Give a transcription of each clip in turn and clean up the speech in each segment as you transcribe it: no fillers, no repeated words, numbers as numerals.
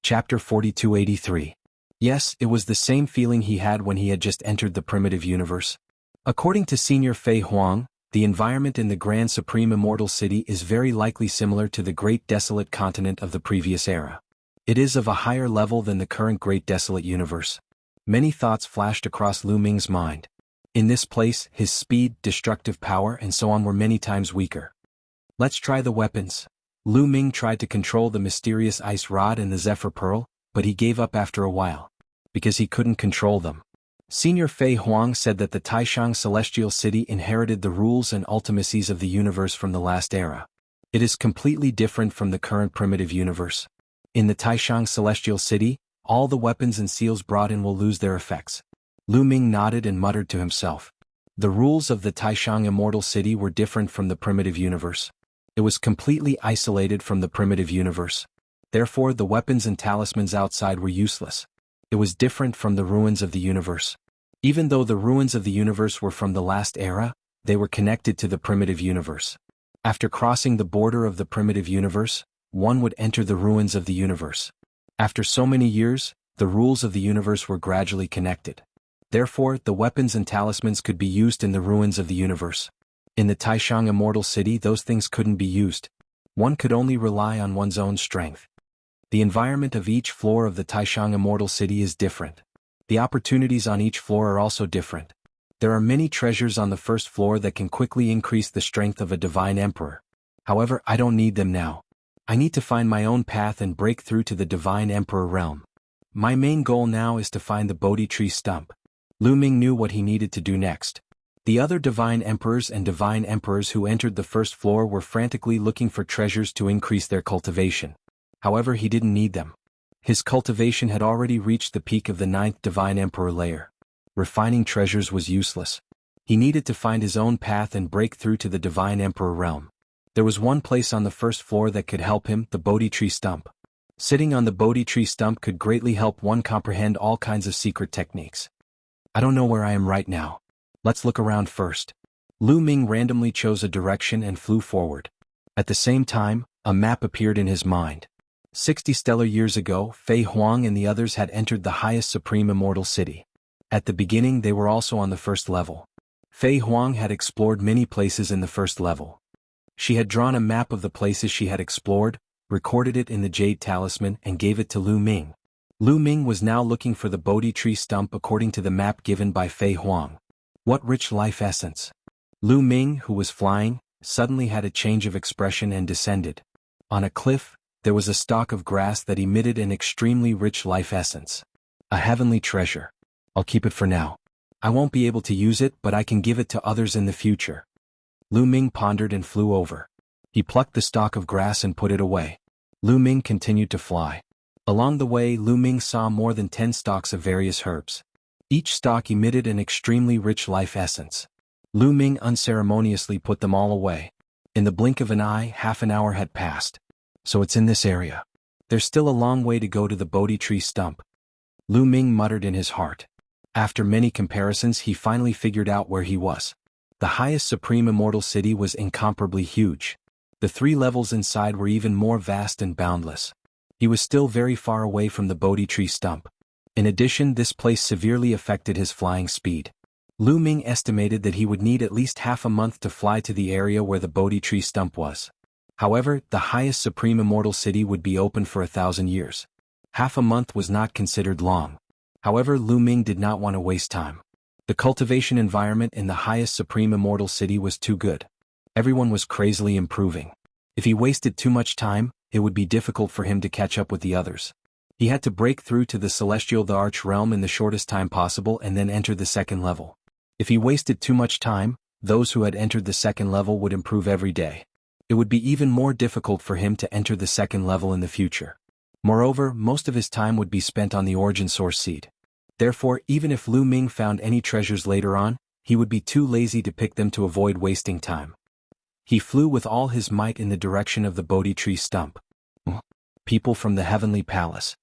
Chapter 4283. Yes, it was the same feeling he had when he had just entered the primitive universe. According to Senior Fei Huang, the environment in the Grand Supreme Immortal City is very likely similar to the Great Desolate Continent of the previous era. It is of a higher level than the current Great Desolate Universe. Many thoughts flashed across Lu Ming's mind. In this place, his speed, destructive power, and so on were many times weaker. Let's try the weapons. Lu Ming tried to control the mysterious ice rod and the zephyr pearl, but he gave up after a while, because he couldn't control them. Senior Fei Huang said that the Taishang Celestial City inherited the rules and ultimacies of the universe from the last era. It is completely different from the current primitive universe. In the Taishang Celestial City, all the weapons and seals brought in will lose their effects. Lu Ming nodded and muttered to himself. The rules of the Taishang Immortal City were different from the primitive universe. It was completely isolated from the primitive universe. Therefore, the weapons and talismans outside were useless. It was different from the ruins of the universe. Even though the ruins of the universe were from the last era, they were connected to the primitive universe. After crossing the border of the primitive universe, one would enter the ruins of the universe. After so many years, the rules of the universe were gradually connected. Therefore, the weapons and talismans could be used in the ruins of the universe. In the Taishang Immortal City, those things couldn't be used. One could only rely on one's own strength. The environment of each floor of the Taishang Immortal City is different. The opportunities on each floor are also different. There are many treasures on the first floor that can quickly increase the strength of a divine emperor. However, I don't need them now. I need to find my own path and break through to the divine emperor realm. My main goal now is to find the Bodhi tree stump. Lu Ming knew what he needed to do next. The other divine emperors and divine emperors who entered the first floor were frantically looking for treasures to increase their cultivation. However, he didn't need them. His cultivation had already reached the peak of the 9th divine emperor layer. Refining treasures was useless. He needed to find his own path and break through to the divine emperor realm. There was one place on the first floor that could help him, the Bodhi tree stump. Sitting on the Bodhi tree stump could greatly help one comprehend all kinds of secret techniques. I don't know where I am right now. Let's look around first. Lu Ming randomly chose a direction and flew forward. At the same time, a map appeared in his mind. 60 stellar years ago, Fei Huang and the others had entered the highest supreme immortal city. At the beginning, they were also on the first level. Fei Huang had explored many places in the first level. She had drawn a map of the places she had explored, recorded it in the jade talisman, and gave it to Lu Ming. Lu Ming was now looking for the Bodhi tree stump according to the map given by Fei Huang. What rich life essence! Lu Ming, who was flying, suddenly had a change of expression and descended. On a cliff, there was a stalk of grass that emitted an extremely rich life essence. A heavenly treasure. I'll keep it for now. I won't be able to use it, but I can give it to others in the future. Lu Ming pondered and flew over. He plucked the stalk of grass and put it away. Lu Ming continued to fly. Along the way, Lu Ming saw more than 10 stalks of various herbs. Each stalk emitted an extremely rich life essence. Lu Ming unceremoniously put them all away. In the blink of an eye, half an hour had passed. So it's in this area. There's still a long way to go to the Bodhi tree stump. Lu Ming muttered in his heart. After many comparisons, he finally figured out where he was. The highest supreme immortal city was incomparably huge. The 3 levels inside were even more vast and boundless. He was still very far away from the Bodhi tree stump. In addition, this place severely affected his flying speed. Lu Ming estimated that he would need at least half a month to fly to the area where the Bodhi tree stump was. However, the highest supreme immortal city would be open for 1,000 years. Half a month was not considered long. However, Lu Ming did not want to waste time. The cultivation environment in the highest supreme immortal city was too good. Everyone was crazily improving. If he wasted too much time, it would be difficult for him to catch up with the others. He had to break through to the celestial the arch realm in the shortest time possible and then enter the second level. If he wasted too much time, those who had entered the second level would improve every day. It would be even more difficult for him to enter the second level in the future. Moreover, most of his time would be spent on the origin source seed. Therefore, even if Lu Ming found any treasures later on, he would be too lazy to pick them to avoid wasting time. He flew with all his might in the direction of the Bodhi tree stump. People from the heavenly palace.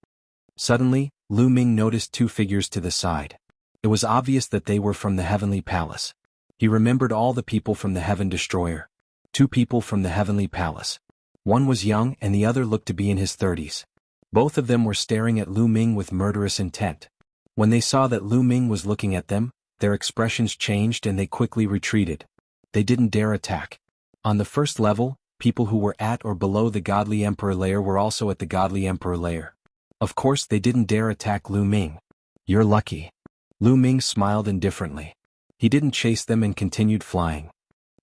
Suddenly, Lu Ming noticed 2 figures to the side. It was obvious that they were from the heavenly palace. He remembered all the people from the Heaven Destroyer. 2 people from the heavenly palace. One was young and the other looked to be in his 30s. Both of them were staring at Lu Ming with murderous intent. When they saw that Lu Ming was looking at them, their expressions changed and they quickly retreated. They didn't dare attack. On the first level, people who were at or below the Godly Emperor layer were also at the Godly Emperor layer. Of course they didn't dare attack Lu Ming. You're lucky. Lu Ming smiled indifferently. He didn't chase them and continued flying.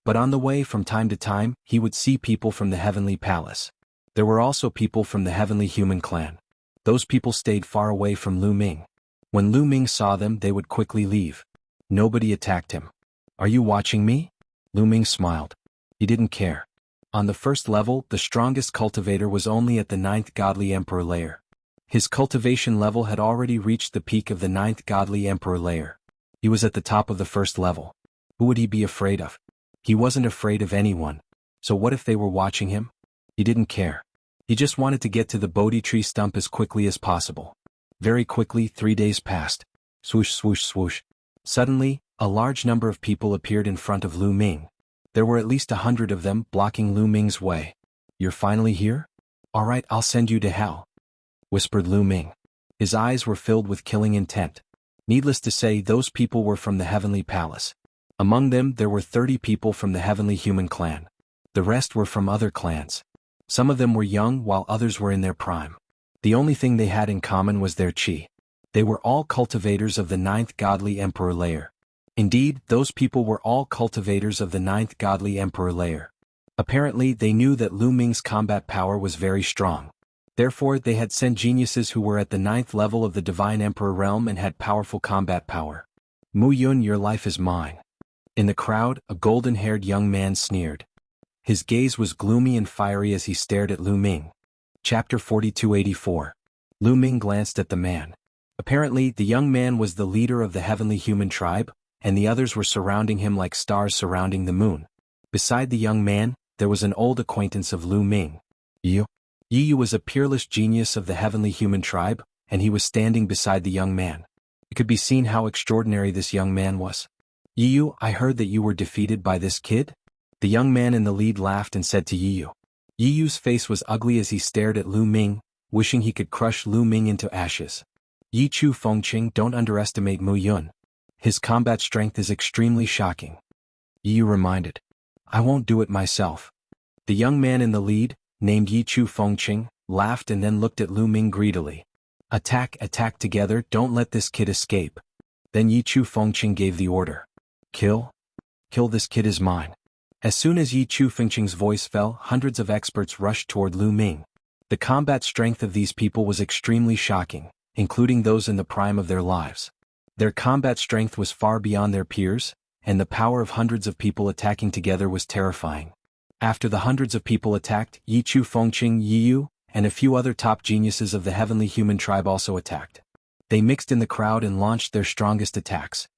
But on the way from time to time, he would see people from the Heavenly Palace. There were also people from the Heavenly Human Clan. Those people stayed far away from Lu Ming. When Lu Ming saw them, they would quickly leave. Nobody attacked him. Are you watching me? Lu Ming smiled. He didn't care. On the first level, the strongest cultivator was only at the 9th Godly Emperor layer. His cultivation level had already reached the peak of the 9th Godly Emperor layer. He was at the top of the first level. Who would he be afraid of? He wasn't afraid of anyone. So what if they were watching him? He didn't care. He just wanted to get to the Bodhi tree stump as quickly as possible. Very quickly, 3 days passed. Swoosh, swoosh, swoosh. Suddenly, a large number of people appeared in front of Lu Ming. There were at least 100 of them blocking Lu Ming's way. You're finally here? All right, I'll send you to hell, whispered Lu Ming. His eyes were filled with killing intent. Needless to say, those people were from the Heavenly Palace. Among them, there were 30 people from the Heavenly Human Clan. The rest were from other clans. Some of them were young while others were in their prime. The only thing they had in common was their chi. They were all cultivators of the 9th Godly Emperor layer. Indeed, those people were all cultivators of the 9th Godly Emperor layer. Apparently, they knew that Lu Ming's combat power was very strong. Therefore, they had sent geniuses who were at the 9th level of the Divine Emperor realm and had powerful combat power. Mu Yun, your life is mine. In the crowd, a golden-haired young man sneered. His gaze was gloomy and fiery as he stared at Lu Ming. Chapter 4284. Lu Ming glanced at the man. Apparently, the young man was the leader of the Heavenly Human tribe, and the others were surrounding him like stars surrounding the moon. Beside the young man, there was an old acquaintance of Lu Ming. Yu was a peerless genius of the Heavenly Human tribe, and he was standing beside the young man. It could be seen how extraordinary this young man was. Yu, I heard that you were defeated by this kid? The young man in the lead laughed and said to Yu. Yu's face was ugly as he stared at Lu Ming, wishing he could crush Lu Ming into ashes. Yi Chu Fengqing, don't underestimate Mu Yun. His combat strength is extremely shocking. Yu reminded. I won't do it myself. The young man in the lead, named Yi Chu Fengqing, laughed and then looked at Lu Ming greedily. Attack together, don't let this kid escape. Then Yi Chu Fengqing gave the order. Kill? Kill, this kid is mine. As soon as Yi Chu Fengqing's voice fell, hundreds of experts rushed toward Lu Ming. The combat strength of these people was extremely shocking, including those in the prime of their lives. Their combat strength was far beyond their peers, and the power of hundreds of people attacking together was terrifying. After the hundreds of people attacked, Yi Chu Fengqing, Yu, and a few other top geniuses of the Heavenly Human tribe also attacked. They mixed in the crowd and launched their strongest attacks.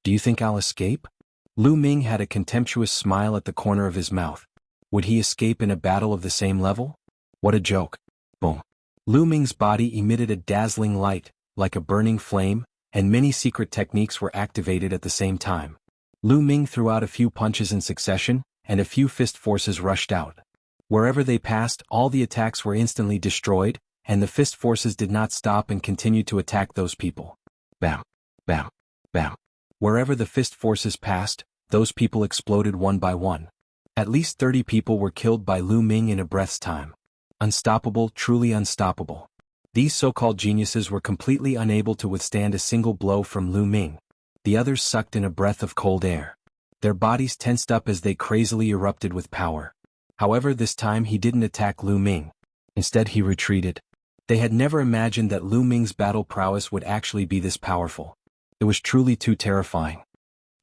Do you think I'll escape? Lu Ming had a contemptuous smile at the corner of his mouth. Would he escape in a battle of the same level? What a joke. Boom. Lu Ming's body emitted a dazzling light, like a burning flame, and many secret techniques were activated at the same time. Lu Ming threw out a few punches in succession, and a few fist forces rushed out. Wherever they passed, all the attacks were instantly destroyed, and the fist forces did not stop and continued to attack those people. Bam, bam, bam. Wherever the fist forces passed, those people exploded one by one. At least 30 people were killed by Lu Ming in a breath's time. Unstoppable, truly unstoppable. These so-called geniuses were completely unable to withstand a single blow from Lu Ming. The others sucked in a breath of cold air. Their bodies tensed up as they crazily erupted with power. However, this time he didn't attack Lu Ming. Instead, he retreated. They had never imagined that Lu Ming's battle prowess would actually be this powerful. It was truly too terrifying.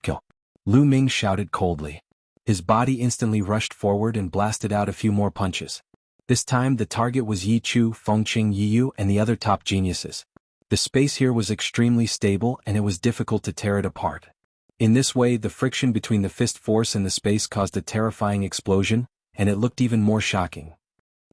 Kill. Lu Ming shouted coldly. His body instantly rushed forward and blasted out a few more punches. This time the target was Yi Chu, Fengqing, Yu, and the other top geniuses. The space here was extremely stable and it was difficult to tear it apart. In this way, the friction between the fist force and the space caused a terrifying explosion, and it looked even more shocking.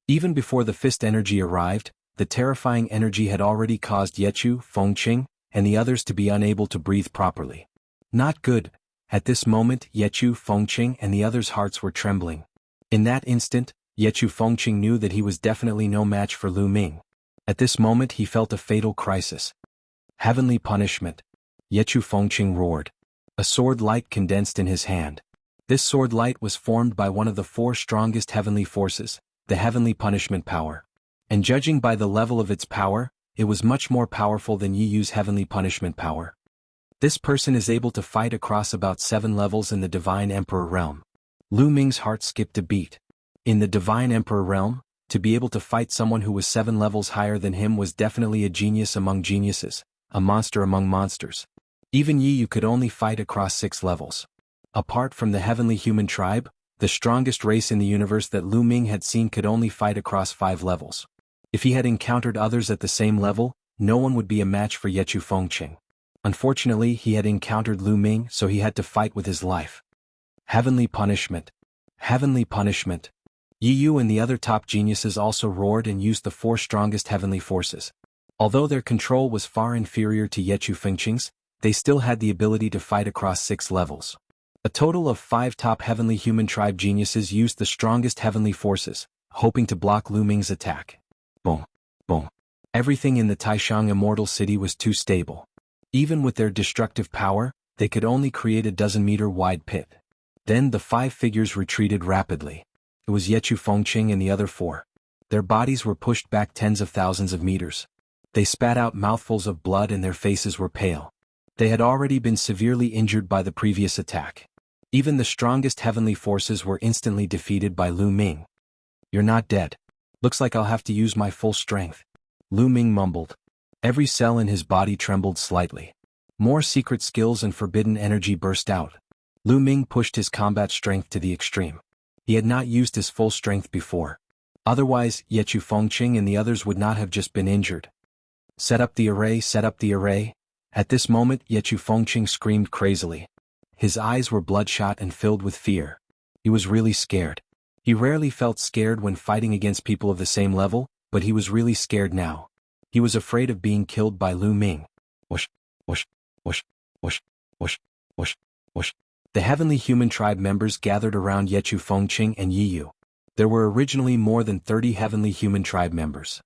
Even before the fist energy arrived, the terrifying energy had already caused Yechu, Fengqing, and the others to be unable to breathe properly. Not good. At this moment, Yechu, Fengqing, and the others' hearts were trembling. In that instant, Yechu Fengqing knew that he was definitely no match for Lu Ming. At this moment he felt a fatal crisis. Heavenly punishment. Yechu Fengqing roared. A sword light condensed in his hand. This sword light was formed by one of the 4 strongest heavenly forces, the heavenly punishment power. And judging by the level of its power, it was much more powerful than Yiyu's heavenly punishment power. This person is able to fight across about 7 levels in the Divine Emperor realm. Lu Ming's heart skipped a beat. In the Divine Emperor realm, to be able to fight someone who was 7 levels higher than him was definitely a genius among geniuses, a monster among monsters. Even Yiyu could only fight across 6 levels. Apart from the heavenly human tribe, the strongest race in the universe that Lu Ming had seen could only fight across 5 levels. If he had encountered others at the same level, no one would be a match for Yechu Fengqing. Unfortunately, he had encountered Lu Ming, so he had to fight with his life. Heavenly punishment. Heavenly punishment. Yiyu and the other top geniuses also roared and used the 4 strongest heavenly forces. Although their control was far inferior to Yechu Fengqing's, they still had the ability to fight across 6 levels. A total of 5 top heavenly human tribe geniuses used the strongest heavenly forces, hoping to block Lu Ming's attack. Boom. Boom. Everything in the Taishang Immortal City was too stable. Even with their destructive power, they could only create a 12-meter wide pit. Then the 5 figures retreated rapidly. It was Yechu Fengqing and the other 4. Their bodies were pushed back tens of thousands of meters. They spat out mouthfuls of blood and their faces were pale. They had already been severely injured by the previous attack. Even the strongest heavenly forces were instantly defeated by Lu Ming. "You're not dead. Looks like I'll have to use my full strength," Lu Ming mumbled. Every cell in his body trembled slightly. More secret skills and forbidden energy burst out. Lu Ming pushed his combat strength to the extreme. He had not used his full strength before. Otherwise, Yechu Fengqing and the others would not have just been injured. Set up the array, set up the array." At this moment, Yechu Fengqing screamed crazily. His eyes were bloodshot and filled with fear. He was really scared. He rarely felt scared when fighting against people of the same level, but he was really scared now. He was afraid of being killed by Lu Ming. Whoosh, whoosh, whoosh, whoosh, whoosh, whoosh, whoosh. The heavenly human tribe members gathered around Yechu Fengqing and Yiyu. There were originally more than 30 heavenly human tribe members.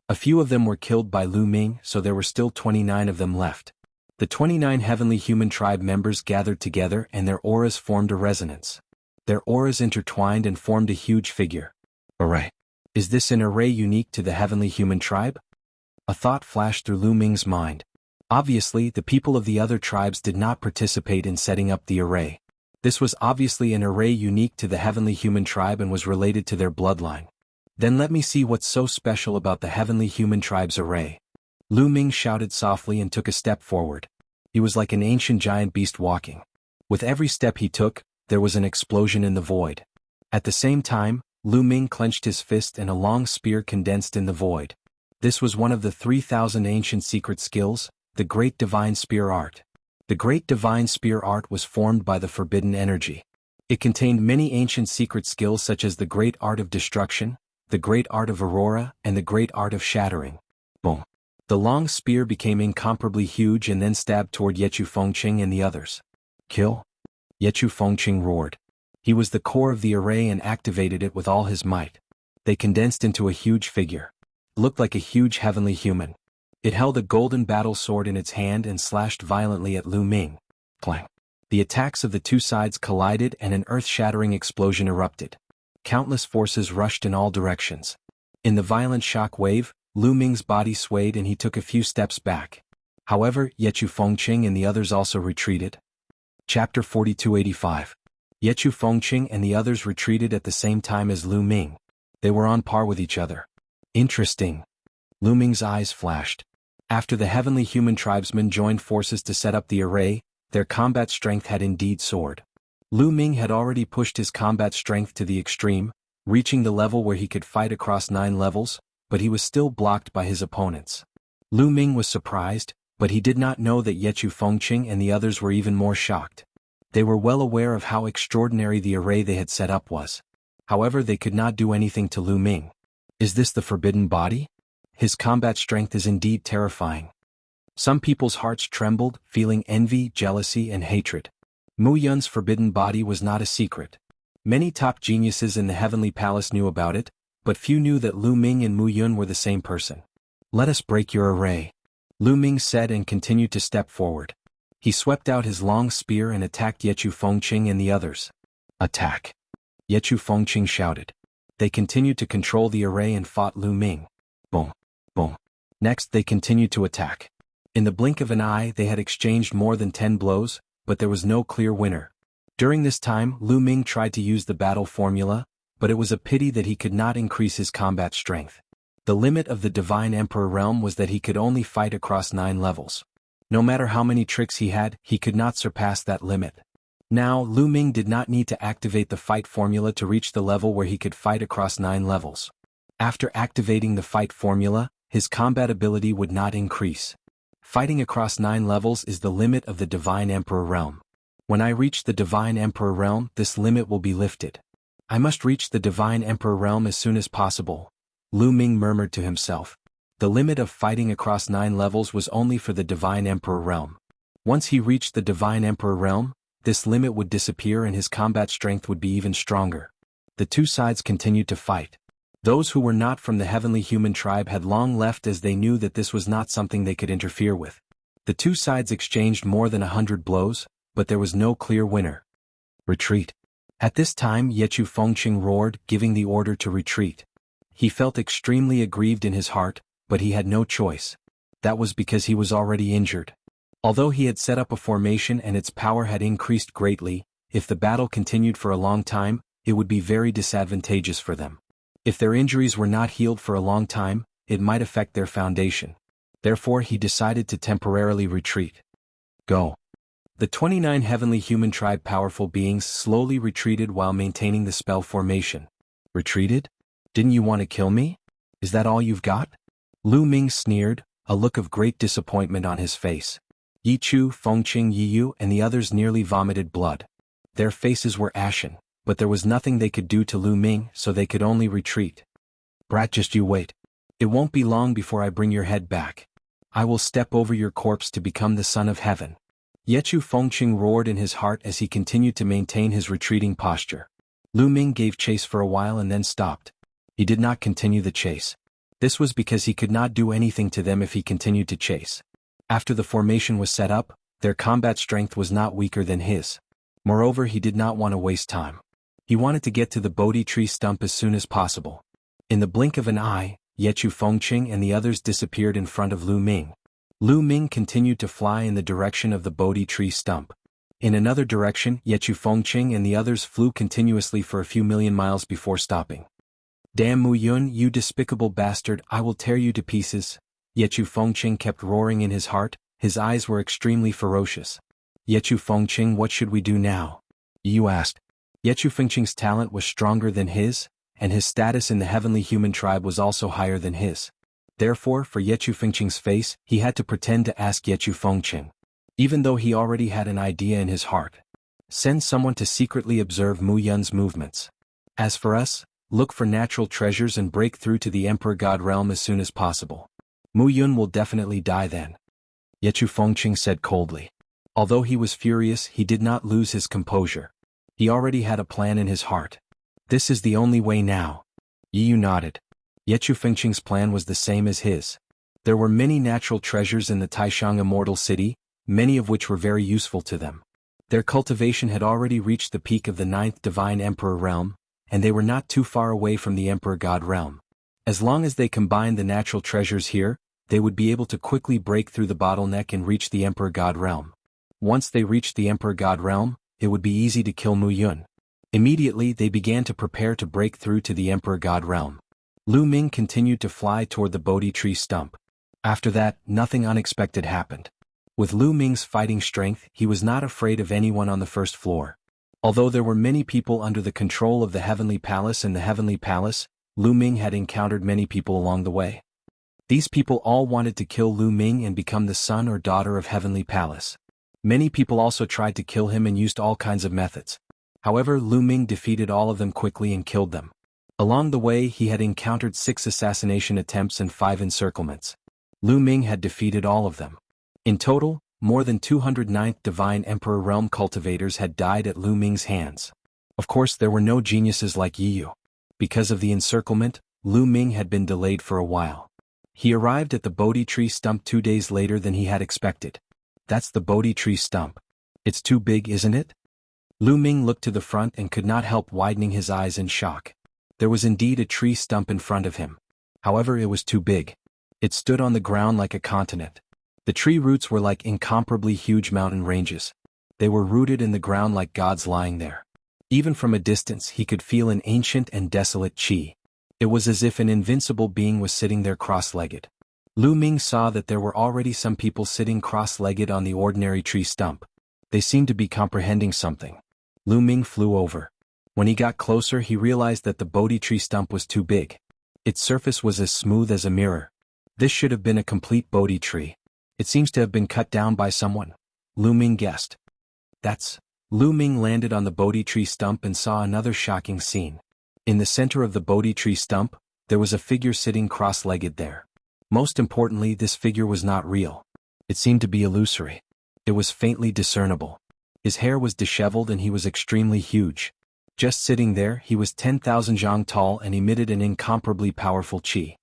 A few of them were killed by Lu Ming, so there were still 29 of them left. The 29 heavenly human tribe members gathered together and their auras formed a resonance. Their auras intertwined and formed a huge figure. Array. Is this an array unique to the heavenly human tribe? A thought flashed through Lu Ming's mind. Obviously, the people of the other tribes did not participate in setting up the array. This was obviously an array unique to the heavenly human tribe and was related to their bloodline. Then let me see what's so special about the heavenly human tribe's array. Lu Ming shouted softly and took a step forward. He was like an ancient giant beast walking. With every step he took, there was an explosion in the void. At the same time, Lu Ming clenched his fist and a long spear condensed in the void. This was one of the 3,000 ancient secret skills, the Great Divine Spear Art. The Great Divine Spear Art was formed by the forbidden energy. It contained many ancient secret skills such as the Great Art of Destruction, the Great Art of Aurora, and the Great Art of Shattering. Boom. The long spear became incomparably huge and then stabbed toward Yechu Fengqing and the others. Kill? Yechu Fengqing roared. He was the core of the array and activated it with all his might. They condensed into a huge figure. It looked like a huge heavenly human. It held a golden battle sword in its hand and slashed violently at Lu Ming. Clang. The attacks of the two sides collided and an earth-shattering explosion erupted. Countless forces rushed in all directions. In the violent shock wave, Lu Ming's body swayed and he took a few steps back. However, Yechu Fengqing and the others also retreated. Chapter 4285. Yechu Fengqing and the others retreated at the same time as Lu Ming. They were on par with each other. Interesting. Lu Ming's eyes flashed. After the heavenly human tribesmen joined forces to set up the array, their combat strength had indeed soared. Lu Ming had already pushed his combat strength to the extreme, reaching the level where he could fight across 9 levels, but he was still blocked by his opponents. Lu Ming was surprised, but he did not know that Yechu Fengqing and the others were even more shocked. They were well aware of how extraordinary the array they had set up was. However, they could not do anything to Lu Ming. Is this the forbidden body? His combat strength is indeed terrifying. Some people's hearts trembled, feeling envy, jealousy, and hatred. Mu Yun's forbidden body was not a secret. Many top geniuses in the Heavenly Palace knew about it, but few knew that Lu Ming and Mu Yun were the same person. Let us break your array. Lu Ming said and continued to step forward. He swept out his long spear and attacked Yechu Fengqing and the others. Attack! Yechu Fengqing shouted. They continued to control the array and fought Lu Ming. Boom! Boom! Next they continued to attack. In the blink of an eye they had exchanged more than 10 blows, but there was no clear winner. During this time Lu Ming tried to use the battle formula, but it was a pity that he could not increase his combat strength. The limit of the Divine Emperor realm was that he could only fight across 9 levels. No matter how many tricks he had, he could not surpass that limit. Now, Lu Ming did not need to activate the fight formula to reach the level where he could fight across 9 levels. After activating the fight formula, his combat ability would not increase. Fighting across 9 levels is the limit of the Divine Emperor realm. When I reach the Divine Emperor realm, this limit will be lifted. I must reach the Divine Emperor realm as soon as possible, Lu Ming murmured to himself. The limit of fighting across 9 levels was only for the Divine Emperor realm. Once he reached the Divine Emperor realm, this limit would disappear and his combat strength would be even stronger. The two sides continued to fight. Those who were not from the heavenly human tribe had long left as they knew that this was not something they could interfere with. The two sides exchanged more than 100 blows, but there was no clear winner. Retreat. At this time Yechu Fengqing roared, giving the order to retreat. He felt extremely aggrieved in his heart, but he had no choice. That was because he was already injured. Although he had set up a formation and its power had increased greatly, if the battle continued for a long time, it would be very disadvantageous for them. If their injuries were not healed for a long time, it might affect their foundation. Therefore he decided to temporarily retreat. Go. The 29 heavenly human tribe powerful beings slowly retreated while maintaining the spell formation. Retreated? Didn't you want to kill me? Is that all you've got? Lu Ming sneered, a look of great disappointment on his face. Yichu, Fengqing Yiyu and the others nearly vomited blood. Their faces were ashen, but there was nothing they could do to Lu Ming, so they could only retreat. Brat, just you wait. It won't be long before I bring your head back. I will step over your corpse to become the son of heaven. Yechu Fengqing roared in his heart as he continued to maintain his retreating posture. Lu Ming gave chase for a while and then stopped. He did not continue the chase. This was because he could not do anything to them if he continued to chase. After the formation was set up, their combat strength was not weaker than his. Moreover, he did not want to waste time. He wanted to get to the Bodhi tree stump as soon as possible. In the blink of an eye, Yechu Fengqing and the others disappeared in front of Lu Ming. Lu Ming continued to fly in the direction of the Bodhi tree stump. In another direction, Yechu Fengqing and the others flew continuously for a few million miles before stopping. Damn Mu Yun, you despicable bastard, I will tear you to pieces. Yechu Fengqing kept roaring in his heart, his eyes were extremely ferocious. Yechu Fengqing, what should we do now? Yu asked. Yechu Fengqing's talent was stronger than his, and his status in the heavenly human tribe was also higher than his. Therefore, for Yechu Fengqing's face, he had to pretend to ask Yechu Fengqing. Even though he already had an idea in his heart. Send someone to secretly observe Mu Yun's movements. As for us, look for natural treasures and break through to the Emperor God realm as soon as possible. Mu Yun will definitely die then. Yechu Fengqing said coldly. Although he was furious, he did not lose his composure. He already had a plan in his heart. This is the only way now. Yiyu nodded. Yechu Fengqing's plan was the same as his. There were many natural treasures in the Taishang Immortal City, many of which were very useful to them. Their cultivation had already reached the peak of the 9th Divine Emperor realm, and they were not too far away from the Emperor God realm. As long as they combined the natural treasures here, they would be able to quickly break through the bottleneck and reach the Emperor God realm. Once they reached the Emperor God realm, it would be easy to kill Mu Yun. Immediately they began to prepare to break through to the Emperor God realm. Lu Ming continued to fly toward the Bodhi tree stump. After that, nothing unexpected happened. With Lu Ming's fighting strength, he was not afraid of anyone on the first floor. Although there were many people under the control of the Heavenly Palace and the Heavenly Palace, Lu Ming had encountered many people along the way. These people all wanted to kill Lu Ming and become the son or daughter of Heavenly Palace. Many people also tried to kill him and used all kinds of methods. However, Lu Ming defeated all of them quickly and killed them. Along the way he had encountered 6 assassination attempts and 5 encirclements. Lu Ming had defeated all of them. In total, more than 209th Divine Emperor Realm cultivators had died at Lu Ming's hands. Of course there were no geniuses like Yiyu. Because of the encirclement, Lu Ming had been delayed for a while. He arrived at the Bodhi tree stump 2 days later than he had expected. That's the Bodhi tree stump. It's too big, isn't it? Lu Ming looked to the front and could not help widening his eyes in shock. There was indeed a tree stump in front of him. However, it was too big. It stood on the ground like a continent. The tree roots were like incomparably huge mountain ranges. They were rooted in the ground like gods lying there. Even from a distance he could feel an ancient and desolate qi. It was as if an invincible being was sitting there cross-legged. Lu Ming saw that there were already some people sitting cross-legged on the ordinary tree stump. They seemed to be comprehending something. Lu Ming flew over. When he got closer he realized that the Bodhi tree stump was too big. Its surface was as smooth as a mirror. This should have been a complete Bodhi tree. It seems to have been cut down by someone, Lu Ming guessed. Lu Ming landed on the Bodhi tree stump and saw another shocking scene. In the center of the Bodhi tree stump, there was a figure sitting cross-legged there. Most importantly, this figure was not real. It seemed to be illusory. It was faintly discernible. His hair was disheveled and he was extremely huge. Just sitting there, he was 10,000 zhang tall and emitted an incomparably powerful qi.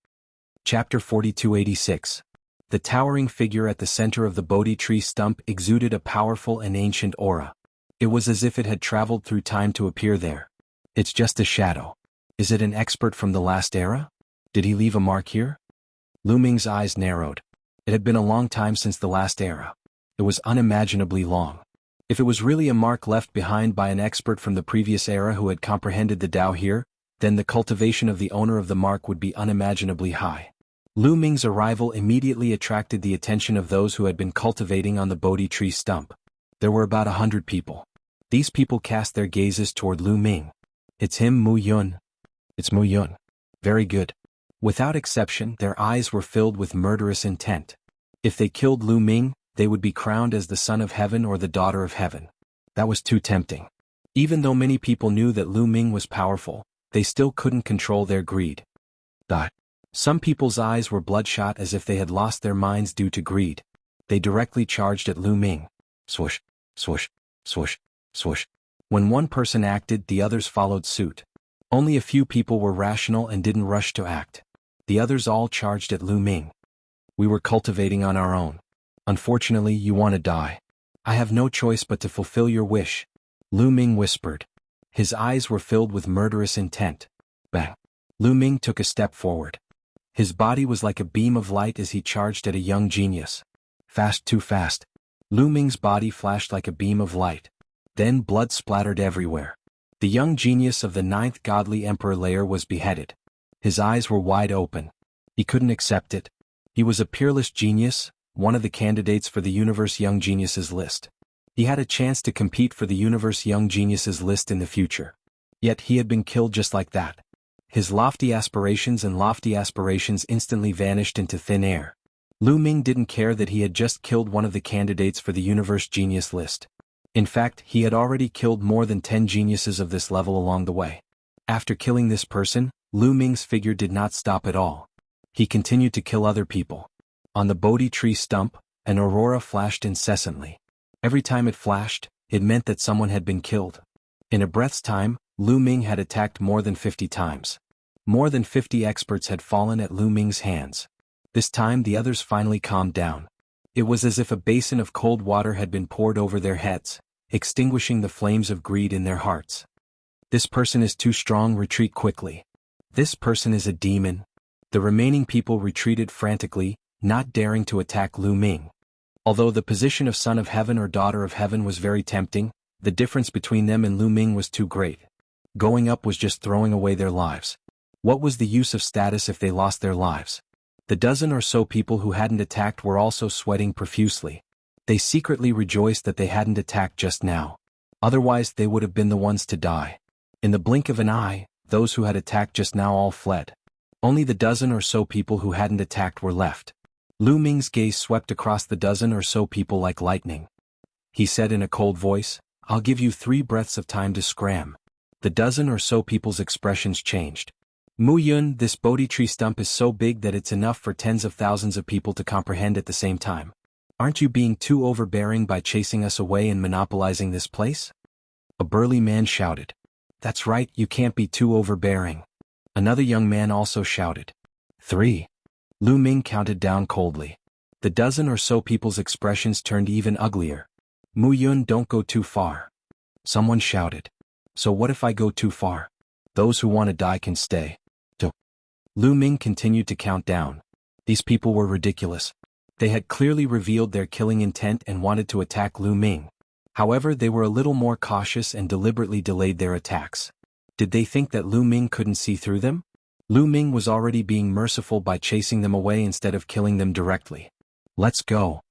Chapter 4286. The towering figure at the center of the Bodhi tree stump exuded a powerful and ancient aura. It was as if it had traveled through time to appear there. It's just a shadow. Is it an expert from the last era? Did he leave a mark here? Lu Ming's eyes narrowed. It had been a long time since the last era. It was unimaginably long. If it was really a mark left behind by an expert from the previous era who had comprehended the Tao here, then the cultivation of the owner of the mark would be unimaginably high. Lu Ming's arrival immediately attracted the attention of those who had been cultivating on the Bodhi tree stump. There were about 100 people. These people cast their gazes toward Lu Ming. It's him, Mu Yun. It's Mu Yun. Very good. Without exception, their eyes were filled with murderous intent. If they killed Lu Ming, they would be crowned as the son of heaven or the daughter of heaven. That was too tempting. Even though many people knew that Lu Ming was powerful, they still couldn't control their greed. Some people's eyes were bloodshot as if they had lost their minds due to greed. They directly charged at Lu Ming. Swoosh, swoosh, swoosh, swoosh. When one person acted, the others followed suit. Only a few people were rational and didn't rush to act. The others all charged at Lu Ming. We were cultivating on our own. Unfortunately, you want to die. I have no choice but to fulfill your wish. Lu Ming whispered. His eyes were filled with murderous intent. Bang. Lu Ming took a step forward. His body was like a beam of light as he charged at a young genius. Fast, too fast. Lu Ming's body flashed like a beam of light. Then blood splattered everywhere. The young genius of the 9th godly emperor layer was beheaded. His eyes were wide open. He couldn't accept it. He was a peerless genius, one of the candidates for the Universe Young Geniuses list. He had a chance to compete for the Universe Young Geniuses list in the future. Yet he had been killed just like that. His lofty aspirations instantly vanished into thin air. Lu Ming didn't care that he had just killed one of the candidates for the Universe Genius list. In fact, he had already killed more than 10 geniuses of this level along the way. After killing this person, Lu Ming's figure did not stop at all. He continued to kill other people. On the Bodhi tree stump, an aurora flashed incessantly. Every time it flashed, it meant that someone had been killed. In a breath's time, Lu Ming had attacked more than 50 times. More than 50 experts had fallen at Lu Ming's hands. This time the others finally calmed down. It was as if a basin of cold water had been poured over their heads, extinguishing the flames of greed in their hearts. This person is too strong, retreat quickly. This person is a demon. The remaining people retreated frantically, not daring to attack Lu Ming. Although the position of son of heaven or daughter of heaven was very tempting, the difference between them and Lu Ming was too great. Going up was just throwing away their lives. What was the use of status if they lost their lives? The dozen or so people who hadn't attacked were also sweating profusely. They secretly rejoiced that they hadn't attacked just now. Otherwise they would have been the ones to die. In the blink of an eye, those who had attacked just now all fled. Only the dozen or so people who hadn't attacked were left. Lu Ming's gaze swept across the dozen or so people like lightning. He said in a cold voice, "I'll give you 3 breaths of time to scram." The dozen or so people's expressions changed. Mu Yun, this Bodhi tree stump is so big that it's enough for tens of thousands of people to comprehend at the same time. Aren't you being too overbearing by chasing us away and monopolizing this place? A burly man shouted. That's right, you can't be too overbearing. Another young man also shouted. 3. Lu Ming counted down coldly. The dozen or so people's expressions turned even uglier. Mu Yun, don't go too far. Someone shouted. So what if I go too far? Those who want to die can stay. Lu Ming continued to count down. These people were ridiculous. They had clearly revealed their killing intent and wanted to attack Lu Ming. However, they were a little more cautious and deliberately delayed their attacks. Did they think that Lu Ming couldn't see through them? Lu Ming was already being merciful by chasing them away instead of killing them directly. Let's go.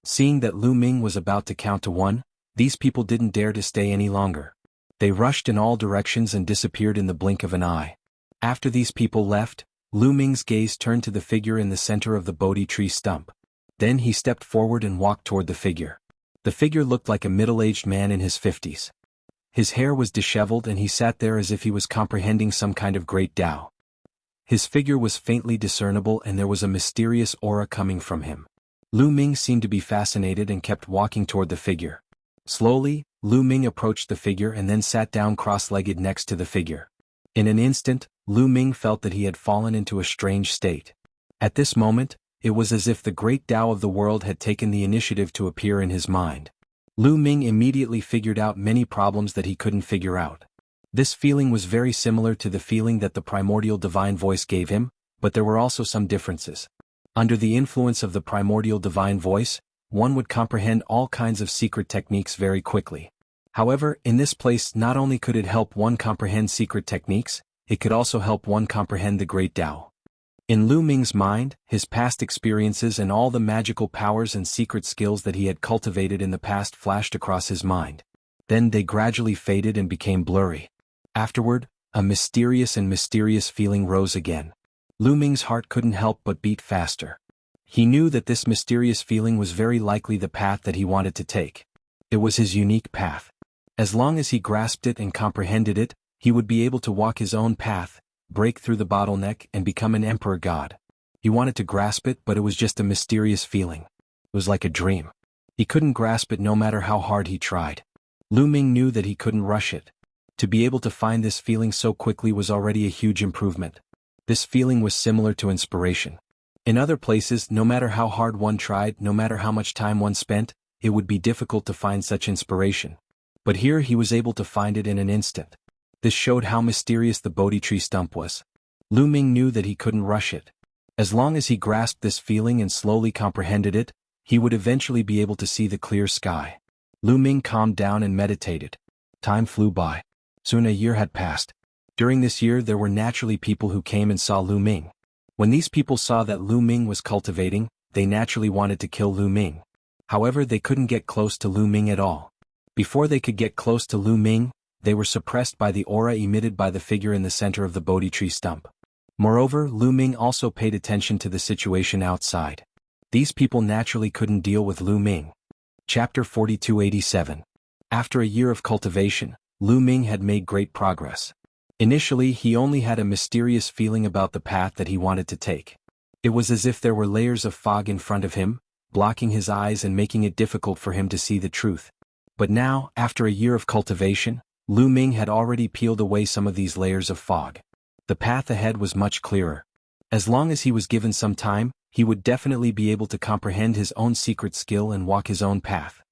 Seeing that Lu Ming was about to count to 1, these people didn't dare to stay any longer. They rushed in all directions and disappeared in the blink of an eye. After these people left, Lu Ming's gaze turned to the figure in the center of the Bodhi tree stump. Then he stepped forward and walked toward the figure. The figure looked like a middle-aged man in his 50s. His hair was disheveled and he sat there as if he was comprehending some kind of great Tao. His figure was faintly discernible and there was a mysterious aura coming from him. Lu Ming seemed to be fascinated and kept walking toward the figure. Slowly, Lu Ming approached the figure and then sat down cross-legged next to the figure. In an instant, Lu Ming felt that he had fallen into a strange state. At this moment, it was as if the great Tao of the world had taken the initiative to appear in his mind. Lu Ming immediately figured out many problems that he couldn't figure out. This feeling was very similar to the feeling that the primordial divine voice gave him, but there were also some differences. Under the influence of the primordial divine voice, one would comprehend all kinds of secret techniques very quickly. However, in this place not only could it help one comprehend secret techniques, it could also help one comprehend the great Tao. In Lu Ming's mind, his past experiences and all the magical powers and secret skills that he had cultivated in the past flashed across his mind. Then they gradually faded and became blurry. Afterward, a mysterious feeling rose again. Lu Ming's heart couldn't help but beat faster. He knew that this mysterious feeling was very likely the path that he wanted to take. It was his unique path. As long as he grasped it and comprehended it, he would be able to walk his own path, break through the bottleneck and become an emperor god. He wanted to grasp it, but it was just a mysterious feeling. It was like a dream. He couldn't grasp it no matter how hard he tried. Lu Ming knew that he couldn't rush it. To be able to find this feeling so quickly was already a huge improvement. This feeling was similar to inspiration. In other places, no matter how hard one tried, no matter how much time one spent, it would be difficult to find such inspiration. But here he was able to find it in an instant. This showed how mysterious the Bodhi tree stump was. Lu Ming knew that he couldn't rush it. As long as he grasped this feeling and slowly comprehended it, he would eventually be able to see the clear sky. Lu Ming calmed down and meditated. Time flew by. Soon a year had passed. During this year there were naturally people who came and saw Lu Ming. When these people saw that Lu Ming was cultivating, they naturally wanted to kill Lu Ming. However, they couldn't get close to Lu Ming at all. Before they could get close to Lu Ming, they were suppressed by the aura emitted by the figure in the center of the Bodhi tree stump. Moreover, Lu Ming also paid attention to the situation outside. These people naturally couldn't deal with Lu Ming. Chapter 4287. After a year of cultivation, Lu Ming had made great progress. Initially, he only had a mysterious feeling about the path that he wanted to take. It was as if there were layers of fog in front of him, blocking his eyes and making it difficult for him to see the truth. But now, after a year of cultivation, Lu Ming had already peeled away some of these layers of fog. The path ahead was much clearer. As long as he was given some time, he would definitely be able to comprehend his own secret skill and walk his own path.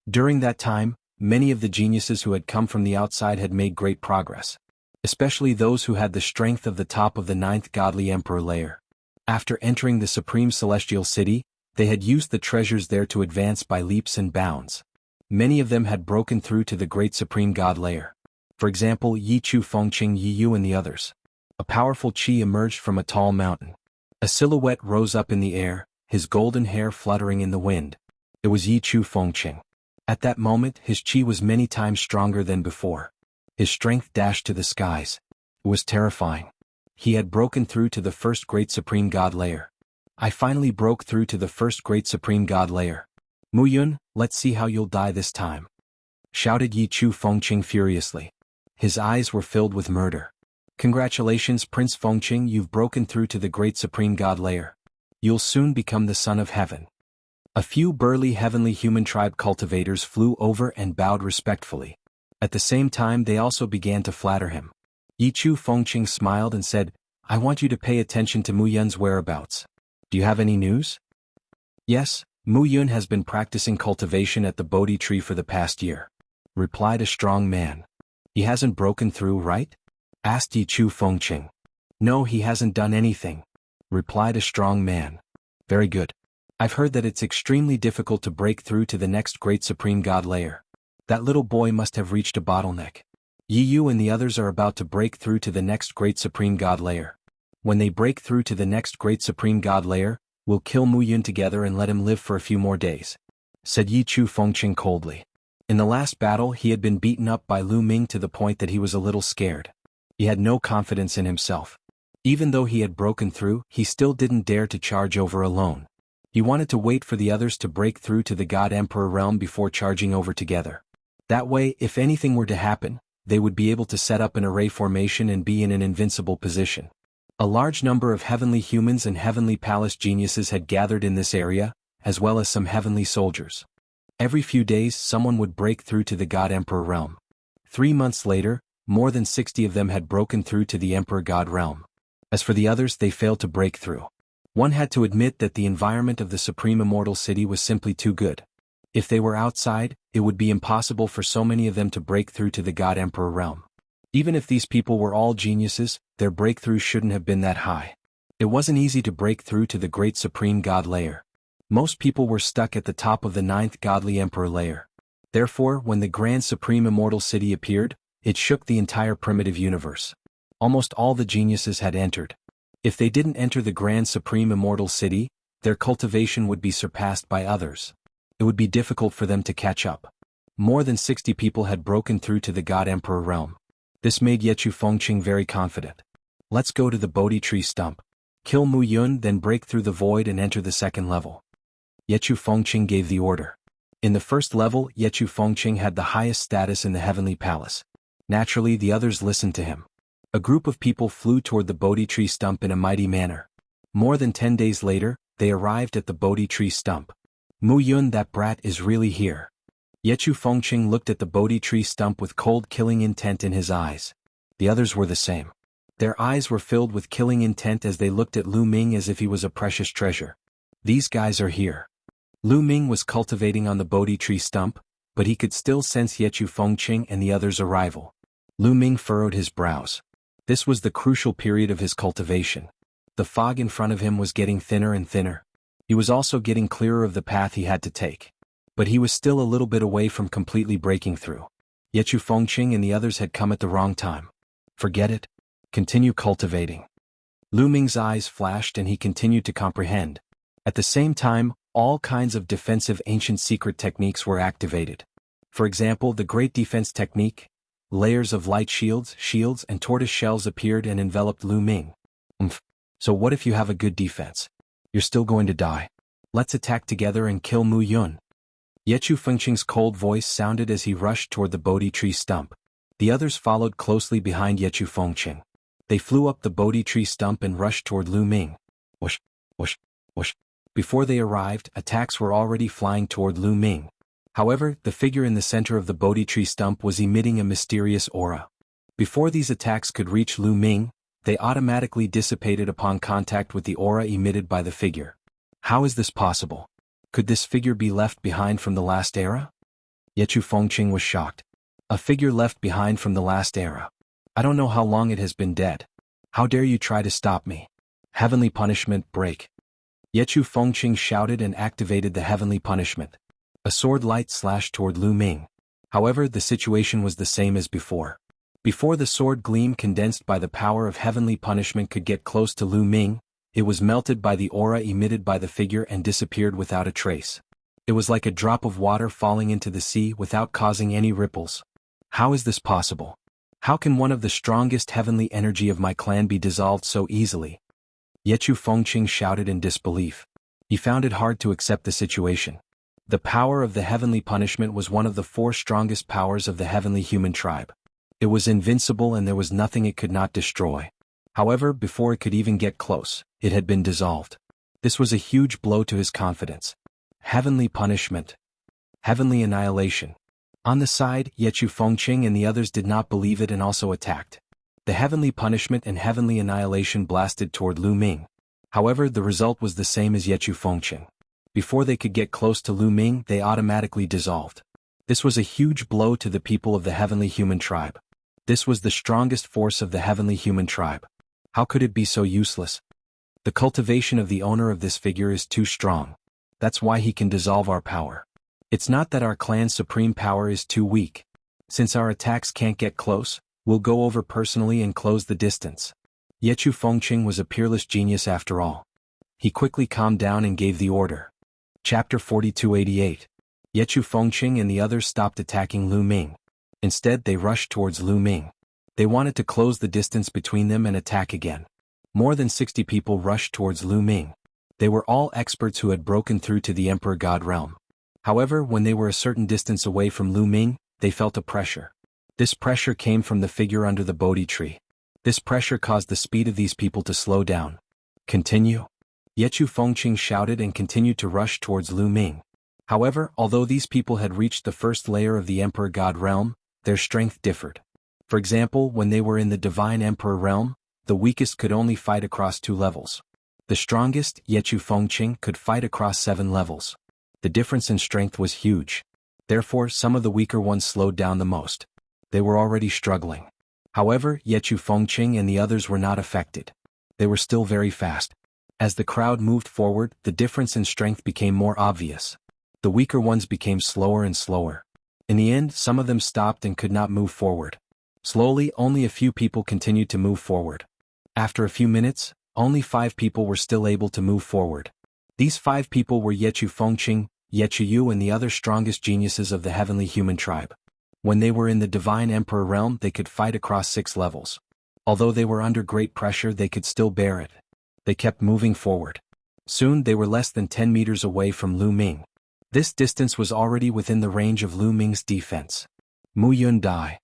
During that time, many of the geniuses who had come from the outside had made great progress. Especially those who had the strength of the top of the 9th godly emperor layer. After entering the supreme celestial city, they had used the treasures there to advance by leaps and bounds. Many of them had broken through to the great supreme god layer. For example, Yi Chu Fengqing Yi Yu and the others. A powerful qi emerged from a tall mountain. A silhouette rose up in the air, his golden hair fluttering in the wind. It was Yi Chu Fengqing. At that moment, his qi was many times stronger than before. His strength dashed to the skies. It was terrifying. He had broken through to the first great supreme god layer. I finally broke through to the first great supreme god layer. Mu Yun, let's see how you'll die this time, shouted Yi Chu Fengqing furiously. His eyes were filled with murder. Congratulations, Prince Fengqing, you've broken through to the great supreme god layer. You'll soon become the son of heaven. A few burly heavenly human tribe cultivators flew over and bowed respectfully. At the same time they also began to flatter him. Yi Chu Fengqing smiled and said, I want you to pay attention to Mu Yun's whereabouts. Do you have any news? Yes, Mu Yun has been practicing cultivation at the Bodhi tree for the past year, replied a strong man. He hasn't broken through, right? Asked Yi Chu Fengqing. No, he hasn't done anything, replied a strong man. Very good. I've heard that it's extremely difficult to break through to the next great supreme god layer. That little boy must have reached a bottleneck. Yi Yu and the others are about to break through to the next great supreme god layer. When they break through to the next great supreme god layer, we'll kill Mu Yun together and let him live for a few more days, said Yi Chu Fengqing coldly. In the last battle he had been beaten up by Lu Ming to the point that he was a little scared. He had no confidence in himself. Even though he had broken through, he still didn't dare to charge over alone. He wanted to wait for the others to break through to the God Emperor realm before charging over together. That way, if anything were to happen, they would be able to set up an array formation and be in an invincible position. A large number of heavenly humans and heavenly palace geniuses had gathered in this area, as well as some heavenly soldiers. Every few days someone would break through to the God Emperor realm. 3 months later, more than 60 of them had broken through to the Emperor God realm. As for the others, they failed to break through. One had to admit that the environment of the Supreme Immortal City was simply too good. If they were outside, it would be impossible for so many of them to break through to the God Emperor realm. Even if these people were all geniuses, their breakthrough shouldn't have been that high. It wasn't easy to break through to the great Supreme God layer. Most people were stuck at the top of the 9th Godly Emperor layer. Therefore, when the Grand Supreme Immortal City appeared, it shook the entire primitive universe. Almost all the geniuses had entered. If they didn't enter the Grand Supreme Immortal City, their cultivation would be surpassed by others. It would be difficult for them to catch up. More than 60 people had broken through to the God Emperor realm. This made Ye Chu Fengqing very confident. Let's go to the Bodhi tree stump. Kill Mu Yun, then break through the void and enter the second level. Ye Chu Fengqing gave the order. In the first level, Ye Chu Fengqing had the highest status in the heavenly palace. Naturally, the others listened to him. A group of people flew toward the Bodhi tree stump in a mighty manner. More than 10 days later, they arrived at the Bodhi tree stump. Mu Yun, that brat, is really here. Ye Chu Fengqing looked at the Bodhi tree stump with cold killing intent in his eyes. The others were the same. Their eyes were filled with killing intent as they looked at Lu Ming as if he was a precious treasure. These guys are here. Lu Ming was cultivating on the Bodhi tree stump, but he could still sense Ye Chu Fengqing and the others' arrival. Lu Ming furrowed his brows. This was the crucial period of his cultivation. The fog in front of him was getting thinner and thinner. He was also getting clearer of the path he had to take. But he was still a little bit away from completely breaking through. Ye Chu Fengqing and the others had come at the wrong time. Forget it. Continue cultivating. Lu Ming's eyes flashed and he continued to comprehend. At the same time, all kinds of defensive ancient secret techniques were activated. For example, the Great Defense Technique. Layers of light shields, and tortoise shells appeared and enveloped Lu Ming. So what if you have a good defense? You're still going to die. Let's attack together and kill Mu Yun. Ye Chu Fengqing's cold voice sounded as he rushed toward the Bodhi tree stump. The others followed closely behind Ye Chu Fengqing. They flew up the Bodhi tree stump and rushed toward Lu Ming. Whoosh, whoosh, whoosh. Before they arrived, attacks were already flying toward Lu Ming. However, the figure in the center of the Bodhi tree stump was emitting a mysterious aura. Before these attacks could reach Lu Ming, they automatically dissipated upon contact with the aura emitted by the figure. How is this possible? Could this figure be left behind from the last era? Ye Chu Fengqing was shocked. A figure left behind from the last era. I don't know how long it has been dead. How dare you try to stop me? Heavenly punishment, break. Ye Chu Fengqing shouted and activated the heavenly punishment. A sword light slashed toward Lu Ming. However, the situation was the same as before. Before the sword gleam condensed by the power of heavenly punishment could get close to Lu Ming, it was melted by the aura emitted by the figure and disappeared without a trace. It was like a drop of water falling into the sea without causing any ripples. How is this possible? How can one of the strongest heavenly energy of my clan be dissolved so easily? Ye Chu Fengqing shouted in disbelief. He found it hard to accept the situation. The power of the heavenly punishment was one of the 4 strongest powers of the heavenly human tribe. It was invincible and there was nothing it could not destroy. However, before it could even get close, it had been dissolved. This was a huge blow to his confidence. Heavenly punishment. Heavenly annihilation. On the side, Ye Chu Fengqing and the others did not believe it and also attacked. The heavenly punishment and heavenly annihilation blasted toward Lu Ming. However, the result was the same as Yechu Fengqing. Before they could get close to Lu Ming, they automatically dissolved. This was a huge blow to the people of the heavenly human tribe. This was the strongest force of the heavenly human tribe. How could it be so useless? The cultivation of the owner of this figure is too strong. That's why he can dissolve our power. It's not that our clan's supreme power is too weak. Since our attacks can't get close, we'll go over personally and close the distance. Yechu Fengqing was a peerless genius after all. He quickly calmed down and gave the order. Chapter 4288. Yechu Fengqing and the others stopped attacking Lu Ming. Instead, they rushed towards Lu Ming. They wanted to close the distance between them and attack again. More than 60 people rushed towards Lu Ming. They were all experts who had broken through to the Emperor God realm. However, when they were a certain distance away from Lu Ming, they felt a pressure. This pressure came from the figure under the Bodhi tree. This pressure caused the speed of these people to slow down. Continue. Yechu Fengqing shouted and continued to rush towards Lu Ming. However, although these people had reached the first layer of the Emperor God realm, their strength differed. For example, when they were in the Divine Emperor realm, the weakest could only fight across 2 levels. The strongest, Yechu Fengqing, could fight across 7 levels. The difference in strength was huge. Therefore, some of the weaker ones slowed down the most. They were already struggling. However, Yechu Fengqing and the others were not affected. They were still very fast. As the crowd moved forward, the difference in strength became more obvious. The weaker ones became slower and slower. In the end, some of them stopped and could not move forward. Slowly, only a few people continued to move forward. After a few minutes, only 5 people were still able to move forward. These 5 people were Yechu Fengqing, Yechu Yu and the other strongest geniuses of the heavenly human tribe. When they were in the Divine Emperor realm, they could fight across 6 levels. Although they were under great pressure, they could still bear it. They kept moving forward. Soon they were less than 10 meters away from Lu Ming. This distance was already within the range of Lu Ming's defense. Mu Yun Dai.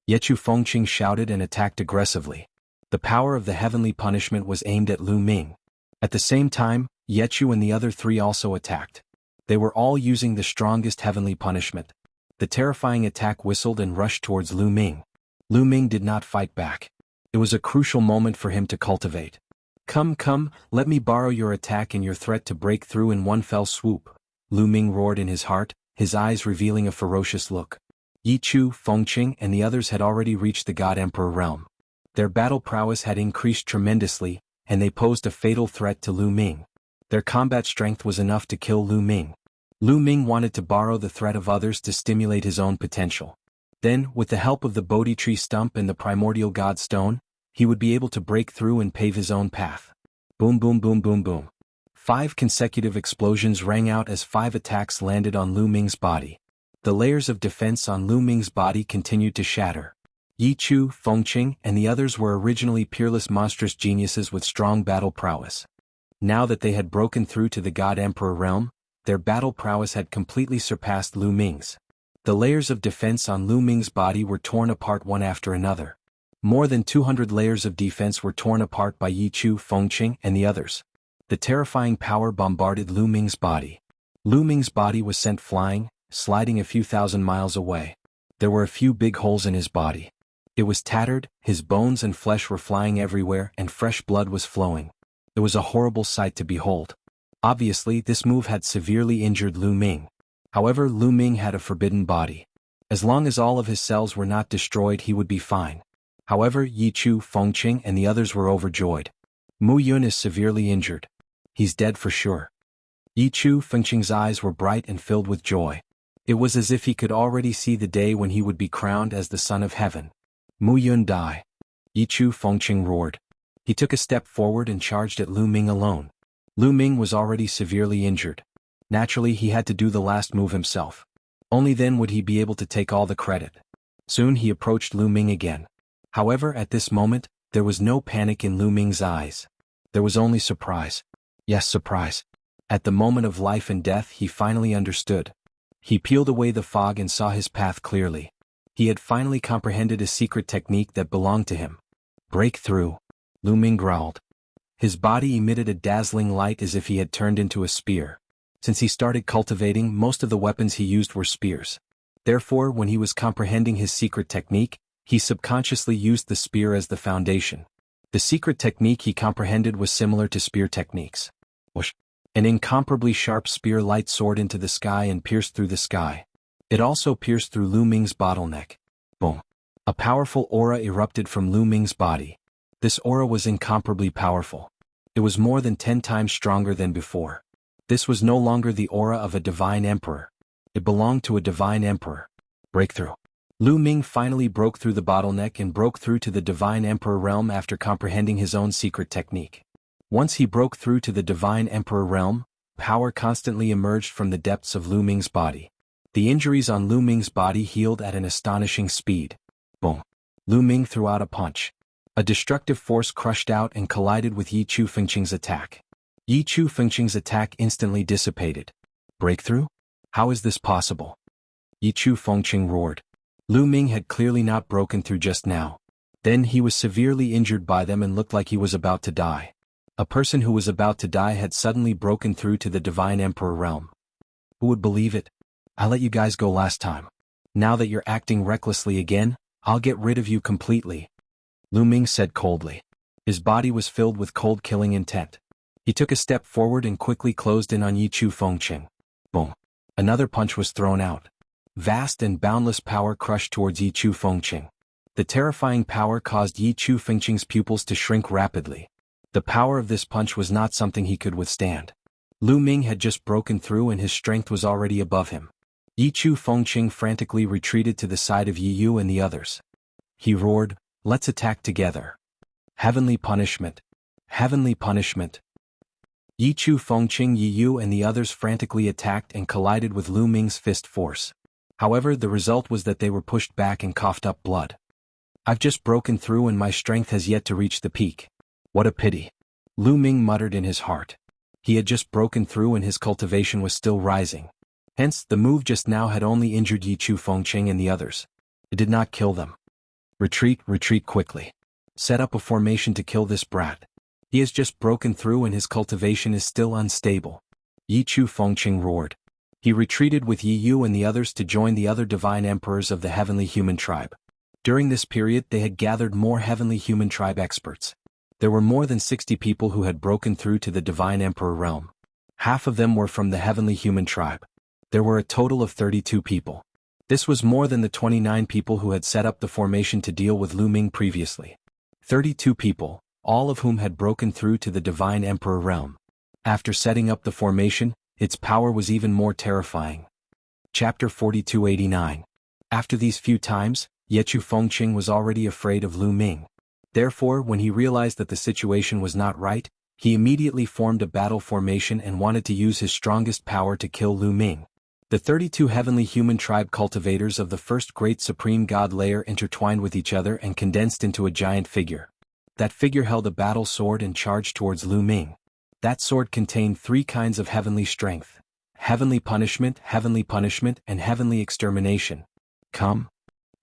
Yechu Fengqing shouted and attacked aggressively. The power of the heavenly punishment was aimed at Lu Ming. At the same time, Yechu and the other 3 also attacked. They were all using the strongest heavenly punishment. The terrifying attack whistled and rushed towards Lu Ming. Lu Ming did not fight back. It was a crucial moment for him to cultivate. Come, let me borrow your attack and your threat to break through in one fell swoop. Lu Ming roared in his heart, his eyes revealing a ferocious look. Yechu Fengqing and the others had already reached the God Emperor realm. Their battle prowess had increased tremendously, and they posed a fatal threat to Lu Ming. Their combat strength was enough to kill Lu Ming. Lu Ming wanted to borrow the threat of others to stimulate his own potential. Then, with the help of the Bodhi tree stump and the Primordial God stone, he would be able to break through and pave his own path. Boom boom boom boom boom. 5 consecutive explosions rang out as 5 attacks landed on Lu Ming's body. The layers of defense on Lu Ming's body continued to shatter. Yechu Fengqing and the others were originally peerless monstrous geniuses with strong battle prowess. Now that they had broken through to the God Emperor realm, their battle prowess had completely surpassed Lu Ming's. The layers of defense on Lu Ming's body were torn apart one after another. More than 200 layers of defense were torn apart by Yechu Fengqing and the others. The terrifying power bombarded Lu Ming's body. Lu Ming's body was sent flying, sliding a few thousand miles away. There were a few big holes in his body. It was tattered, his bones and flesh were flying everywhere and fresh blood was flowing. It was a horrible sight to behold. Obviously, this move had severely injured Lu Ming. However, Lu Ming had a forbidden body. As long as all of his cells were not destroyed, he would be fine. However, Yechu Fengqing and the others were overjoyed. Mu Yun is severely injured. He's dead for sure. Yechu Fengqing's eyes were bright and filled with joy. It was as if he could already see the day when he would be crowned as the son of heaven. Mu Yun Dai. Yechu Fengqing roared. He took a step forward and charged at Lu Ming alone. Lu Ming was already severely injured. Naturally, he had to do the last move himself. Only then would he be able to take all the credit. Soon he approached Lu Ming again. However, at this moment, there was no panic in Lu Ming's eyes. There was only surprise. Yes, surprise. At the moment of life and death, he finally understood. He peeled away the fog and saw his path clearly. He had finally comprehended a secret technique that belonged to him. Break through. Lu Ming growled. His body emitted a dazzling light as if he had turned into a spear. Since he started cultivating, most of the weapons he used were spears. Therefore, when he was comprehending his secret technique, he subconsciously used the spear as the foundation. The secret technique he comprehended was similar to spear techniques. Whoosh! An incomparably sharp spear light soared into the sky and pierced through the sky. It also pierced through Lu Ming's bottleneck. Boom! A powerful aura erupted from Lu Ming's body. This aura was incomparably powerful. It was more than 10 times stronger than before. This was no longer the aura of a divine emperor. It belonged to a divine emperor. Breakthrough. Lu Ming finally broke through the bottleneck and broke through to the divine emperor realm after comprehending his own secret technique. Once he broke through to the divine emperor realm, power constantly emerged from the depths of Lu Ming's body. The injuries on Lu Ming's body healed at an astonishing speed. Boom! Lu Ming threw out a punch. A destructive force crushed out and collided with Yi Chu Fengqing's attack. Yi Chu Fengqing's attack instantly dissipated. Breakthrough? How is this possible? Yi Chu Fengqing roared. Lu Ming had clearly not broken through just now. Then he was severely injured by them and looked like he was about to die. A person who was about to die had suddenly broken through to the divine emperor realm. Who would believe it? I let you guys go last time. Now that you're acting recklessly again, I'll get rid of you completely. Lu Ming said coldly. His body was filled with cold killing intent. He took a step forward and quickly closed in on Yi Chu Fengqing. Boom! Another punch was thrown out. Vast and boundless power crushed towards Yi Chu Fengqing. The terrifying power caused Yi Chu Fengqing's pupils to shrink rapidly. The power of this punch was not something he could withstand. Lu Ming had just broken through and his strength was already above him. Yi Chu Fengqing frantically retreated to the side of Yi Yu and the others. He roared, "Let's attack together. Heavenly punishment! Heavenly punishment!" Yi Chu Fengqing, Yi Yu and the others frantically attacked and collided with Lu Ming's fist force. However, the result was that they were pushed back and coughed up blood. I've just broken through and my strength has yet to reach the peak. What a pity. Lu Ming muttered in his heart. He had just broken through and his cultivation was still rising. Hence, the move just now had only injured Yi Chu Fengqing and the others. It did not kill them. Retreat, retreat quickly. Set up a formation to kill this brat. He has just broken through and his cultivation is still unstable. Yi Chu Fengqing roared. He retreated with Yi Yu and the others to join the other divine emperors of the heavenly human tribe. During this period they had gathered more heavenly human tribe experts. There were more than 60 people who had broken through to the divine emperor realm. Half of them were from the heavenly human tribe. There were a total of 32 people. This was more than the 29 people who had set up the formation to deal with Lu Ming previously. 32 people, all of whom had broken through to the divine emperor realm. After setting up the formation, its power was even more terrifying. Chapter 4289. After these few times, Yi Chu Fengqing was already afraid of Lu Ming. Therefore, when he realized that the situation was not right, he immediately formed a battle formation and wanted to use his strongest power to kill Lu Ming. The 32 heavenly human tribe cultivators of the first great supreme god layer intertwined with each other and condensed into a giant figure. That figure held a battle sword and charged towards Lu Ming. That sword contained 3 kinds of heavenly strength: heavenly punishment, and heavenly extermination. Come.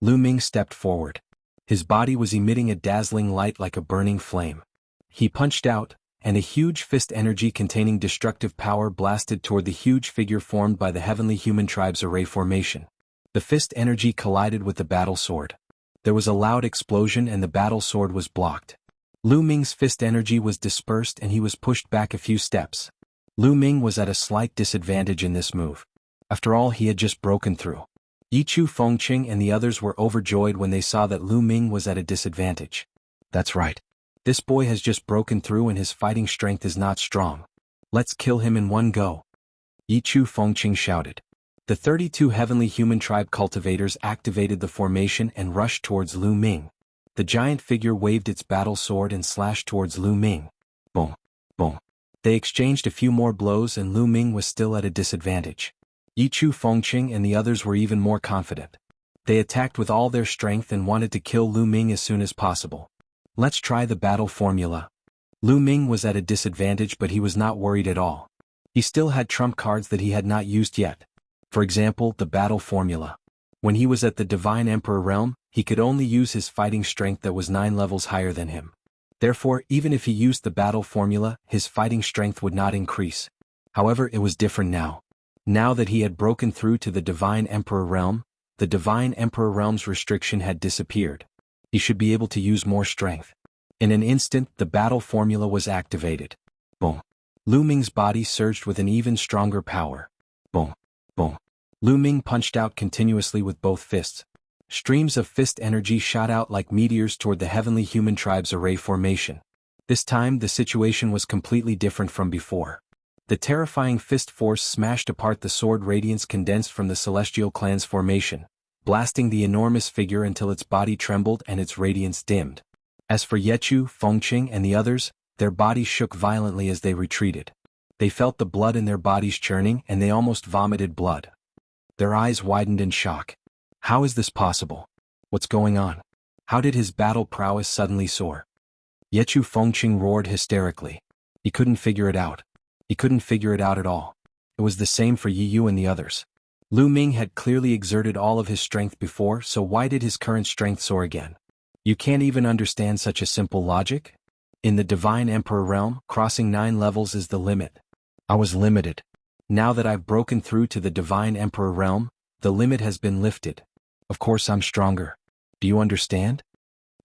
Lu Ming stepped forward. His body was emitting a dazzling light like a burning flame. He punched out, and a huge fist energy containing destructive power blasted toward the huge figure formed by the heavenly human tribe's array formation. The fist energy collided with the battle sword. There was a loud explosion and the battle sword was blocked. Lu Ming's fist energy was dispersed and he was pushed back a few steps. Lu Ming was at a slight disadvantage in this move. After all, he had just broken through. Yi Chu Fengqing and the others were overjoyed when they saw that Lu Ming was at a disadvantage. That's right. This boy has just broken through and his fighting strength is not strong. Let's kill him in one go. Yi Chu Fengqing shouted. The 32 heavenly human tribe cultivators activated the formation and rushed towards Lu Ming. The giant figure waved its battle sword and slashed towards Lu Ming. Boom, boom. They exchanged a few more blows and Lu Ming was still at a disadvantage. Yi Chu Fengqing and the others were even more confident. They attacked with all their strength and wanted to kill Lu Ming as soon as possible. Let's try the battle formula. Lu Ming was at a disadvantage, but he was not worried at all. He still had trump cards that he had not used yet. For example, the battle formula. When he was at the Divine Emperor realm, he could only use his fighting strength that was 9 levels higher than him. Therefore, even if he used the battle formula, his fighting strength would not increase. However, it was different now. Now that he had broken through to the Divine Emperor realm, the Divine Emperor realm's restriction had disappeared. He should be able to use more strength. In an instant, the battle formula was activated. Boom. Lu Ming's body surged with an even stronger power. Boom. Boom. Lu Ming punched out continuously with both fists. Streams of fist energy shot out like meteors toward the heavenly human tribe's array formation. This time, the situation was completely different from before. The terrifying fist force smashed apart the sword radiance condensed from the celestial clan's formation, blasting the enormous figure until its body trembled and its radiance dimmed. As for Yechu, Fengqing, and the others, their bodies shook violently as they retreated. They felt the blood in their bodies churning and they almost vomited blood. Their eyes widened in shock. How is this possible? What's going on? How did his battle prowess suddenly soar? Yechu Fengqing roared hysterically. He couldn't figure it out. He couldn't figure it out at all. It was the same for Yi Yu and the others. Lu Ming had clearly exerted all of his strength before, so why did his current strength soar again? You can't even understand such a simple logic? In the Divine Emperor realm, crossing 9 levels is the limit. I was limited. Now that I've broken through to the Divine Emperor realm, the limit has been lifted. Of course I'm stronger. Do you understand?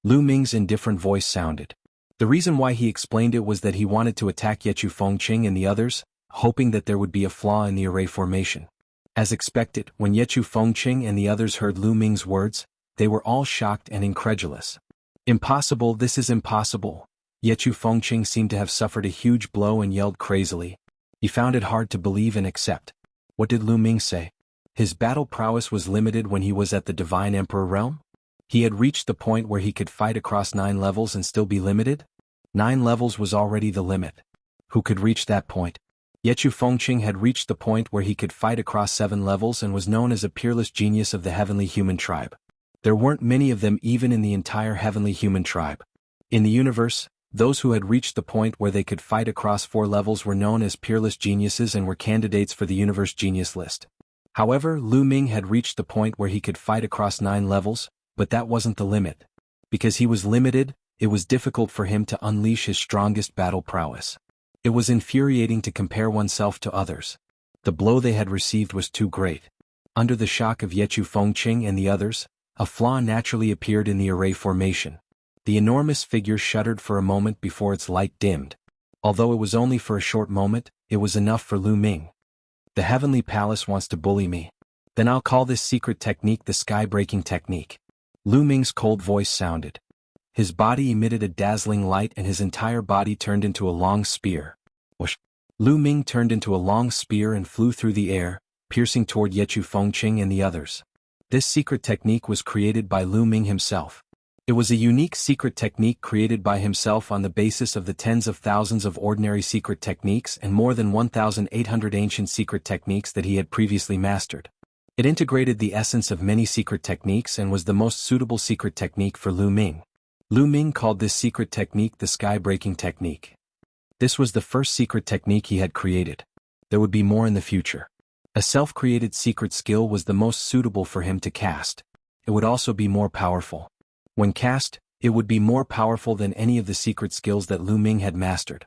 Lu Ming's indifferent voice sounded. The reason why he explained it was that he wanted to attack Yechu Fengqing and the others, hoping that there would be a flaw in the array formation. As expected, when Yechu Fengqing and the others heard Lu Ming's words, they were all shocked and incredulous. Impossible, this is impossible. Yechu Fengqing seemed to have suffered a huge blow and yelled crazily. He found it hard to believe and accept. What did Lu Ming say? His battle prowess was limited when he was at the Divine Emperor realm? He had reached the point where he could fight across 9 levels and still be limited? 9 levels was already the limit. Who could reach that point? Yechu Fengqing had reached the point where he could fight across 7 levels and was known as a peerless genius of the heavenly human tribe. There weren't many of them even in the entire heavenly human tribe. In the universe, those who had reached the point where they could fight across 4 levels were known as peerless geniuses and were candidates for the universe genius list. However, Lu Ming had reached the point where he could fight across 9 levels, but that wasn't the limit. Because he was limited, it was difficult for him to unleash his strongest battle prowess. It was infuriating to compare oneself to others. The blow they had received was too great. Under the shock of Yechu Fengqing and the others, a flaw naturally appeared in the array formation. The enormous figure shuddered for a moment before its light dimmed. Although it was only for a short moment, it was enough for Lu Ming. The Heavenly Palace wants to bully me. Then I'll call this secret technique the sky-breaking technique. Lu Ming's cold voice sounded. His body emitted a dazzling light and his entire body turned into a long spear. Whoosh! Lu Ming turned into a long spear and flew through the air, piercing toward Yechu Fengqing and the others. This secret technique was created by Lu Ming himself. It was a unique secret technique created by himself on the basis of the tens of thousands of ordinary secret techniques and more than 1,800 ancient secret techniques that he had previously mastered. It integrated the essence of many secret techniques and was the most suitable secret technique for Lu Ming. Lu Ming called this secret technique the sky-breaking technique. This was the first secret technique he had created. There would be more in the future. A self-created secret skill was the most suitable for him to cast. It would also be more powerful. When cast, it would be more powerful than any of the secret skills that Lu Ming had mastered.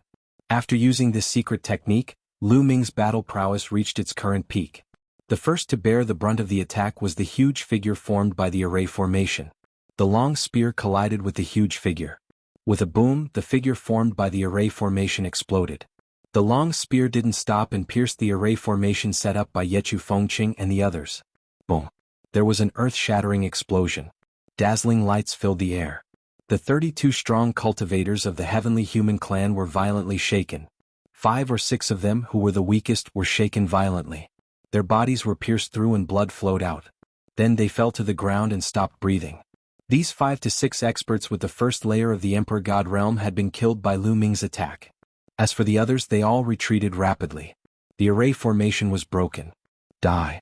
After using this secret technique, Lu Ming's battle prowess reached its current peak. The first to bear the brunt of the attack was the huge figure formed by the array formation. The long spear collided with the huge figure. With a boom, the figure formed by the array formation exploded. The long spear didn't stop and pierced the array formation set up by Yechu Fengqing and the others. Boom! There was an earth-shattering explosion. Dazzling lights filled the air. The 32 strong cultivators of the heavenly human clan were violently shaken. 5 or 6 of them, who were the weakest, were shaken violently. Their bodies were pierced through and blood flowed out. Then they fell to the ground and stopped breathing. These 5 to 6 experts with the first layer of the Emperor God realm had been killed by Lu Ming's attack. As for the others, they all retreated rapidly. The array formation was broken. Die,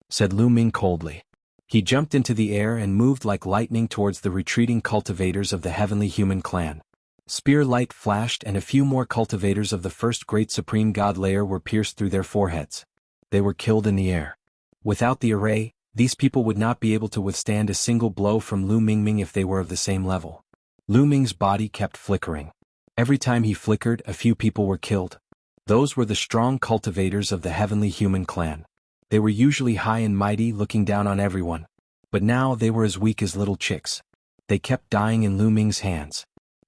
said Lu Ming coldly. He jumped into the air and moved like lightning towards the retreating cultivators of the heavenly human clan. Spear light flashed and a few more cultivators of the first great supreme god layer were pierced through their foreheads. They were killed in the air. Without the array, these people would not be able to withstand a single blow from Lu Ming if they were of the same level. Lu Ming's body kept flickering. Every time he flickered, a few people were killed. Those were the strong cultivators of the heavenly human clan. They were usually high and mighty, looking down on everyone. But now they were as weak as little chicks. They kept dying in Lu Ming's hands.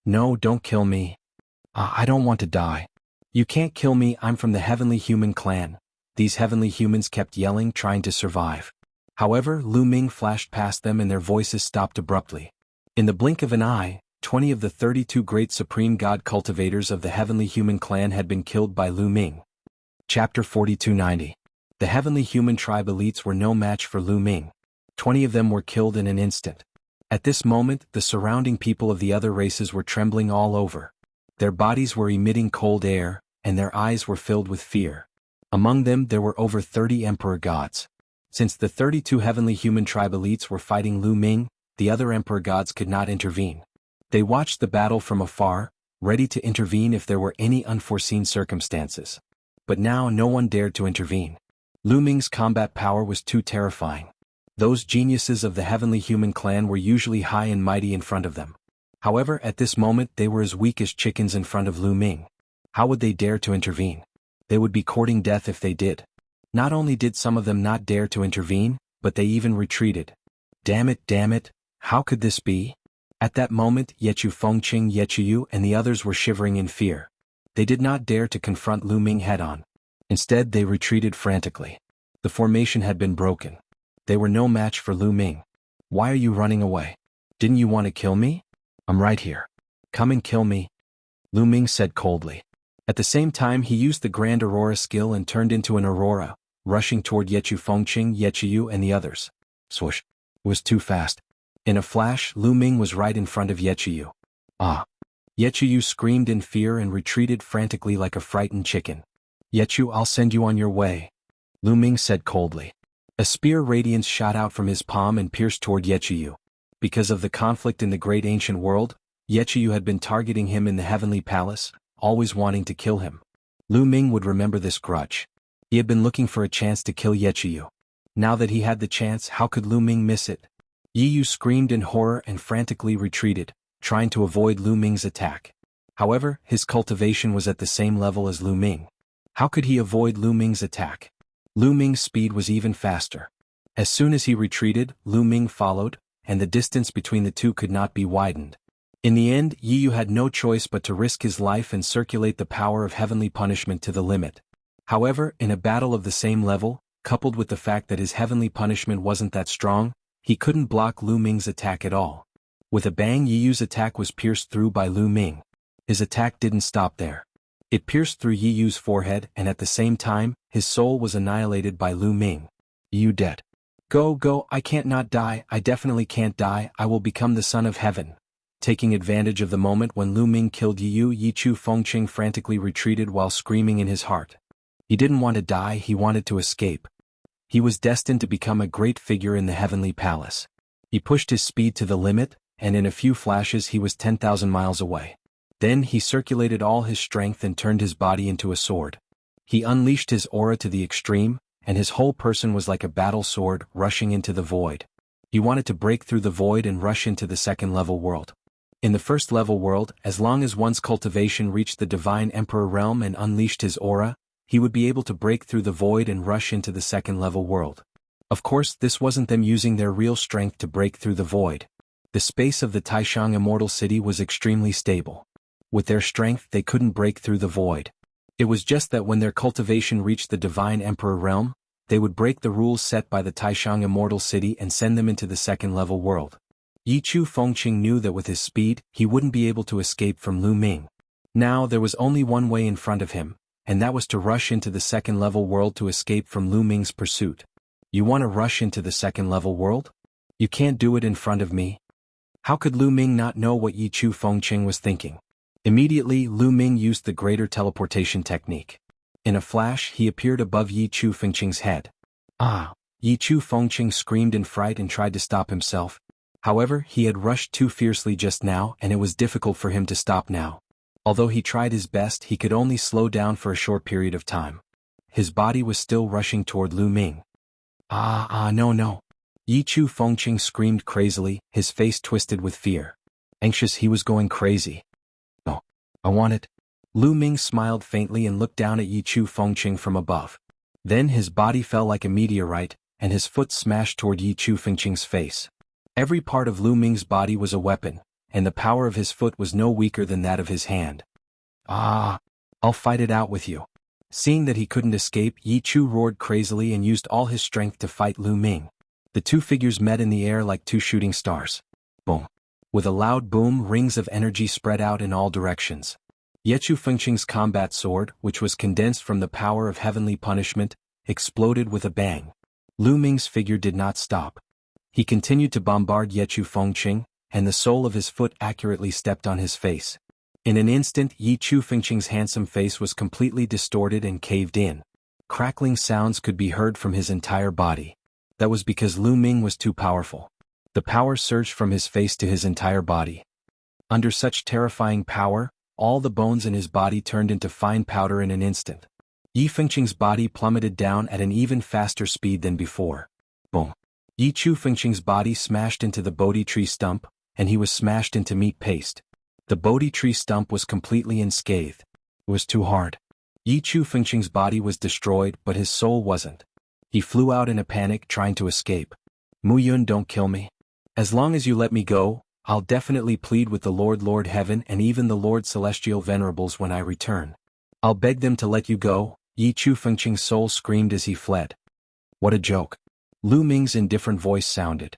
No, don't kill me. I don't want to die. You can't kill me, I'm from the Heavenly Human clan. These heavenly humans kept yelling, trying to survive. However, Lu Ming flashed past them and their voices stopped abruptly. In the blink of an eye, 20 of the 32 great supreme god cultivators of the Heavenly Human clan had been killed by Lu Ming. Chapter 4290. The Heavenly Human tribe elites were no match for Lu Ming. 20 of them were killed in an instant. At this moment, the surrounding people of the other races were trembling all over. Their bodies were emitting cold air, and their eyes were filled with fear. Among them there were over 30 emperor gods. Since the 32 Heavenly Human tribe elites were fighting Lu Ming, the other emperor gods could not intervene. They watched the battle from afar, ready to intervene if there were any unforeseen circumstances. But now no one dared to intervene. Lu Ming's combat power was too terrifying. Those geniuses of the Heavenly Human clan were usually high and mighty in front of them. However, at this moment they were as weak as chickens in front of Lu Ming. How would they dare to intervene? They would be courting death if they did. Not only did some of them not dare to intervene, but they even retreated. Damn it, how could this be? At that moment, Yechu Fengqing, Yechuyu and the others were shivering in fear. They did not dare to confront Lu Ming head-on. Instead, they retreated frantically. The formation had been broken. They were no match for Lu Ming. Why are you running away? Didn't you want to kill me? I'm right here. Come and kill me, Lu Ming said coldly. At the same time he used the Grand Aurora skill and turned into an aurora, rushing toward Yechu Fengqing, Yechuyu and the others. Swoosh. It was too fast. In a flash, Lu Ming was right in front of Yechuyu. Ah! Yechuyu screamed in fear and retreated frantically like a frightened chicken. Yechu, I'll send you on your way, Lu Ming said coldly. A spear radiance shot out from his palm and pierced toward Yechuyu. Because of the conflict in the great ancient world, Yechuyu had been targeting him in the heavenly palace, always wanting to kill him. Lu Ming would remember this grudge. He had been looking for a chance to kill Yechuyu. Now that he had the chance, how could Lu Ming miss it? Yiyu screamed in horror and frantically retreated, trying to avoid Lu Ming's attack. However, his cultivation was at the same level as Lu Ming. How could he avoid Lu Ming's attack? Lu Ming's speed was even faster. As soon as he retreated, Lu Ming followed, and the distance between the two could not be widened. In the end, Yiyu had no choice but to risk his life and circulate the power of heavenly punishment to the limit. However, in a battle of the same level, coupled with the fact that his heavenly punishment wasn't that strong, he couldn't block Lu Ming's attack at all. With a bang, Yiyu's attack was pierced through by Lu Ming. His attack didn't stop there. It pierced through Yiyu's forehead and at the same time, his soul was annihilated by Lu Ming. Yiyu dead. Go, I can't not die, I definitely can't die, I will become the son of heaven. Taking advantage of the moment when Lu Ming killed Yiyu, Yechu Fengqing frantically retreated while screaming in his heart. He didn't want to die, he wanted to escape. He was destined to become a great figure in the heavenly palace. He pushed his speed to the limit, and in a few flashes he was 10,000 miles away. Then he circulated all his strength and turned his body into a sword. He unleashed his aura to the extreme, and his whole person was like a battle sword rushing into the void. He wanted to break through the void and rush into the second-level world. In the first-level world, as long as one's cultivation reached the Divine Emperor realm and unleashed his aura, he would be able to break through the void and rush into the second-level world. Of course, this wasn't them using their real strength to break through the void. The space of the Taishang Immortal City was extremely stable. With their strength, they couldn't break through the void. It was just that when their cultivation reached the Divine Emperor realm, they would break the rules set by the Taishang Immortal City and send them into the second-level world. Yechu Fengqing knew that with his speed, he wouldn't be able to escape from Lu Ming. Now there was only one way in front of him, and that was to rush into the second-level world to escape from Lu Ming's pursuit. You want to rush into the second-level world? You can't do it in front of me. How could Lu Ming not know what Yechu Fengqing was thinking? Immediately, Lu Ming used the greater teleportation technique. In a flash, he appeared above Yechu Fengqing's head. Ah! Yechu Fengqing screamed in fright and tried to stop himself. However, he had rushed too fiercely just now and it was difficult for him to stop now. Although he tried his best, he could only slow down for a short period of time. His body was still rushing toward Lu Ming. No. Yechu Fengqing screamed crazily, his face twisted with fear. Anxious, he was going crazy. No, I want it. Lu Ming smiled faintly and looked down at Yechu Fengqing from above. Then his body fell like a meteorite, and his foot smashed toward Yechu Fengqing's face. Every part of Lu Ming's body was a weapon, and the power of his foot was no weaker than that of his hand. "Ah! I'll fight it out with you." Seeing that he couldn't escape, Yi Chu roared crazily and used all his strength to fight Lu Ming. The two figures met in the air like two shooting stars. Boom! With a loud boom, rings of energy spread out in all directions. Yechu Fengqing's combat sword, which was condensed from the power of heavenly punishment, exploded with a bang. Lu Ming's figure did not stop. He continued to bombard Yechu Fengqing, and the sole of his foot accurately stepped on his face. In an instant, Yi Chu Fengqing's handsome face was completely distorted and caved in. Crackling sounds could be heard from his entire body. That was because Lu Ming was too powerful. The power surged from his face to his entire body. Under such terrifying power, all the bones in his body turned into fine powder in an instant. Yi Fengqing's body plummeted down at an even faster speed than before. Boom! Yi Chu Fengqing's body smashed into the Bodhi tree stump, and he was smashed into meat paste. The Bodhi tree stump was completely unscathed. It was too hard. Yi Chu Fengqing's body was destroyed, but his soul wasn't. He flew out in a panic, trying to escape. "Mu Yun, don't kill me. As long as you let me go, I'll definitely plead with the Lord Heaven and even the Lord Celestial Venerables when I return. I'll beg them to let you go," Yi Chu Fengqing's soul screamed as he fled. What a joke. Lu Ming's indifferent voice sounded.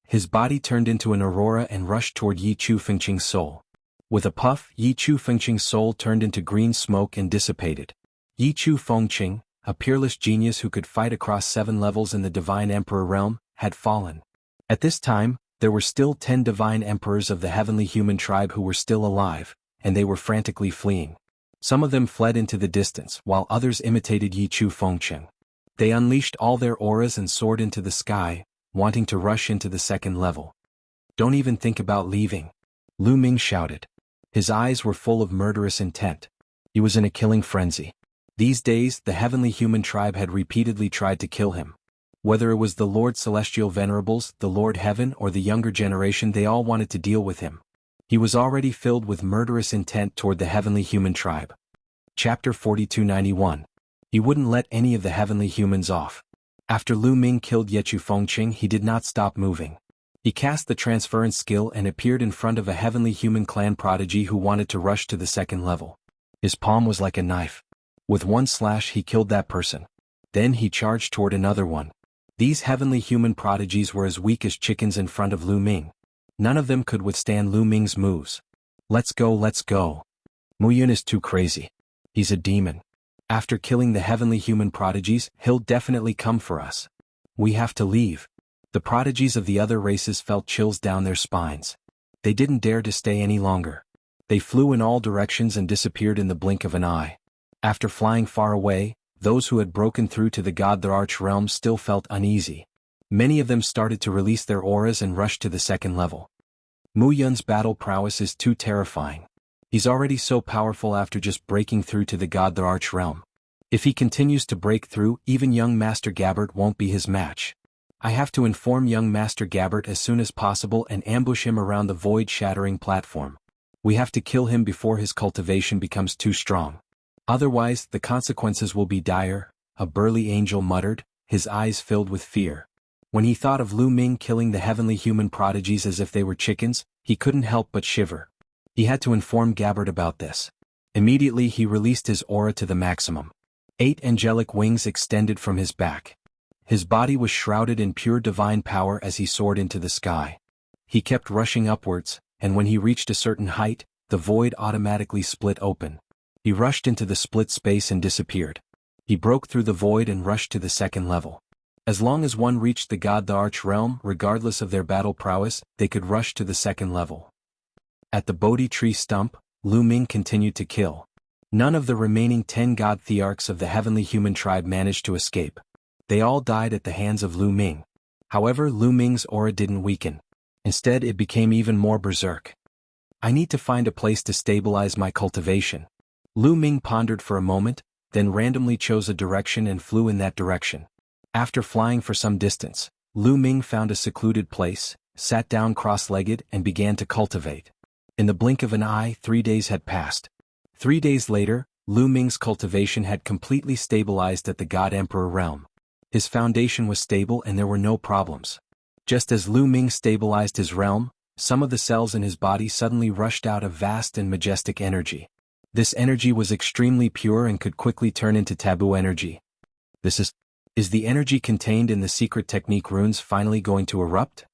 His body turned into an aurora and rushed toward Yi Chu Fengqing's soul. With a puff, Yi Chu Fengqing's soul turned into green smoke and dissipated. Yi Chu Fengqing, a peerless genius who could fight across 7 levels in the Divine Emperor realm, had fallen. At this time, there were still 10 Divine Emperors of the Heavenly Human tribe who were still alive, and they were frantically fleeing. Some of them fled into the distance, while others imitated Yi Chu Fengqing. They unleashed all their auras and soared into the sky, wanting to rush into the 2nd level. "Don't even think about leaving," Lu Ming shouted. His eyes were full of murderous intent. He was in a killing frenzy. These days, the Heavenly Human tribe had repeatedly tried to kill him. Whether it was the Lord Celestial Venerables, the Lord Heaven, or the younger generation, they all wanted to deal with him. He was already filled with murderous intent toward the Heavenly Human tribe. Chapter 4291. He wouldn't let any of the Heavenly Humans off. After Lu Ming killed Yechu Fengqing, he did not stop moving. He cast the transference skill and appeared in front of a Heavenly Human clan prodigy who wanted to rush to the 2nd level. His palm was like a knife. With one slash he killed that person. Then he charged toward another one. These Heavenly Human prodigies were as weak as chickens in front of Lu Ming. None of them could withstand Lu Ming's moves. Let's go, let's go. Mu Yun is too crazy. He's a demon. After killing the Heavenly Human prodigies, he'll definitely come for us. We have to leave." The prodigies of the other races felt chills down their spines. They didn't dare to stay any longer. They flew in all directions and disappeared in the blink of an eye. After flying far away, those who had broken through to the God the Arch realm still felt uneasy. Many of them started to release their auras and rush to the 2nd level. Mu Yun's battle prowess is too terrifying. He's already so powerful after just breaking through to the God the Arch realm. If he continues to break through, even young Master Gabbert won't be his match. I have to inform young Master Gabbert as soon as possible and ambush him around the void-shattering platform. We have to kill him before his cultivation becomes too strong. Otherwise, the consequences will be dire, a burly angel muttered, his eyes filled with fear. When he thought of Lu Ming killing the Heavenly Human prodigies as if they were chickens, he couldn't help but shiver. He had to inform Gabbert about this. Immediately he released his aura to the maximum. 8 angelic wings extended from his back. His body was shrouded in pure divine power as he soared into the sky. He kept rushing upwards, and when he reached a certain height, the void automatically split open. He rushed into the split space and disappeared. He broke through the void and rushed to the 2nd level. As long as one reached the God the Arch realm, regardless of their battle prowess, they could rush to the 2nd level. At the Bodhi tree stump, Lu Ming continued to kill. None of the remaining 10 God Thearchs of the Heavenly Human tribe managed to escape. They all died at the hands of Lu Ming. However, Lu Ming's aura didn't weaken. Instead, it became even more berserk. "I need to find a place to stabilize my cultivation." Lu Ming pondered for a moment, then randomly chose a direction and flew in that direction. After flying for some distance, Lu Ming found a secluded place, sat down cross-legged and began to cultivate. In the blink of an eye, 3 days had passed. 3 days later, Lu Ming's cultivation had completely stabilized at the God Emperor realm. His foundation was stable and there were no problems. Just as Lu Ming stabilized his realm, some of the cells in his body suddenly rushed out a vast and majestic energy. This energy was extremely pure and could quickly turn into taboo energy. This is the energy contained in the secret technique runes finally going to erupt?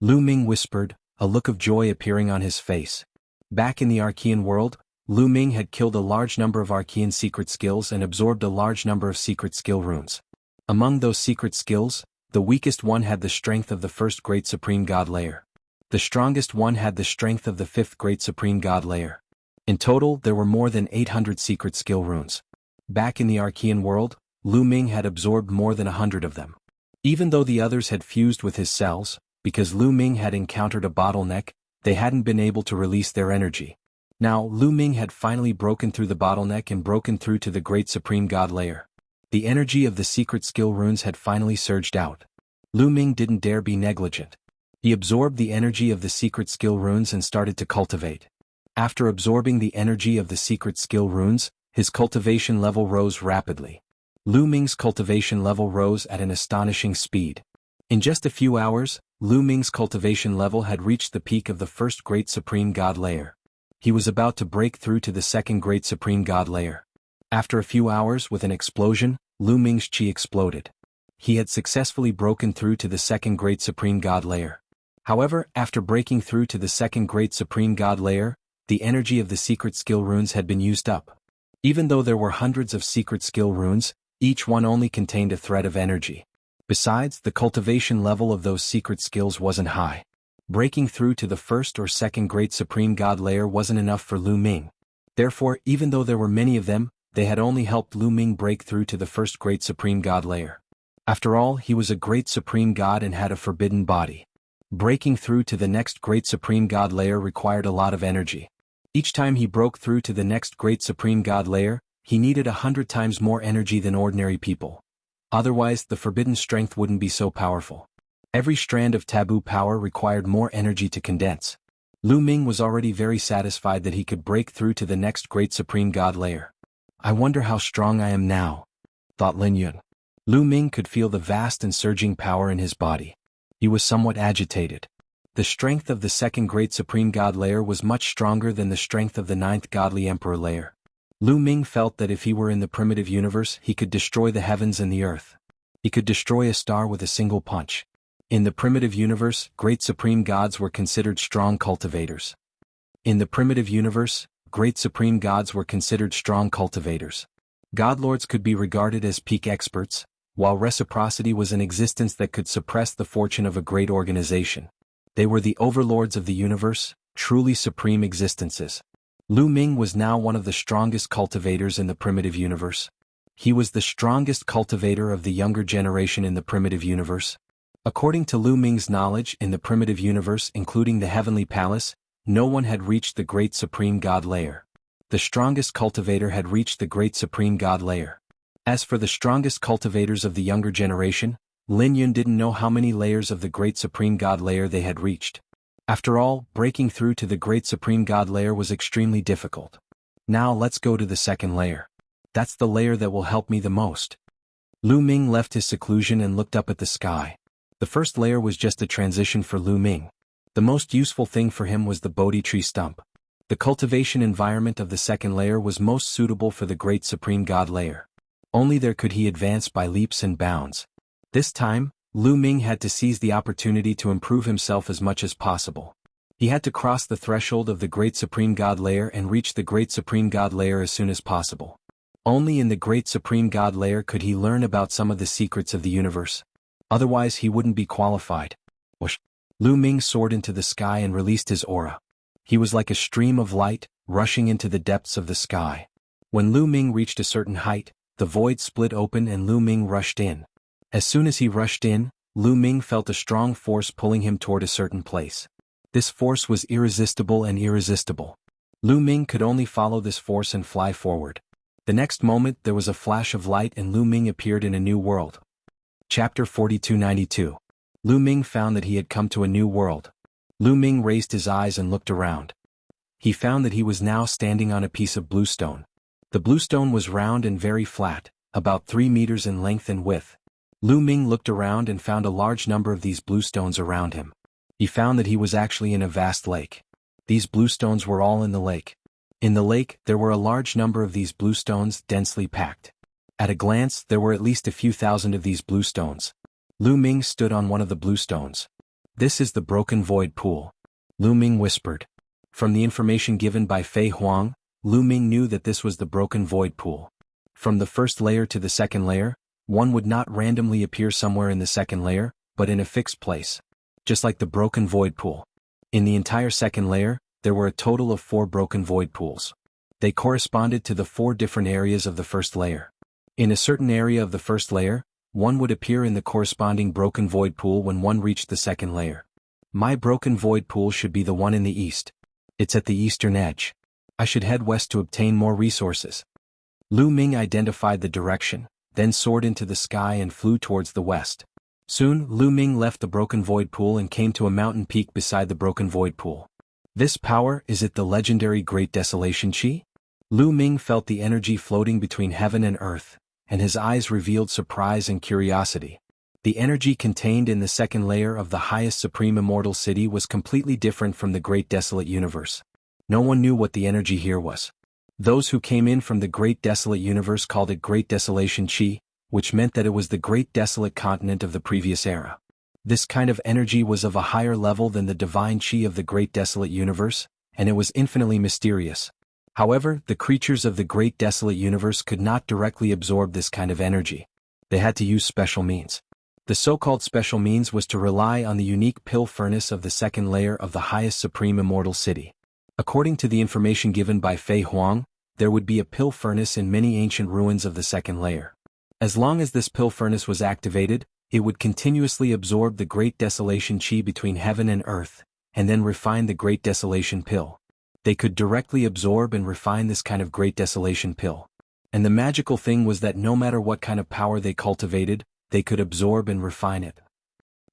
Lu Ming whispered, a look of joy appearing on his face. Back in the Archean world, Lu Ming had killed a large number of Archean secret skills and absorbed a large number of secret skill runes. Among those secret skills, the weakest one had the strength of the first great supreme god layer. The strongest one had the strength of the fifth great supreme god layer. In total, there were more than 800 secret skill runes. Back in the Archean world, Lu Ming had absorbed more than 100 of them. Even though the others had fused with his cells, because Lu Ming had encountered a bottleneck, they hadn't been able to release their energy. Now, Lu Ming had finally broken through the bottleneck and broken through to the great supreme god layer. The energy of the secret skill runes had finally surged out. Lu Ming didn't dare be negligent. He absorbed the energy of the secret skill runes and started to cultivate. After absorbing the energy of the secret skill runes, his cultivation level rose rapidly. Lu Ming's cultivation level rose at an astonishing speed. In just a few hours, Lu Ming's cultivation level had reached the peak of the first great supreme god layer. He was about to break through to the second great supreme god layer. After a few hours, with an explosion, Lu Ming's chi exploded. He had successfully broken through to the second great supreme god layer. However, after breaking through to the second great supreme god layer, the energy of the secret skill runes had been used up. Even though there were hundreds of secret skill runes, each one only contained a thread of energy. Besides, the cultivation level of those secret skills wasn't high. Breaking through to the first or second great supreme god layer wasn't enough for Lu Ming. Therefore, even though there were many of them, they had only helped Lu Ming break through to the first great supreme god layer. After all, he was a great supreme god and had a forbidden body. Breaking through to the next great supreme god layer required a lot of energy. Each time he broke through to the next great supreme god layer, he needed 100 times more energy than ordinary people. Otherwise, the forbidden strength wouldn't be so powerful. Every strand of taboo power required more energy to condense. Lu Ming was already very satisfied that he could break through to the next great supreme god layer. I wonder how strong I am now, thought Lin Yun. Lu Ming could feel the vast and surging power in his body. He was somewhat agitated. The strength of the second great supreme god layer was much stronger than the strength of the ninth godly emperor layer. Lu Ming felt that if he were in the primitive universe, he could destroy the heavens and the earth. He could destroy a star with a single punch. In the primitive universe, great supreme gods were considered strong cultivators. In the primitive universe, great supreme gods were considered strong cultivators. Godlords could be regarded as peak experts, while reciprocity was an existence that could suppress the fortune of a great organization. They were the overlords of the universe, truly supreme existences. Lu Ming was now one of the strongest cultivators in the primitive universe. He was the strongest cultivator of the younger generation in the primitive universe. According to Lu Ming's knowledge, in the primitive universe, including the heavenly palace, no one had reached the great supreme god layer. The strongest cultivator had reached the great supreme god layer. As for the strongest cultivators of the younger generation, Lin Yun didn't know how many layers of the great supreme god layer they had reached. After all, breaking through to the great supreme god layer was extremely difficult. Now let's go to the second layer. That's the layer that will help me the most. Lu Ming left his seclusion and looked up at the sky. The first layer was just a transition for Lu Ming. The most useful thing for him was the Bodhi tree stump. The cultivation environment of the second layer was most suitable for the great supreme god layer. Only there could he advance by leaps and bounds. This time, Lu Ming had to seize the opportunity to improve himself as much as possible. He had to cross the threshold of the great supreme god layer and reach the great supreme god layer as soon as possible. Only in the great supreme god layer could he learn about some of the secrets of the universe. Otherwise he wouldn't be qualified. Whoosh! Lu Ming soared into the sky and released his aura. He was like a stream of light, rushing into the depths of the sky. When Lu Ming reached a certain height, the void split open and Lu Ming rushed in. As soon as he rushed in, Lu Ming felt a strong force pulling him toward a certain place. This force was irresistible and irresistible. Lu Ming could only follow this force and fly forward. The next moment there was a flash of light and Lu Ming appeared in a new world. Chapter 4292. Lu Ming found that he had come to a new world. Lu Ming raised his eyes and looked around. He found that he was now standing on a piece of bluestone. The bluestone was round and very flat, about 3 meters in length and width. Lu Ming looked around and found a large number of these bluestones around him. he found that he was actually in a vast lake. These blue stones were all in the lake. In the lake, there were a large number of these blue stones densely packed. At a glance, there were at least a few thousand of these blue stones. Lu Ming stood on one of the blue stones. "This is the broken void pool," Lu Ming whispered. From the information given by Fei Huang, Lu Ming knew that this was the broken void pool. From the first layer to the second layer, one would not randomly appear somewhere in the second layer, but in a fixed place. Just like the broken void pool. In the entire second layer, there were a total of 4 broken void pools. They corresponded to the 4 different areas of the first layer. In a certain area of the first layer, one would appear in the corresponding broken void pool when one reached the second layer. My broken void pool should be the one in the east. It's at the eastern edge. I should head west to obtain more resources. Lu Ming identified the direction, then soared into the sky and flew towards the west. Soon, Lu Ming left the broken void pool and came to a mountain peak beside the broken void pool. This power, is it the legendary Great Desolation Chi? Lu Ming felt the energy floating between heaven and earth, and his eyes revealed surprise and curiosity. The energy contained in the second layer of the highest supreme immortal city was completely different from the Great Desolate Universe. No one knew what the energy here was. Those who came in from the Great Desolate Universe called it Great Desolation Chi, which meant that it was the Great Desolate Continent of the previous era. This kind of energy was of a higher level than the divine Chi of the Great Desolate Universe, and it was infinitely mysterious. However, the creatures of the Great Desolate Universe could not directly absorb this kind of energy. They had to use special means. The so-called special means was to rely on the unique pill furnace of the second layer of the highest supreme immortal city. According to the information given by Fei Huang, there would be a pill furnace in many ancient ruins of the second layer. As long as this pill furnace was activated, it would continuously absorb the Great Desolation Chi between heaven and earth, and then refine the Great Desolation pill. They could directly absorb and refine this kind of Great Desolation pill. And the magical thing was that no matter what kind of power they cultivated, they could absorb and refine it.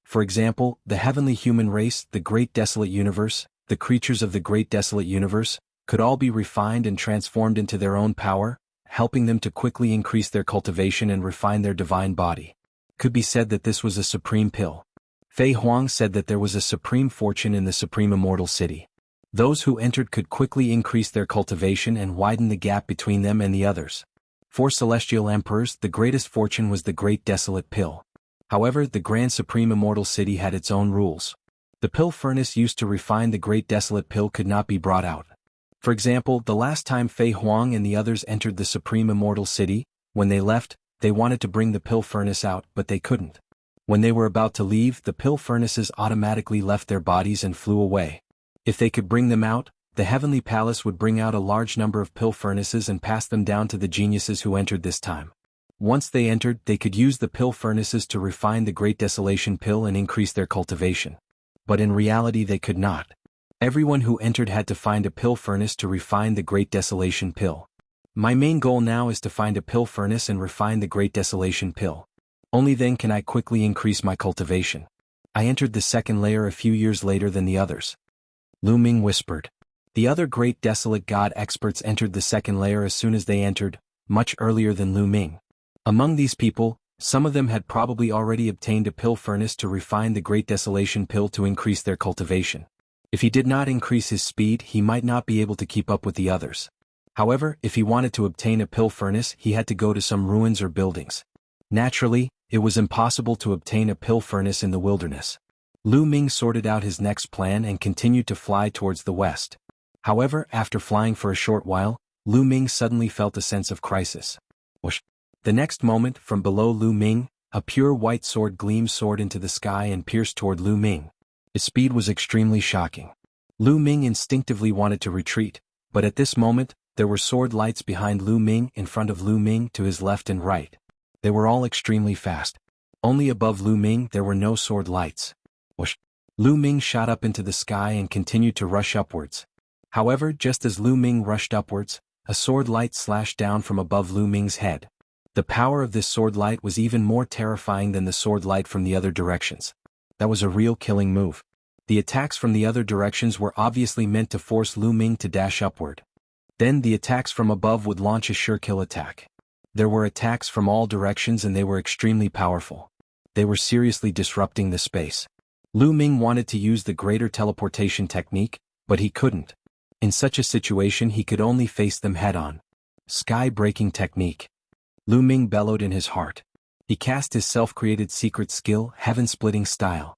For example, the heavenly human race, the Great Desolate Universe, the creatures of the Great Desolate Universe, could all be refined and transformed into their own power, helping them to quickly increase their cultivation and refine their divine body. Could be said that this was a supreme pill. Fei Huang said that there was a supreme fortune in the supreme immortal city. Those who entered could quickly increase their cultivation and widen the gap between them and the others. For celestial emperors, the greatest fortune was the Great Desolate Pill. However, the Grand Supreme Immortal City had its own rules. The pill furnace used to refine the Great Desolate Pill could not be brought out. For example, the last time Fei Huang and the others entered the Supreme Immortal City, when they left, they wanted to bring the pill furnace out, but they couldn't. When they were about to leave, the pill furnaces automatically left their bodies and flew away. If they could bring them out, the Heavenly Palace would bring out a large number of pill furnaces and pass them down to the geniuses who entered this time. Once they entered, they could use the pill furnaces to refine the Great Desolation Pill and increase their cultivation. But in reality they could not. Everyone who entered had to find a pill furnace to refine the Great Desolation Pill. My main goal now is to find a pill furnace and refine the Great Desolation Pill. Only then can I quickly increase my cultivation. I entered the second layer a few years later than the others. Lu Ming whispered. The other Great Desolate God experts entered the second layer as soon as they entered, much earlier than Lu Ming. Among these people, some of them had probably already obtained a pill furnace to refine the Great Desolation Pill to increase their cultivation. If he did not increase his speed, he might not be able to keep up with the others. However, if he wanted to obtain a pill furnace, he had to go to some ruins or buildings. Naturally, it was impossible to obtain a pill furnace in the wilderness. Lu Ming sorted out his next plan and continued to fly towards the west. However, after flying for a short while, Lu Ming suddenly felt a sense of crisis. Whoosh! The next moment, from below Lu Ming, a pure white sword gleam soared into the sky and pierced toward Lu Ming. Its speed was extremely shocking. Lu Ming instinctively wanted to retreat, but at this moment, there were sword lights behind Lu Ming, in front of Lu Ming, to his left and right. They were all extremely fast. Only above Lu Ming there were no sword lights. Whoosh! Lu Ming shot up into the sky and continued to rush upwards. However, just as Lu Ming rushed upwards, a sword light slashed down from above Lu Ming's head. The power of this sword light was even more terrifying than the sword light from the other directions. That was a real killing move. The attacks from the other directions were obviously meant to force Lu Ming to dash upward. Then the attacks from above would launch a sure kill attack. There were attacks from all directions and they were extremely powerful. They were seriously disrupting the space. Lu Ming wanted to use the greater teleportation technique, but he couldn't. In such a situation he could only face them head-on. Sky-breaking technique. Lu Ming bellowed in his heart. He cast his self-created secret skill, heaven-splitting style.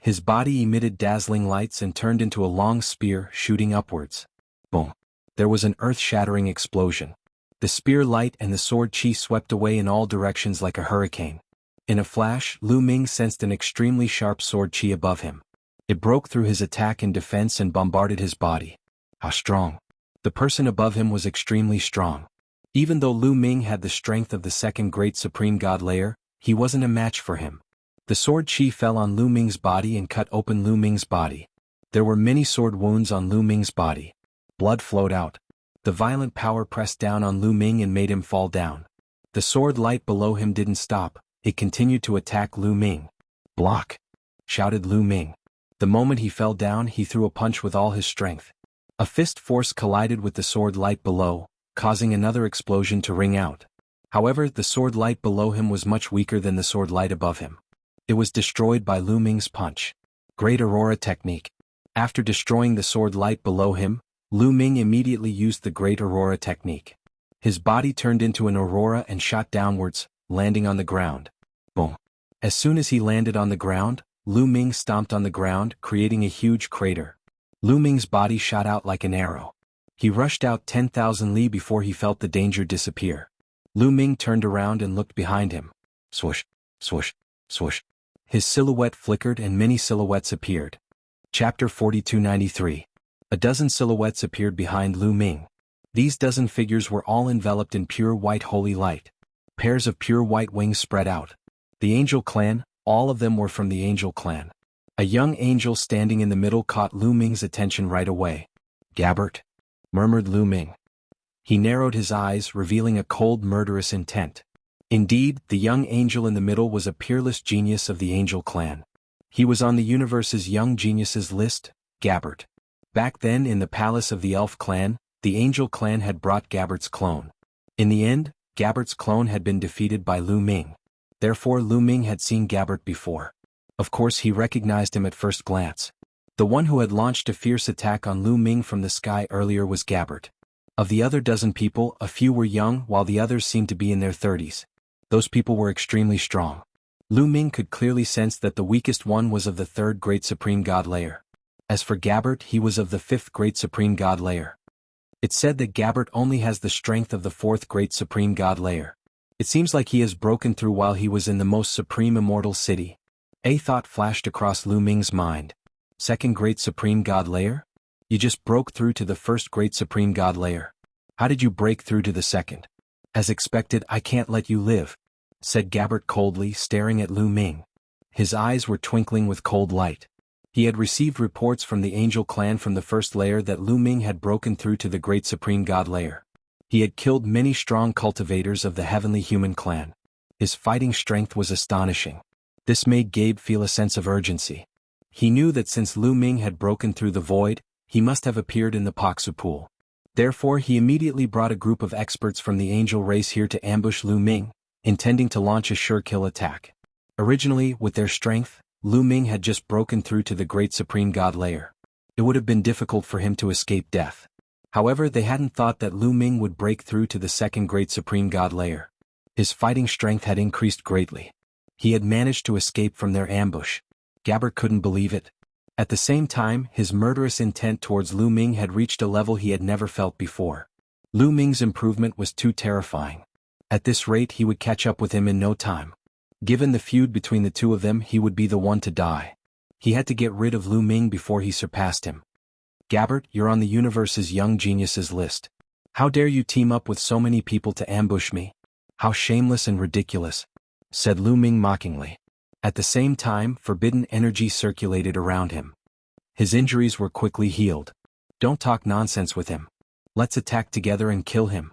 His body emitted dazzling lights and turned into a long spear shooting upwards. Boom. There was an earth-shattering explosion. The spear light and the sword chi swept away in all directions like a hurricane. In a flash, Lu Ming sensed an extremely sharp sword chi above him. It broke through his attack and defense and bombarded his body. How strong! The person above him was extremely strong. Even though Lu Ming had the strength of the second great supreme god layer, he wasn't a match for him. The sword chi fell on Lu Ming's body and cut open Lu Ming's body. There were many sword wounds on Lu Ming's body. Blood flowed out. The violent power pressed down on Lu Ming and made him fall down. The sword light below him didn't stop, it continued to attack Lu Ming. "Block!" shouted Lu Ming. The moment he fell down, he threw a punch with all his strength. A fist force collided with the sword light below, causing another explosion to ring out. However, the sword light below him was much weaker than the sword light above him. It was destroyed by Lu Ming's punch. Great Aurora technique. After destroying the sword light below him, Lu Ming immediately used the Great Aurora technique. His body turned into an aurora and shot downwards, landing on the ground. Boom. As soon as he landed on the ground, Lu Ming stomped on the ground, creating a huge crater. Lu Ming's body shot out like an arrow. He rushed out 10,000 li before he felt the danger disappear. Lu Ming turned around and looked behind him. Swoosh, swoosh, swoosh. His silhouette flickered and many silhouettes appeared. Chapter 4293. A dozen silhouettes appeared behind Lu Ming. These dozen figures were all enveloped in pure white holy light. Pairs of pure white wings spread out. The Angel Clan, all of them were from the Angel Clan. A young angel standing in the middle caught Lu Ming's attention right away. "Gabbert," murmured Lu Ming. He narrowed his eyes, revealing a cold, murderous intent. Indeed, the young angel in the middle was a peerless genius of the Angel Clan. He was on the universe's young geniuses list, Gabbert. Back then in the palace of the Elf Clan, the Angel Clan had brought Gabbert's clone. In the end, Gabbert's clone had been defeated by Lu Ming. Therefore Lu Ming had seen Gabbert before. Of course he recognized him at first glance. The one who had launched a fierce attack on Lu Ming from the sky earlier was Gabbert. Of the other dozen people, a few were young while the others seemed to be in their 30s. Those people were extremely strong. Lu Ming could clearly sense that the weakest one was of the third great supreme god layer. As for Gabbert, he was of the fifth great supreme god layer. It's said that Gabbert only has the strength of the fourth great supreme god layer. It seems like he has broken through while he was in the most supreme immortal city. A thought flashed across Lu Ming's mind. Second great supreme god layer? You just broke through to the first great supreme god layer. How did you break through to the second? As expected, I can't let you live, said Gabbert coldly, staring at Lu Ming. His eyes were twinkling with cold light. He had received reports from the Angel Clan from the first layer that Lu Ming had broken through to the great supreme god layer. He had killed many strong cultivators of the heavenly human clan. His fighting strength was astonishing. This made Gabe feel a sense of urgency. He knew that since Lu Ming had broken through the void, he must have appeared in the Paksu pool. Therefore he immediately brought a group of experts from the angel race here to ambush Lu Ming, intending to launch a sure kill attack. Originally, with their strength, Lu Ming had just broken through to the great supreme god layer. It would have been difficult for him to escape death. However, they hadn't thought that Lu Ming would break through to the second great supreme god layer. His fighting strength had increased greatly. He had managed to escape from their ambush. Gabbert couldn't believe it. At the same time, his murderous intent towards Lu Ming had reached a level he had never felt before. Lu Ming's improvement was too terrifying. At this rate he would catch up with him in no time. Given the feud between the two of them, he would be the one to die. He had to get rid of Lu Ming before he surpassed him. Gabbert, you're on the universe's young geniuses list. How dare you team up with so many people to ambush me? How shameless and ridiculous, said Lu Ming mockingly. At the same time, forbidden energy circulated around him. His injuries were quickly healed. Don't talk nonsense with him. Let's attack together and kill him,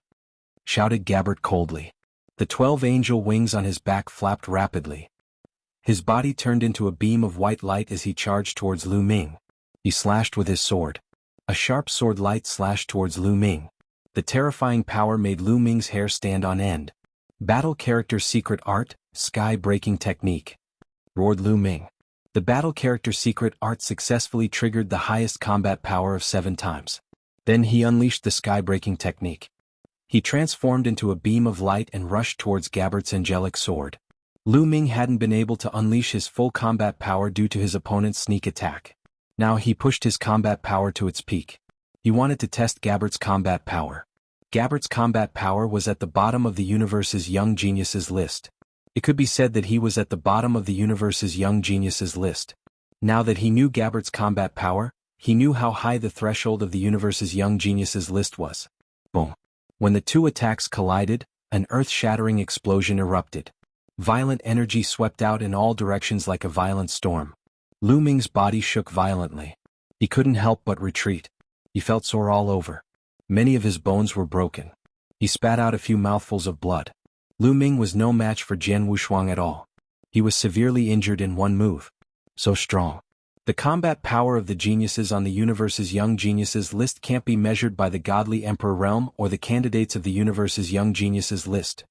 shouted Gabbert coldly. The 12 angel wings on his back flapped rapidly. His body turned into a beam of white light as he charged towards Lu Ming. He slashed with his sword. A sharp sword light slashed towards Lu Ming. The terrifying power made Lu Ming's hair stand on end. Battle character secret art, sky-breaking technique, roared Lu Ming. The battle character secret art successfully triggered the highest combat power of 7 times. Then he unleashed the sky-breaking technique. He transformed into a beam of light and rushed towards Gabert's angelic sword. Lu Ming hadn't been able to unleash his full combat power due to his opponent's sneak attack. Now he pushed his combat power to its peak. He wanted to test Gabert's combat power. Gabert's combat power was at the bottom of the universe's young geniuses list. It could be said that he was at the bottom of the universe's young geniuses list. Now that he knew Gabert's combat power, he knew how high the threshold of the universe's young geniuses list was. Boom. When the two attacks collided, an earth-shattering explosion erupted. Violent energy swept out in all directions like a violent storm. Lu Ming's body shook violently. He couldn't help but retreat. He felt sore all over. Many of his bones were broken. He spat out a few mouthfuls of blood. Lu Ming was no match for Jian Wushuang at all. He was severely injured in one move. So strong. The combat power of the geniuses on the universe's young geniuses list can't be measured by the godly emperor realm or the candidates of the universe's young geniuses list.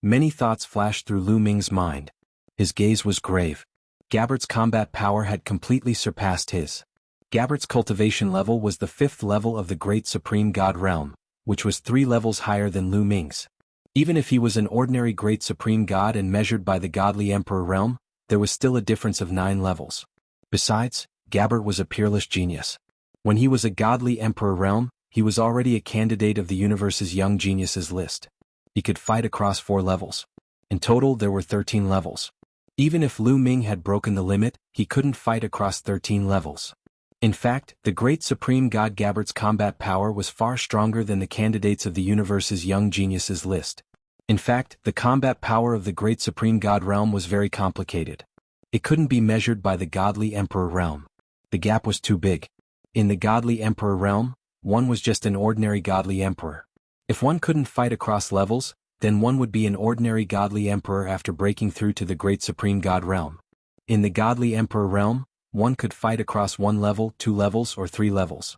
Many thoughts flashed through Lu Ming's mind. His gaze was grave. Gabert's combat power had completely surpassed his. Gabert's cultivation level was the 5th level of the Great Supreme God realm, which was 3 levels higher than Lu Ming's. Even if he was an ordinary Great Supreme God and measured by the godly Emperor realm, there was still a difference of 9 levels. Besides, Gabert was a peerless genius. When he was a godly Emperor realm, he was already a candidate of the universe's young geniuses list. He could fight across 4 levels. In total there were 13 levels. Even if Lu Ming had broken the limit, he couldn't fight across 13 levels. In fact, the Great Supreme God Gabert's combat power was far stronger than the candidates of the universe's young geniuses list. In fact, the combat power of the Great Supreme God realm was very complicated. It couldn't be measured by the godly Emperor realm. The gap was too big. In the godly Emperor realm, one was just an ordinary godly emperor. If one couldn't fight across levels, then one would be an ordinary godly emperor after breaking through to the Great Supreme God realm. In the godly Emperor realm, one could fight across 1 level, 2 levels, or 3 levels.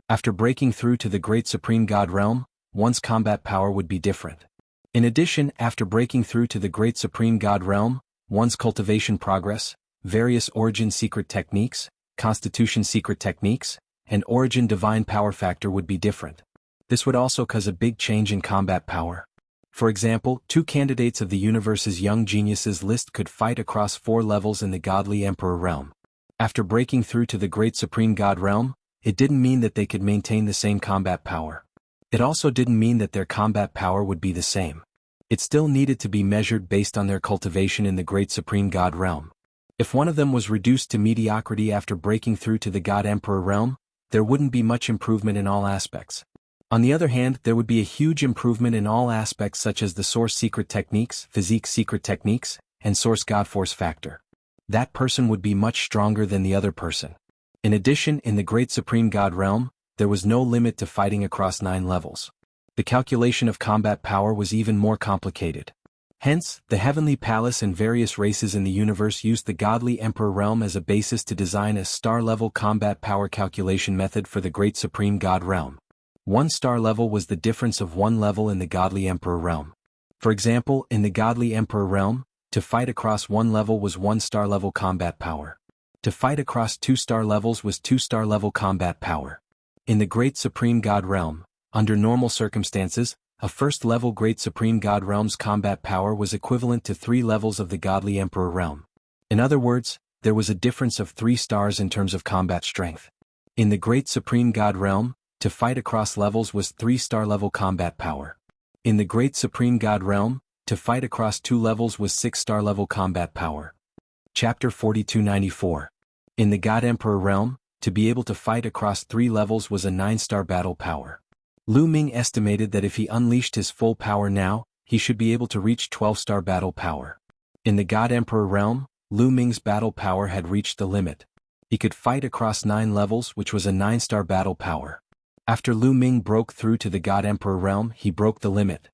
After breaking through to the Great Supreme God realm, one's combat power would be different. In addition, after breaking through to the Great Supreme God realm, one's cultivation progress, various origin secret techniques, constitution secret techniques, and origin divine power factor would be different. This would also cause a big change in combat power. For example, 2 candidates of the universe's young geniuses list could fight across 4 levels in the godly Emperor realm. After breaking through to the Great Supreme God realm, it didn't mean that they could maintain the same combat power. It also didn't mean that their combat power would be the same. It still needed to be measured based on their cultivation in the Great Supreme God realm. If one of them was reduced to mediocrity after breaking through to the God Emperor realm, there wouldn't be much improvement in all aspects. On the other hand, there would be a huge improvement in all aspects such as the source secret techniques, physique secret techniques, and source God force factor. That person would be much stronger than the other person. In addition, in the Great Supreme God realm, there was no limit to fighting across 9 levels. The calculation of combat power was even more complicated. Hence, the Heavenly Palace and various races in the universe used the godly Emperor realm as a basis to design a star-level combat power calculation method for the Great Supreme God realm. 1 star level was the difference of 1 level in the godly Emperor realm. For example, in the godly Emperor realm, to fight across 1 level was 1 star level combat power. To fight across 2 star levels was 2 star level combat power. In the Great Supreme God realm, under normal circumstances, a 1st level Great Supreme God realm's combat power was equivalent to 3 levels of the godly Emperor realm. In other words, there was a difference of 3 stars in terms of combat strength. In the Great Supreme God realm, to fight across levels was 3 star level combat power. In the Great Supreme God realm, to fight across 2 levels was 6 star level combat power. Chapter 4294. In the God Emperor realm, to be able to fight across 3 levels was a 9-star battle power. Lu Ming estimated that if he unleashed his full power now, he should be able to reach 12-star battle power. In the God Emperor realm, Lu Ming's battle power had reached the limit. He could fight across 9 levels, which was a 9-star battle power. After Lu Ming broke through to the God Emperor realm, he broke the limit.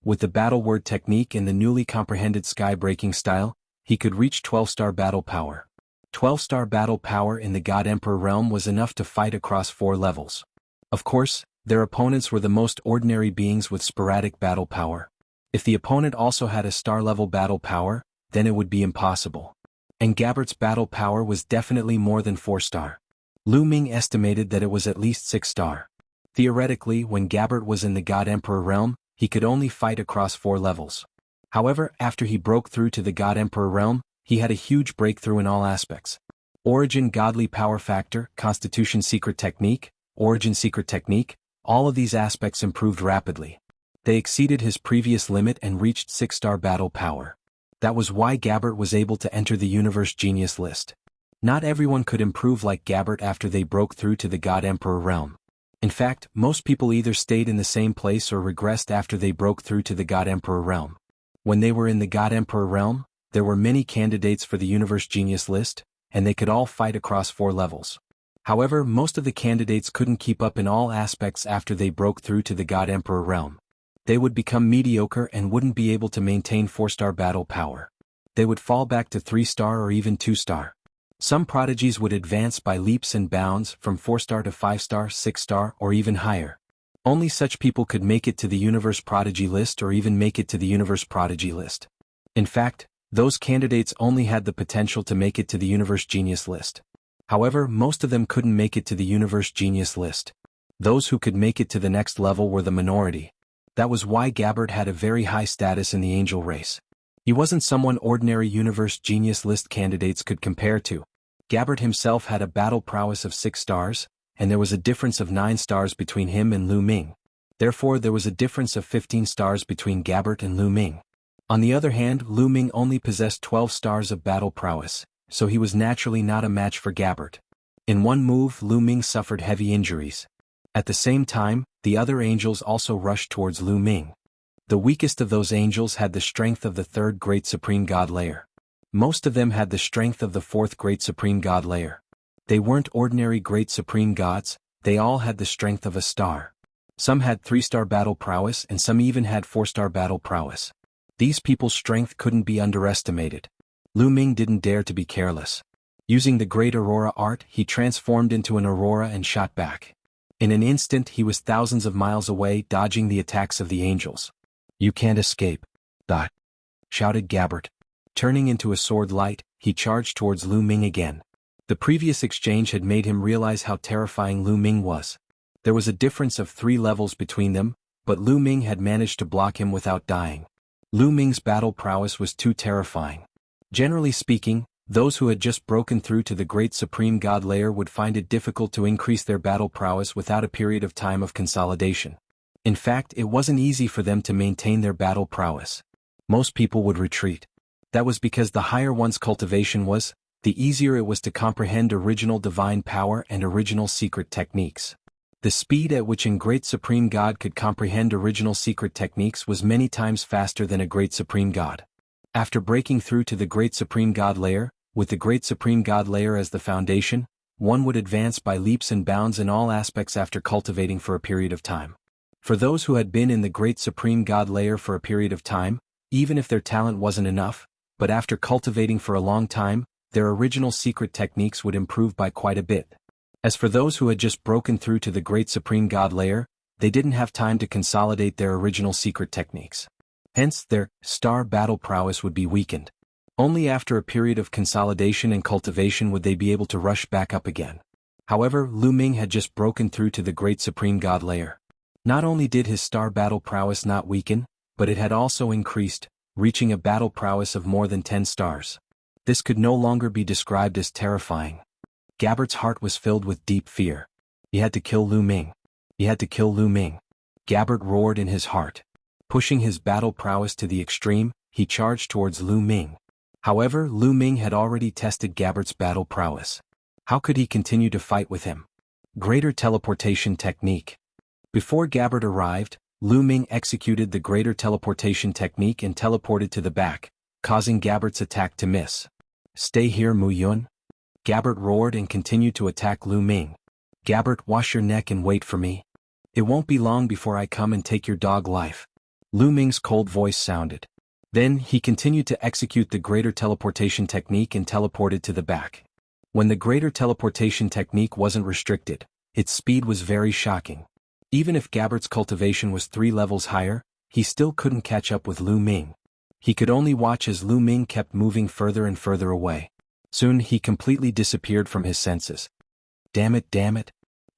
With the battle word technique and the newly comprehended sky-breaking style, he could reach 12-star battle power. 12-star battle power in the God Emperor realm was enough to fight across 4 levels. Of course, their opponents were the most ordinary beings with sporadic battle power. If the opponent also had a star-level battle power, then it would be impossible. And Gabbert's battle power was definitely more than 4-star. Lu Ming estimated that it was at least 6-star. Theoretically, when Gabbert was in the God Emperor realm, he could only fight across 4 levels. However, after he broke through to the God Emperor realm, he had a huge breakthrough in all aspects. Origin Godly Power Factor, Constitution Secret Technique, Origin Secret Technique, all of these aspects improved rapidly. They exceeded his previous limit and reached 6-star battle power. That was why Gabbert was able to enter the Universe Genius list. Not everyone could improve like Gabbert after they broke through to the God Emperor realm. In fact, most people either stayed in the same place or regressed after they broke through to the God Emperor realm. When they were in the God Emperor realm, there were many candidates for the Universe Genius list, and they could all fight across 4 levels. However, most of the candidates couldn't keep up in all aspects after they broke through to the God Emperor realm. They would become mediocre and wouldn't be able to maintain 4-star battle power. They would fall back to 3-star or even 2-star. Some prodigies would advance by leaps and bounds from 4-star to 5-star, 6-star, or even higher. Only such people could make it to the Universe Prodigy list or even make it to the Universe Prodigy list. In fact, those candidates only had the potential to make it to the Universe Genius list. However, most of them couldn't make it to the Universe Genius list. Those who could make it to the next level were the minority. That was why Gabbert had a very high status in the angel race. He wasn't someone ordinary Universe Genius list candidates could compare to. Gabbert himself had a battle prowess of 6 stars, and there was a difference of 9 stars between him and Lu Ming. Therefore there was a difference of 15 stars between Gabbert and Lu Ming. On the other hand, Lu Ming only possessed 12 stars of battle prowess, so he was naturally not a match for Gabbert. In one move, Lu Ming suffered heavy injuries. At the same time, the other angels also rushed towards Lu Ming. The weakest of those angels had the strength of the 3rd Great Supreme God Layer. Most of them had the strength of the 4th Great Supreme God Layer. They weren't ordinary Great Supreme Gods, they all had the strength of a star. Some had 3-star battle prowess and some even had 4-star battle prowess. These people's strength couldn't be underestimated. Lu Ming didn't dare to be careless. Using the Great Aurora art, he transformed into an aurora and shot back. In an instant he was thousands of miles away, dodging the attacks of the angels. "You can't escape," shouted Gabbert. Turning into a sword light, he charged towards Lu Ming again. The previous exchange had made him realize how terrifying Lu Ming was. There was a difference of 3 levels between them, but Lu Ming had managed to block him without dying. Lu Ming's battle prowess was too terrifying. Generally speaking, those who had just broken through to the Great Supreme God Layer would find it difficult to increase their battle prowess without a period of time of consolidation. In fact, it wasn't easy for them to maintain their battle prowess. Most people would retreat. That was because the higher one's cultivation was, the easier it was to comprehend original divine power and original secret techniques. The speed at which a Great Supreme God could comprehend original secret techniques was many times faster than a Great Supreme God. After breaking through to the Great Supreme God Layer, with the Great Supreme God Layer as the foundation, one would advance by leaps and bounds in all aspects after cultivating for a period of time. For those who had been in the Great Supreme God Layer for a period of time, even if their talent wasn't enough, but after cultivating for a long time, their original secret techniques would improve by quite a bit. As for those who had just broken through to the Great Supreme God Layer, they didn't have time to consolidate their original secret techniques. Hence, their star battle prowess would be weakened. Only after a period of consolidation and cultivation would they be able to rush back up again. However, Lu Ming had just broken through to the Great Supreme God Layer. Not only did his star battle prowess not weaken, but it had also increased, reaching a battle prowess of more than 10 stars. This could no longer be described as terrifying. Gabbert's heart was filled with deep fear. He had to kill Lu Ming. He had to kill Lu Ming. Gabbert roared in his heart. Pushing his battle prowess to the extreme, he charged towards Lu Ming. However, Lu Ming had already tested Gabbert's battle prowess. How could he continue to fight with him? Greater teleportation technique. Before Gabbert arrived, Lu Ming executed the greater teleportation technique and teleported to the back, causing Gabbert's attack to miss. "Stay here, Mu Yun." Gabbert roared and continued to attack Lu Ming. "Gabbert, wash your neck and wait for me. It won't be long before I come and take your dog life." Lu Ming's cold voice sounded. Then, he continued to execute the greater teleportation technique and teleported to the back. When the greater teleportation technique wasn't restricted, its speed was very shocking. Even if Gabbert's cultivation was 3 levels higher, he still couldn't catch up with Lu Ming. He could only watch as Lu Ming kept moving further and further away. Soon he completely disappeared from his senses. Damn it, damn it.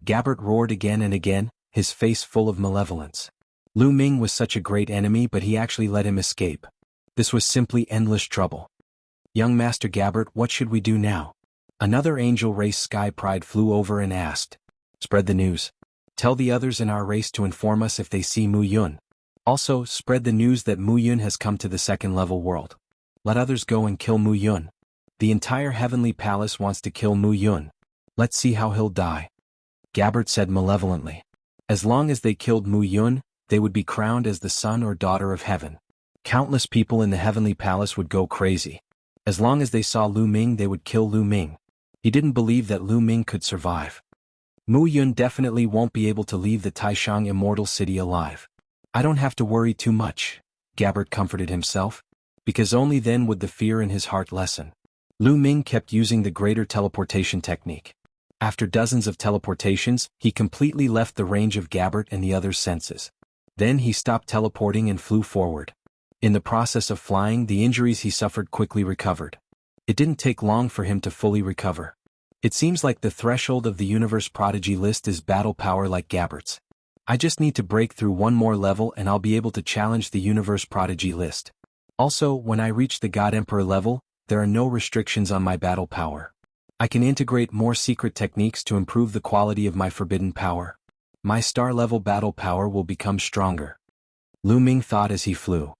Gabbert roared again and again, his face full of malevolence. Lu Ming was such a great enemy, but he actually let him escape. This was simply endless trouble. Young Master Gabbert, what should we do now? Another angel race Sky Pride flew over and asked. Spread the news. Tell the others in our race to inform us if they see Mu Yun. Also, spread the news that Mu Yun has come to the second-level world. Let others go and kill Mu Yun. The entire Heavenly Palace wants to kill Mu Yun. Let's see how he'll die. Gabbert said malevolently. As long as they killed Mu Yun, they would be crowned as the son or daughter of heaven. Countless people in the Heavenly Palace would go crazy. As long as they saw Lu Ming, they would kill Lu Ming. He didn't believe that Lu Ming could survive. Mu Yun definitely won't be able to leave the Taishang Immortal City alive. I don't have to worry too much, Gabbert comforted himself, because only then would the fear in his heart lessen. Lu Ming kept using the greater teleportation technique. After dozens of teleportations, he completely left the range of Gabbert and the others' senses. Then he stopped teleporting and flew forward. In the process of flying, the injuries he suffered quickly recovered. It didn't take long for him to fully recover. It seems like the threshold of the Universe Prodigy list is battle power like Gabbert's. I just need to break through one more level and I'll be able to challenge the Universe Prodigy list. Also, when I reach the God Emperor level, there are no restrictions on my battle power. I can integrate more secret techniques to improve the quality of my forbidden power. My star-level battle power will become stronger. Lu Ming thought as he flew.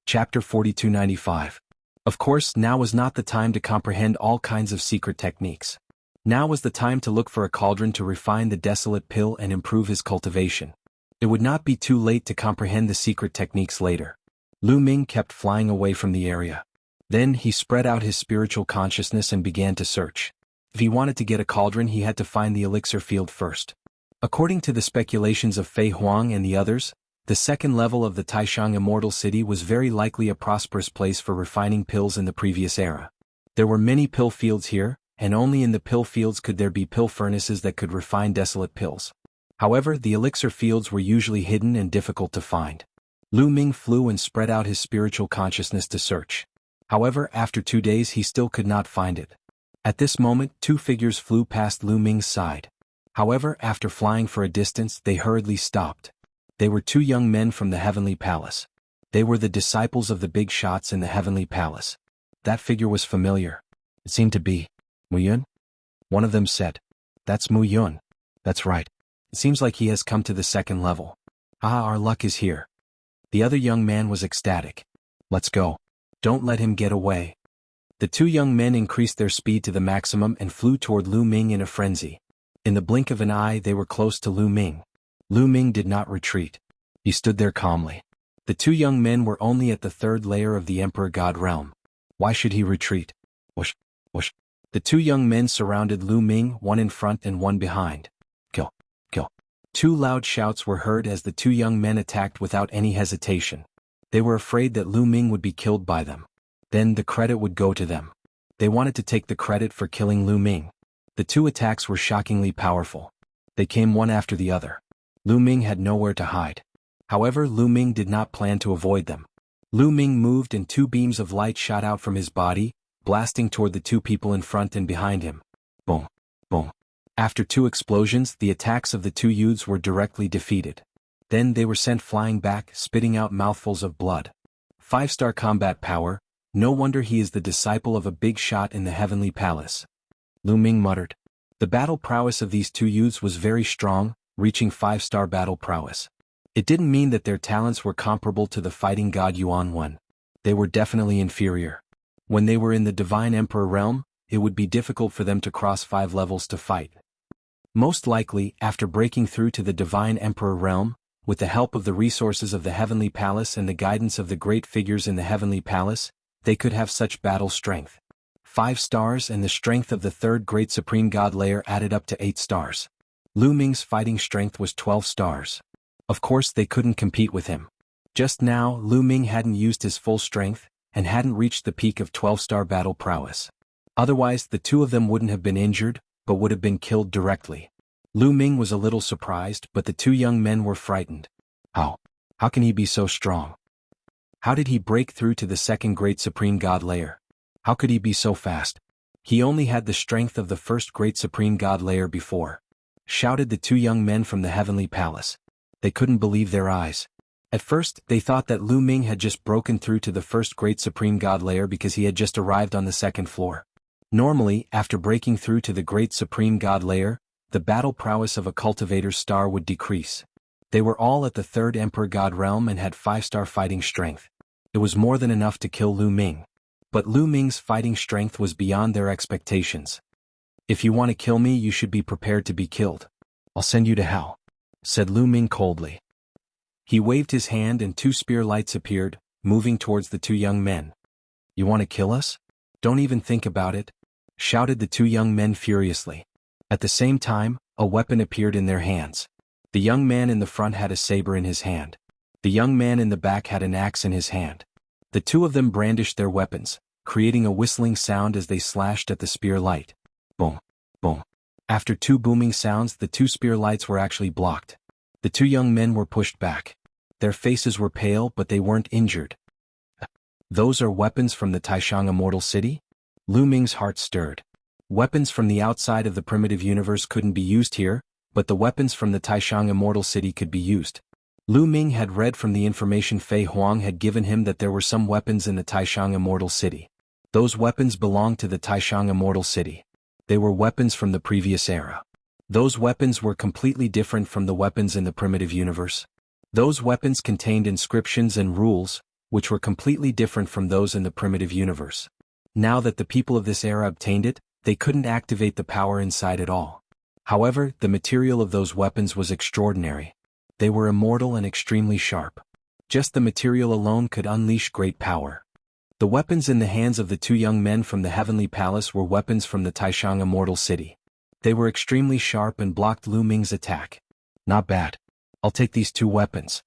Chapter 4295. Of course, now was not the time to comprehend all kinds of secret techniques. Now was the time to look for a cauldron to refine the desolate pill and improve his cultivation. It would not be too late to comprehend the secret techniques later. Lu Ming kept flying away from the area. Then he spread out his spiritual consciousness and began to search. If he wanted to get a cauldron, he had to find the elixir field first. According to the speculations of Fei Huang and the others, the second level of the Taishang Immortal City was very likely a prosperous place for refining pills in the previous era. There were many pill fields here, and only in the pill fields could there be pill furnaces that could refine desolate pills. However, the elixir fields were usually hidden and difficult to find. Lu Ming flew and spread out his spiritual consciousness to search. However, after 2 days he still could not find it. At this moment, 2 figures flew past Lu Ming's side. However, after flying for a distance, they hurriedly stopped. They were 2 young men from the Heavenly Palace. They were the disciples of the big shots in the Heavenly Palace. That figure was familiar. It seemed to be Mu Yun? One of them said. That's Mu Yun. That's right. It seems like he has come to the second level. Ah, our luck is here. The other young man was ecstatic. Let's go. Don't let him get away. The 2 young men increased their speed to the maximum and flew toward Lu Ming in a frenzy. In the blink of an eye they were close to Lu Ming. Lu Ming did not retreat. He stood there calmly. The 2 young men were only at the 3rd layer of the Emperor God realm. Why should he retreat? Whoosh, whoosh. The 2 young men surrounded Lu Ming, one in front and one behind. Kill, kill. 2 loud shouts were heard as the 2 young men attacked without any hesitation. They were afraid that Lu Ming would be killed by them. Then the credit would go to them. They wanted to take the credit for killing Lu Ming. The 2 attacks were shockingly powerful. They came one after the other. Lu Ming had nowhere to hide. However, Lu Ming did not plan to avoid them. Lu Ming moved and 2 beams of light shot out from his body, blasting toward the 2 people in front and behind him. Boom, boom. After 2 explosions, the attacks of the 2 youths were directly defeated. Then they were sent flying back, spitting out mouthfuls of blood. 5-star combat power. No wonder he is the disciple of a big shot in the Heavenly Palace. Lu Ming muttered. The battle prowess of these 2 youths was very strong, reaching 5-star battle prowess. It didn't mean that their talents were comparable to the fighting god Yuan Wen. They were definitely inferior. When they were in the Divine Emperor realm, it would be difficult for them to cross 5 levels to fight. Most likely, after breaking through to the Divine Emperor realm, with the help of the resources of the Heavenly Palace and the guidance of the great figures in the Heavenly Palace, they could have such battle strength. 5 stars and the strength of the 3rd Great Supreme God layer added up to 8 stars. Lu Ming's fighting strength was 12 stars. Of course they couldn't compete with him. Just now, Lu Ming hadn't used his full strength, and hadn't reached the peak of 12-star battle prowess. Otherwise, the 2 of them wouldn't have been injured, but would have been killed directly. Lu Ming was a little surprised, but the 2 young men were frightened. How can he be so strong? How did he break through to the 2nd Great Supreme God layer? How could he be so fast? He only had the strength of the first great supreme god layer before. Shouted the two young men from the heavenly palace. They couldn't believe their eyes. At first, they thought that Lu Ming had just broken through to the first great supreme god layer because he had just arrived on the second floor. Normally, after breaking through to the great supreme god layer, the battle prowess of a cultivator's star would decrease. They were all at the third emperor god realm and had 5-star fighting strength. It was more than enough to kill Lu Ming. But Lu Ming's fighting strength was beyond their expectations. If you want to kill me, you should be prepared to be killed. I'll send you to hell, said Lu Ming coldly. He waved his hand and 2 spear lights appeared, moving towards the 2 young men. You want to kill us? Don't even think about it, shouted the 2 young men furiously. At the same time, a weapon appeared in their hands. The young man in the front had a saber in his hand. The young man in the back had an axe in his hand. The 2 of them brandished their weapons, creating a whistling sound as they slashed at the spear light. Boom, boom. After 2 booming sounds, the 2 spear lights were actually blocked. The 2 young men were pushed back. Their faces were pale, but they weren't injured. Those are weapons from the Taishang Immortal City? Lu Ming's heart stirred. Weapons from the outside of the primitive universe couldn't be used here, but the weapons from the Taishang Immortal City could be used. Lu Ming had read from the information Fei Huang had given him that there were some weapons in the Taishang Immortal City. Those weapons belonged to the Taishang Immortal City. They were weapons from the previous era. Those weapons were completely different from the weapons in the primitive universe. Those weapons contained inscriptions and rules, which were completely different from those in the primitive universe. Now that the people of this era obtained it, they couldn't activate the power inside at all. However, the material of those weapons was extraordinary. They were immortal and extremely sharp. Just the material alone could unleash great power. The weapons in the hands of the 2 young men from the Heavenly Palace were weapons from the Taishang Immortal City. They were extremely sharp and blocked Lu Ming's attack. Not bad. I'll take these 2 weapons.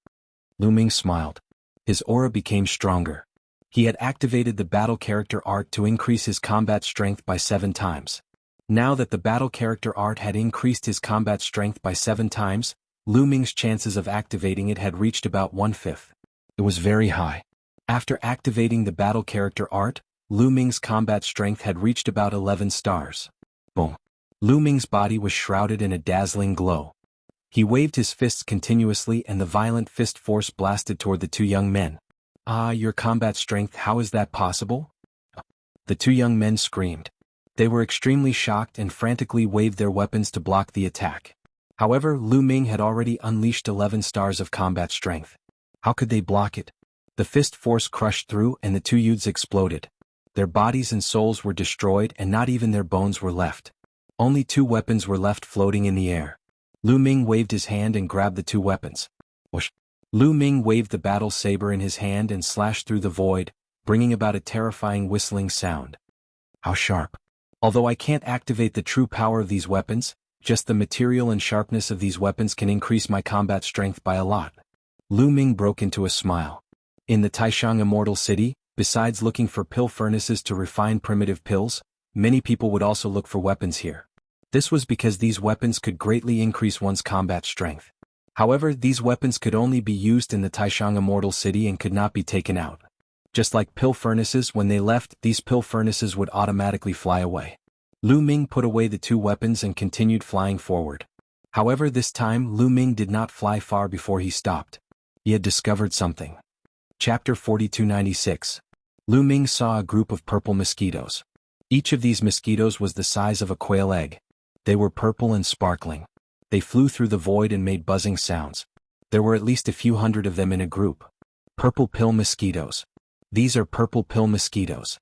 Lu Ming smiled. His aura became stronger. He had activated the battle character art to increase his combat strength by 7 times. Now that the battle character art had increased his combat strength by 7 times, Lu Ming's chances of activating it had reached about 1/5. It was very high. After activating the battle character art, Lu Ming's combat strength had reached about 11 stars. Boom. Lu Ming's body was shrouded in a dazzling glow. He waved his fists continuously and the violent fist force blasted toward the 2 young men. Ah, your combat strength, how is that possible? The 2 young men screamed. They were extremely shocked and frantically waved their weapons to block the attack. However, Lu Ming had already unleashed 11 stars of combat strength. How could they block it? The fist force crushed through and the 2 youths exploded. Their bodies and souls were destroyed and not even their bones were left. Only 2 weapons were left floating in the air. Lu Ming waved his hand and grabbed the 2 weapons. Whoosh! Lu Ming waved the battle saber in his hand and slashed through the void, bringing about a terrifying whistling sound. How sharp! Although I can't activate the true power of these weapons, just the material and sharpness of these weapons can increase my combat strength by a lot. Lu Ming broke into a smile. In the Taishang Immortal City, besides looking for pill furnaces to refine primitive pills, many people would also look for weapons here. This was because these weapons could greatly increase one's combat strength. However, these weapons could only be used in the Taishang Immortal City and could not be taken out. Just like pill furnaces, when they left, these pill furnaces would automatically fly away. Lu Ming put away the 2 weapons and continued flying forward. However, this time Lu Ming did not fly far before he stopped. He had discovered something. Chapter 4296. Lu Ming saw a group of purple mosquitoes. Each of these mosquitoes was the size of a quail egg. They were purple and sparkling. They flew through the void and made buzzing sounds. There were at least a few hundred of them in a group. Purple pill mosquitoes. These are purple pill mosquitoes.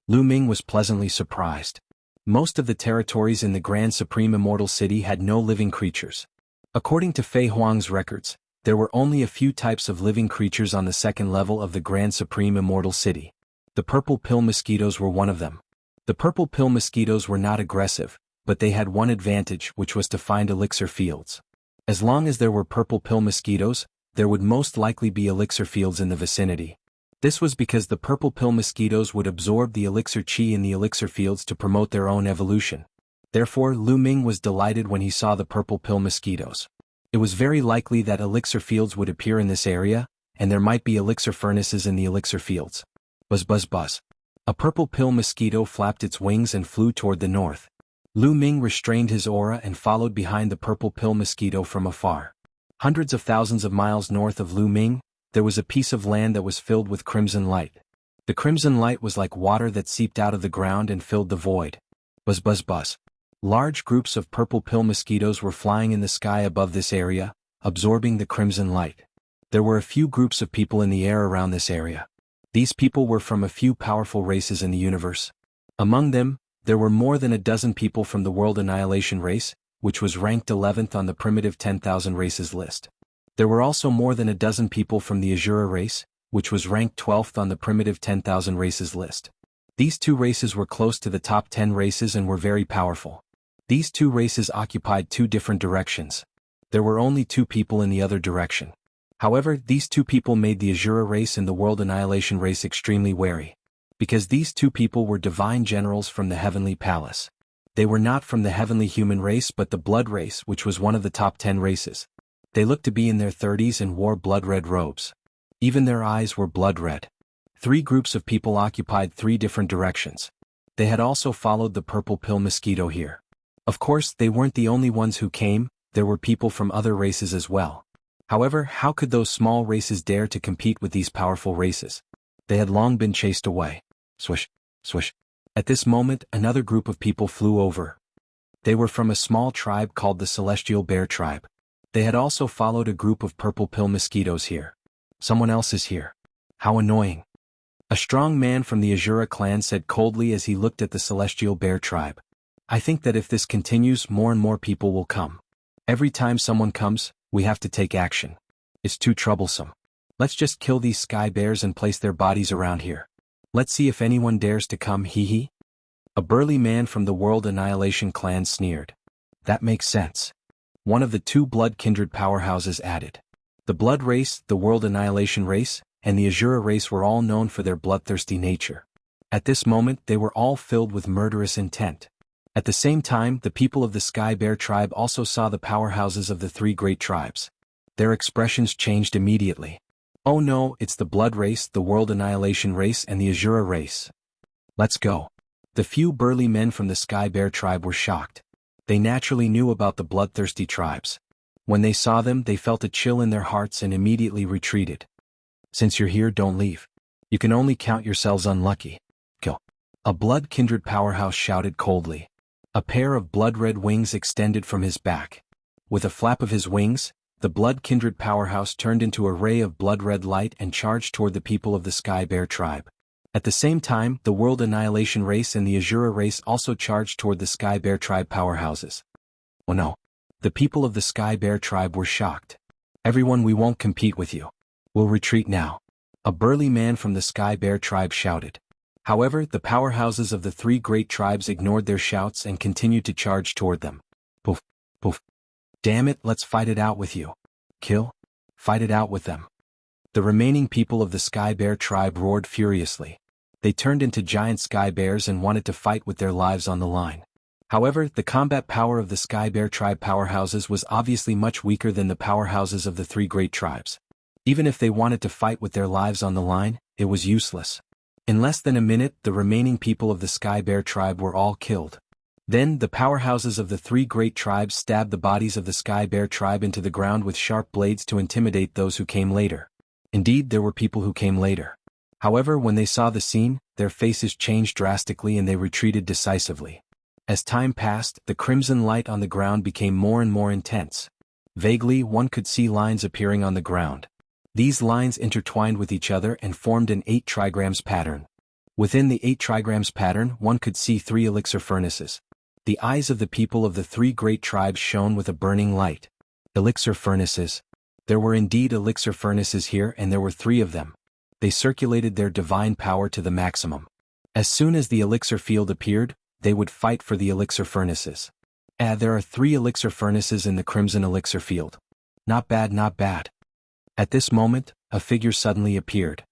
Lu Ming was pleasantly surprised. Most of the territories in the Grand Supreme Immortal City had no living creatures. According to Fei Huang's records, there were only a few types of living creatures on the 2nd level of the Grand Supreme Immortal City. The purple pill mosquitoes were one of them. The purple pill mosquitoes were not aggressive, but they had one advantage, which was to find elixir fields. As long as there were purple pill mosquitoes, there would most likely be elixir fields in the vicinity. This was because the purple pill mosquitoes would absorb the elixir chi in the elixir fields to promote their own evolution. Therefore, Lu Ming was delighted when he saw the purple pill mosquitoes. It was very likely that elixir fields would appear in this area, and there might be elixir furnaces in the elixir fields. Buzz buzz buzz. A purple pill mosquito flapped its wings and flew toward the north. Lu Ming restrained his aura and followed behind the purple pill mosquito from afar. Hundreds of thousands of miles north of Lu Ming, there was a piece of land that was filled with crimson light. The crimson light was like water that seeped out of the ground and filled the void. Buzz buzz buzz. Large groups of purple pill mosquitoes were flying in the sky above this area, absorbing the crimson light. There were a few groups of people in the air around this area. These people were from a few powerful races in the universe. Among them, there were more than a dozen people from the World Annihilation race, which was ranked 11th on the primitive 10,000 races list. There were also more than a dozen people from the Azura race, which was ranked 12th on the primitive 10,000 races list. These two races were close to the top 10 races and were very powerful. These two races occupied two different directions. There were only two people in the other direction. However, these two people made the Azura race and the World Annihilation race extremely wary. Because these two people were divine generals from the Heavenly Palace. They were not from the heavenly human race but the blood race, which was one of the top 10 races. They looked to be in their 30s and wore blood-red robes. Even their eyes were blood-red. Three groups of people occupied three different directions. They had also followed the purple pill mosquito here. Of course, they weren't the only ones who came, there were people from other races as well. However, how could those small races dare to compete with these powerful races? They had long been chased away. Swish, swish. At this moment, another group of people flew over. They were from a small tribe called the Celestial Bear Tribe. They had also followed a group of purple pill mosquitoes here. Someone else is here. How annoying. A strong man from the Azura clan said coldly as he looked at the Celestial Bear Tribe. I think that if this continues, more and more people will come. Every time someone comes, we have to take action. It's too troublesome. Let's just kill these sky bears and place their bodies around here. Let's see if anyone dares to come, hee. A burly man from the World Annihilation clan sneered. That makes sense. One of the two blood kindred powerhouses added. The blood race, the World Annihilation race, and the Azura race were all known for their bloodthirsty nature. At this moment, they were all filled with murderous intent. At the same time, the people of the Sky Bear tribe also saw the powerhouses of the three great tribes. Their expressions changed immediately. Oh no, it's the blood race, the World Annihilation race, and the Azura race. Let's go. The few burly men from the Sky Bear tribe were shocked. They naturally knew about the bloodthirsty tribes. When they saw them, they felt a chill in their hearts and immediately retreated. Since you're here, don't leave. You can only count yourselves unlucky. Kill. A blood kindred powerhouse shouted coldly. A pair of blood-red wings extended from his back. With a flap of his wings, the blood kindred powerhouse turned into a ray of blood-red light and charged toward the people of the Sky Bear tribe. At the same time, the World Annihilation race and the Azura race also charged toward the Sky Bear tribe powerhouses. Oh no. The people of the Sky Bear tribe were shocked. Everyone, we won't compete with you. We'll retreat now. A burly man from the Sky Bear tribe shouted. However, the powerhouses of the three great tribes ignored their shouts and continued to charge toward them. Poof, poof. Damn it, let's fight it out with you. Kill? Fight it out with them. The remaining people of the Sky Bear tribe roared furiously. They turned into giant sky bears and wanted to fight with their lives on the line. However, the combat power of the Sky Bear tribe powerhouses was obviously much weaker than the powerhouses of the three great tribes. Even if they wanted to fight with their lives on the line, it was useless. In less than a minute, the remaining people of the Sky Bear tribe were all killed. Then, the powerhouses of the three great tribes stabbed the bodies of the Sky Bear tribe into the ground with sharp blades to intimidate those who came later. Indeed, there were people who came later. However, when they saw the scene, their faces changed drastically and they retreated decisively. As time passed, the crimson light on the ground became more and more intense. Vaguely, one could see lines appearing on the ground. These lines intertwined with each other and formed an 8 trigrams pattern. Within the 8 trigrams pattern, one could see 3 elixir furnaces. The eyes of the people of the three great tribes shone with a burning light. Elixir furnaces. There were indeed elixir furnaces here, and there were 3 of them. They circulated their divine power to the maximum. As soon as the elixir field appeared, they would fight for the elixir furnaces. There are 3 elixir furnaces in the crimson elixir field. Not bad, not bad. At this moment, a figure suddenly appeared.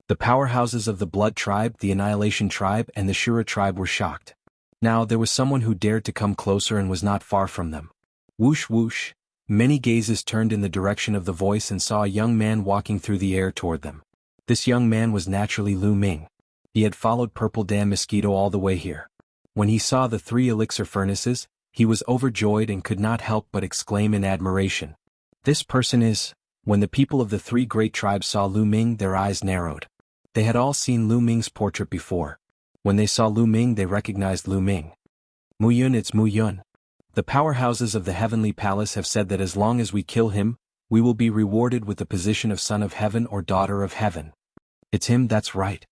The powerhouses of the Blood tribe, the Annihilation tribe, and the Shura tribe were shocked. Now there was someone who dared to come closer and was not far from them. Whoosh whoosh, many gazes turned in the direction of the voice and saw a young man walking through the air toward them. This young man was naturally Lu Ming. He had followed Purple Dam Mosquito all the way here. When he saw the 3 elixir furnaces, he was overjoyed and could not help but exclaim in admiration. This person is... When the people of the 3 great tribes saw Lu Ming, their eyes narrowed. They had all seen Lu Ming's portrait before. When they saw Lu Ming, they recognized Lu Ming. Mu Yun, it's Mu Yun. The powerhouses of the Heavenly Palace have said that as long as we kill him, we will be rewarded with the position of Son of Heaven or Daughter of Heaven. It's him, that's right.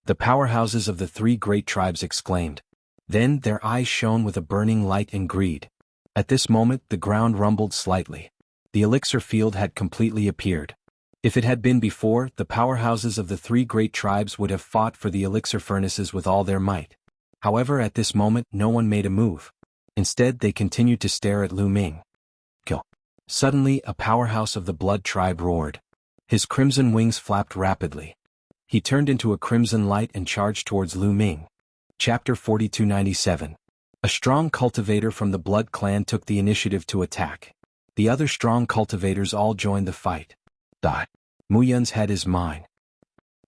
The powerhouses of the 3 great tribes exclaimed. Then their eyes shone with a burning light and greed. At this moment the ground rumbled slightly. The elixir field had completely appeared. If it had been before, the powerhouses of the 3 great tribes would have fought for the elixir furnaces with all their might. However, at this moment no one made a move. Instead they continued to stare at Lu Ming. Kill. Suddenly a powerhouse of the Blood tribe roared. His crimson wings flapped rapidly. He turned into a crimson light and charged towards Lu Ming. Chapter 4297. A strong cultivator from the Blood clan took the initiative to attack. The other strong cultivators all joined the fight. Die. Mu Yun's head is mine.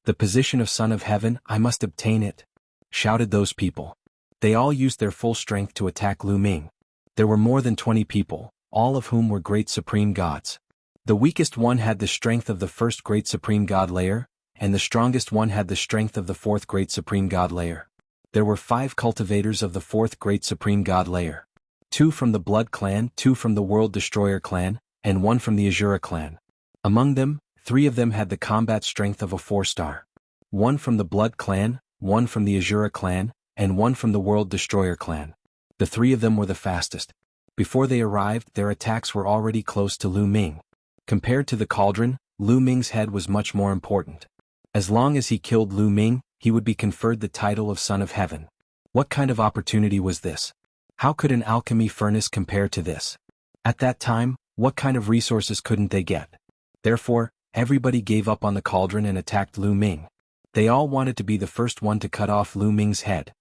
The position of Son of Heaven, I must obtain it, shouted those people. They all used their full strength to attack Lu Ming. There were more than 20 people, all of whom were great supreme gods. The weakest one had the strength of the 1st great supreme god layer, and the strongest one had the strength of the 4th great supreme god layer. There were 5 cultivators of the 4th great supreme god layer. 2 from the Blood clan, 2 from the World Destroyer clan, and 1 from the Azura clan. Among them, 3 of them had the combat strength of a 4-star. 1 from the Blood clan, 1 from the Azura clan, and 1 from the World Destroyer clan. The 3 of them were the fastest. Before they arrived, their attacks were already close to Lu Ming. Compared to the cauldron, Lu Ming's head was much more important. As long as he killed Lu Ming, he would be conferred the title of Son of Heaven. What kind of opportunity was this? How could an alchemy furnace compare to this? At that time, what kind of resources couldn't they get? Therefore, everybody gave up on the cauldron and attacked Lu Ming. They all wanted to be the first one to cut off Lu Ming's head.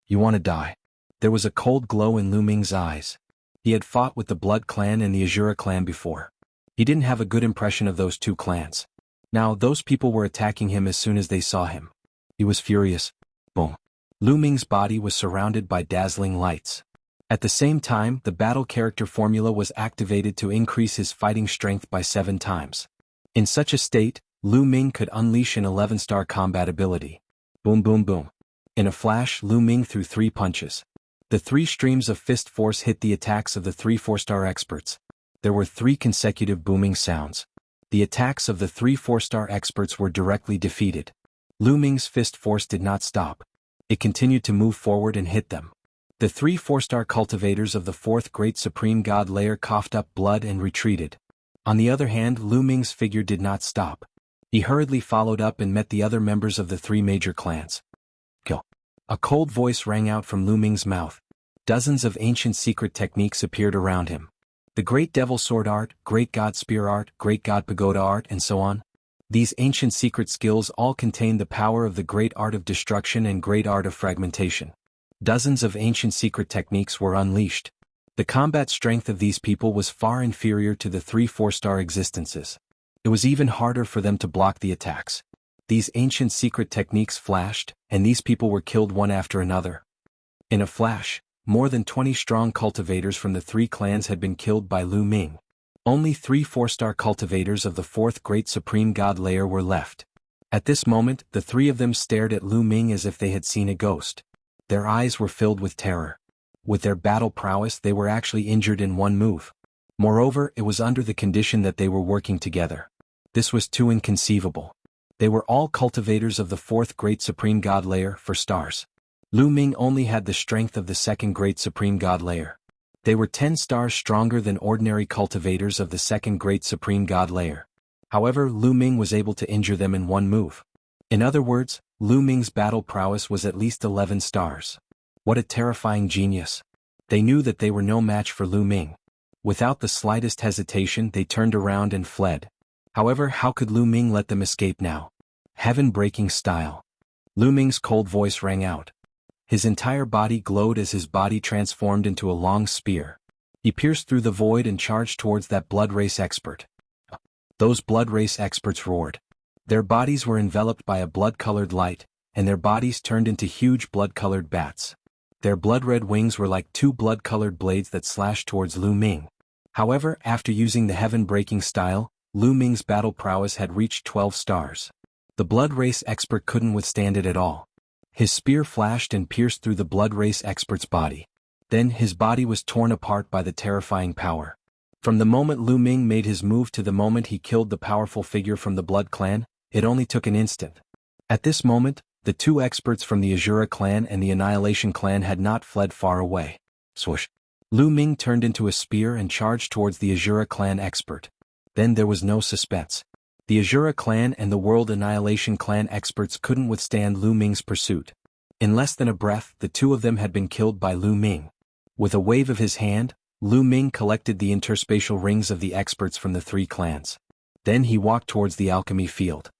You want to die? There was a cold glow in Lu Ming's eyes. He had fought with the Blood clan and the Azura clan before. He didn't have a good impression of those 2 clans. Now those people were attacking him as soon as they saw him. He was furious. Boom. Lu Ming's body was surrounded by dazzling lights. At the same time, the battle character formula was activated to increase his fighting strength by 7 times. In such a state, Lu Ming could unleash an 11-star combat ability. Boom boom boom. In a flash, Lu Ming threw 3 punches. The 3 streams of fist force hit the attacks of the 3 4-star experts. There were 3 consecutive booming sounds. The attacks of the 3 4-star experts were directly defeated. Lu Ming's fist force did not stop. It continued to move forward and hit them. The 3 4-star cultivators of the 4th great supreme god layer coughed up blood and retreated. On the other hand, Lu Ming's figure did not stop. He hurriedly followed up and met the other members of the 3 major clans. Kill. A cold voice rang out from Lu Ming's mouth. Dozens of ancient secret techniques appeared around him. The Great Devil Sword Art, Great God Spear Art, Great God Pagoda Art, and so on. These ancient secret skills all contained the power of the Great Art of Destruction and Great Art of Fragmentation. Dozens of ancient secret techniques were unleashed. The combat strength of these people was far inferior to the 3 4-star existences. It was even harder for them to block the attacks. These ancient secret techniques flashed, and these people were killed one after another. In a flash, more than 20 strong cultivators from the 3 clans had been killed by Lu Ming. Only 3 4-star cultivators of the 4th great supreme god layer were left. At this moment, the 3 of them stared at Lu Ming as if they had seen a ghost. Their eyes were filled with terror. With their battle prowess, they were actually injured in one move. Moreover, it was under the condition that they were working together. This was too inconceivable. They were all cultivators of the 4th great supreme god layer for stars. Lu Ming only had the strength of the 2nd great supreme god layer. They were 10 stars stronger than ordinary cultivators of the 2nd great supreme god layer. However, Lu Ming was able to injure them in one move. In other words, Lu Ming's battle prowess was at least 11 stars. What a terrifying genius. They knew that they were no match for Lu Ming. Without the slightest hesitation, they turned around and fled. However, how could Lu Ming let them escape now? Heaven-breaking style. Lu Ming's cold voice rang out. His entire body glowed as his body transformed into a long spear. He pierced through the void and charged towards that blood race expert. Those blood race experts roared. Their bodies were enveloped by a blood-colored light, and their bodies turned into huge blood-colored bats. Their blood-red wings were like two blood-colored blades that slashed towards Lu Ming. However, after using the heaven-breaking style, Lu Ming's battle prowess had reached 12 stars. The blood race expert couldn't withstand it at all. His spear flashed and pierced through the blood race expert's body. Then his body was torn apart by the terrifying power. From the moment Lu Ming made his move to the moment he killed the powerful figure from the Blood Clan, it only took an instant. At this moment, the two experts from the Azura clan and the Annihilation clan had not fled far away. Swoosh! Lu Ming turned into a spear and charged towards the Azura clan expert. Then there was no suspense. The Azura clan and the World Annihilation clan experts couldn't withstand Lu Ming's pursuit. In less than a breath, the two of them had been killed by Lu Ming. With a wave of his hand, Lu Ming collected the interspatial rings of the experts from the three clans. Then he walked towards the alchemy field.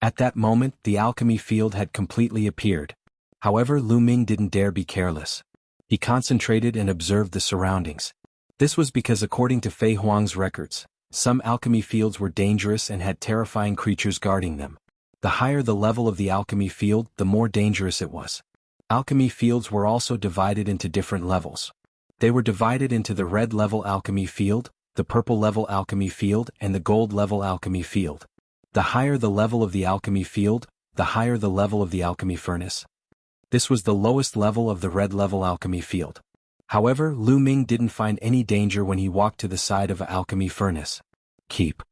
At that moment, the alchemy field had completely appeared. However, Lu Ming didn't dare be careless. He concentrated and observed the surroundings. This was because according to Fei Huang's records, some alchemy fields were dangerous and had terrifying creatures guarding them. The higher the level of the alchemy field, the more dangerous it was. Alchemy fields were also divided into different levels. They were divided into the red level alchemy field, the purple level alchemy field, and the gold level alchemy field. The higher the level of the alchemy field, the higher the level of the alchemy furnace. This was the lowest level of the red level alchemy field. However, Lu Ming didn't find any danger when he walked to the side of an alchemy furnace. Keep.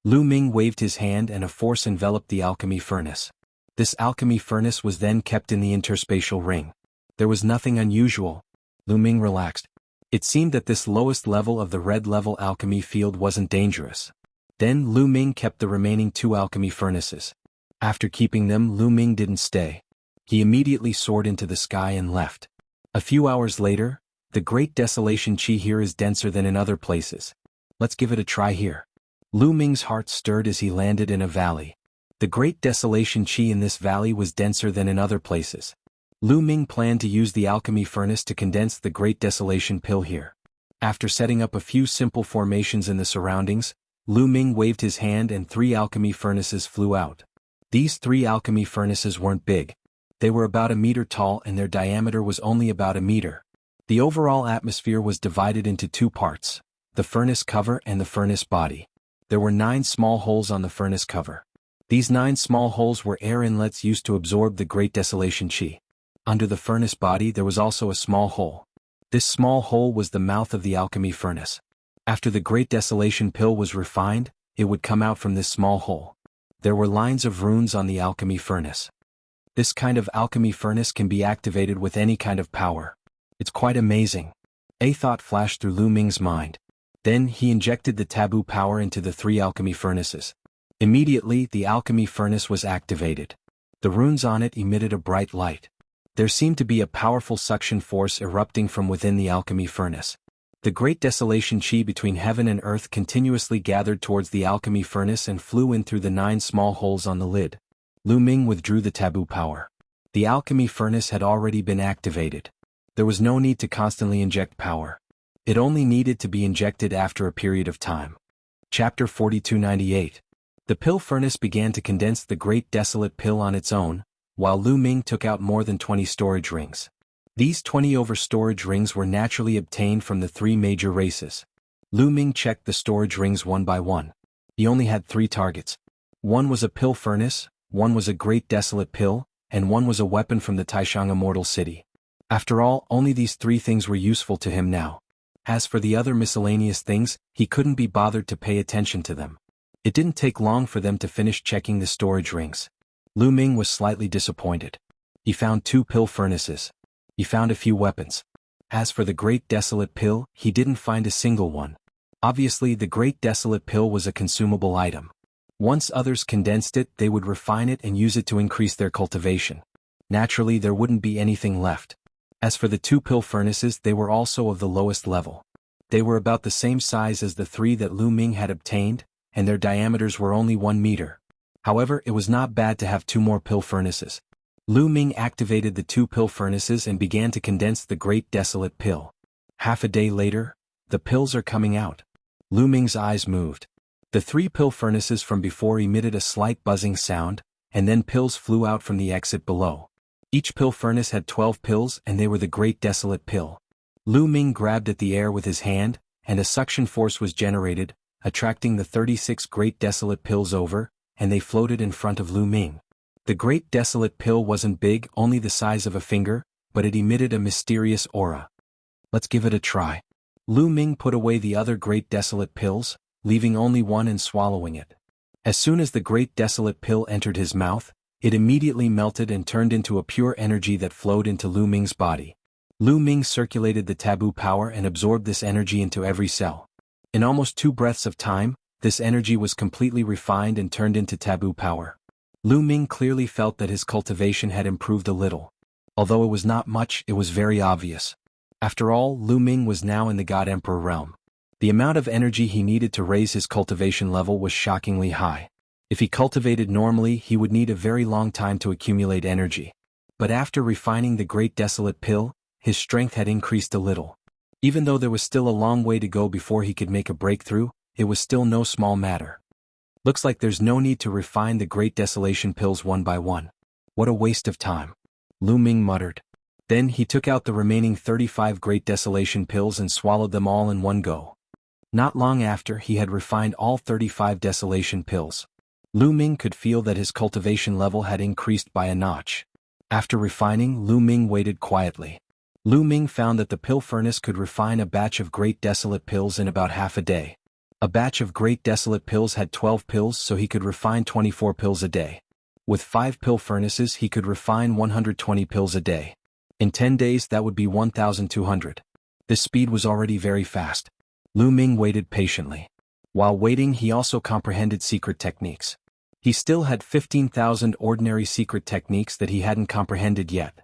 Lu Ming waved his hand and a force enveloped the alchemy furnace. This alchemy furnace was then kept in the interspatial ring. There was nothing unusual. Lu Ming relaxed. It seemed that this lowest level of the red level alchemy field wasn't dangerous. Then Lu Ming kept the remaining two alchemy furnaces. After keeping them, Lu Ming didn't stay. He immediately soared into the sky and left. A few hours later, the Great Desolation Chi here is denser than in other places. Let's give it a try here. Lu Ming's heart stirred as he landed in a valley. The Great Desolation Chi in this valley was denser than in other places. Lu Ming planned to use the alchemy furnace to condense the Great Desolation pill here. After setting up a few simple formations in the surroundings, Lu Ming waved his hand and 3 alchemy furnaces flew out. These 3 alchemy furnaces weren't big. They were about a meter tall and their diameter was only about a meter. The overall atmosphere was divided into 2 parts, the furnace cover and the furnace body. There were 9 small holes on the furnace cover. These 9 small holes were air inlets used to absorb the Great Desolation Chi. Under the furnace body there was also a small hole. This small hole was the mouth of the alchemy furnace. After the Great Desolation pill was refined, it would come out from this small hole. There were lines of runes on the alchemy furnace. This kind of alchemy furnace can be activated with any kind of power. It's quite amazing. A thought flashed through Lu Ming's mind. Then he injected the taboo power into the 3 alchemy furnaces. Immediately, the alchemy furnace was activated. The runes on it emitted a bright light. There seemed to be a powerful suction force erupting from within the alchemy furnace. The Great Desolation Chi between heaven and earth continuously gathered towards the alchemy furnace and flew in through the 9 small holes on the lid. Lu Ming withdrew the taboo power. The alchemy furnace had already been activated. There was no need to constantly inject power. It only needed to be injected after a period of time. Chapter 4298. The pill furnace began to condense the Great Desolate pill on its own, while Lu Ming took out more than 20 storage rings. These 20 storage rings were naturally obtained from the 3 major races. Lu Ming checked the storage rings one by one. He only had 3 targets. One was a pill furnace, one was a Great Desolate pill, and one was a weapon from the Taishang Immortal City. After all, only these 3 things were useful to him now. As for the other miscellaneous things, he couldn't be bothered to pay attention to them. It didn't take long for them to finish checking the storage rings. Lu Ming was slightly disappointed. He found 2 pill furnaces. He found a few weapons. As for the Great Desolate pill, he didn't find a single one. Obviously, the Great Desolate pill was a consumable item. Once others condensed it, they would refine it and use it to increase their cultivation. Naturally, there wouldn't be anything left. As for the 2 pill furnaces, they were also of the lowest level. They were about the same size as the 3 that Lu Ming had obtained, and their diameters were only 1 meter. However, it was not bad to have 2 more pill furnaces. Lu Ming activated the 2 pill furnaces and began to condense the Great Desolate pill. Half a day later, the pills are coming out. Lu Ming's eyes moved. The 3 pill furnaces from before emitted a slight buzzing sound, and then pills flew out from the exit below. Each pill furnace had 12 pills and they were the Great Desolate Pill. Lu Ming grabbed at the air with his hand, and a suction force was generated, attracting the 36 Great Desolate Pills over, and they floated in front of Lu Ming. The Great Desolate Pill wasn't big, only the size of a finger, but it emitted a mysterious aura. Let's give it a try. Lu Ming put away the other Great Desolate Pills, leaving only one and swallowing it. As soon as the Great Desolate Pill entered his mouth, it immediately melted and turned into a pure energy that flowed into Lu Ming's body. Lu Ming circulated the taboo power and absorbed this energy into every cell. In almost 2 breaths of time, this energy was completely refined and turned into taboo power. Lu Ming clearly felt that his cultivation had improved a little. Although it was not much, it was very obvious. After all, Lu Ming was now in the God Emperor realm. The amount of energy he needed to raise his cultivation level was shockingly high. If he cultivated normally, he would need a very long time to accumulate energy. But after refining the Great Desolate Pill, his strength had increased a little. Even though there was still a long way to go before he could make a breakthrough, it was still no small matter. Looks like there's no need to refine the Great Desolation Pills one by one. What a waste of time. Lu Ming muttered. Then he took out the remaining 35 Great Desolation Pills and swallowed them all in one go. Not long after, he had refined all 35 Desolation Pills. Lu Ming could feel that his cultivation level had increased by a notch. After refining, Lu Ming waited quietly. Lu Ming found that the pill furnace could refine a batch of Great Desolate Pills in about half a day. A batch of Great Desolate Pills had 12 pills, so he could refine 24 pills a day. With 5 pill furnaces, he could refine 120 pills a day. In 10 days, that would be 1,200. This speed was already very fast. Lu Ming waited patiently. While waiting, he also comprehended secret techniques. He still had 15,000 ordinary secret techniques that he hadn't comprehended yet.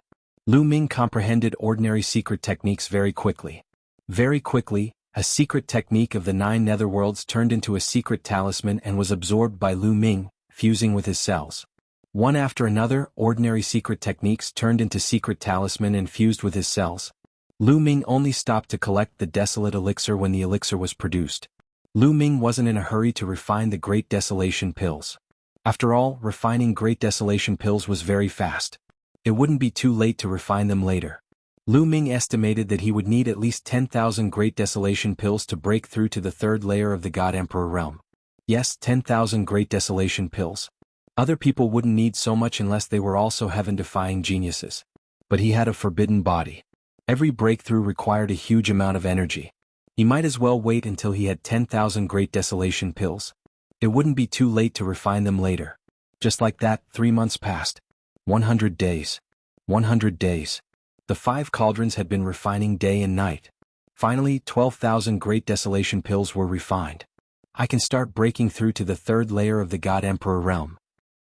Lu Ming comprehended ordinary secret techniques very quickly. Very quickly, a secret technique of the 9 netherworlds turned into a secret talisman and was absorbed by Lu Ming, fusing with his cells. One after another, ordinary secret techniques turned into secret talisman and fused with his cells. Lu Ming only stopped to collect the desolate elixir when the elixir was produced. Lu Ming wasn't in a hurry to refine the Great Desolation Pills. After all, refining Great Desolation Pills was very fast. It wouldn't be too late to refine them later. Lu Ming estimated that he would need at least 10,000 Great Desolation Pills to break through to the 3rd layer of the God Emperor realm. Yes, 10,000 Great Desolation Pills. Other people wouldn't need so much unless they were also heaven-defying geniuses. But he had a forbidden body. Every breakthrough required a huge amount of energy. He might as well wait until he had 10,000 Great Desolation Pills. It wouldn't be too late to refine them later. Just like that, 3 months passed. 100 days. 100 days. The 5 cauldrons had been refining day and night. Finally, 12,000 Great Desolation Pills were refined. I can start breaking through to the 3rd layer of the God Emperor realm.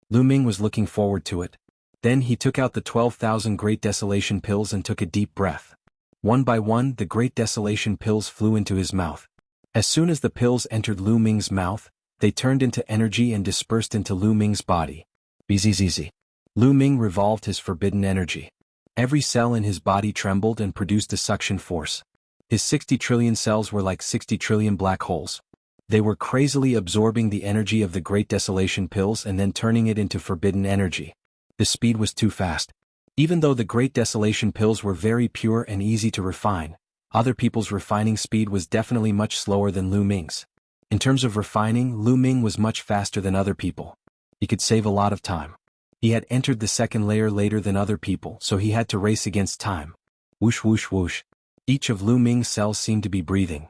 Lu Ming was looking forward to it. Then he took out the 12,000 Great Desolation Pills and took a deep breath. One by one, the Great Desolation Pills flew into his mouth. As soon as the pills entered Lu Ming's mouth, they turned into energy and dispersed into Lu Ming's body. Bzzz. Lu Ming revolved his forbidden energy. Every cell in his body trembled and produced a suction force. His 60 trillion cells were like 60 trillion black holes. They were crazily absorbing the energy of the Great Desolation Pills and then turning it into forbidden energy. The speed was too fast. Even though the Great Desolation Pills were very pure and easy to refine, other people's refining speed was definitely much slower than Lu Ming's. In terms of refining, Lu Ming was much faster than other people. He could save a lot of time. He had entered the 2nd layer later than other people, so he had to race against time. Whoosh whoosh whoosh. Each of Lu Ming's cells seemed to be breathing.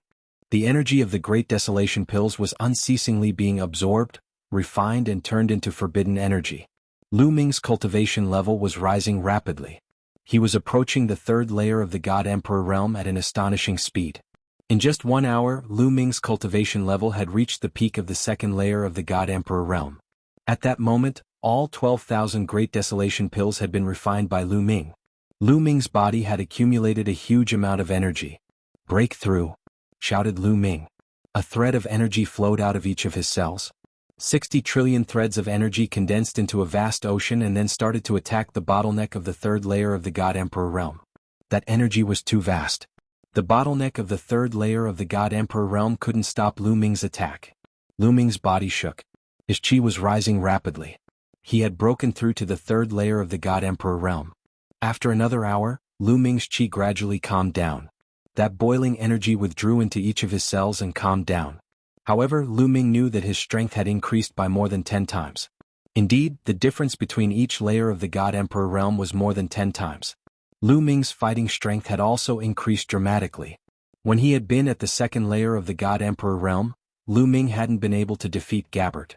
The energy of the Great Desolation Pills was unceasingly being absorbed, refined and turned into forbidden energy. Lu Ming's cultivation level was rising rapidly. He was approaching the 3rd layer of the God Emperor realm at an astonishing speed. In just 1 hour, Lu Ming's cultivation level had reached the peak of the 2nd layer of the God Emperor realm. At that moment, all 12,000 Great Desolation Pills had been refined by Lu Ming. Lu Ming's body had accumulated a huge amount of energy. Breakthrough! Shouted Lu Ming. A thread of energy flowed out of each of his cells. 60 trillion threads of energy condensed into a vast ocean and then started to attack the bottleneck of the 3rd layer of the God Emperor realm. That energy was too vast. The bottleneck of the 3rd layer of the God Emperor realm couldn't stop Lu Ming's attack. Lu Ming's body shook. His chi was rising rapidly. He had broken through to the 3rd layer of the God Emperor realm. After another hour, Lu Ming's qi gradually calmed down. That boiling energy withdrew into each of his cells and calmed down. However, Lu Ming knew that his strength had increased by more than 10 times. Indeed, the difference between each layer of the God Emperor realm was more than 10 times. Lu Ming's fighting strength had also increased dramatically. When he had been at the second layer of the God Emperor realm, Lu Ming hadn't been able to defeat Gabbard.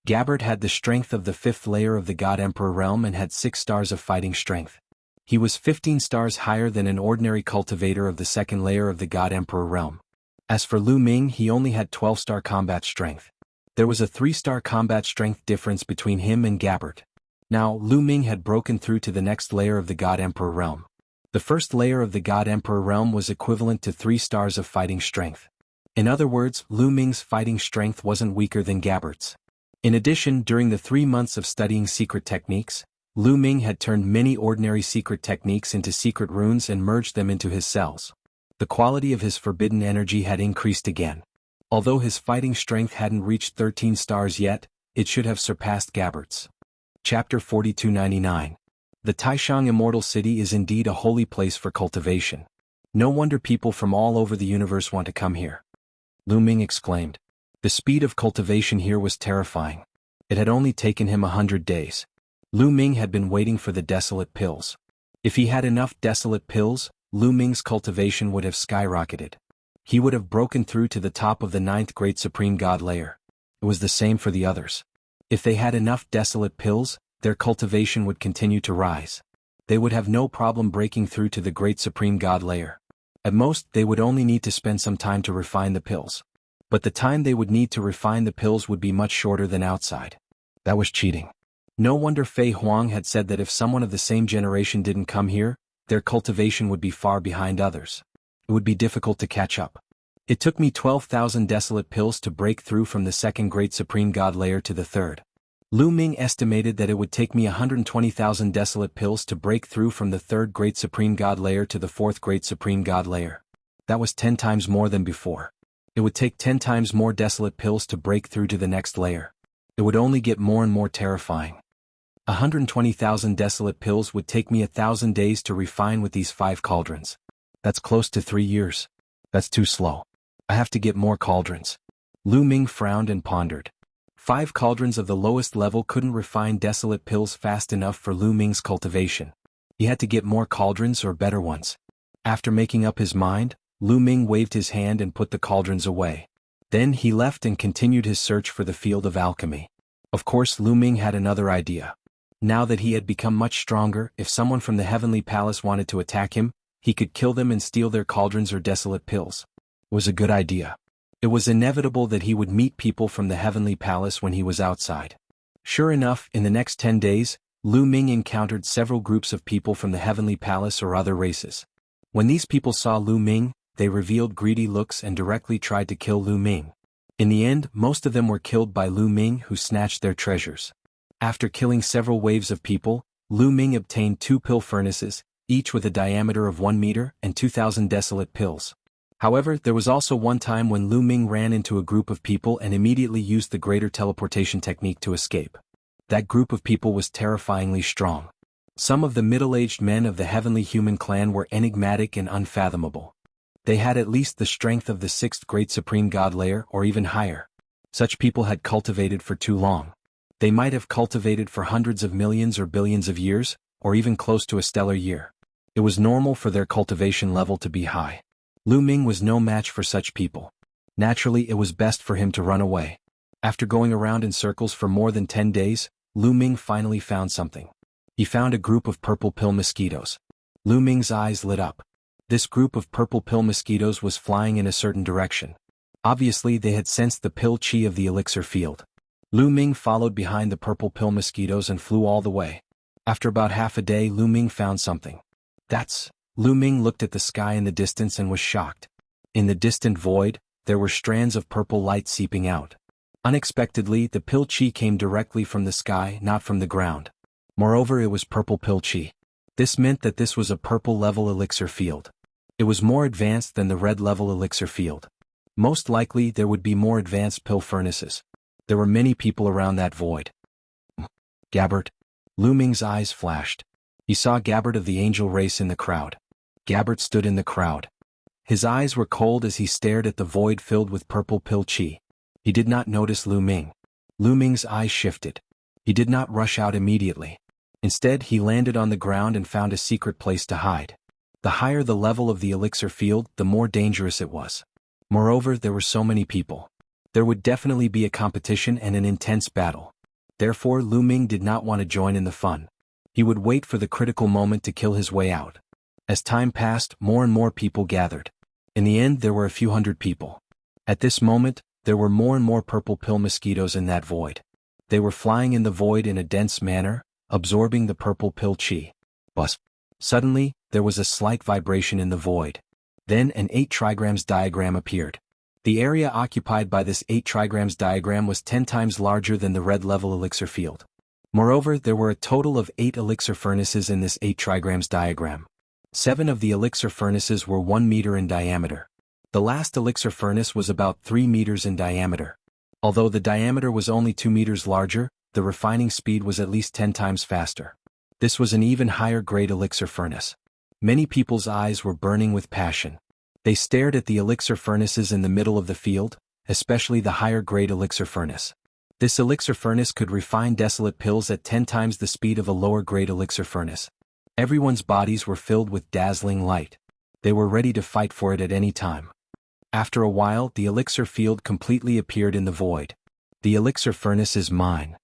Gabbard had the strength of the fifth layer of the God Emperor realm and had 6 stars of fighting strength. He was 15 stars higher than an ordinary cultivator of the second layer of the God Emperor realm. As for Lu Ming, he only had 12-star combat strength. There was a 3-star combat strength difference between him and Gabbard. Now, Lu Ming had broken through to the next layer of the God Emperor realm. The first layer of the God Emperor realm was equivalent to 3 stars of fighting strength. In other words, Lu Ming's fighting strength wasn't weaker than Gabbard's. In addition, during the 3 months of studying secret techniques, Lu Ming had turned many ordinary secret techniques into secret runes and merged them into his cells. The quality of his forbidden energy had increased again. Although his fighting strength hadn't reached 13 stars yet, it should have surpassed Gabbard's. Chapter 4299. The Taishang Immortal City is indeed a holy place for cultivation. No wonder people from all over the universe want to come here. Lu Ming exclaimed. The speed of cultivation here was terrifying. It had only taken him 100 days. Lu Ming had been waiting for the desolate pills. If he had enough desolate pills, Lu Ming's cultivation would have skyrocketed. He would have broken through to the top of the 9th Great Supreme God layer. It was the same for the others. If they had enough desolate pills, their cultivation would continue to rise. They would have no problem breaking through to the Great Supreme God layer. At most, they would only need to spend some time to refine the pills. But the time they would need to refine the pills would be much shorter than outside. That was cheating. No wonder Fei Huang had said that if someone of the same generation didn't come here, their cultivation would be far behind others. It would be difficult to catch up. It took me 12,000 desolate pills to break through from the 2nd Great Supreme God layer to the 3rd. Lu Ming estimated that it would take me 120,000 desolate pills to break through from the 3rd Great Supreme God layer to the 4th Great Supreme God layer. That was 10 times more than before. It would take 10 times more desolate pills to break through to the next layer. It would only get more and more terrifying. 120,000 desolate pills would take me 1,000 days to refine with these 5 cauldrons. That's close to 3 years. That's too slow. I have to get more cauldrons. Lu Ming frowned and pondered. 5 cauldrons of the lowest level couldn't refine desolate pills fast enough for Lu Ming's cultivation. He had to get more cauldrons or better ones. After making up his mind, Lu Ming waved his hand and put the cauldrons away. Then he left and continued his search for the field of alchemy. Of course, Lu Ming had another idea. Now that he had become much stronger, if someone from the Heavenly Palace wanted to attack him, he could kill them and steal their cauldrons or desolate pills. It was a good idea. It was inevitable that he would meet people from the Heavenly Palace when he was outside. Sure enough, in the next 10 days, Lu Ming encountered several groups of people from the Heavenly Palace or other races. When these people saw Lu Ming, they revealed greedy looks and directly tried to kill Lu Ming. In the end, most of them were killed by Lu Ming, who snatched their treasures. After killing several waves of people, Lu Ming obtained 2 pill furnaces, each with a diameter of 1 meter and 2,000 desolate pills. However, there was also one time when Lu Ming ran into a group of people and immediately used the greater teleportation technique to escape. That group of people was terrifyingly strong. Some of the middle-aged men of the Heavenly Human clan were enigmatic and unfathomable. They had at least the strength of the 6th Great Supreme God layer or even higher. Such people had cultivated for too long. They might have cultivated for hundreds of millions or billions of years, or even close to a stellar year. It was normal for their cultivation level to be high. Lu Ming was no match for such people. Naturally, it was best for him to run away. After going around in circles for more than 10 days, Lu Ming finally found something. He found a group of purple pill mosquitoes. Lu Ming's eyes lit up. This group of purple pill mosquitoes was flying in a certain direction. Obviously, they had sensed the pill chi of the elixir field. Lu Ming followed behind the purple pill mosquitoes and flew all the way. After about half a day, Lu Ming found something. Lu Ming looked at the sky in the distance and was shocked. In the distant void, there were strands of purple light seeping out. Unexpectedly, the pill chi came directly from the sky, not from the ground. Moreover, it was purple pill chi. This meant that this was a purple-level elixir field. It was more advanced than the red-level elixir field. Most likely, there would be more advanced pill furnaces. There were many people around that void. Gabbard. Lu Ming's eyes flashed. He saw Gabbard of the angel race in the crowd. Gabbard stood in the crowd. His eyes were cold as he stared at the void filled with purple pill chi. He did not notice Lu Ming. Lu Ming's eyes shifted. He did not rush out immediately. Instead, he landed on the ground and found a secret place to hide. The higher the level of the elixir field, the more dangerous it was. Moreover, there were so many people. There would definitely be a competition and an intense battle. Therefore, Lu Ming did not want to join in the fun. He would wait for the critical moment to kill his way out. As time passed, more and more people gathered. In the end, there were a few hundred people. At this moment, there were more and more purple pill mosquitoes in that void. They were flying in the void in a dense manner, absorbing the purple pill chi. Buzz. Suddenly, there was a slight vibration in the void. Then an 8 trigrams diagram appeared. The area occupied by this 8 trigrams diagram was 10 times larger than the red level elixir field. Moreover, there were a total of 8 elixir furnaces in this 8 trigrams diagram. 7 of the elixir furnaces were 1 meter in diameter. The last elixir furnace was about 3 meters in diameter. Although the diameter was only 2 meters larger, the refining speed was at least 10 times faster. This was an even higher grade elixir furnace. Many people's eyes were burning with passion. They stared at the elixir furnaces in the middle of the field, especially the higher grade elixir furnace. This elixir furnace could refine desolate pills at 10 times the speed of a lower grade elixir furnace. Everyone's bodies were filled with dazzling light. They were ready to fight for it at any time. After a while, the elixir field completely appeared in the void. The elixir furnace is mine.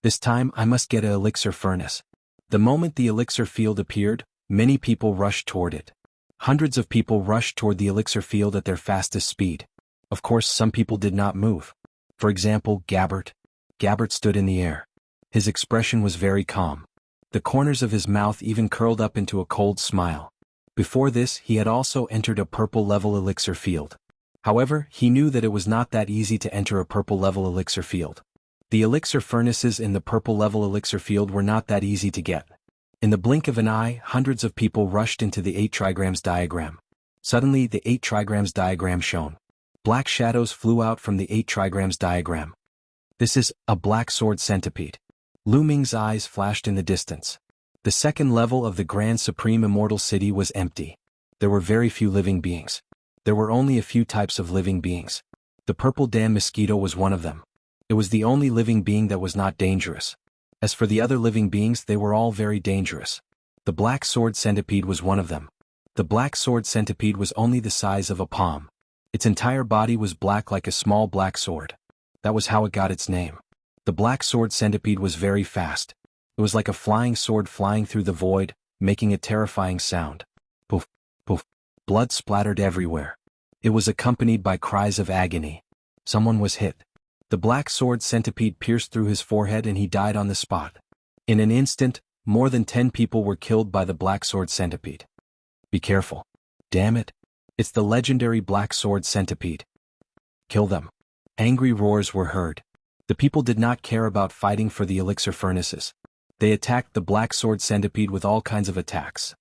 This time I must get an elixir furnace. The moment the elixir field appeared, many people rushed toward it. Hundreds of people rushed toward the elixir field at their fastest speed. Of course, some people did not move. For example, Gabbard. Gabbard stood in the air. His expression was very calm. The corners of his mouth even curled up into a cold smile. Before this, he had also entered a purple level elixir field. However, he knew that it was not that easy to enter a purple level elixir field. The elixir furnaces in the purple level elixir field were not that easy to get. In the blink of an eye, hundreds of people rushed into the 8 trigrams diagram. Suddenly, the 8 trigrams diagram shone. Black shadows flew out from the 8 trigrams diagram. This is a black sword centipede. Lu Ming's eyes flashed in the distance. The second level of the Grand Supreme Immortal City was empty. There were very few living beings. There were only a few types of living beings. The purple damn mosquito was one of them. It was the only living being that was not dangerous. As for the other living beings, they were all very dangerous. The black sword centipede was one of them. The black sword centipede was only the size of a palm. Its entire body was black like a small black sword. That was how it got its name. The black sword centipede was very fast. It was like a flying sword flying through the void, making a terrifying sound. Poof, poof. Blood splattered everywhere. It was accompanied by cries of agony. Someone was hit. The black sword centipede pierced through his forehead and he died on the spot. In an instant, more than 10 people were killed by the black sword centipede. Be careful. Damn it. It's the legendary black sword centipede. Kill them. Angry roars were heard. The people did not care about fighting for the elixir furnaces. They attacked the black sword centipede with all kinds of attacks.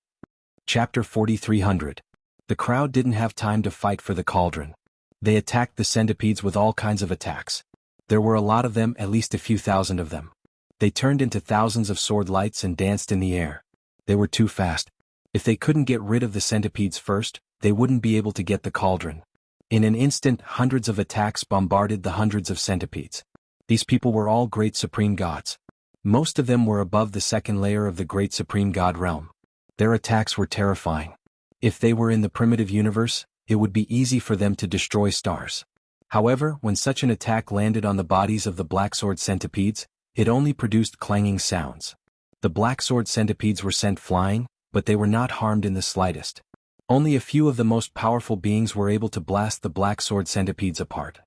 Chapter 4300. The crowd didn't have time to fight for the cauldron. They attacked the centipedes with all kinds of attacks. There were a lot of them, at least a few thousand of them. They turned into thousands of sword lights and danced in the air. They were too fast. If they couldn't get rid of the centipedes first, they wouldn't be able to get the cauldron. In an instant, hundreds of attacks bombarded the hundreds of centipedes. These people were all great supreme gods. Most of them were above the second layer of the great supreme god realm. Their attacks were terrifying. If they were in the primitive universe, it would be easy for them to destroy stars. However, when such an attack landed on the bodies of the black sword centipedes, it only produced clanging sounds. The black sword centipedes were sent flying, but they were not harmed in the slightest. Only a few of the most powerful beings were able to blast the black sword centipedes apart.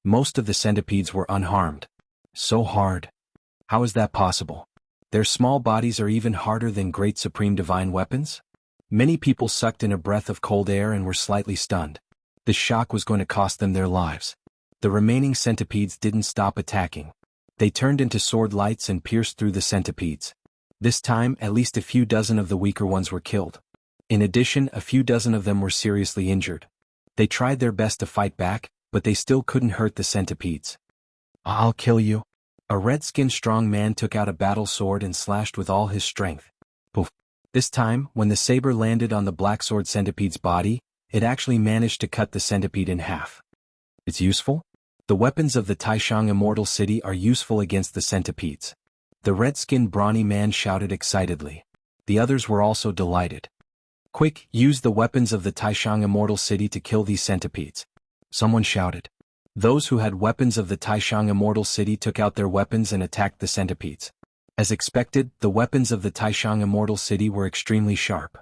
Most of the centipedes were unharmed. So hard. How is that possible? Their small bodies are even harder than great supreme divine weapons? Many people sucked in a breath of cold air and were slightly stunned. The shock was going to cost them their lives. The remaining centipedes didn't stop attacking. They turned into sword lights and pierced through the centipedes. This time, at least a few dozen of the weaker ones were killed. In addition, a few dozen of them were seriously injured. They tried their best to fight back, but they still couldn't hurt the centipedes. I'll kill you. A red-skinned strong man took out a battle sword and slashed with all his strength. Poof, This time, when the saber landed on the black sword centipede's body, it actually managed to cut the centipede in half. It's useful? The weapons of the Taishang Immortal City are useful against the centipedes. The red-skinned brawny man shouted excitedly. The others were also delighted. Quick, use the weapons of the Taishang Immortal City to kill these centipedes. Someone shouted. Those who had weapons of the Taishang Immortal City took out their weapons and attacked the centipedes. As expected, the weapons of the Taishang Immortal City were extremely sharp.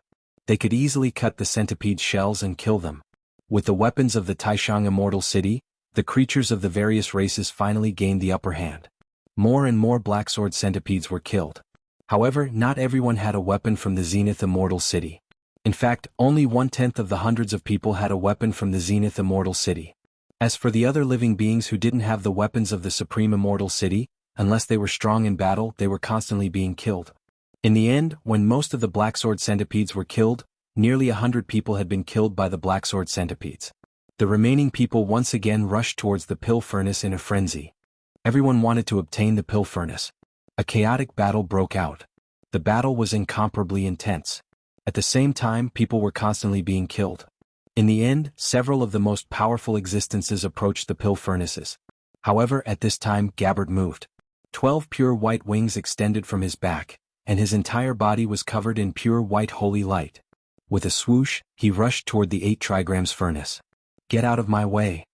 They could easily cut the centipede's shells and kill them. With the weapons of the Taishang Immortal City, the creatures of the various races finally gained the upper hand. More and more black sword centipedes were killed. However, not everyone had a weapon from the Zenith Immortal City. In fact, only 1/10 of the hundreds of people had a weapon from the Zenith Immortal City. As for the other living beings who didn't have the weapons of the Supreme Immortal City, unless they were strong in battle, they were constantly being killed. In the end, when most of the black sword centipedes were killed, nearly 100 people had been killed by the black sword centipedes. The remaining people once again rushed towards the pill furnace in a frenzy. Everyone wanted to obtain the pill furnace. A chaotic battle broke out. The battle was incomparably intense. At the same time, people were constantly being killed. In the end, several of the most powerful existences approached the pill furnaces. However, at this time, Gabbard moved. 12 pure white wings extended from his back, and his entire body was covered in pure white holy light. With a swoosh, he rushed toward the 8 trigrams furnace. Get out of my way!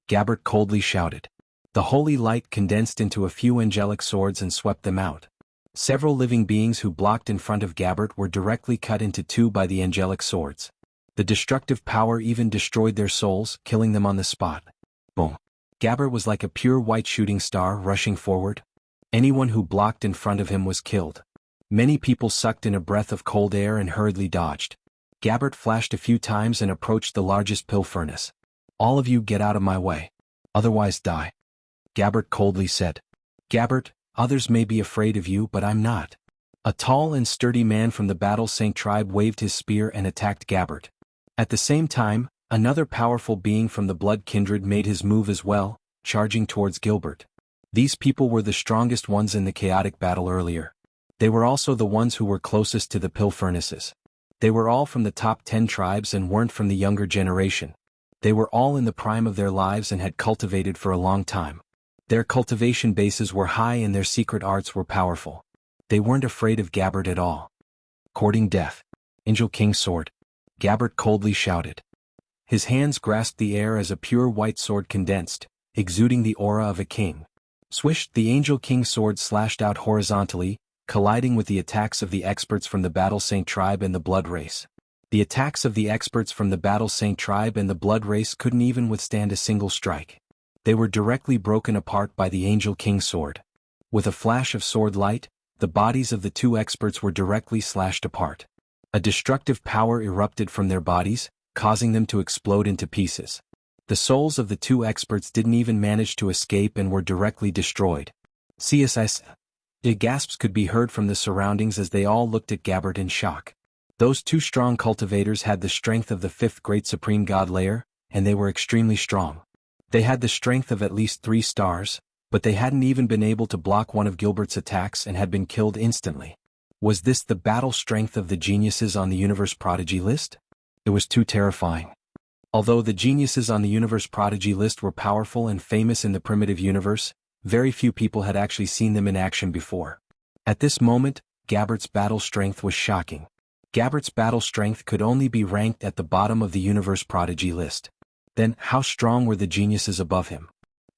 Gabbard coldly shouted. The holy light condensed into a few angelic swords and swept them out. Several living beings who blocked in front of Gabbard were directly cut into two by the angelic swords. The destructive power even destroyed their souls, killing them on the spot. Boom! Gabbard was like a pure white shooting star rushing forward. Anyone who blocked in front of him was killed. Many people sucked in a breath of cold air and hurriedly dodged. Gabbard flashed a few times and approached the largest pill furnace. All of you get out of my way. Otherwise die. Gabbard coldly said. Gabbard, others may be afraid of you, but I'm not. A tall and sturdy man from the Battle Saint tribe waved his spear and attacked Gabbard. At the same time, another powerful being from the Blood Kindred made his move as well, charging towards Gilbert. These people were the strongest ones in the chaotic battle earlier. They were also the ones who were closest to the pill furnaces. They were all from the top 10 tribes and weren't from the younger generation. They were all in the prime of their lives and had cultivated for a long time. Their cultivation bases were high and their secret arts were powerful. They weren't afraid of Gabbard at all. Courting death. Angel King's sword. Gabbard coldly shouted. His hands grasped the air as a pure white sword condensed, exuding the aura of a king. Swish, the Angel King's sword slashed out horizontally, colliding with the attacks of the experts from the Battle Saint tribe and the Blood race. The attacks of the experts from the Battle Saint tribe and the Blood race couldn't even withstand a single strike. They were directly broken apart by the Angel King's sword. With a flash of sword light, the bodies of the two experts were directly slashed apart. A destructive power erupted from their bodies, causing them to explode into pieces. The souls of the two experts didn't even manage to escape and were directly destroyed. CSS. The gasps could be heard from the surroundings as they all looked at Gabbard in shock. Those two strong cultivators had the strength of the 5th Great Supreme God Layer, and they were extremely strong. They had the strength of at least 3 stars, but they hadn't even been able to block one of Gilbert's attacks and had been killed instantly. Was this the battle strength of the geniuses on the Universe Prodigy list? It was too terrifying. Although the geniuses on the Universe Prodigy list were powerful and famous in the primitive universe, very few people had actually seen them in action before. At this moment, Gabbard's battle strength was shocking. Gabbard's battle strength could only be ranked at the bottom of the Universe Prodigy list. Then, how strong were the geniuses above him?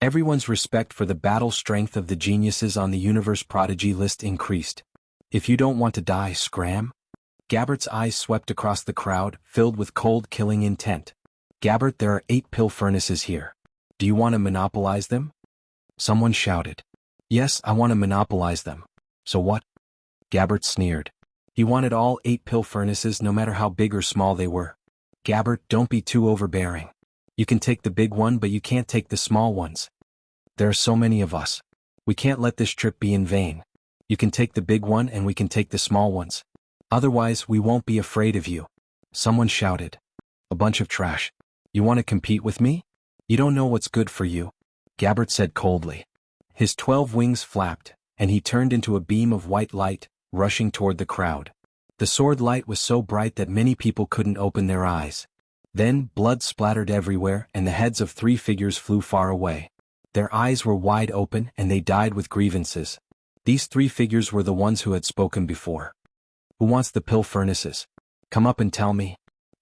Everyone's respect for the battle strength of the geniuses on the Universe Prodigy list increased. If you don't want to die, scram? Gabbard's eyes swept across the crowd, filled with cold killing intent. Gabbard, there are 8 pill furnaces here. Do you want to monopolize them? Someone shouted. Yes, I want to monopolize them. So what? Gabbard sneered. He wanted all 8 pill furnaces no matter how big or small they were. Gabbard, don't be too overbearing. You can take the big one but you can't take the small ones. There are so many of us. We can't let this trip be in vain. You can take the big one and we can take the small ones. Otherwise, we won't be afraid of you. Someone shouted. A bunch of trash. You want to compete with me? You don't know what's good for you. Gabbard said coldly. His 12 wings flapped, and he turned into a beam of white light, rushing toward the crowd. The sword light was so bright that many people couldn't open their eyes. Then, blood splattered everywhere and the heads of 3 figures flew far away. Their eyes were wide open and they died with grievances. These 3 figures were the ones who had spoken before. Who wants the pill furnaces? Come up and tell me.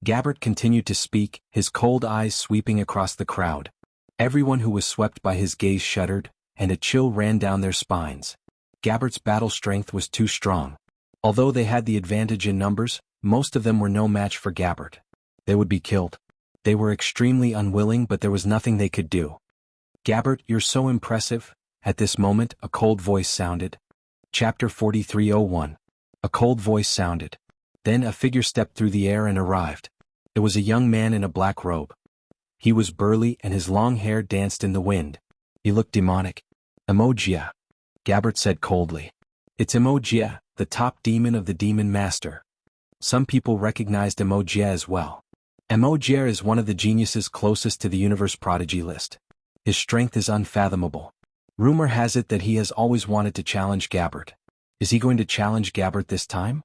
Gabbert continued to speak, his cold eyes sweeping across the crowd. Everyone who was swept by his gaze shuddered, and a chill ran down their spines. Gabbert's battle strength was too strong. Although they had the advantage in numbers, most of them were no match for Gabbert. They would be killed. They were extremely unwilling, but there was nothing they could do. Gabbert, you're so impressive. At this moment, a cold voice sounded. Chapter 43:01. A cold voice sounded. Then a figure stepped through the air and arrived. It was a young man in a black robe. He was burly and his long hair danced in the wind. He looked demonic. Emogia. Gabbert said coldly. It's Emogia, the top demon of the Demon Master. Some people recognized Emogia as well. Emogia is one of the geniuses closest to the universe prodigy list. His strength is unfathomable. Rumor has it that he has always wanted to challenge Gabbert. Is he going to challenge Gabbert this time?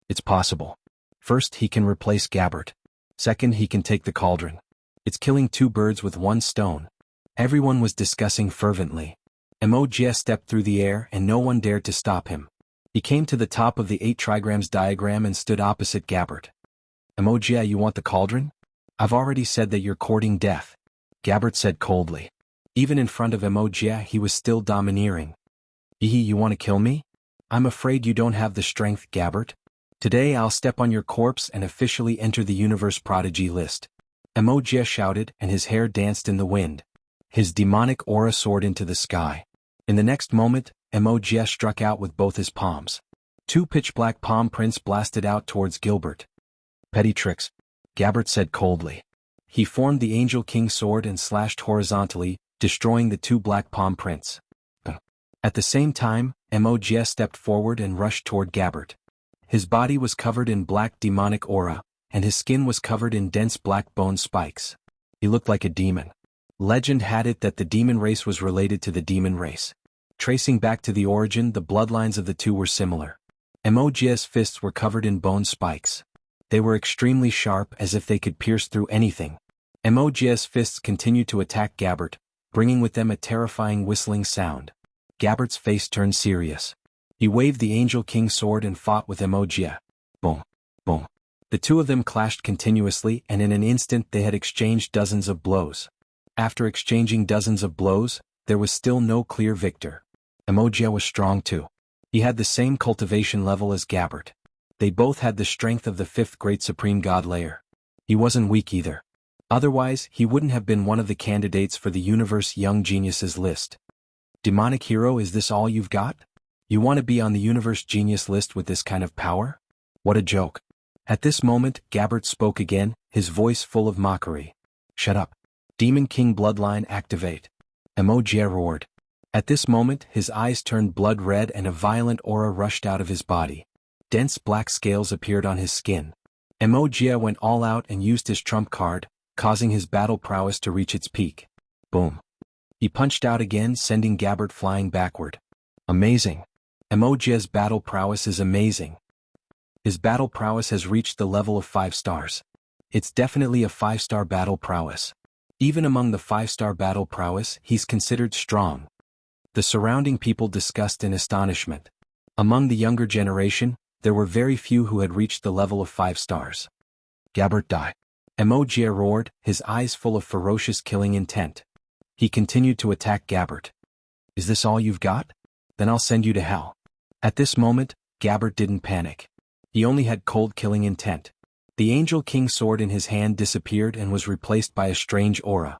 It's possible. First, he can replace Gabbert. Second, he can take the cauldron. It's killing 2 birds with 1 stone. Everyone was discussing fervently. Emogia stepped through the air and no one dared to stop him. He came to the top of the 8 trigrams diagram and stood opposite Gabbert. Emogia, you want the cauldron? I've already said that you're courting death. Gabbert said coldly. Even in front of Emogia he was still domineering. You want to kill me? I'm afraid you don't have the strength, Gabbert. Today I'll step on your corpse and officially enter the universe prodigy list. Emogia shouted and his hair danced in the wind. His demonic aura soared into the sky. In the next moment, Emogia struck out with both his palms. 2 pitch-black palm prints blasted out towards Gilbert. Petty tricks, Gabbert said coldly. He formed the Angel King sword and slashed horizontally, destroying the 2 black palm prints. At the same time, Emogia stepped forward and rushed toward Gabbert. His body was covered in black demonic aura, and his skin was covered in dense black bone spikes. He looked like a demon. Legend had it that the demon race was related to the demon race. Tracing back to the origin, the bloodlines of the 2 were similar. Emogia's fists were covered in bone spikes. They were extremely sharp, as if they could pierce through anything. Emogia's fists continued to attack Gabbert, bringing with them a terrifying whistling sound. Gabbert's face turned serious. He waved the Angel King sword and fought with Emogia. Boom, boom. The 2 of them clashed continuously, and in an instant they had exchanged dozens of blows. After exchanging dozens of blows, there was still no clear victor. Emogia was strong too. He had the same cultivation level as Gabbert. They both had the strength of the 5th great supreme god layer. He wasn't weak either. Otherwise, he wouldn't have been one of the candidates for the universe young geniuses list. Demonic hero, is this all you've got? You want to be on the universe genius list with this kind of power? What a joke. At this moment, Gabbert spoke again, his voice full of mockery. Shut up. Demon King bloodline activate. Emogia roared. At this moment, his eyes turned blood red and a violent aura rushed out of his body. Dense black scales appeared on his skin. Emogia went all out and used his trump card, causing his battle prowess to reach its peak. Boom. He punched out again, sending Gabbert flying backward. Amazing. Emogia's battle prowess is amazing. His battle prowess has reached the level of 5 stars. It's definitely a 5-star battle prowess. Even among the 5-star battle prowess, he's considered strong. The surrounding people discussed in astonishment. Among the younger generation, there were very few who had reached the level of 5 stars. Gabbert die. Emogia roared, his eyes full of ferocious killing intent. He continued to attack Gabbert. Is this all you've got? Then I'll send you to hell. At this moment, Gabbert didn't panic. He only had cold killing intent. The Angel King sword in his hand disappeared and was replaced by a strange aura.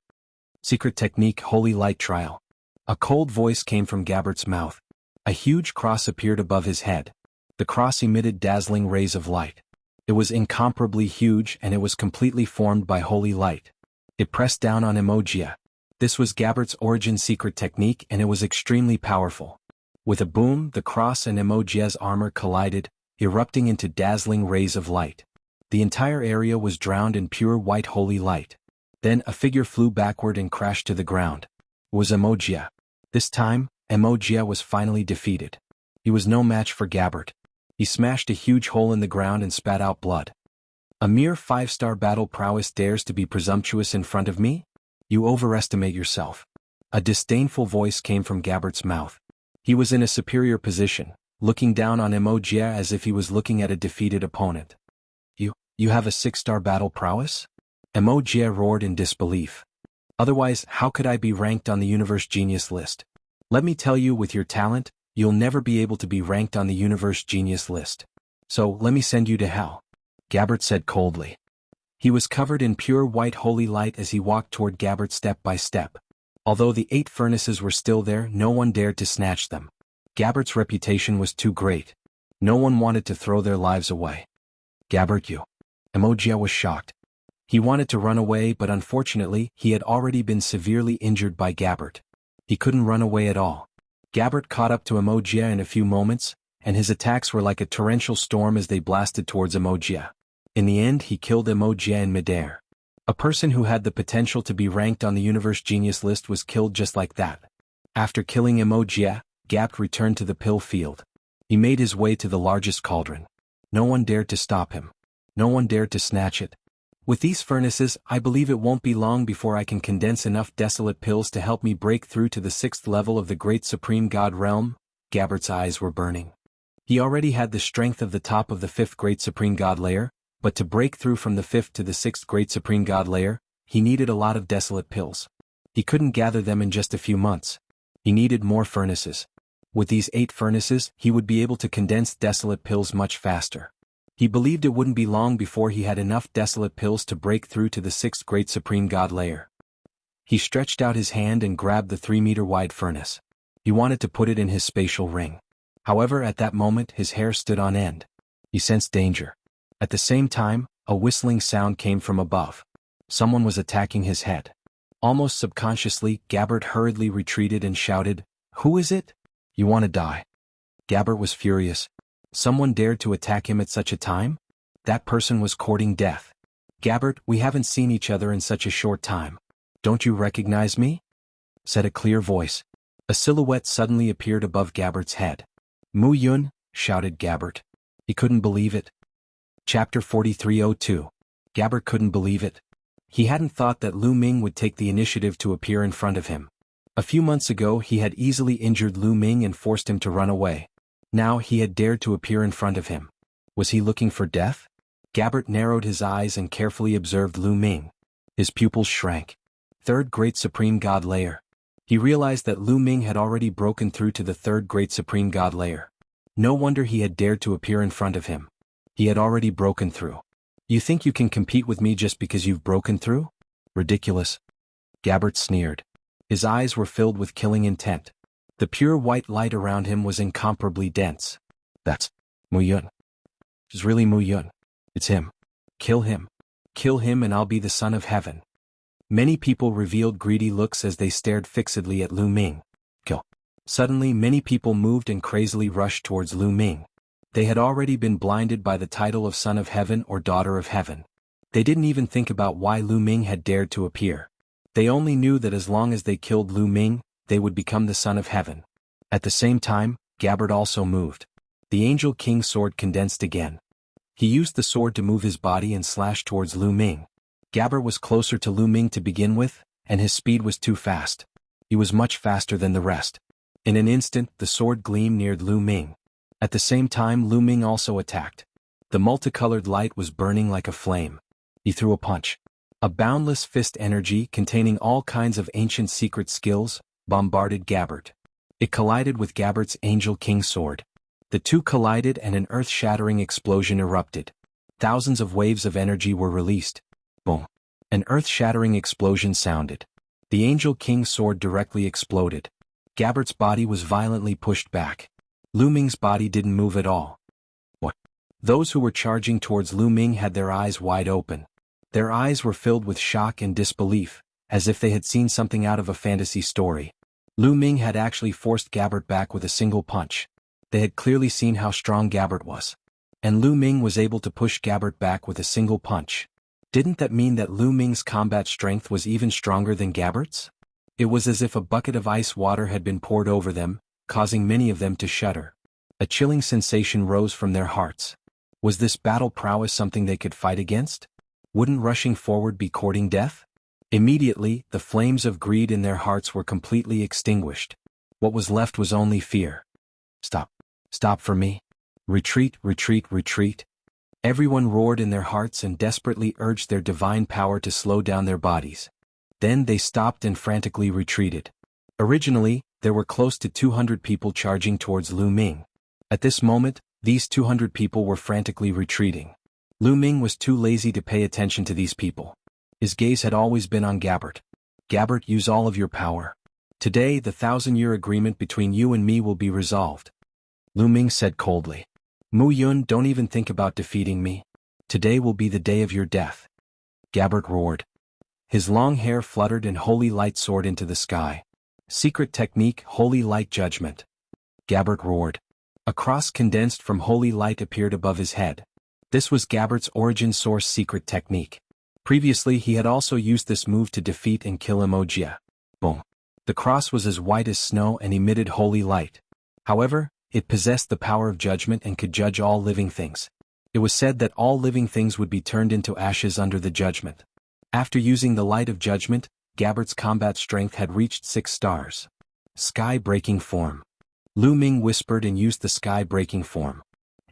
Secret technique, Holy Light Trial. A cold voice came from Gabbert's mouth. A huge cross appeared above his head. The cross emitted dazzling rays of light. It was incomparably huge and it was completely formed by holy light. It pressed down on Emogia. This was Gabbert's origin secret technique and it was extremely powerful. With a boom, the cross and Emogia's armor collided, erupting into dazzling rays of light. The entire area was drowned in pure white holy light. Then a figure flew backward and crashed to the ground. It was Emogia. This time, Emogia was finally defeated. He was no match for Gabbert. He smashed a huge hole in the ground and spat out blood. A mere 5-star battle prowess dares to be presumptuous in front of me? You overestimate yourself. A disdainful voice came from Gabbert's mouth. He was in a superior position, looking down on Wuxia as if he was looking at a defeated opponent. You have a 6-star battle prowess? Wuxia roared in disbelief. Otherwise, how could I be ranked on the Universe Genius list? Let me tell you, with your talent, you'll never be able to be ranked on the Universe Genius list. So, let me send you to hell, Gabbert said coldly. He was covered in pure white holy light as he walked toward Gabbert step by step. Although the 8 furnaces were still there, no one dared to snatch them. Gabbert's reputation was too great. No one wanted to throw their lives away. Gabbert, you. Wuxia was shocked. He wanted to run away, but unfortunately, he had already been severely injured by Gabbert. He couldn't run away at all. Gabbert caught up to Wuxia in a few moments, and his attacks were like a torrential storm as they blasted towards Wuxia. In the end, he killed Wuxia in midair. A person who had the potential to be ranked on the Universe Genius list was killed just like that. After killing Wuxia, Gabbert returned to the pill field. He made his way to the largest cauldron. No one dared to stop him. No one dared to snatch it. With these furnaces, I believe it won't be long before I can condense enough desolate pills to help me break through to the 6th level of the Great Supreme God realm. Gabbert's eyes were burning. He already had the strength of the top of the 5th Great Supreme God layer, but to break through from the 5th to the 6th Great Supreme God layer, he needed a lot of desolate pills. He couldn't gather them in just a few months. He needed more furnaces. With these 8 furnaces, he would be able to condense desolate pills much faster. He believed it wouldn't be long before he had enough desolate pills to break through to the 6th Great Supreme God layer. He stretched out his hand and grabbed the 3-meter-wide furnace. He wanted to put it in his spatial ring. However, at that moment his hair stood on end. He sensed danger. At the same time, a whistling sound came from above. Someone was attacking his head. Almost subconsciously, Gabbert hurriedly retreated and shouted, "Who is it? You want to die?" Gabbert was furious. Someone dared to attack him at such a time? That person was courting death. "Gabbert, we haven't seen each other in such a short time. Don't you recognize me?" said a clear voice. A silhouette suddenly appeared above Gabbert's head. "Mu Yun," shouted Gabbert. He couldn't believe it. Chapter 4302. Gabbert couldn't believe it. He hadn't thought that Lu Ming would take the initiative to appear in front of him. A few months ago he had easily injured Lu Ming and forced him to run away. Now he had dared to appear in front of him. Was he looking for death? Gabbert narrowed his eyes and carefully observed Lu Ming. His pupils shrank. 3rd Great Supreme God layer. He realized that Lu Ming had already broken through to the 3rd Great Supreme God layer. No wonder he had dared to appear in front of him. He had already broken through. "You think you can compete with me just because you've broken through? Ridiculous." Gabbert sneered. His eyes were filled with killing intent. The pure white light around him was incomparably dense. "That's Mu Yun. It's really Mu Yun. It's him. Kill him. Kill him and I'll be the son of heaven." Many people revealed greedy looks as they stared fixedly at Lu Ming. Kill. Suddenly many people moved and crazily rushed towards Lu Ming. They had already been blinded by the title of Son of Heaven or Daughter of Heaven. They didn't even think about why Lu Ming had dared to appear. They only knew that as long as they killed Lu Ming, they would become the Son of Heaven. At the same time, Gabbert also moved. The Angel King's sword condensed again. He used the sword to move his body and slash towards Lu Ming. Gabbert was closer to Lu Ming to begin with, and his speed was too fast. He was much faster than the rest. In an instant, the sword gleam neared Lu Ming. At the same time, Lu Ming also attacked. The multicolored light was burning like a flame. He threw a punch. A boundless fist energy containing all kinds of ancient secret skills bombarded Gabbert. It collided with Gabbert's Angel King sword. The two collided and an earth-shattering explosion erupted. Thousands of waves of energy were released. Boom. An earth-shattering explosion sounded. The Angel King sword directly exploded. Gabbert's body was violently pushed back. Lu Ming's body didn't move at all. What? Those who were charging towards Lu Ming had their eyes wide open. Their eyes were filled with shock and disbelief, as if they had seen something out of a fantasy story. Lu Ming had actually forced Gabbert back with a single punch. They had clearly seen how strong Gabbert was. And Lu Ming was able to push Gabbert back with a single punch. Didn't that mean that Lu Ming's combat strength was even stronger than Gabbert's? It was as if a bucket of ice water had been poured over them, causing many of them to shudder. A chilling sensation rose from their hearts. Was this battle prowess something they could fight against? Wouldn't rushing forward be courting death? Immediately, the flames of greed in their hearts were completely extinguished. What was left was only fear. Stop. Stop for me. Retreat, retreat, retreat. Everyone roared in their hearts and desperately urged their divine power to slow down their bodies. Then they stopped and frantically retreated. Originally, there were close to 200 people charging towards Lu Ming. At this moment, these 200 people were frantically retreating. Lu Ming was too lazy to pay attention to these people. His gaze had always been on Gabbert. Gabbert, use all of your power. Today, the 1,000-year agreement between you and me will be resolved. Lu Ming said coldly. Mu Yun, don't even think about defeating me. Today will be the day of your death. Gabbert roared. His long hair fluttered and holy light soared into the sky. Secret technique, holy light judgment. Gabbert roared. A cross condensed from holy light appeared above his head. This was Gabbert's origin source secret technique. Previously he had also used this move to defeat and kill Wuxia. Boom. The cross was as white as snow and emitted holy light. However, it possessed the power of judgment and could judge all living things. It was said that all living things would be turned into ashes under the judgment. After using the light of judgment, Gabbert's combat strength had reached 6 stars. Sky-breaking form. Lu Ming whispered and used the sky-breaking form.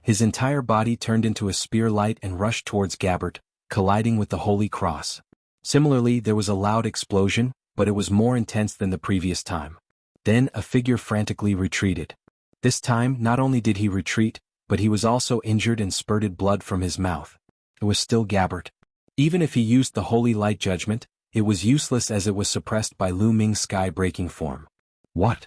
His entire body turned into a spear light and rushed towards Gabbert, colliding with the holy cross. Similarly, there was a loud explosion, but it was more intense than the previous time. Then a figure frantically retreated. This time, not only did he retreat, but he was also injured and spurted blood from his mouth. It was still Gabbert. Even if he used the holy light judgment, it was useless as it was suppressed by Lu Ming's sky-breaking form. What?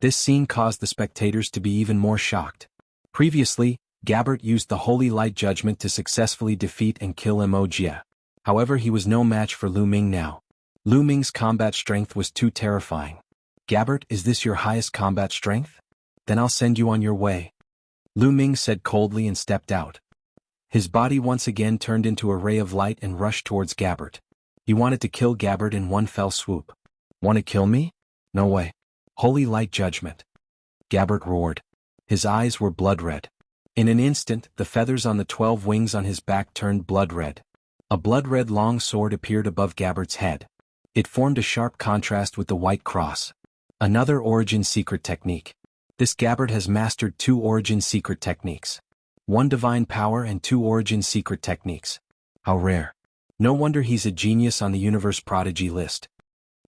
This scene caused the spectators to be even more shocked. Previously, Gabbert used the holy light judgment to successfully defeat and kill Wuxia. However, he was no match for Lu Ming now. Lu Ming's combat strength was too terrifying. Gabbert, is this your highest combat strength? Then I'll send you on your way. Lu Ming said coldly and stepped out. His body once again turned into a ray of light and rushed towards Gabbert. He wanted to kill Gabbert in one fell swoop. Want to kill me? No way. Holy light judgment. Gabbert roared. His eyes were blood red. In an instant, the feathers on the 12 wings on his back turned blood red. A blood-red long sword appeared above Gabbert's head. It formed a sharp contrast with the white cross. Another origin secret technique. This Gabbert has mastered 2 origin secret techniques. 1 divine power and 2 origin secret techniques. How rare. No wonder he's a genius on the universe prodigy list.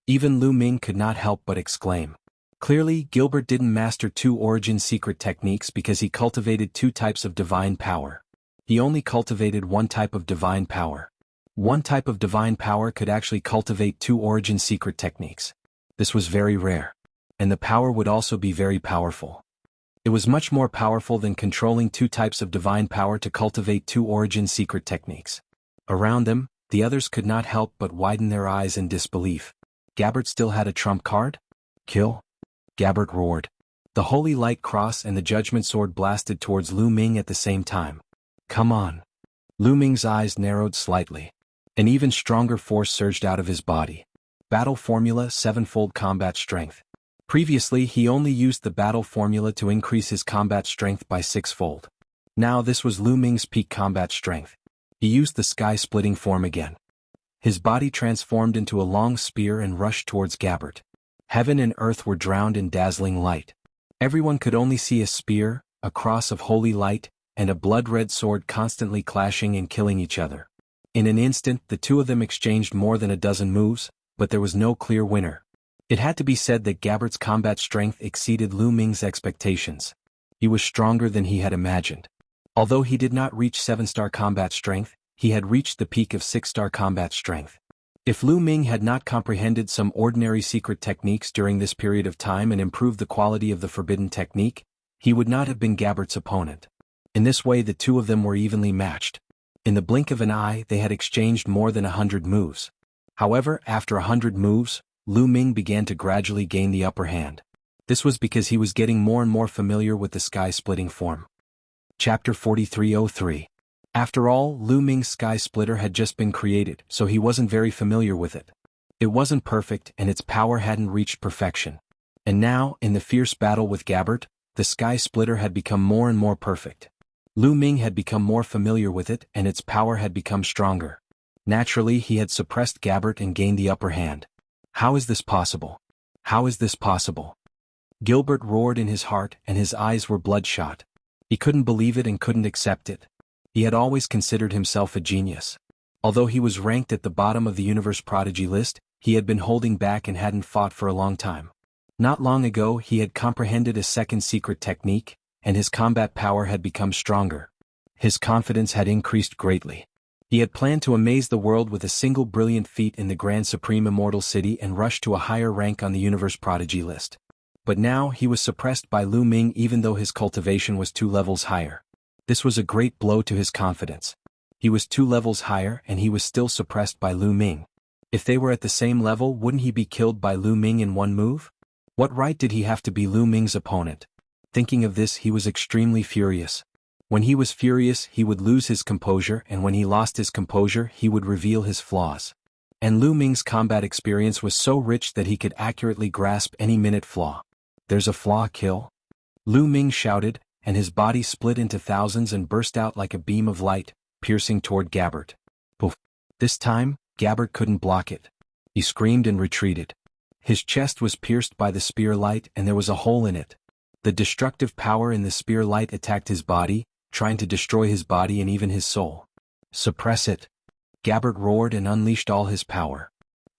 Even Lu Ming could not help but exclaim. Clearly, Gilbert didn't master 2 origin secret techniques because he cultivated 2 types of divine power. He only cultivated 1 type of divine power. 1 type of divine power could actually cultivate 2 origin secret techniques. This was very rare. And the power would also be very powerful. It was much more powerful than controlling 2 types of divine power to cultivate 2 origin secret techniques. Around them, the others could not help but widen their eyes in disbelief. Gabbert still had a trump card? Kill? Gabbert roared. The holy light cross and the judgment sword blasted towards Lu Ming at the same time. Come on. Lu Ming's eyes narrowed slightly. An even stronger force surged out of his body. Battle formula 7-fold combat strength. Previously he only used the battle formula to increase his combat strength by 6-fold. Now this was Lu Ming's peak combat strength. He used the sky-splitting form again. His body transformed into a long spear and rushed towards Gabbert. Heaven and earth were drowned in dazzling light. Everyone could only see a spear, a cross of holy light, and a blood-red sword constantly clashing and killing each other. In an instant, the 2 of them exchanged more than a dozen moves, but there was no clear winner. It had to be said that Gabbert's combat strength exceeded Lu Ming's expectations. He was stronger than he had imagined. Although he did not reach 7-star combat strength, he had reached the peak of 6-star combat strength. If Lu Ming had not comprehended some ordinary secret techniques during this period of time and improved the quality of the forbidden technique, he would not have been Gabbert's opponent. In this way the 2 of them were evenly matched. In the blink of an eye they had exchanged more than 100 moves. However, after 100 moves, Lu Ming began to gradually gain the upper hand. This was because he was getting more and more familiar with the sky-splitting form. Chapter 4303. After all, Lu Ming's Sky Splitter had just been created, so he wasn't very familiar with it. It wasn't perfect and its power hadn't reached perfection. And now, in the fierce battle with Gabbert, the sky splitter had become more and more perfect. Lu Ming had become more familiar with it and its power had become stronger. Naturally, he had suppressed Gabbert and gained the upper hand. How is this possible? How is this possible? Gilbert roared in his heart and his eyes were bloodshot. He couldn't believe it and couldn't accept it. He had always considered himself a genius. Although he was ranked at the bottom of the universe prodigy list, he had been holding back and hadn't fought for a long time. Not long ago he had comprehended a second secret technique, and his combat power had become stronger. His confidence had increased greatly. He had planned to amaze the world with a single brilliant feat in the Grand Supreme Immortal City and rush to a higher rank on the universe prodigy list. But now he was suppressed by Lu Ming even though his cultivation was 2 levels higher. This was a great blow to his confidence. He was 2 levels higher and he was still suppressed by Lu Ming. If they were at the same level, wouldn't he be killed by Lu Ming in one move? What right did he have to be Lu Ming's opponent? Thinking of this, he was extremely furious. When he was furious, he would lose his composure, and when he lost his composure, he would reveal his flaws. And Lu Ming's combat experience was so rich that he could accurately grasp any minute flaw. There's a flaw, kill? Lu Ming shouted, and his body split into thousands and burst out like a beam of light, piercing toward Gabbert. Poof. This time, Gabbert couldn't block it. He screamed and retreated. His chest was pierced by the spear light and there was a hole in it. The destructive power in the spear light attacked his body, trying to destroy his body and even his soul. Suppress it. Gabbert roared and unleashed all his power.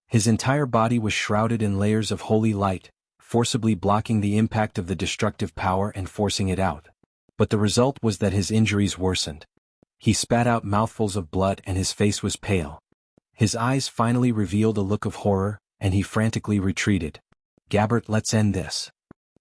His entire body was shrouded in layers of holy light, forcibly blocking the impact of the destructive power and forcing it out. But the result was that his injuries worsened. He spat out mouthfuls of blood and his face was pale. His eyes finally revealed a look of horror, and he frantically retreated. Gabbert, let's end this.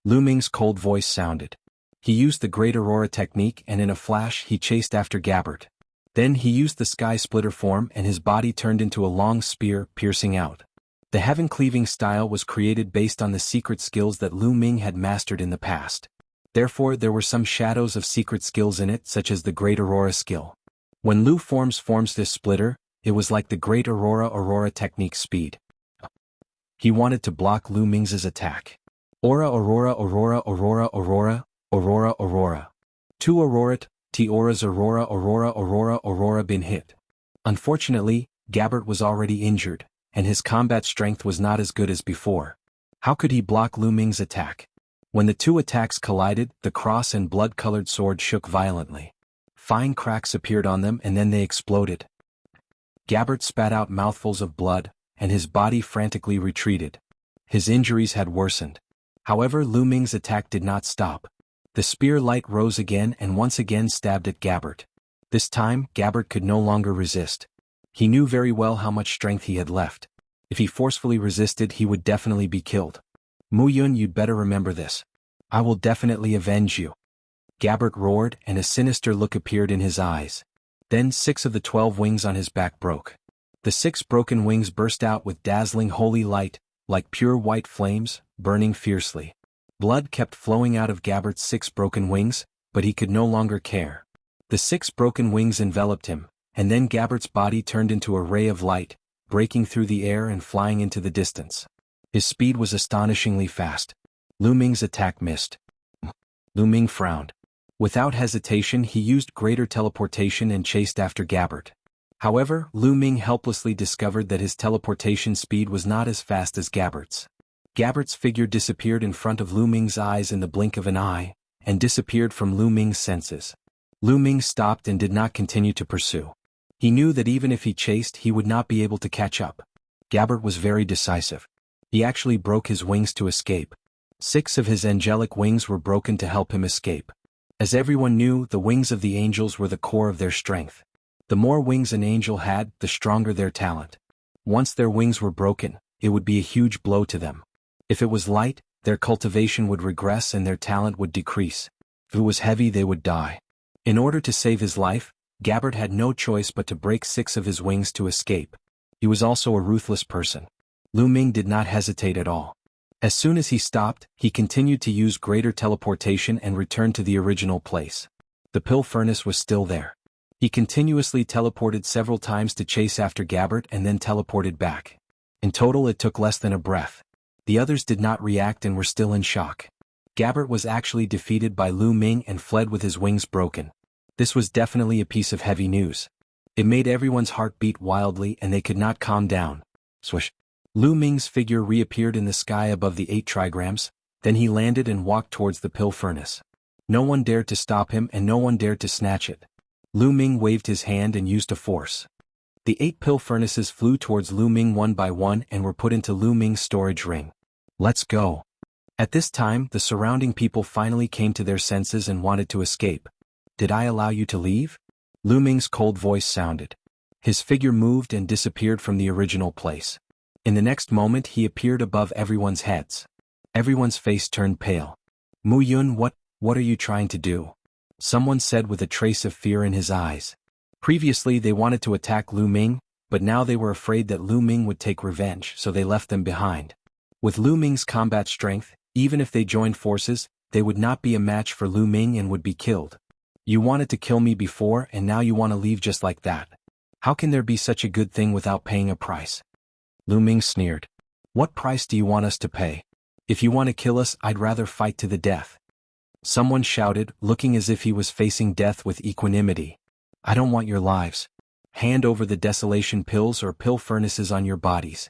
Lu Ming's cold voice sounded. He used the Great Aurora technique and in a flash he chased after Gabbert. Then he used the sky splitter form and his body turned into a long spear piercing out. The heaven-cleaving style was created based on the secret skills that Lu Ming had mastered in the past. Therefore there were some shadows of secret skills in it, such as the Great Aurora skill. When Lu forms this splitter, it was like the Great Aurora technique speed. He wanted to block Lu Ming's attack. Aurora. 2 Aurorat, T-Aura's Aurora been hit. Unfortunately, Gabbert was already injured, and his combat strength was not as good as before. How could he block Lu Ming's attack? When the 2 attacks collided, the cross and blood-colored sword shook violently. Fine cracks appeared on them and then they exploded. Gabbert spat out mouthfuls of blood, and his body frantically retreated. His injuries had worsened. However, Lu Ming's attack did not stop. The spear light rose again and once again stabbed at Gabbert. This time, Gabbert could no longer resist. He knew very well how much strength he had left. If he forcefully resisted, he would definitely be killed. Mu Yun, you'd better remember this. I will definitely avenge you. Gabbert roared and a sinister look appeared in his eyes. Then 6 of the 12 wings on his back broke. The 6 broken wings burst out with dazzling holy light, like pure white flames, burning fiercely. Blood kept flowing out of Gabbert's 6 broken wings, but he could no longer care. The 6 broken wings enveloped him, and then Gabbert's body turned into a ray of light, breaking through the air and flying into the distance. His speed was astonishingly fast. Lu Ming's attack missed. Lu Ming frowned. Without hesitation he used greater teleportation and chased after Gabbert. However, Lu Ming helplessly discovered that his teleportation speed was not as fast as Gabbert's. Gabbert's figure disappeared in front of Lu Ming's eyes in the blink of an eye, and disappeared from Lu Ming's senses. Lu Ming stopped and did not continue to pursue. He knew that even if he chased he would not be able to catch up. Gabbert was very decisive. He actually broke his wings to escape. 6 of his angelic wings were broken to help him escape. As everyone knew, the wings of the angels were the core of their strength. The more wings an angel had, the stronger their talent. Once their wings were broken, it would be a huge blow to them. If it was light, their cultivation would regress and their talent would decrease. If it was heavy, they would die. In order to save his life, Gabbert had no choice but to break 6 of his wings to escape. He was also a ruthless person. Lu Ming did not hesitate at all. As soon as he stopped, he continued to use greater teleportation and returned to the original place. The pill furnace was still there. He continuously teleported several times to chase after Gabbert and then teleported back. In total it took less than a breath. The others did not react and were still in shock. Gabbert was actually defeated by Lu Ming and fled with his wings broken. This was definitely a piece of heavy news. It made everyone's heart beat wildly and they could not calm down. Swish. Lu Ming's figure reappeared in the sky above the 8 trigrams, then he landed and walked towards the pill furnace. No one dared to stop him and no one dared to snatch it. Lu Ming waved his hand and used a force. The 8 pill furnaces flew towards Lu Ming one by one and were put into Lu Ming's storage ring. Let's go. At this time, the surrounding people finally came to their senses and wanted to escape. Did I allow you to leave? Lu Ming's cold voice sounded. His figure moved and disappeared from the original place. In the next moment he appeared above everyone's heads. Everyone's face turned pale. Mu Yun, what are you trying to do? Someone said with a trace of fear in his eyes. Previously they wanted to attack Lu Ming, but now they were afraid that Lu Ming would take revenge, so they left them behind. With Lu Ming's combat strength, even if they joined forces, they would not be a match for Lu Ming and would be killed. You wanted to kill me before and now you want to leave just like that. How can there be such a good thing without paying a price? Lu Ming sneered. What price do you want us to pay? If you want to kill us, I'd rather fight to the death. Someone shouted, looking as if he was facing death with equanimity. I don't want your lives. Hand over the desolation pills or pill furnaces on your bodies.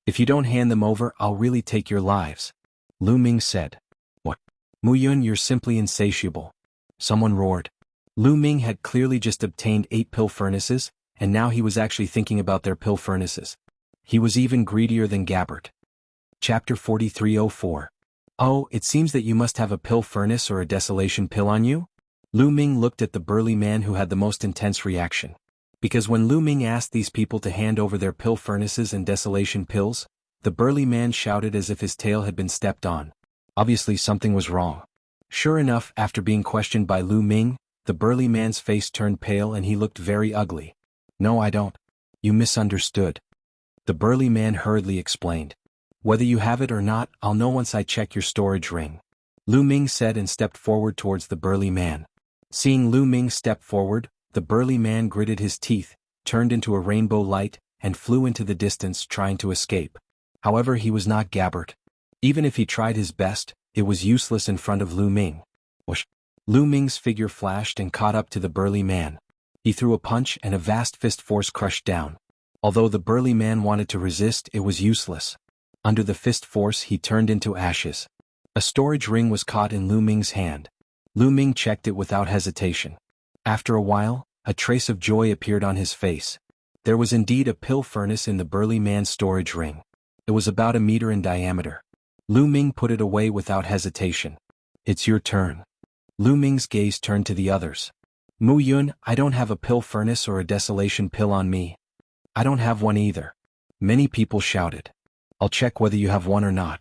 If you don't hand them over, I'll really take your lives. Lu Ming said. What? Mu Yun, you're simply insatiable. Someone roared. Lu Ming had clearly just obtained 8 pill furnaces, and now he was actually thinking about their pill furnaces. He was even greedier than Gabbert. Chapter 4304. Oh, it seems that you must have a pill furnace or a desolation pill on you? Lu Ming looked at the burly man who had the most intense reaction. Because when Lu Ming asked these people to hand over their pill furnaces and desolation pills, the burly man shouted as if his tail had been stepped on. Obviously something was wrong. Sure enough, after being questioned by Lu Ming, the burly man's face turned pale and he looked very ugly. No, I don't. You misunderstood. The burly man hurriedly explained. Whether you have it or not, I'll know once I check your storage ring. Lu Ming said and stepped forward towards the burly man. Seeing Lu Ming step forward, the burly man gritted his teeth, turned into a rainbow light, and flew into the distance trying to escape. However, he was not Gabbert. Even if he tried his best, it was useless in front of Lu Ming. Whoosh! Lu Ming's figure flashed and caught up to the burly man. He threw a punch and a vast fist force crushed down. Although the burly man wanted to resist, it was useless. Under the fist force he turned into ashes. A storage ring was caught in Lu Ming's hand. Lu Ming checked it without hesitation. After a while, a trace of joy appeared on his face. There was indeed a pill furnace in the burly man's storage ring. It was about 1 meter in diameter. Lu Ming put it away without hesitation. It's your turn. Lu Ming's gaze turned to the others. Mu Yun, I don't have a pill furnace or a desolation pill on me. I don't have one either. Many people shouted. I'll check whether you have one or not.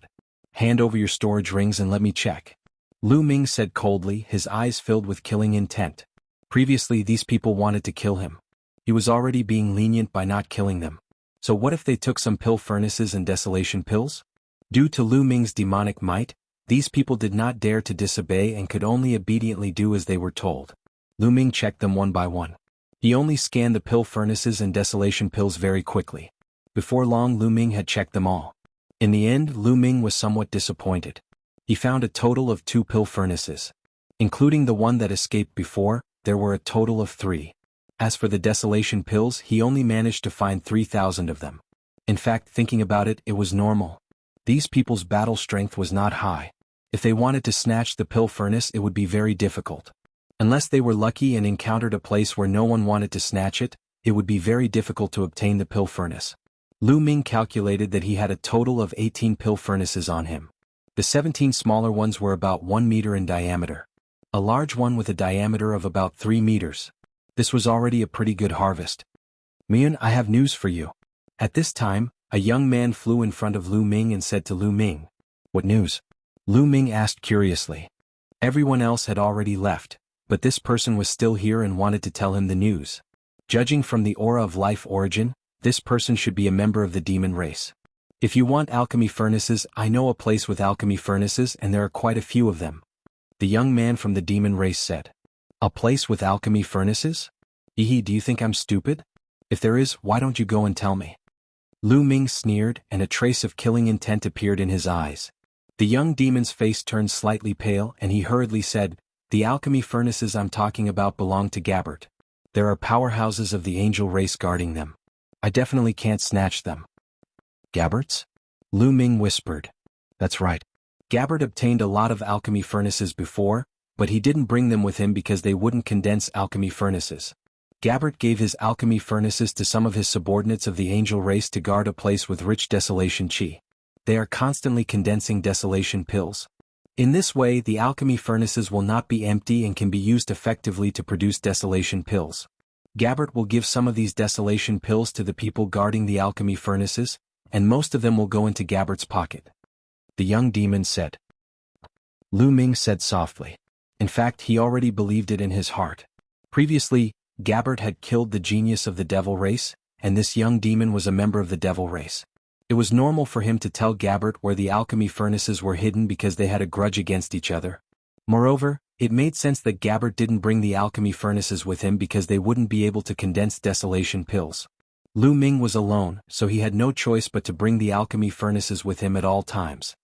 Hand over your storage rings and let me check. Lu Ming said coldly, his eyes filled with killing intent. Previously these people wanted to kill him. He was already being lenient by not killing them. So what if they took some pill furnaces and desolation pills? Due to Lu Ming's demonic might, these people did not dare to disobey and could only obediently do as they were told. Lu Ming checked them one by one. He only scanned the pill furnaces and desolation pills very quickly. Before long Lu Ming had checked them all. In the end, Lu Ming was somewhat disappointed. He found a total of 2 pill furnaces. Including the one that escaped before, there were a total of 3. As for the desolation pills, he only managed to find 3,000 of them. In fact, thinking about it, it was normal. These people's battle strength was not high. If they wanted to snatch the pill furnace, it would be very difficult. Unless they were lucky and encountered a place where no one wanted to snatch it, it would be very difficult to obtain the pill furnace. Lu Ming calculated that he had a total of 18 pill furnaces on him. The 17 smaller ones were about 1 meter in diameter. A large one with a diameter of about 3 meters. This was already a pretty good harvest. Mian, I have news for you. At this time, a young man flew in front of Lu Ming and said to Lu Ming, What news? Lu Ming asked curiously. Everyone else had already left, but this person was still here and wanted to tell him the news. Judging from the aura of life origin, this person should be a member of the demon race. If you want alchemy furnaces, I know a place with alchemy furnaces and there are quite a few of them. The young man from the demon race said. A place with alchemy furnaces? Ehe, do you think I'm stupid? If there is, why don't you go and tell me? Lu Ming sneered and a trace of killing intent appeared in his eyes. The young demon's face turned slightly pale and he hurriedly said, "The alchemy furnaces I'm talking about belong to Gabbert. There are powerhouses of the angel race guarding them. I definitely can't snatch them." "Gabbert's?" Lu Ming whispered. "That's right. Gabbert obtained a lot of alchemy furnaces before, but he didn't bring them with him because they wouldn't condense alchemy furnaces. Gabbert gave his alchemy furnaces to some of his subordinates of the angel race to guard a place with rich desolation chi. They are constantly condensing desolation pills. In this way the alchemy furnaces will not be empty and can be used effectively to produce desolation pills. Gabbert will give some of these desolation pills to the people guarding the alchemy furnaces, and most of them will go into Gabbert's pocket," the young demon said. Lu Ming said softly. In fact, he already believed it in his heart. Previously, Gabbert had killed the genius of the devil race, and this young demon was a member of the devil race. It was normal for him to tell Gabbert where the alchemy furnaces were hidden because they had a grudge against each other. Moreover, it made sense that Gabbert didn't bring the alchemy furnaces with him because they wouldn't be able to condense desolation pills. Lu Ming was alone, so he had no choice but to bring the alchemy furnaces with him at all times.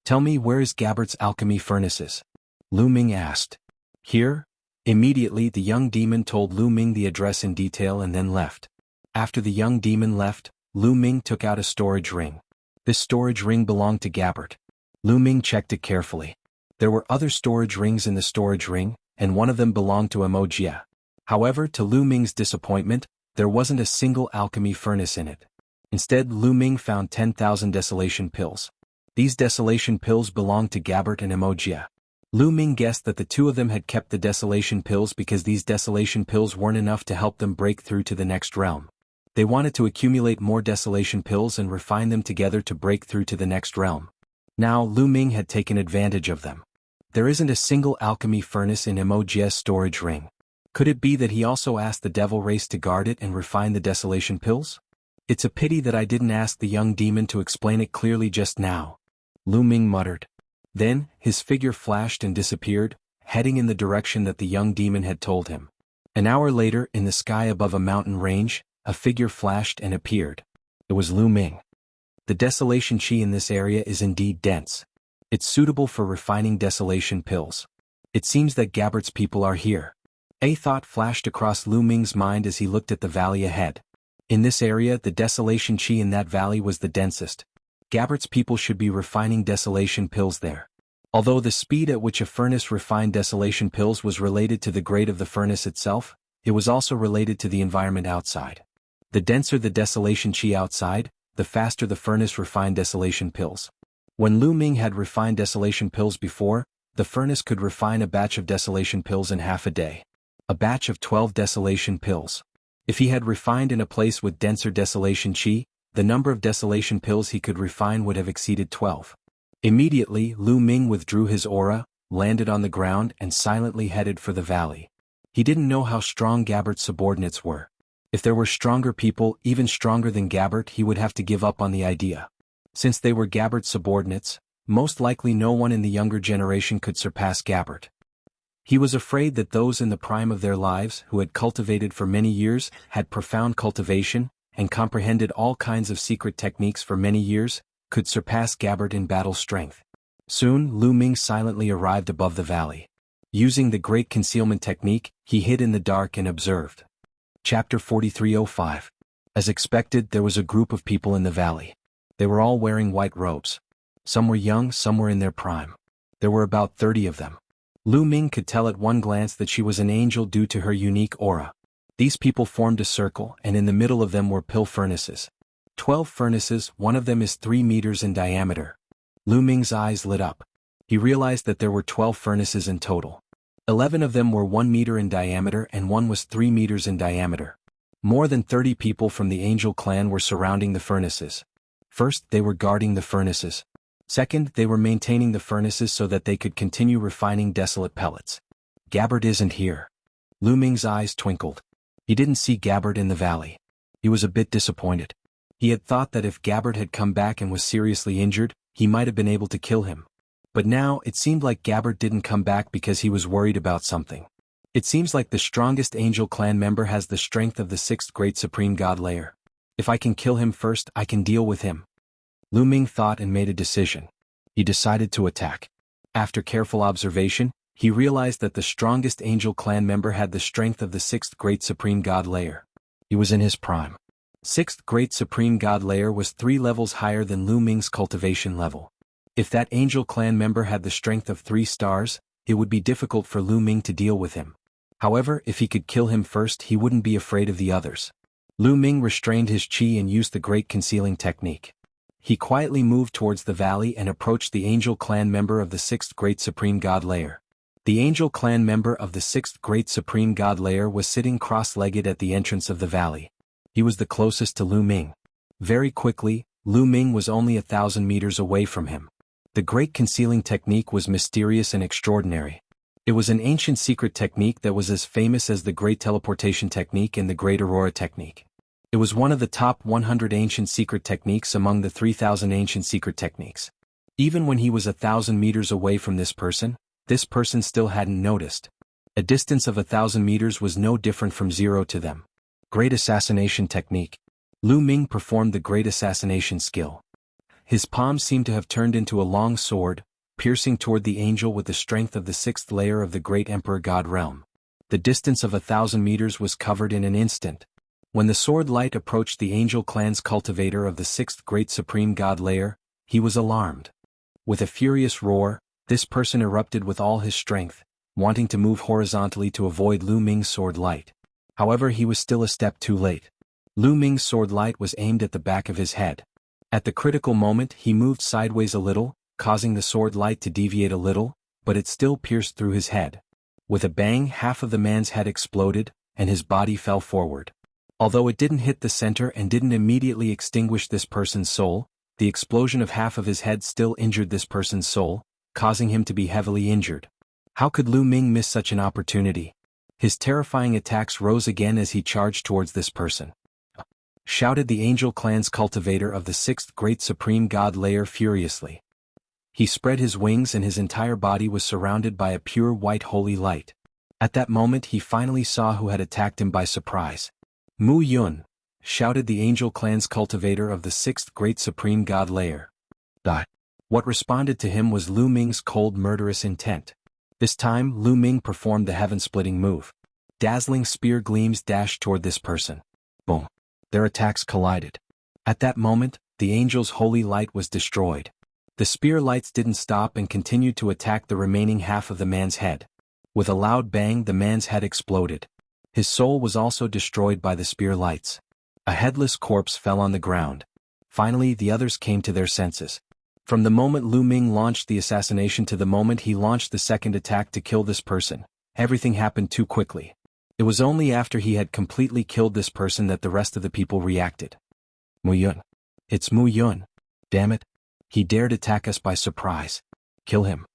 "Tell me, where is Gabbert's alchemy furnaces?" Lu Ming asked. "Here?" Immediately the young demon told Lu Ming the address in detail and then left. After the young demon left, Lu Ming took out a storage ring. This storage ring belonged to Gabbert. Lu Ming checked it carefully. There were other storage rings in the storage ring, and one of them belonged to Wuxia. However, to Lu Ming's disappointment, there wasn't a single alchemy furnace in it. Instead, Lu Ming found 10,000 desolation pills. These desolation pills belonged to Gabbert and Wuxia. Lu Ming guessed that the two of them had kept the desolation pills because these desolation pills weren't enough to help them break through to the next realm. They wanted to accumulate more desolation pills and refine them together to break through to the next realm. Now Lu Ming had taken advantage of them. There isn't a single alchemy furnace in Wuxia's storage ring. Could it be that he also asked the devil race to guard it and refine the desolation pills? It's a pity that I didn't ask the young demon to explain it clearly just now, Lu Ming muttered. Then, his figure flashed and disappeared, heading in the direction that the young demon had told him. An hour later, in the sky above a mountain range, a figure flashed and appeared. It was Lu Ming. The desolation chi in this area is indeed dense. It's suitable for refining desolation pills. It seems that Gabbert's people are here. A thought flashed across Lu Ming's mind as he looked at the valley ahead. In this area, the desolation chi in that valley was the densest. Gabbert's people should be refining desolation pills there. Although the speed at which a furnace refined desolation pills was related to the grade of the furnace itself, it was also related to the environment outside. The denser the desolation chi outside, the faster the furnace refined desolation pills. When Lu Ming had refined desolation pills before, the furnace could refine a batch of desolation pills in half a day. A batch of 12 desolation pills. If he had refined in a place with denser desolation chi, the number of desolation pills he could refine would have exceeded 12. Immediately, Lu Ming withdrew his aura, landed on the ground and silently headed for the valley. He didn't know how strong Gabbert's subordinates were. If there were stronger people, even stronger than Gabbert, he would have to give up on the idea. Since they were Gabbert's subordinates, most likely no one in the younger generation could surpass Gabbert. He was afraid that those in the prime of their lives, who had cultivated for many years, had profound cultivation, and comprehended all kinds of secret techniques for many years, could surpass Gabbert in battle strength. Soon, Lu Ming silently arrived above the valley. Using the great concealment technique, he hid in the dark and observed. Chapter 4305. As expected, there was a group of people in the valley. They were all wearing white robes. Some were young, some were in their prime. There were about 30 of them. Lu Ming could tell at one glance that she was an angel due to her unique aura. These people formed a circle, and in the middle of them were pill furnaces. 12 furnaces, one of them is 3 meters in diameter. Lu Ming's eyes lit up. He realized that there were 12 furnaces in total. 11 of them were 1 meter in diameter and one was 3 meters in diameter. More than 30 people from the angel clan were surrounding the furnaces. First, they were guarding the furnaces. Second, they were maintaining the furnaces so that they could continue refining desolate pellets. Gabbert isn't here. Lu Ming's eyes twinkled. He didn't see Gabbert in the valley. He was a bit disappointed. He had thought that if Gabbert had come back and was seriously injured, he might have been able to kill him. But now, it seemed like Gabbert didn't come back because he was worried about something. It seems like the strongest angel clan member has the strength of the 6th great supreme god layer. If I can kill him first, I can deal with him. Lu Ming thought and made a decision. He decided to attack. After careful observation, he realized that the strongest angel clan member had the strength of the sixth great supreme god layer. He was in his prime. Sixth great supreme god layer was 3 levels higher than Lu Ming's cultivation level. If that angel clan member had the strength of 3 stars, it would be difficult for Lu Ming to deal with him. However, if he could kill him first, he wouldn't be afraid of the others. Lu Ming restrained his qi and used the great concealing technique. He quietly moved towards the valley and approached the angel clan member of the sixth great supreme god layer. The angel clan member of the sixth great supreme god layer was sitting cross-legged at the entrance of the valley. He was the closest to Lu Ming. Very quickly, Lu Ming was only 1,000 meters away from him. The great concealing technique was mysterious and extraordinary. It was an ancient secret technique that was as famous as the great teleportation technique and the great aurora technique. It was one of the top 100 ancient secret techniques among the 3,000 ancient secret techniques. Even when he was 1,000 meters away from this person still hadn't noticed. A distance of 1,000 meters was no different from 0 to them. Great assassination technique. Lu Ming performed the great assassination skill. His palm seemed to have turned into a long sword, piercing toward the angel with the strength of the 6th layer of the great emperor god realm. The distance of 1,000 meters was covered in an instant. When the sword light approached the angel clan's cultivator of the 6th great supreme god layer, he was alarmed. With a furious roar, this person erupted with all his strength, wanting to move horizontally to avoid Lu Ming's sword light. However, he was still a step too late. Lu Ming's sword light was aimed at the back of his head. At the critical moment, he moved sideways a little, causing the sword light to deviate a little, but it still pierced through his head. With a bang, half of the man's head exploded, and his body fell forward. Although it didn't hit the center and didn't immediately extinguish this person's soul, the explosion of half of his head still injured this person's soul, causing him to be heavily injured. How could Lu Ming miss such an opportunity? His terrifying attacks rose again as he charged towards this person. Shouted the angel clan's cultivator of the 6th great supreme god layer furiously. He spread his wings and his entire body was surrounded by a pure white holy light. At that moment he finally saw who had attacked him by surprise. Mu Yun, shouted the angel clan's cultivator of the 6th great supreme god layer. What responded to him was Lu Ming's cold murderous intent. This time, Lu Ming performed the heaven-splitting move. Dazzling spear gleams dashed toward this person. Boom. Their attacks collided. At that moment, the angel's holy light was destroyed. The spear lights didn't stop and continued to attack the remaining half of the man's head. With a loud bang, the man's head exploded. His soul was also destroyed by the spear lights. A headless corpse fell on the ground. Finally, the others came to their senses. From the moment Lu Ming launched the assassination to the moment he launched the second attack to kill this person, everything happened too quickly. It was only after he had completely killed this person that the rest of the people reacted. Mu Yun. It's Mu Yun. Damn it. He dared attack us by surprise. Kill him.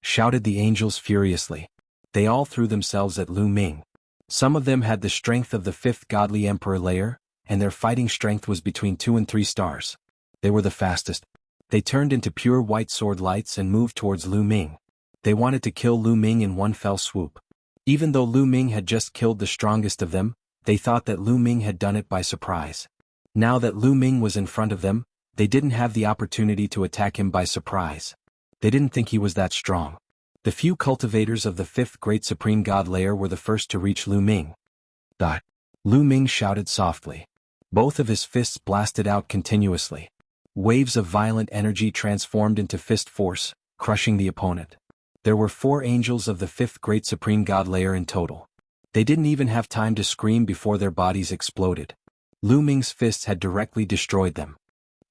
Shouted the angels furiously. They all threw themselves at Lu Ming. Some of them had the strength of the 5th godly emperor layer, and their fighting strength was between 2 and 3 stars. They were the fastest. They turned into pure white sword lights and moved towards Lu Ming. They wanted to kill Lu Ming in one fell swoop. Even though Lu Ming had just killed the strongest of them, they thought that Lu Ming had done it by surprise. Now that Lu Ming was in front of them, they didn't have the opportunity to attack him by surprise. They didn't think he was that strong. The few cultivators of the 5th great supreme god layer were the first to reach Lu Ming. Lu Ming shouted softly. Both of his fists blasted out continuously. Waves of violent energy transformed into fist force, crushing the opponent. There were 4 angels of the 5th great supreme god layer in total. They didn't even have time to scream before their bodies exploded. Lu Ming's fists had directly destroyed them.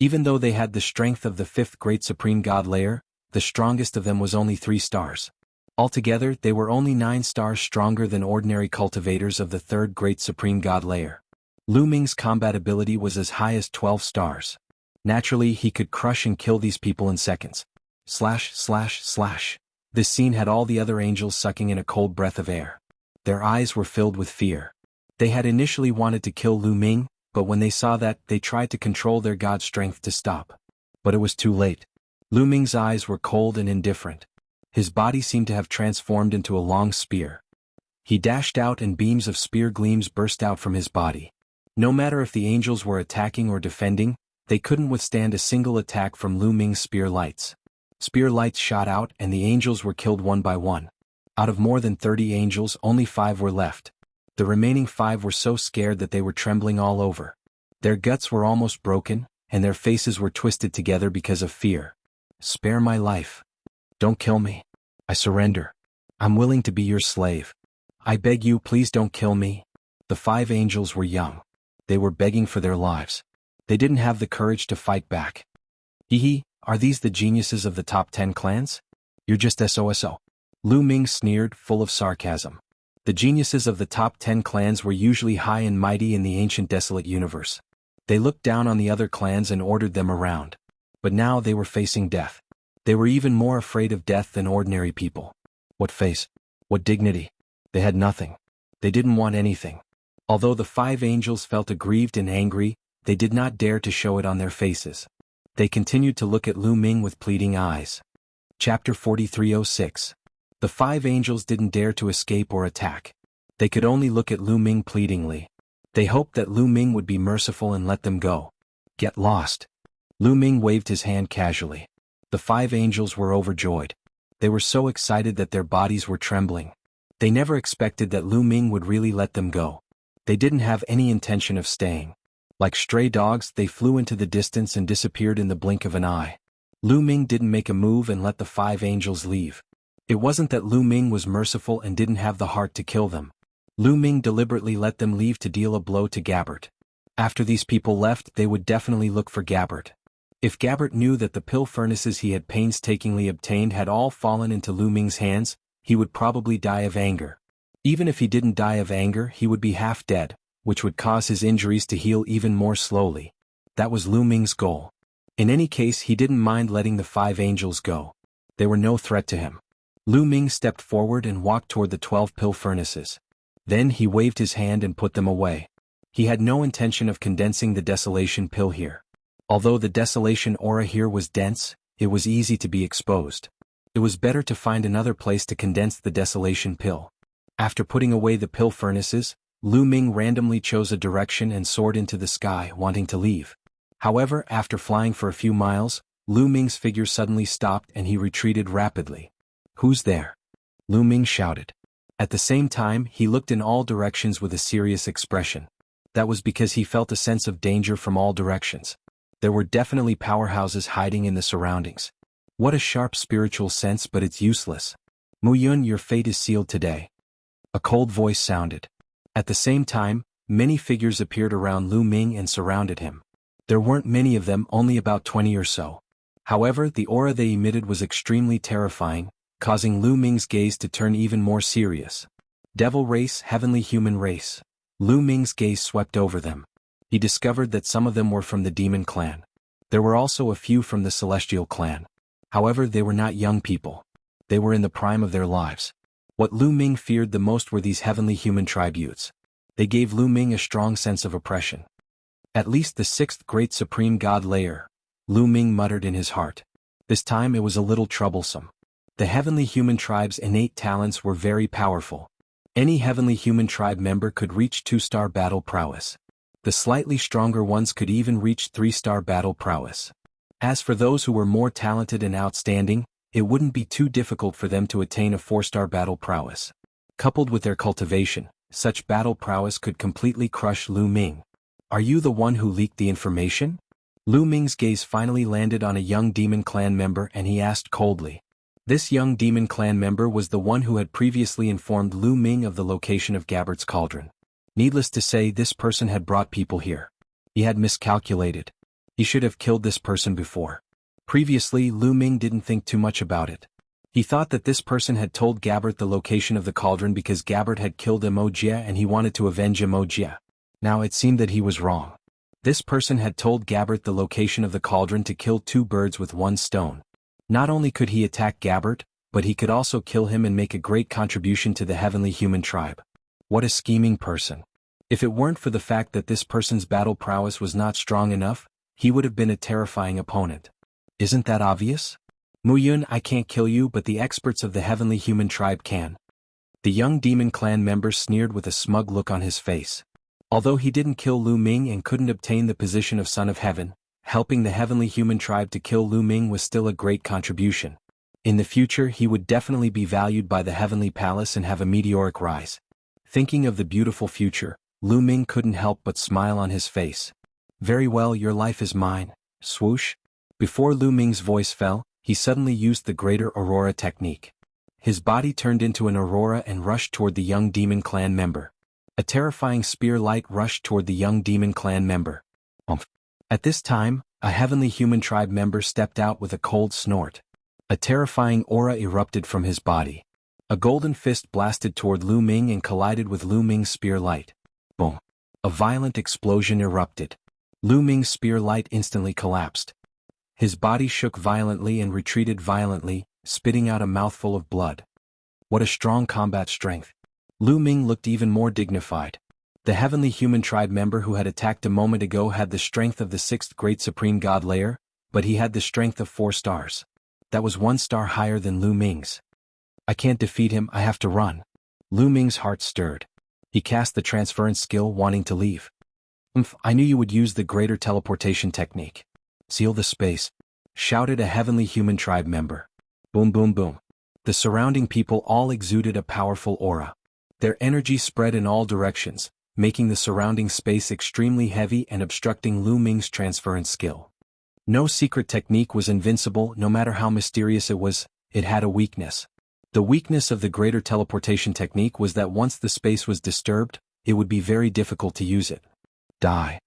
Even though they had the strength of the 5th great supreme god layer, the strongest of them was only 3 stars. Altogether, they were only 9 stars stronger than ordinary cultivators of the 3rd great supreme god layer. Lu Ming's combat ability was as high as 12 stars. Naturally, he could crush and kill these people in seconds. Slash. This scene had all the other angels sucking in a cold breath of air. Their eyes were filled with fear. They had initially wanted to kill Lu Ming, but when they saw that, they tried to control their god strength to stop. But it was too late. Lu Ming's eyes were cold and indifferent. His body seemed to have transformed into a long spear. He dashed out and beams of spear gleams burst out from his body. No matter if the angels were attacking or defending, They couldn't withstand a single attack from Lu Ming's spear lights. Spear lights shot out and the angels were killed one by one. Out of more than 30 angels, only 5 were left. The remaining 5 were so scared that they were trembling all over. Their guts were almost broken, and their faces were twisted together because of fear. "Spare my life. Don't kill me. I surrender. I'm willing to be your slave. I beg you, please don't kill me." The 5 angels were young. They were begging for their lives. They didn't have the courage to fight back. "Hee, are these the geniuses of the top 10 clans? You're just SOSO." Lu Ming sneered, full of sarcasm. The geniuses of the top 10 clans were usually high and mighty in the ancient desolate universe. They looked down on the other clans and ordered them around. But now they were facing death. They were even more afraid of death than ordinary people. What face? What dignity? They had nothing. They didn't want anything. Although the 5 angels felt aggrieved and angry, they did not dare to show it on their faces. They continued to look at Lu Ming with pleading eyes. Chapter 4306. The 5 angels didn't dare to escape or attack. They could only look at Lu Ming pleadingly. They hoped that Lu Ming would be merciful and let them go. "Get lost." Lu Ming waved his hand casually. The 5 angels were overjoyed. They were so excited that their bodies were trembling. They never expected that Lu Ming would really let them go. They didn't have any intention of staying. Like stray dogs, they flew into the distance and disappeared in the blink of an eye. Lu Ming didn't make a move and let the 5 angels leave. It wasn't that Lu Ming was merciful and didn't have the heart to kill them. Lu Ming deliberately let them leave to deal a blow to Gabbert. After these people left, they would definitely look for Gabbert. If Gabbert knew that the pill furnaces he had painstakingly obtained had all fallen into Lu Ming's hands, he would probably die of anger. Even if he didn't die of anger, he would be half dead, which would cause his injuries to heal even more slowly. That was Lu Ming's goal. In any case, he didn't mind letting the 5 angels go. They were no threat to him. Lu Ming stepped forward and walked toward the 12 pill furnaces. Then he waved his hand and put them away. He had no intention of condensing the desolation pill here. Although the desolation aura here was dense, it was easy to be exposed. It was better to find another place to condense the desolation pill. After putting away the pill furnaces, Lu Ming randomly chose a direction and soared into the sky, wanting to leave. However, after flying for a few miles, Lu Ming's figure suddenly stopped and he retreated rapidly. "Who's there?" Lu Ming shouted. At the same time, he looked in all directions with a serious expression. That was because he felt a sense of danger from all directions. There were definitely powerhouses hiding in the surroundings. What a sharp spiritual sense, but it's useless. "Mu Yun, your fate is sealed today." A cold voice sounded. At the same time, many figures appeared around Lu Ming and surrounded him. There weren't many of them, only about 20 or so. However, the aura they emitted was extremely terrifying, causing Lu Ming's gaze to turn even more serious. Devil race, heavenly human race. Lu Ming's gaze swept over them. He discovered that some of them were from the demon clan. There were also a few from the celestial clan. However, they were not young people. They were in the prime of their lives. What Lu Ming feared the most were these heavenly human tributes. They gave Lu Ming a strong sense of oppression. "At least the 6th great supreme god layer," Lu Ming muttered in his heart. This time it was a little troublesome. The heavenly human tribe's innate talents were very powerful. Any heavenly human tribe member could reach 2-star battle prowess. The slightly stronger ones could even reach 3-star battle prowess. As for those who were more talented and outstanding, it wouldn't be too difficult for them to attain a 4-star battle prowess. Coupled with their cultivation, such battle prowess could completely crush Lu Ming. "Are you the one who leaked the information?" Lu Ming's gaze finally landed on a young demon clan member and he asked coldly. This young demon clan member was the one who had previously informed Lu Ming of the location of Gabbert's cauldron. Needless to say, this person had brought people here. He had miscalculated. He should have killed this person before. Previously, Lu Ming didn't think too much about it. He thought that this person had told Gabbert the location of the cauldron because Gabbert had killed Emojia and he wanted to avenge Emojia. Now it seemed that he was wrong. This person had told Gabbert the location of the cauldron to kill 2 birds with 1 stone. Not only could he attack Gabbert, but he could also kill him and make a great contribution to the heavenly human tribe. What a scheming person. If it weren't for the fact that this person's battle prowess was not strong enough, he would have been a terrifying opponent. Isn't that obvious? "Mu Yun, I can't kill you, but the experts of the heavenly human tribe can." The young demon clan member sneered with a smug look on his face. Although he didn't kill Lu Ming and couldn't obtain the position of Son of Heaven, helping the heavenly human tribe to kill Lu Ming was still a great contribution. In the future he would definitely be valued by the heavenly palace and have a meteoric rise. Thinking of the beautiful future, Lu Ming couldn't help but smile on his face. Very well, your life is mine. Swoosh. Before Lu Ming's voice fell, he suddenly used the greater aurora technique. His body turned into an aurora and rushed toward the young demon clan member. A terrifying spear light rushed toward the young demon clan member. At this time, a heavenly human tribe member stepped out with a cold snort. A terrifying aura erupted from his body. A golden fist blasted toward Lu Ming and collided with Lu Ming's spear light. Boom. A violent explosion erupted. Lu Ming's spear light instantly collapsed. His body shook violently and retreated violently, spitting out a mouthful of blood. What a strong combat strength. Lu Ming looked even more dignified. The heavenly human tribe member who had attacked a moment ago had the strength of the 6th great supreme god layer, but he had the strength of 4 stars. That was 1 star higher than Lu Ming's. I can't defeat him, I have to run. Lu Ming's heart stirred. He cast the transference skill, wanting to leave. I knew you would use the greater teleportation technique. Seal the space, shouted a heavenly human tribe member. Boom boom boom. The surrounding people all exuded a powerful aura. Their energy spread in all directions, making the surrounding space extremely heavy and obstructing Lu Ming's transference skill. No secret technique was invincible, no matter how mysterious it was, it had a weakness. The weakness of the greater teleportation technique was that once the space was disturbed, it would be very difficult to use it. Die.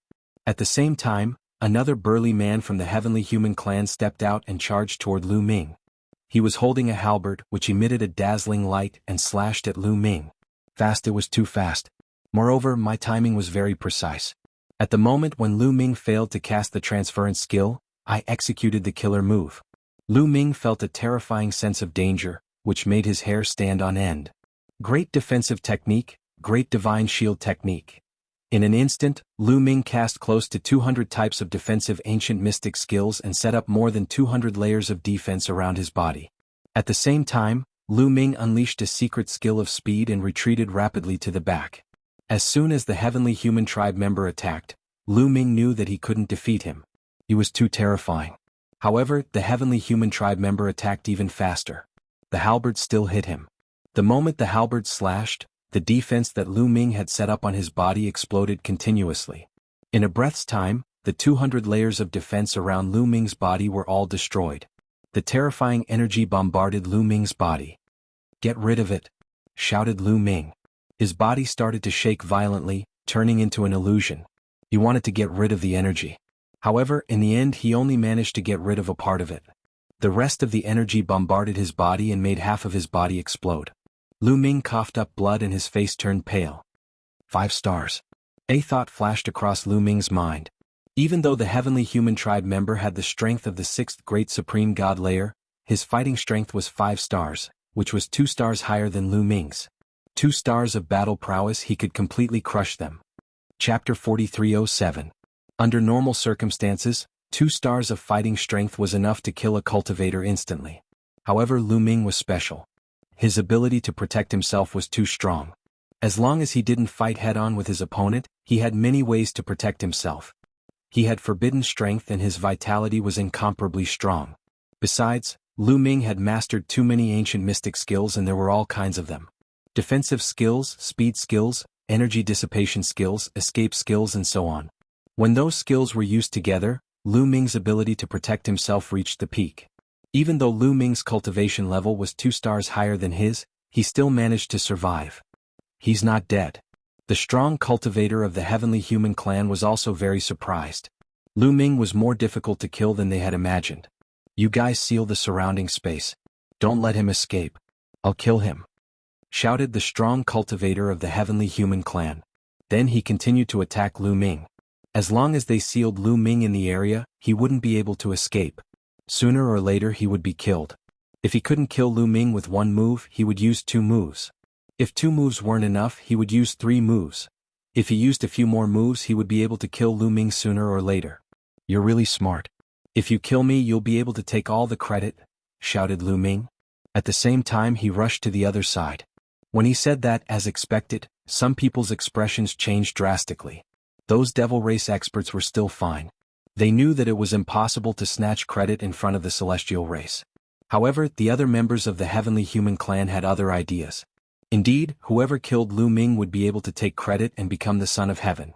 At the same time, another burly man from the heavenly human clan stepped out and charged toward Lu Ming. He was holding a halberd which emitted a dazzling light and slashed at Lu Ming. Fast, it was too fast. Moreover, my timing was very precise. At the moment when Lu Ming failed to cast the transference skill, I executed the killer move. Lu Ming felt a terrifying sense of danger, which made his hair stand on end. Great defensive technique, great divine shield technique. In an instant, Lu Ming cast close to 200 types of defensive ancient mystic skills and set up more than 200 layers of defense around his body. At the same time, Lu Ming unleashed a secret skill of speed and retreated rapidly to the back. As soon as the heavenly human tribe member attacked, Lu Ming knew that he couldn't defeat him. He was too terrifying. However, the heavenly human tribe member attacked even faster. The halberd still hit him. The moment the halberd slashed, the defense that Lu Ming had set up on his body exploded continuously. In a breath's time, the 200 layers of defense around Lu Ming's body were all destroyed. The terrifying energy bombarded Lu Ming's body. Get rid of it, shouted Lu Ming. His body started to shake violently, turning into an illusion. He wanted to get rid of the energy. However, in the end he only managed to get rid of a part of it. The rest of the energy bombarded his body and made half of his body explode. Lu Ming coughed up blood and his face turned pale. 5 stars. A thought flashed across Lu Ming's mind. Even though the heavenly human tribe member had the strength of the 6th great supreme god layer, his fighting strength was 5 stars, which was 2 stars higher than Lu Ming's. 2 stars of battle prowess, he could completely crush them. Chapter 4307. Under normal circumstances, 2 stars of fighting strength was enough to kill a cultivator instantly. However, Lu Ming was special. His ability to protect himself was too strong. As long as he didn't fight head-on with his opponent, he had many ways to protect himself. He had forbidden strength and his vitality was incomparably strong. Besides, Lu Ming had mastered too many ancient mystic skills and there were all kinds of them. Defensive skills, speed skills, energy dissipation skills, escape skills and so on. When those skills were used together, Lu Ming's ability to protect himself reached the peak. Even though Lu Ming's cultivation level was 2 stars higher than his, he still managed to survive. He's not dead. The strong cultivator of the heavenly human clan was also very surprised. Lu Ming was more difficult to kill than they had imagined. You guys seal the surrounding space. Don't let him escape. I'll kill him, shouted the strong cultivator of the heavenly human clan. Then he continued to attack Lu Ming. As long as they sealed Lu Ming in the area, he wouldn't be able to escape. Sooner or later he would be killed. If he couldn't kill Lu Ming with 1 move, he would use 2 moves. If 2 moves weren't enough, he would use 3 moves. If he used a few more moves, he would be able to kill Lu Ming sooner or later. You're really smart. If you kill me, you'll be able to take all the credit, shouted Lu Ming. At the same time he rushed to the other side. When he said that, as expected, some people's expressions changed drastically. Those devil race experts were still fine. They knew that it was impossible to snatch credit in front of the celestial race. However, the other members of the heavenly human clan had other ideas. Indeed, whoever killed Lu Ming would be able to take credit and become the son of heaven.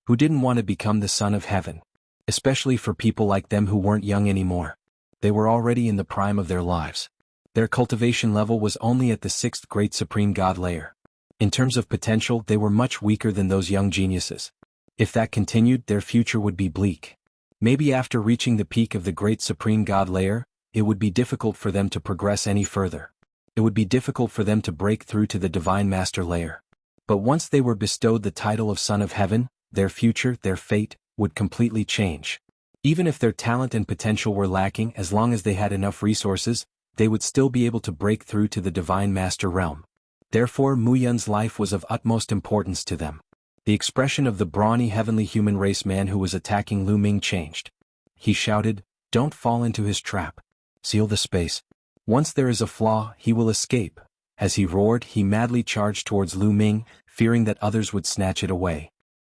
Who didn't want to become the son of heaven? Especially for people like them who weren't young anymore. They were already in the prime of their lives. Their cultivation level was only at the 6th great supreme god layer. In terms of potential, they were much weaker than those young geniuses. If that continued, their future would be bleak. Maybe after reaching the peak of the great supreme god layer, it would be difficult for them to progress any further. It would be difficult for them to break through to the divine master layer. But once they were bestowed the title of son of heaven, their future, their fate, would completely change. Even if their talent and potential were lacking, as long as they had enough resources, they would still be able to break through to the divine master realm. Therefore, Mu Yun's life was of utmost importance to them. The expression of the brawny heavenly human race man who was attacking Lu Ming changed. He shouted, "Don't fall into his trap. Seal the space. Once there is a flaw, he will escape." As he roared, he madly charged towards Lu Ming, fearing that others would snatch it away.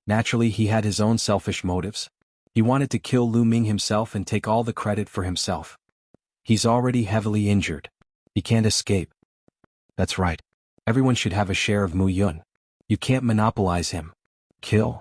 Naturally, he had his own selfish motives. He wanted to kill Lu Ming himself and take all the credit for himself. He's already heavily injured. He can't escape. That's right. Everyone should have a share of Mu Yun. You can't monopolize him. Kill.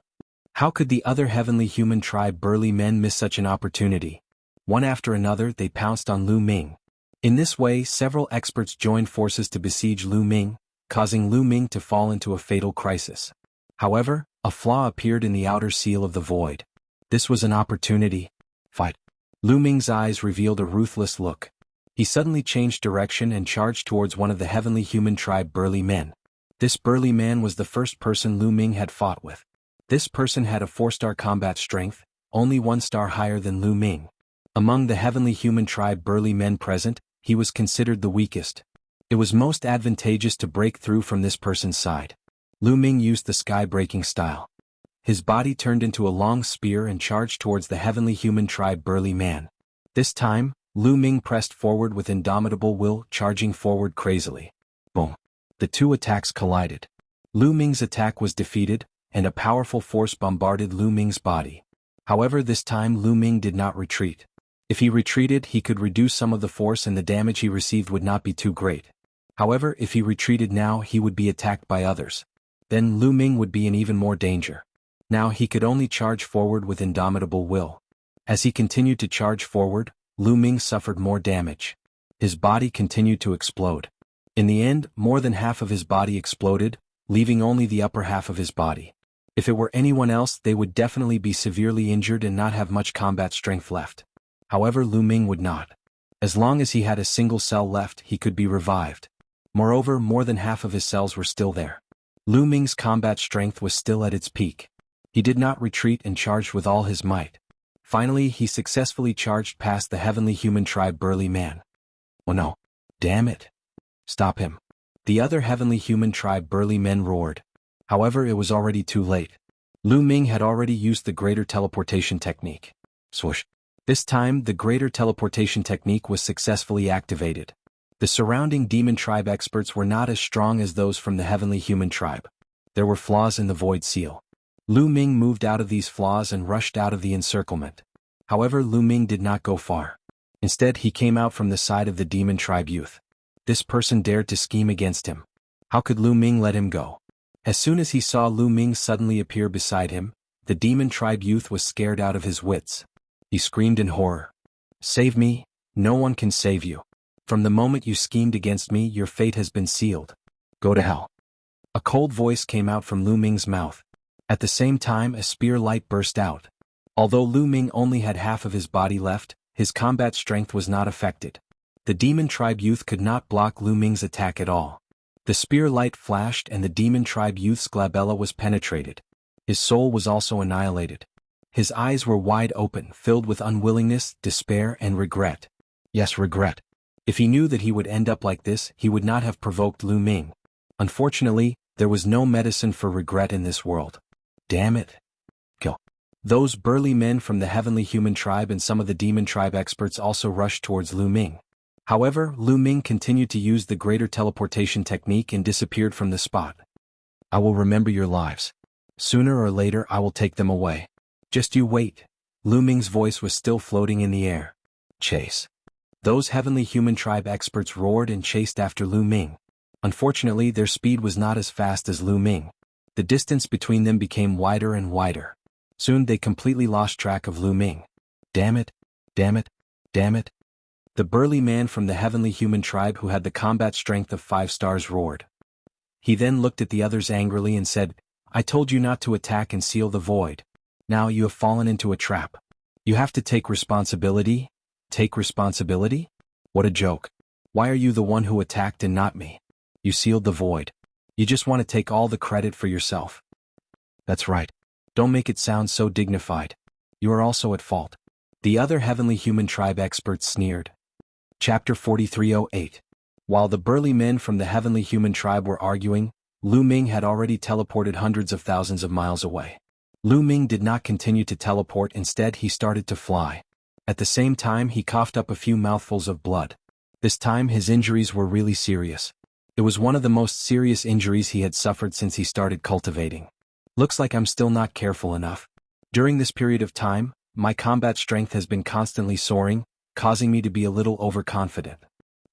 How could the other heavenly human tribe burly men miss such an opportunity? One after another, they pounced on Lu Ming. In this way, several experts joined forces to besiege Lu Ming, causing Lu Ming to fall into a fatal crisis. However, a flaw appeared in the outer seal of the void. This was an opportunity. Fight. Lu Ming's eyes revealed a ruthless look. He suddenly changed direction and charged towards one of the heavenly human tribe burly men. This burly man was the first person Lu Ming had fought with. This person had a 4-star combat strength, only 1 star higher than Lu Ming. Among the heavenly human tribe burly men present, he was considered the weakest. It was most advantageous to break through from this person's side. Lu Ming used the sky-breaking style. His body turned into a long spear and charged towards the heavenly human tribe burly man. This time, Lu Ming pressed forward with indomitable will, charging forward crazily. Boom. The two attacks collided. Lu Ming's attack was defeated, and a powerful force bombarded Lu Ming's body. However, this time Lu Ming did not retreat. If he retreated, he could reduce some of the force and the damage he received would not be too great. However, if he retreated now, he would be attacked by others. Then Lu Ming would be in even more danger. Now he could only charge forward with indomitable will. As he continued to charge forward, Lu Ming suffered more damage. His body continued to explode. In the end, more than half of his body exploded, leaving only the upper half of his body. If it were anyone else, they would definitely be severely injured and not have much combat strength left. However, Lu Ming would not. As long as he had a single cell left, he could be revived. Moreover, more than half of his cells were still there. Lu Ming's combat strength was still at its peak. He did not retreat and charged with all his might. Finally, he successfully charged past the heavenly human tribe burly man. Oh no. Damn it. Stop him. The other heavenly human tribe burly men roared. However, it was already too late. Lu Ming had already used the greater teleportation technique. Swoosh. This time, the greater teleportation technique was successfully activated. The surrounding demon tribe experts were not as strong as those from the heavenly human tribe. There were flaws in the void seal. Lu Ming moved out of these flaws and rushed out of the encirclement. However, Lu Ming did not go far. Instead, he came out from the side of the demon tribe youth. This person dared to scheme against him. How could Lu Ming let him go? As soon as he saw Lu Ming suddenly appear beside him, the demon tribe youth was scared out of his wits. He screamed in horror. Save me, no one can save you. From the moment you schemed against me, your fate has been sealed. Go to hell. A cold voice came out from Lu Ming's mouth. At the same time, a spear light burst out. Although Lu Ming only had half of his body left, his combat strength was not affected. The demon tribe youth could not block Lu Ming's attack at all. The spear light flashed and the demon tribe youth's glabella was penetrated. His soul was also annihilated. His eyes were wide open, filled with unwillingness, despair, and regret. Yes, regret. If he knew that he would end up like this, he would not have provoked Lu Ming. Unfortunately, there was no medicine for regret in this world. Damn it. Kill. Those burly men from the heavenly human tribe and some of the demon tribe experts also rushed towards Lu Ming. However, Lu Ming continued to use the greater teleportation technique and disappeared from the spot. I will remember your lives. Sooner or later I will take them away. Just you wait. Lu Ming's voice was still floating in the air. Chase. Those heavenly human tribe experts roared and chased after Lu Ming. Unfortunately, their speed was not as fast as Lu Ming. The distance between them became wider and wider. Soon they completely lost track of Lu Ming. Damn it, damn it, damn it. The burly man from the heavenly human tribe who had the combat strength of 5 stars roared. He then looked at the others angrily and said, I told you not to attack and seal the void. Now you have fallen into a trap. You have to take responsibility. Take responsibility? What a joke. Why are you the one who attacked and not me? You sealed the void. You just want to take all the credit for yourself. That's right. Don't make it sound so dignified. You are also at fault. The other heavenly human tribe experts sneered. Chapter 4308. While the burly men from the heavenly human tribe were arguing, Lu Ming had already teleported hundreds of thousands of miles away. Lu Ming did not continue to teleport, instead he started to fly. At the same time he coughed up a few mouthfuls of blood. This time his injuries were really serious. It was one of the most serious injuries he had suffered since he started cultivating. Looks like I'm still not careful enough. During this period of time, my combat strength has been constantly soaring, causing me to be a little overconfident.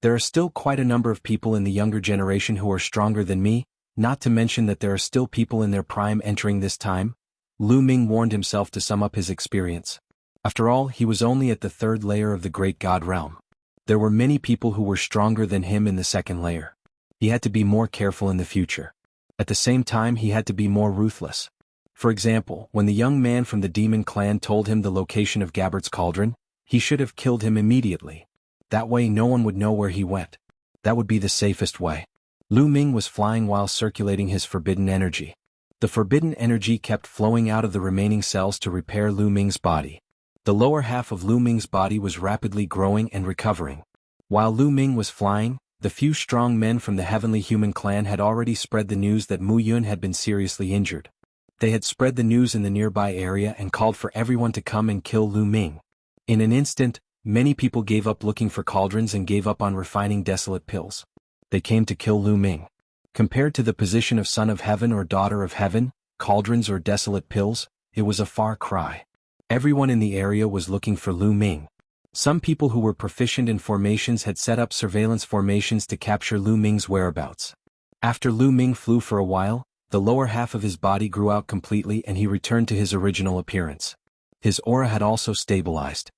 There are still quite a number of people in the younger generation who are stronger than me, not to mention that there are still people in their prime entering this time. Lu Ming warned himself to sum up his experience. After all, he was only at the 3rd layer of the Great God Realm. There were many people who were stronger than him in the 2nd layer. He had to be more careful in the future. At the same time he had to be more ruthless. For example, when the young man from the demon clan told him the location of Gabbert's cauldron, he should have killed him immediately. That way no one would know where he went. That would be the safest way. Lu Ming was flying while circulating his forbidden energy. The forbidden energy kept flowing out of the remaining cells to repair Lu Ming's body. The lower half of Lu Ming's body was rapidly growing and recovering. While Lu Ming was flying, the few strong men from the heavenly human clan had already spread the news that Mu Yun had been seriously injured. They had spread the news in the nearby area and called for everyone to come and kill Lu Ming. In an instant, many people gave up looking for cauldrons and gave up on refining desolate pills. They came to kill Lu Ming. Compared to the position of son of heaven or daughter of heaven, cauldrons or desolate pills, it was a far cry. Everyone in the area was looking for Lu Ming. Some people who were proficient in formations had set up surveillance formations to capture Lu Ming's whereabouts. After Lu Ming flew for a while, the lower half of his body grew out completely and he returned to his original appearance. His aura had also stabilized.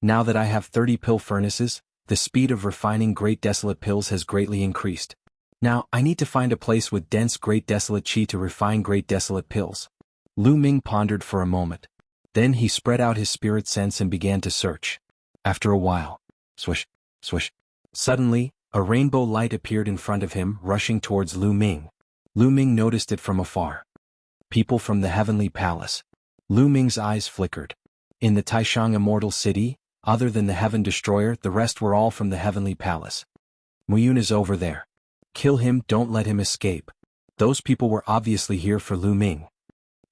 Now that I have 30 pill furnaces, the speed of refining great desolate pills has greatly increased. Now, I need to find a place with dense great desolate chi to refine great desolate pills. Lu Ming pondered for a moment. Then he spread out his spirit sense and began to search. After a while, swish, swish. Suddenly, a rainbow light appeared in front of him, rushing towards Lu Ming. Lu Ming noticed it from afar. People from the heavenly palace. Lu Ming's eyes flickered. In the Taishang immortal city, other than the heaven destroyer, the rest were all from the heavenly palace. Mu Yun is over there. Kill him, don't let him escape. Those people were obviously here for Lu Ming.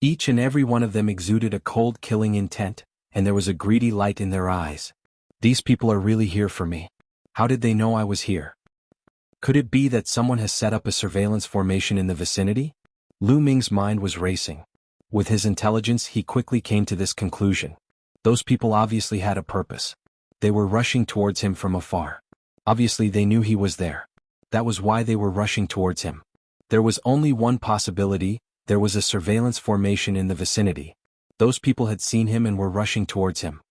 Each and every one of them exuded a cold killing intent, and there was a greedy light in their eyes. These people are really here for me. How did they know I was here? Could it be that someone has set up a surveillance formation in the vicinity? Lu Ming's mind was racing. With his intelligence he quickly came to this conclusion. Those people obviously had a purpose. They were rushing towards him from afar. Obviously they knew he was there. That was why they were rushing towards him. There was only one possibility. There was a surveillance formation in the vicinity. Those people had seen him and were rushing towards him.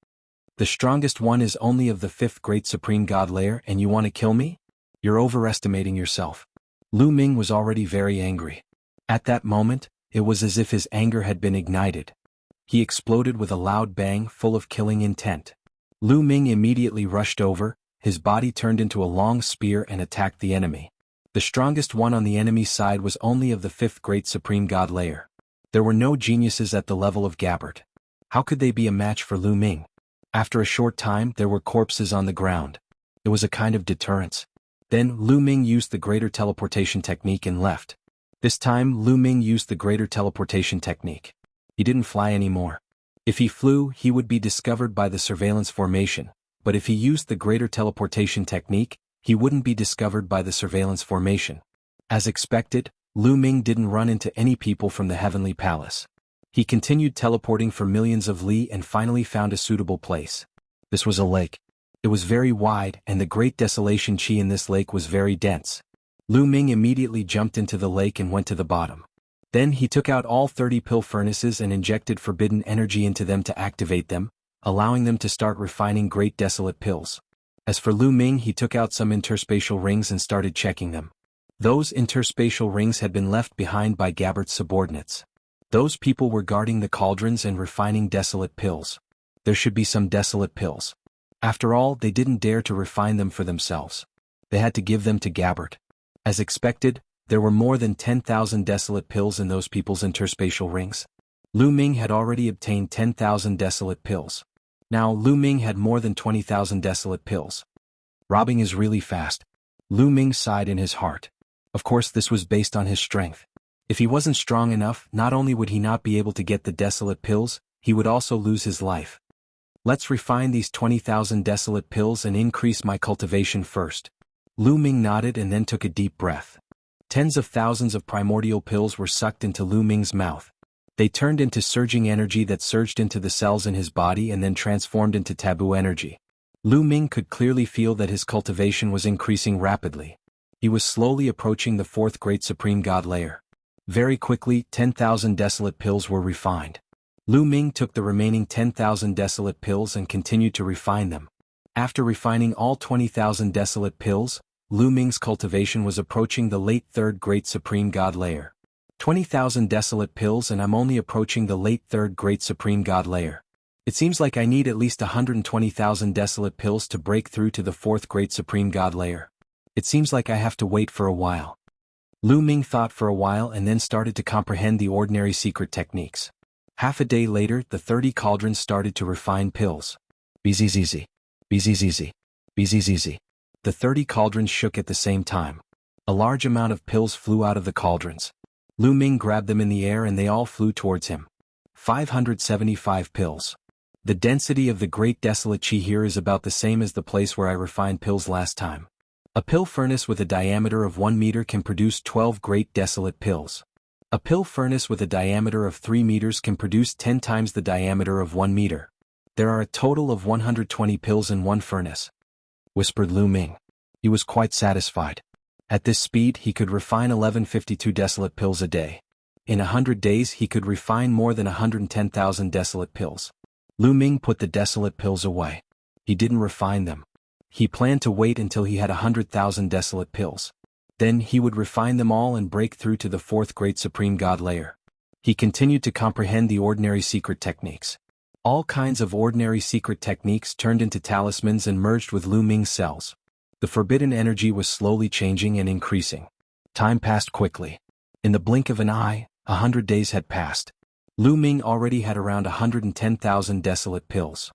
The strongest one is only of the 5th great supreme god layer and you want to kill me? You're overestimating yourself. Lu Ming was already very angry. At that moment, it was as if his anger had been ignited. He exploded with a loud bang full of killing intent. Lu Ming immediately rushed over, his body turned into a long spear and attacked the enemy. The strongest one on the enemy's side was only of the 5th great supreme god layer. There were no geniuses at the level of Gabbert. How could they be a match for Lu Ming? After a short time there were corpses on the ground. It was a kind of deterrence. Then Lu Ming used the greater teleportation technique and left. This time Lu Ming used the greater teleportation technique. He didn't fly anymore. If he flew, he would be discovered by the surveillance formation, but if he used the greater teleportation technique, he wouldn't be discovered by the surveillance formation. As expected, Lu Ming didn't run into any people from the heavenly palace. He continued teleporting for millions of li and finally found a suitable place. This was a lake. It was very wide, and the great desolation chi in this lake was very dense. Lu Ming immediately jumped into the lake and went to the bottom. Then he took out all 30 pill furnaces and injected forbidden energy into them to activate them, allowing them to start refining great desolate pills. As for Lu Ming, he took out some interspatial rings and started checking them. Those interspatial rings had been left behind by Gabbert's subordinates. Those people were guarding the cauldrons and refining desolate pills. There should be some desolate pills. After all, they didn't dare to refine them for themselves. They had to give them to Gabbert. As expected, there were more than 10,000 desolate pills in those people's interspatial rings. Lu Ming had already obtained 10,000 desolate pills. Now Lu Ming had more than 20,000 desolate pills. Robbing is really fast. Lu Ming sighed in his heart. Of course, this was based on his strength. If he wasn't strong enough, not only would he not be able to get the desolate pills, he would also lose his life. Let's refine these 20,000 desolate pills and increase my cultivation first. Lu Ming nodded and then took a deep breath. Tens of thousands of primordial pills were sucked into Lu Ming's mouth. They turned into surging energy that surged into the cells in his body and then transformed into taboo energy. Lu Ming could clearly feel that his cultivation was increasing rapidly. He was slowly approaching the fourth great supreme god layer. Very quickly, 10,000 desolate pills were refined. Lu Ming took the remaining 10,000 desolate pills and continued to refine them. After refining all 20,000 desolate pills, Lu Ming's cultivation was approaching the late third great supreme god layer. 20,000 desolate pills and I'm only approaching the late third great supreme god layer. It seems like I need at least 120,000 desolate pills to break through to the fourth great supreme god layer. It seems like I have to wait for a while. Lu Ming thought for a while and then started to comprehend the ordinary secret techniques. Half a day later, the 30 cauldrons started to refine pills. Bzzz. Bzzz. Bzzz. The 30 cauldrons shook at the same time. A large amount of pills flew out of the cauldrons. Lu Ming grabbed them in the air and they all flew towards him. 575 pills. The density of the great desolate chi here is about the same as the place where I refined pills last time. A pill furnace with a diameter of 1 meter can produce 12 great desolate pills. A pill furnace with a diameter of 3 meters can produce 10 times the diameter of 1 meter. There are a total of 120 pills in one furnace, whispered Lu Ming. He was quite satisfied. At this speed, he could refine 1152 desolate pills a day. In 100 days, he could refine more than 110,000 desolate pills. Lu Ming put the desolate pills away. He didn't refine them. He planned to wait until he had 100,000 desolate pills. Then he would refine them all and break through to the fourth great supreme god layer. He continued to comprehend the ordinary secret techniques. All kinds of ordinary secret techniques turned into talismans and merged with Lu Ming's cells. The forbidden energy was slowly changing and increasing. Time passed quickly. In the blink of an eye, 100 days had passed. Lu Ming already had around 110,000 desolate pills.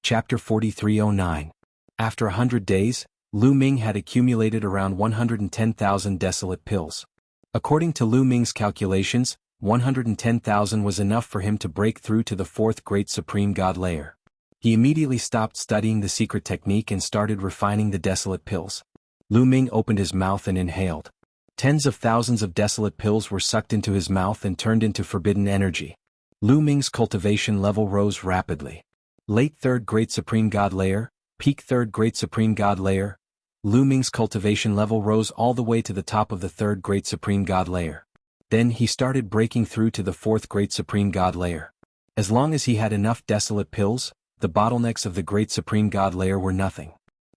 Chapter 4309. After 100 days, Lu Ming had accumulated around 110,000 desolate pills. According to Lu Ming's calculations, 110,000 was enough for him to break through to the fourth great supreme god layer. He immediately stopped studying the secret technique and started refining the desolate pills. Lu Ming opened his mouth and inhaled. Tens of thousands of desolate pills were sucked into his mouth and turned into forbidden energy. Lu Ming's cultivation level rose rapidly. Late third great supreme god layer, peak third great supreme god layer. Lu Ming's cultivation level rose all the way to the top of the third great supreme god layer. Then he started breaking through to the fourth great supreme god layer. As long as he had enough desolate pills, the bottlenecks of the great supreme god layer were nothing.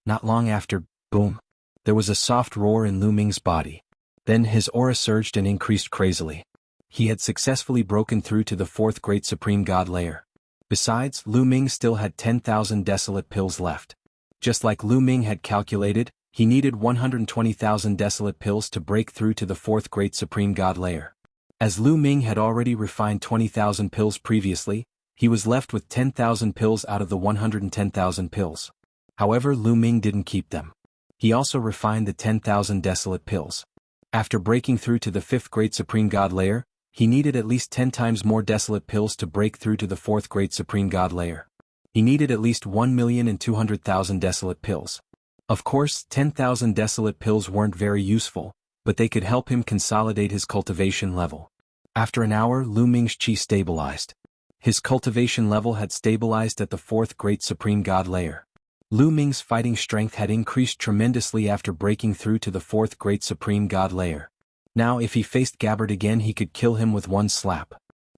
Not long after, boom, there was a soft roar in Lu Ming's body. Then his aura surged and increased crazily. He had successfully broken through to the fourth great supreme god layer. Besides, Lu Ming still had 10,000 desolate pills left. Just like Lu Ming had calculated, he needed 120,000 desolate pills to break through to the fourth great supreme god layer. As Lu Ming had already refined 20,000 pills previously, he was left with 10,000 pills out of the 110,000 pills. However, Lu Ming didn't keep them. He also refined the 10,000 desolate pills. After breaking through to the fifth great supreme god layer, he needed at least 10 times more desolate pills to break through to the fourth great supreme god layer. He needed at least 1,200,000 desolate pills. Of course, 10,000 desolate pills weren't very useful, but they could help him consolidate his cultivation level. After an hour, Lu Ming's chi stabilized. His cultivation level had stabilized at the 4th Great Supreme God layer. Lu Ming's fighting strength had increased tremendously after breaking through to the 4th Great Supreme God layer. Now if he faced Gabbard again he could kill him with one slap.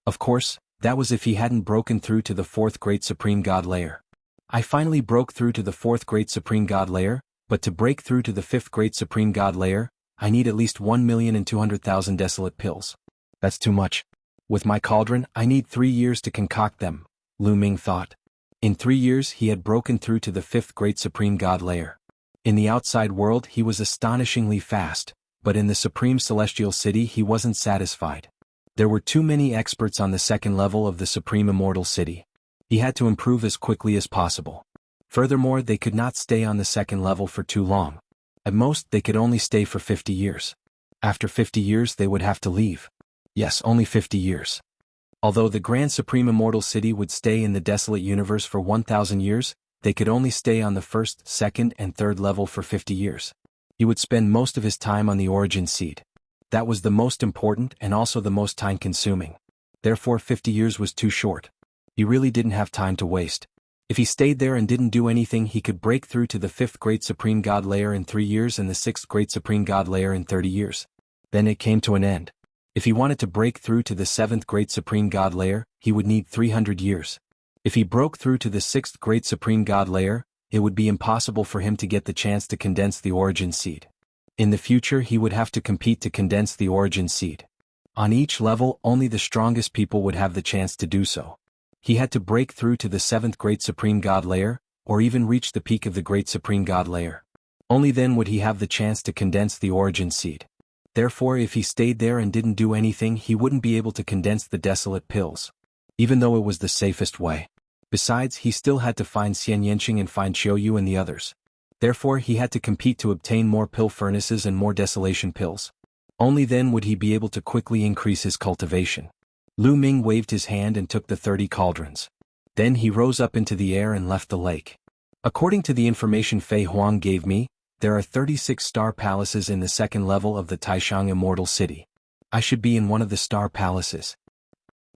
Of course, that was if he hadn't broken through to the 4th Great Supreme God layer. I finally broke through to the 4th Great Supreme God layer, but to break through to the 5th Great Supreme God layer, I need at least 1,200,000 desolate pills. That's too much. With my cauldron, I need 3 years to concoct them, Lu Ming thought. In 3 years he had broken through to the 5th Great Supreme God layer. In the outside world he was astonishingly fast, but in the Supreme Celestial City he wasn't satisfied. There were too many experts on the 2nd level of the Supreme Immortal City. He had to improve as quickly as possible. Furthermore, they could not stay on the 2nd level for too long. At most, they could only stay for 50 years. After 50 years they would have to leave. Yes, only 50 years. Although the Grand Supreme Immortal City would stay in the desolate universe for 1,000 years, they could only stay on the 1st, 2nd, and 3rd level for 50 years. He would spend most of his time on the origin seed. That was the most important and also the most time-consuming. Therefore 50 years was too short. He really didn't have time to waste. If he stayed there and didn't do anything he could break through to the 5th Great Supreme God layer in 3 years and the 6th Great Supreme God layer in 30 years. Then it came to an end. If he wanted to break through to the 7th Great Supreme God layer, he would need 300 years. If he broke through to the 6th Great Supreme God layer, it would be impossible for him to get the chance to condense the origin seed. In the future he would have to compete to condense the origin seed. On each level only the strongest people would have the chance to do so. He had to break through to the 7th Great Supreme God layer, or even reach the peak of the Great Supreme God layer. Only then would he have the chance to condense the origin seed. Therefore if he stayed there and didn't do anything he wouldn't be able to condense the desolate pills. Even though it was the safest way. Besides, he still had to find Xian Yanqing and find Qiuyu and the others. Therefore he had to compete to obtain more pill furnaces and more desolation pills. Only then would he be able to quickly increase his cultivation. Lu Ming waved his hand and took the 30 cauldrons. Then he rose up into the air and left the lake. According to the information Fei Huang gave me, there are 36 star palaces in the 2nd level of the Taishang Immortal City. I should be in one of the star palaces.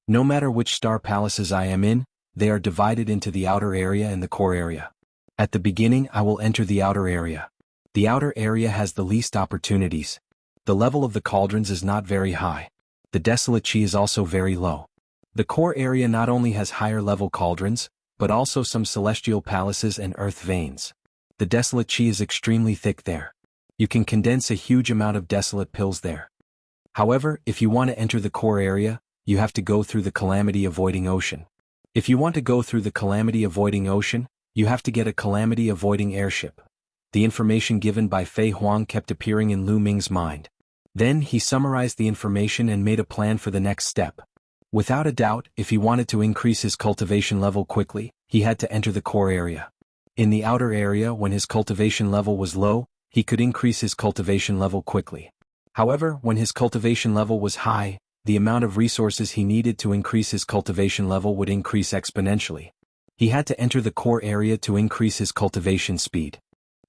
No matter which star palaces I am in, they are divided into the outer area and the core area. At the beginning I will enter the outer area. The outer area has the least opportunities. The level of the cauldrons is not very high. The desolate chi is also very low. The core area not only has higher level cauldrons, but also some celestial palaces and earth veins. The desolate chi is extremely thick there. You can condense a huge amount of desolate pills there. However, if you want to enter the core area, you have to go through the calamity-avoiding ocean. If you want to go through the calamity-avoiding ocean, you have to get a calamity-avoiding airship. The information given by Fei Huang kept appearing in Lu Ming's mind. Then he summarized the information and made a plan for the next step. Without a doubt, if he wanted to increase his cultivation level quickly, he had to enter the core area. In the outer area, when his cultivation level was low, he could increase his cultivation level quickly. However, when his cultivation level was high, the amount of resources he needed to increase his cultivation level would increase exponentially. He had to enter the core area to increase his cultivation speed.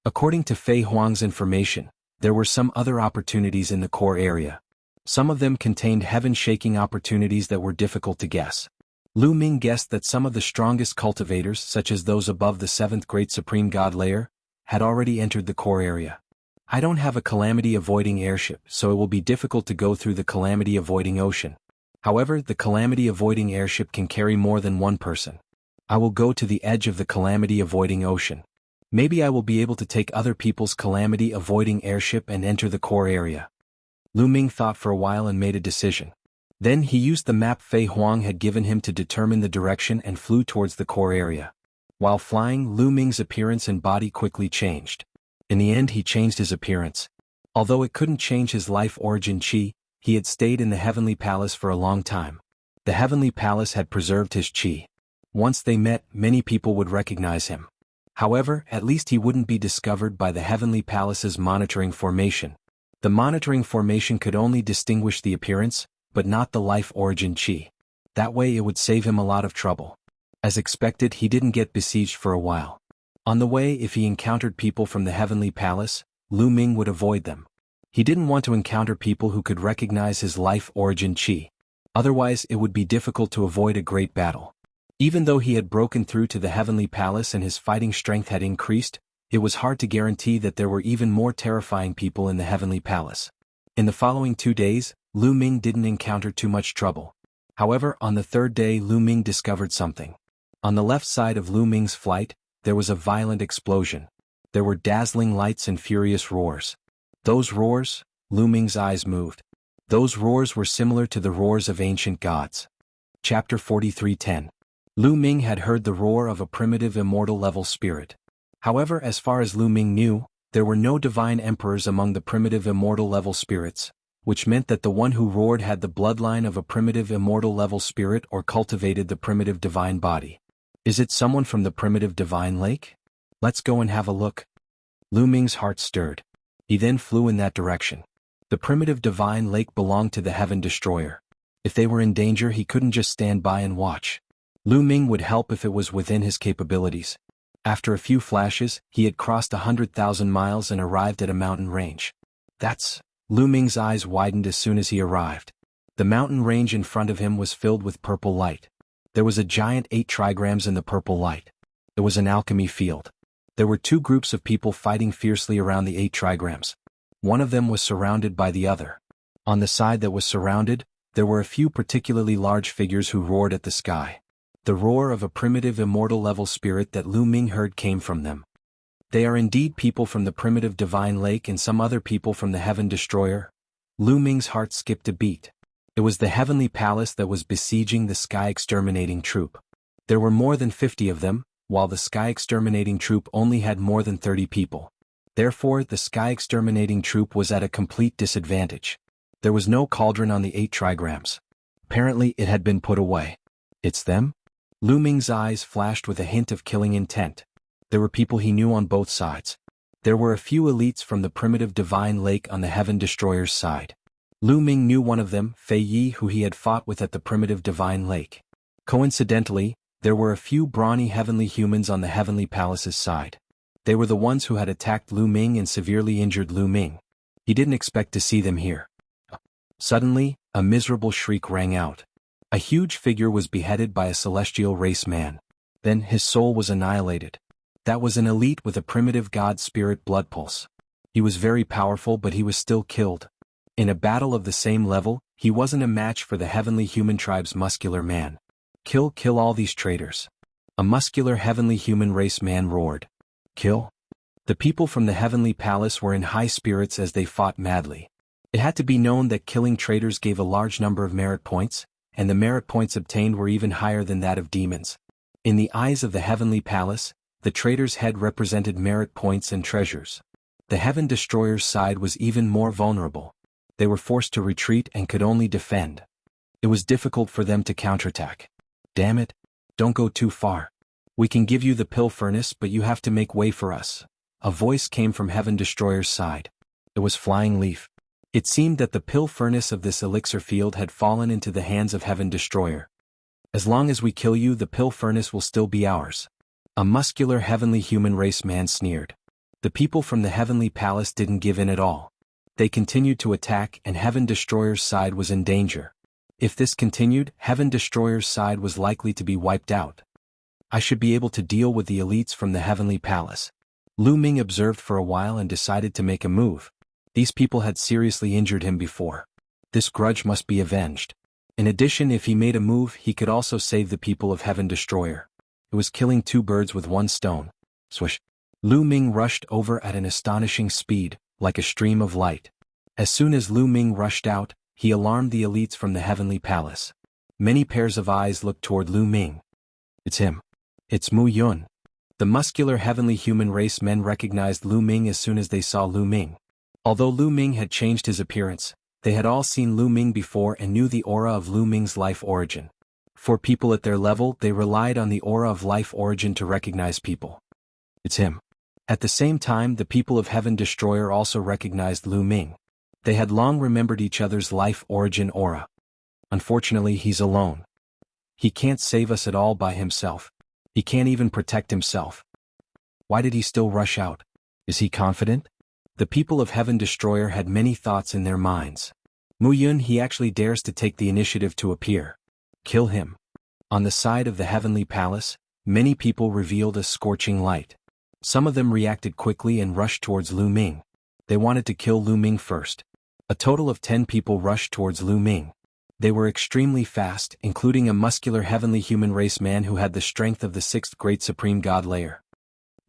According to Fei Huang's information, there were some other opportunities in the core area. Some of them contained heaven-shaking opportunities that were difficult to guess. Lu Ming guessed that some of the strongest cultivators, such as those above the 7th Great Supreme God layer, had already entered the core area. I don't have a calamity-avoiding airship, so it will be difficult to go through the calamity-avoiding ocean. However, the calamity-avoiding airship can carry more than one person. I will go to the edge of the calamity-avoiding ocean. Maybe I will be able to take other people's calamity-avoiding airship and enter the core area. Lu Ming thought for a while and made a decision. Then he used the map Fei Huang had given him to determine the direction and flew towards the core area. While flying, Lu Ming's appearance and body quickly changed. In the end he changed his appearance. Although it couldn't change his life origin chi, he had stayed in the Heavenly Palace for a long time. The Heavenly Palace had preserved his chi. Once they met, many people would recognize him. However, at least he wouldn't be discovered by the Heavenly Palace's monitoring formation. The monitoring formation could only distinguish the appearance, but not the life origin chi. That way it would save him a lot of trouble. As expected, he didn't get besieged for a while. On the way, if he encountered people from the Heavenly Palace, Lu Ming would avoid them. He didn't want to encounter people who could recognize his life origin chi. Otherwise it would be difficult to avoid a great battle. Even though he had broken through to the heavenly palace and his fighting strength had increased, it was hard to guarantee that there were even more terrifying people in the heavenly palace. In the following 2 days, Lu Ming didn't encounter too much trouble. However, on the third day Lu Ming discovered something. On the left side of Lu Ming's flight, there was a violent explosion. There were dazzling lights and furious roars. Those roars, Lu Ming's eyes moved. Those roars were similar to the roars of ancient gods. Chapter 43:10. Lu Ming had heard the roar of a primitive immortal level spirit. However, as far as Lu Ming knew, there were no divine emperors among the primitive immortal level spirits, which meant that the one who roared had the bloodline of a primitive immortal level spirit or cultivated the primitive divine body. Is it someone from the primitive divine lake? Let's go and have a look. Lu Ming's heart stirred. He then flew in that direction. The primitive divine lake belonged to the Heaven Destroyer. If they were in danger, he couldn't just stand by and watch. Lu Ming would help if it was within his capabilities. After a few flashes, he had crossed 100,000 miles and arrived at a mountain range. Lu Ming's eyes widened as soon as he arrived. The mountain range in front of him was filled with purple light. There was a giant 8 trigrams in the purple light. It was an alchemy field. There were 2 groups of people fighting fiercely around the 8 trigrams. One of them was surrounded by the other. On the side that was surrounded, there were a few particularly large figures who roared at the sky. The roar of a primitive immortal level spirit that Lu Ming heard came from them. They are indeed people from the primitive divine lake and some other people from the Heaven Destroyer. Lu Ming's heart skipped a beat. It was the heavenly palace that was besieging the sky exterminating troop. There were more than 50 of them, while the sky exterminating troop only had more than 30 people. Therefore, the sky exterminating troop was at a complete disadvantage. There was no cauldron on the 8 trigrams. Apparently it had been put away. It's them? Lu Ming's eyes flashed with a hint of killing intent. There were people he knew on both sides. There were a few elites from the primitive divine lake on the Heaven Destroyer's side. Lu Ming knew one of them, Fei Yi, who he had fought with at the primitive divine lake. Coincidentally, there were a few brawny heavenly humans on the heavenly palace's side. They were the ones who had attacked Lu Ming and severely injured Lu Ming. He didn't expect to see them here. Suddenly, a miserable shriek rang out. A huge figure was beheaded by a celestial race man. Then his soul was annihilated. That was an elite with a primitive god spirit blood pulse. He was very powerful, but he was still killed. In a battle of the same level, he wasn't a match for the heavenly human tribe's muscular man. Kill all these traitors. A muscular heavenly human race man roared. Kill? The people from the heavenly palace were in high spirits as they fought madly. It had to be known that killing traitors gave a large number of merit points, and the merit points obtained were even higher than that of demons. In the eyes of the heavenly palace, the traitor's head represented merit points and treasures. The Heaven Destroyer's side was even more vulnerable. They were forced to retreat and could only defend. It was difficult for them to counterattack. Damn it, don't go too far. We can give you the pill furnace, but you have to make way for us. A voice came from Heaven Destroyer's side. It was Flying Leaf. It seemed that the pill furnace of this elixir field had fallen into the hands of Heaven Destroyer. As long as we kill you, the pill furnace will still be ours. A muscular heavenly human race man sneered. The people from the heavenly palace didn't give in at all. They continued to attack, and Heaven Destroyer's side was in danger. If this continued, Heaven Destroyer's side was likely to be wiped out. I should be able to deal with the elites from the heavenly palace. Lu Ming observed for a while and decided to make a move. These people had seriously injured him before. This grudge must be avenged. In addition, if he made a move, he could also save the people of Heaven Destroyer. It was killing 2 birds with 1 stone. Swish. Lu Ming rushed over at an astonishing speed, like a stream of light. As soon as Lu Ming rushed out, he alarmed the elites from the heavenly palace. Many pairs of eyes looked toward Lu Ming. It's him. It's Mu Yun. The muscular heavenly human race men recognized Lu Ming as soon as they saw Lu Ming. Although Lu Ming had changed his appearance, they had all seen Lu Ming before and knew the aura of Lu Ming's life origin. For people at their level, they relied on the aura of life origin to recognize people. It's him. At the same time, the people of Heaven Destroyer also recognized Lu Ming. They had long remembered each other's life origin aura. Unfortunately, he's alone. He can't save us at all by himself. He can't even protect himself. Why did he still rush out? Is he confident? The people of Heaven Destroyer had many thoughts in their minds. Mu Yun, he actually dares to take the initiative to appear. Kill him. On the side of the heavenly palace, many people revealed a scorching light. Some of them reacted quickly and rushed towards Lu Ming. They wanted to kill Lu Ming first. A total of 10 people rushed towards Lu Ming. They were extremely fast, including a muscular heavenly human race man who had the strength of the 6th great supreme god layer.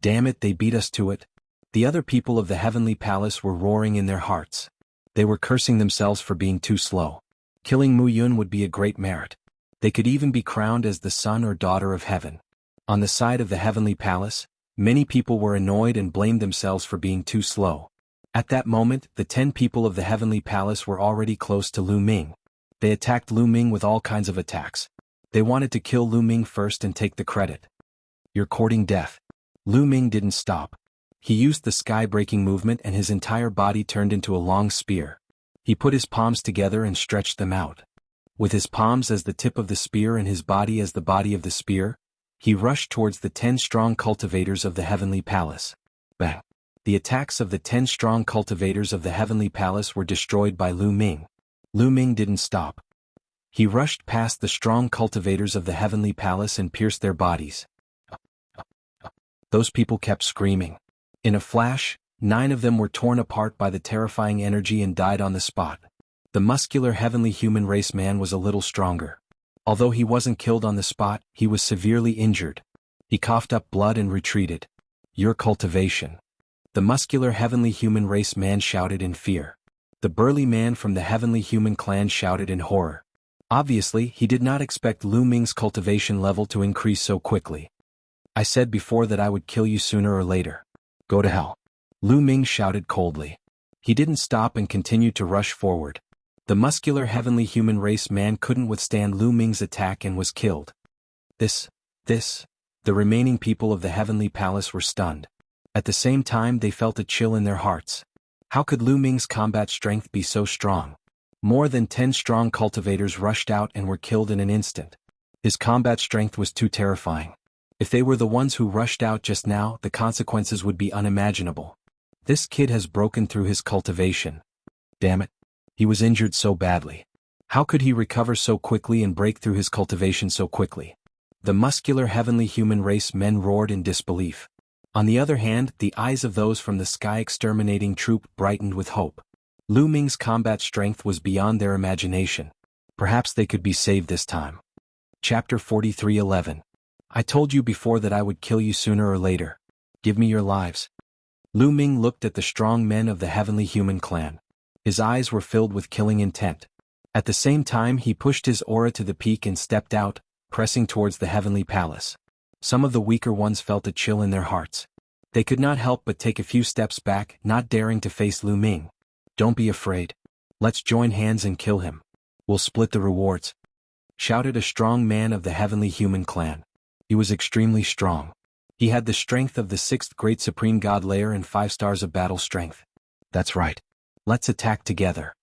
Damn it, they beat us to it. The other people of the heavenly palace were roaring in their hearts. They were cursing themselves for being too slow. Killing Mu Yun would be a great merit. They could even be crowned as the son or daughter of heaven. On the side of the heavenly palace, many people were annoyed and blamed themselves for being too slow. At that moment, the 10 people of the heavenly palace were already close to Lu Ming. They attacked Lu Ming with all kinds of attacks. They wanted to kill Lu Ming first and take the credit. You're courting death. Lu Ming didn't stop. He used the sky-breaking movement and his entire body turned into a long spear. He put his palms together and stretched them out. With his palms as the tip of the spear and his body as the body of the spear, he rushed towards the 10 strong cultivators of the heavenly palace. Bang! The attacks of the 10 strong cultivators of the heavenly palace were destroyed by Lu Ming. Lu Ming didn't stop. He rushed past the strong cultivators of the heavenly palace and pierced their bodies. Those people kept screaming. In a flash, 9 of them were torn apart by the terrifying energy and died on the spot. The muscular heavenly human race man was a little stronger. Although he wasn't killed on the spot, he was severely injured. He coughed up blood and retreated. Your cultivation. The muscular heavenly human race man shouted in fear. The burly man from the heavenly human clan shouted in horror. Obviously, he did not expect Lu Ming's cultivation level to increase so quickly. I said before that I would kill you sooner or later. Go to hell. Lu Ming shouted coldly. He didn't stop and continued to rush forward. The muscular heavenly human race man couldn't withstand Lu Ming's attack and was killed. The remaining people of the heavenly palace were stunned. At the same time they felt a chill in their hearts. How could Lu Ming's combat strength be so strong? More than 10 strong cultivators rushed out and were killed in an instant. His combat strength was too terrifying. If they were the ones who rushed out just now, the consequences would be unimaginable. This kid has broken through his cultivation. Damn it. He was injured so badly. How could he recover so quickly and break through his cultivation so quickly? The muscular heavenly human race men roared in disbelief. On the other hand, the eyes of those from the sky exterminating troop brightened with hope. Lu Ming's combat strength was beyond their imagination. Perhaps they could be saved this time. Chapter 43:11. I told you before that I would kill you sooner or later. Give me your lives. Lu Ming looked at the strong men of the heavenly human clan. His eyes were filled with killing intent. At the same time he pushed his aura to the peak and stepped out, pressing towards the heavenly palace. Some of the weaker ones felt a chill in their hearts. They could not help but take a few steps back, not daring to face Lu Ming. Don't be afraid. Let's join hands and kill him. We'll split the rewards. Shouted a strong man of the heavenly human clan. He was extremely strong. He had the strength of the 6th great supreme god layer and 5 stars of battle strength. That's right. Let's attack together.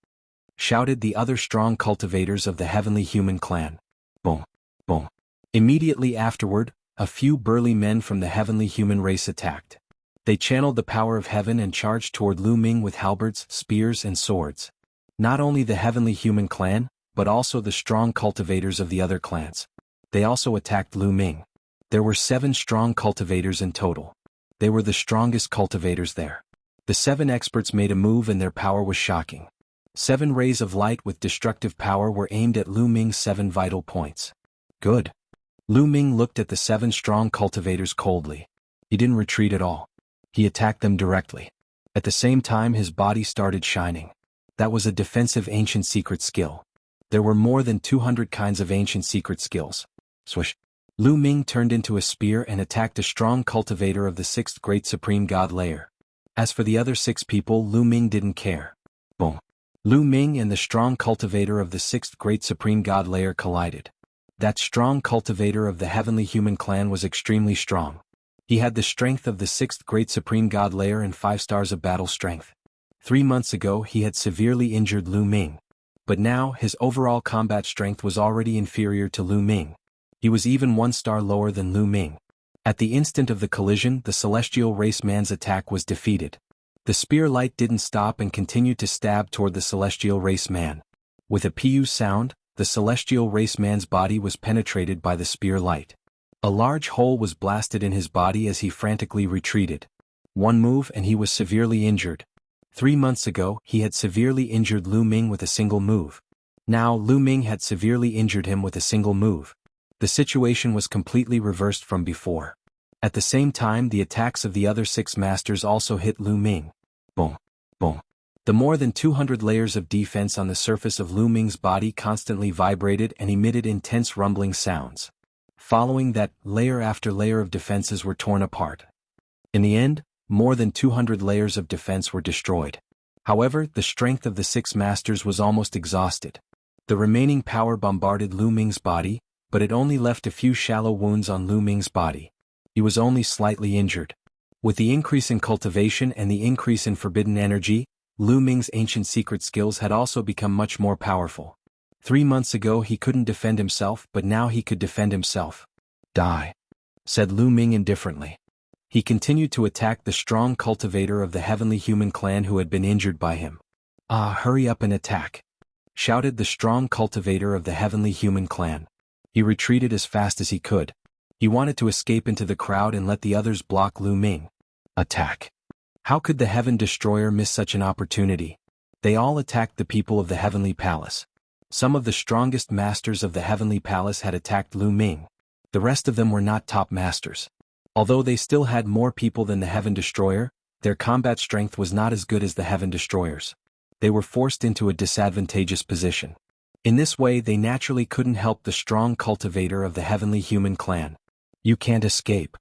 Shouted the other strong cultivators of the heavenly human clan. Boom. Boom. Immediately afterward, a few burly men from the heavenly human race attacked. They channeled the power of heaven and charged toward Lu Ming with halberds, spears and swords. Not only the heavenly human clan, but also the strong cultivators of the other clans. They also attacked Lu Ming. There were 7 strong cultivators in total. They were the strongest cultivators there. The 7 experts made a move and their power was shocking. 7 rays of light with destructive power were aimed at Lu Ming's 7 vital points. Good. Lu Ming looked at the 7 strong cultivators coldly. He didn't retreat at all. He attacked them directly. At the same time his body started shining. That was a defensive ancient secret skill. There were more than 200 kinds of ancient secret skills. Swish. Lu Ming turned into a spear and attacked a strong cultivator of the 6th great supreme god layer. As for the other 6 people, Lu Ming didn't care. Boom. Lu Ming and the strong cultivator of the 6th great supreme god layer collided. That strong cultivator of the heavenly human clan was extremely strong. He had the strength of the 6th great supreme god layer and 5 stars of battle strength. 3 months ago he had severely injured Lu Ming. But now his overall combat strength was already inferior to Lu Ming. He was even 1 star lower than Lu Ming. At the instant of the collision, the celestial race man's attack was defeated. The spear light didn't stop and continued to stab toward the celestial race man. With a pu sound, the celestial race man's body was penetrated by the spear light. A large hole was blasted in his body as he frantically retreated. One move and he was severely injured. 3 months ago, he had severely injured Lu Ming with a single move. Now Lu Ming had severely injured him with a single move. The situation was completely reversed from before. At the same time, the attacks of the other 6 masters also hit Lu Ming. Boom, boom. The more than 200 layers of defense on the surface of Lu Ming's body constantly vibrated and emitted intense rumbling sounds. Following that, layer after layer of defenses were torn apart. In the end, more than 200 layers of defense were destroyed. However, the strength of the 6 masters was almost exhausted. The remaining power bombarded Lu Ming's body, but it only left a few shallow wounds on Lu Ming's body. He was only slightly injured. With the increase in cultivation and the increase in forbidden energy, Lu Ming's ancient secret skills had also become much more powerful. 3 months ago he couldn't defend himself, but now he could defend himself. Die, said Lu Ming indifferently. He continued to attack the strong cultivator of the heavenly human clan who had been injured by him. Hurry up and attack, shouted the strong cultivator of the heavenly human clan. He retreated as fast as he could. He wanted to escape into the crowd and let the others block Lu Ming. Attack. How could the Heaven Destroyer miss such an opportunity? They all attacked the people of the Heavenly Palace. Some of the strongest masters of the Heavenly Palace had attacked Lu Ming. The rest of them were not top masters. Although they still had more people than the Heaven Destroyer, their combat strength was not as good as the Heaven Destroyers. They were forced into a disadvantageous position. In this way they naturally couldn't help the strong cultivator of the heavenly human clan. You can't escape,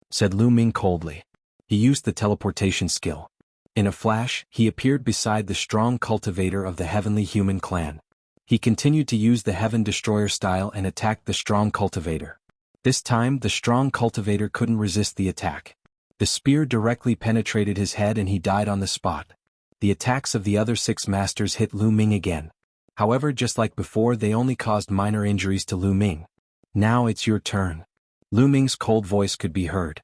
said Lu Ming coldly. He used the teleportation skill. In a flash, he appeared beside the strong cultivator of the heavenly human clan. He continued to use the Heaven Destroyer style and attacked the strong cultivator. This time the strong cultivator couldn't resist the attack. The spear directly penetrated his head and he died on the spot. The attacks of the other 6 masters hit Lu Ming again. However, just like before, they only caused minor injuries to Lu Ming. Now it's your turn. Lu Ming's cold voice could be heard.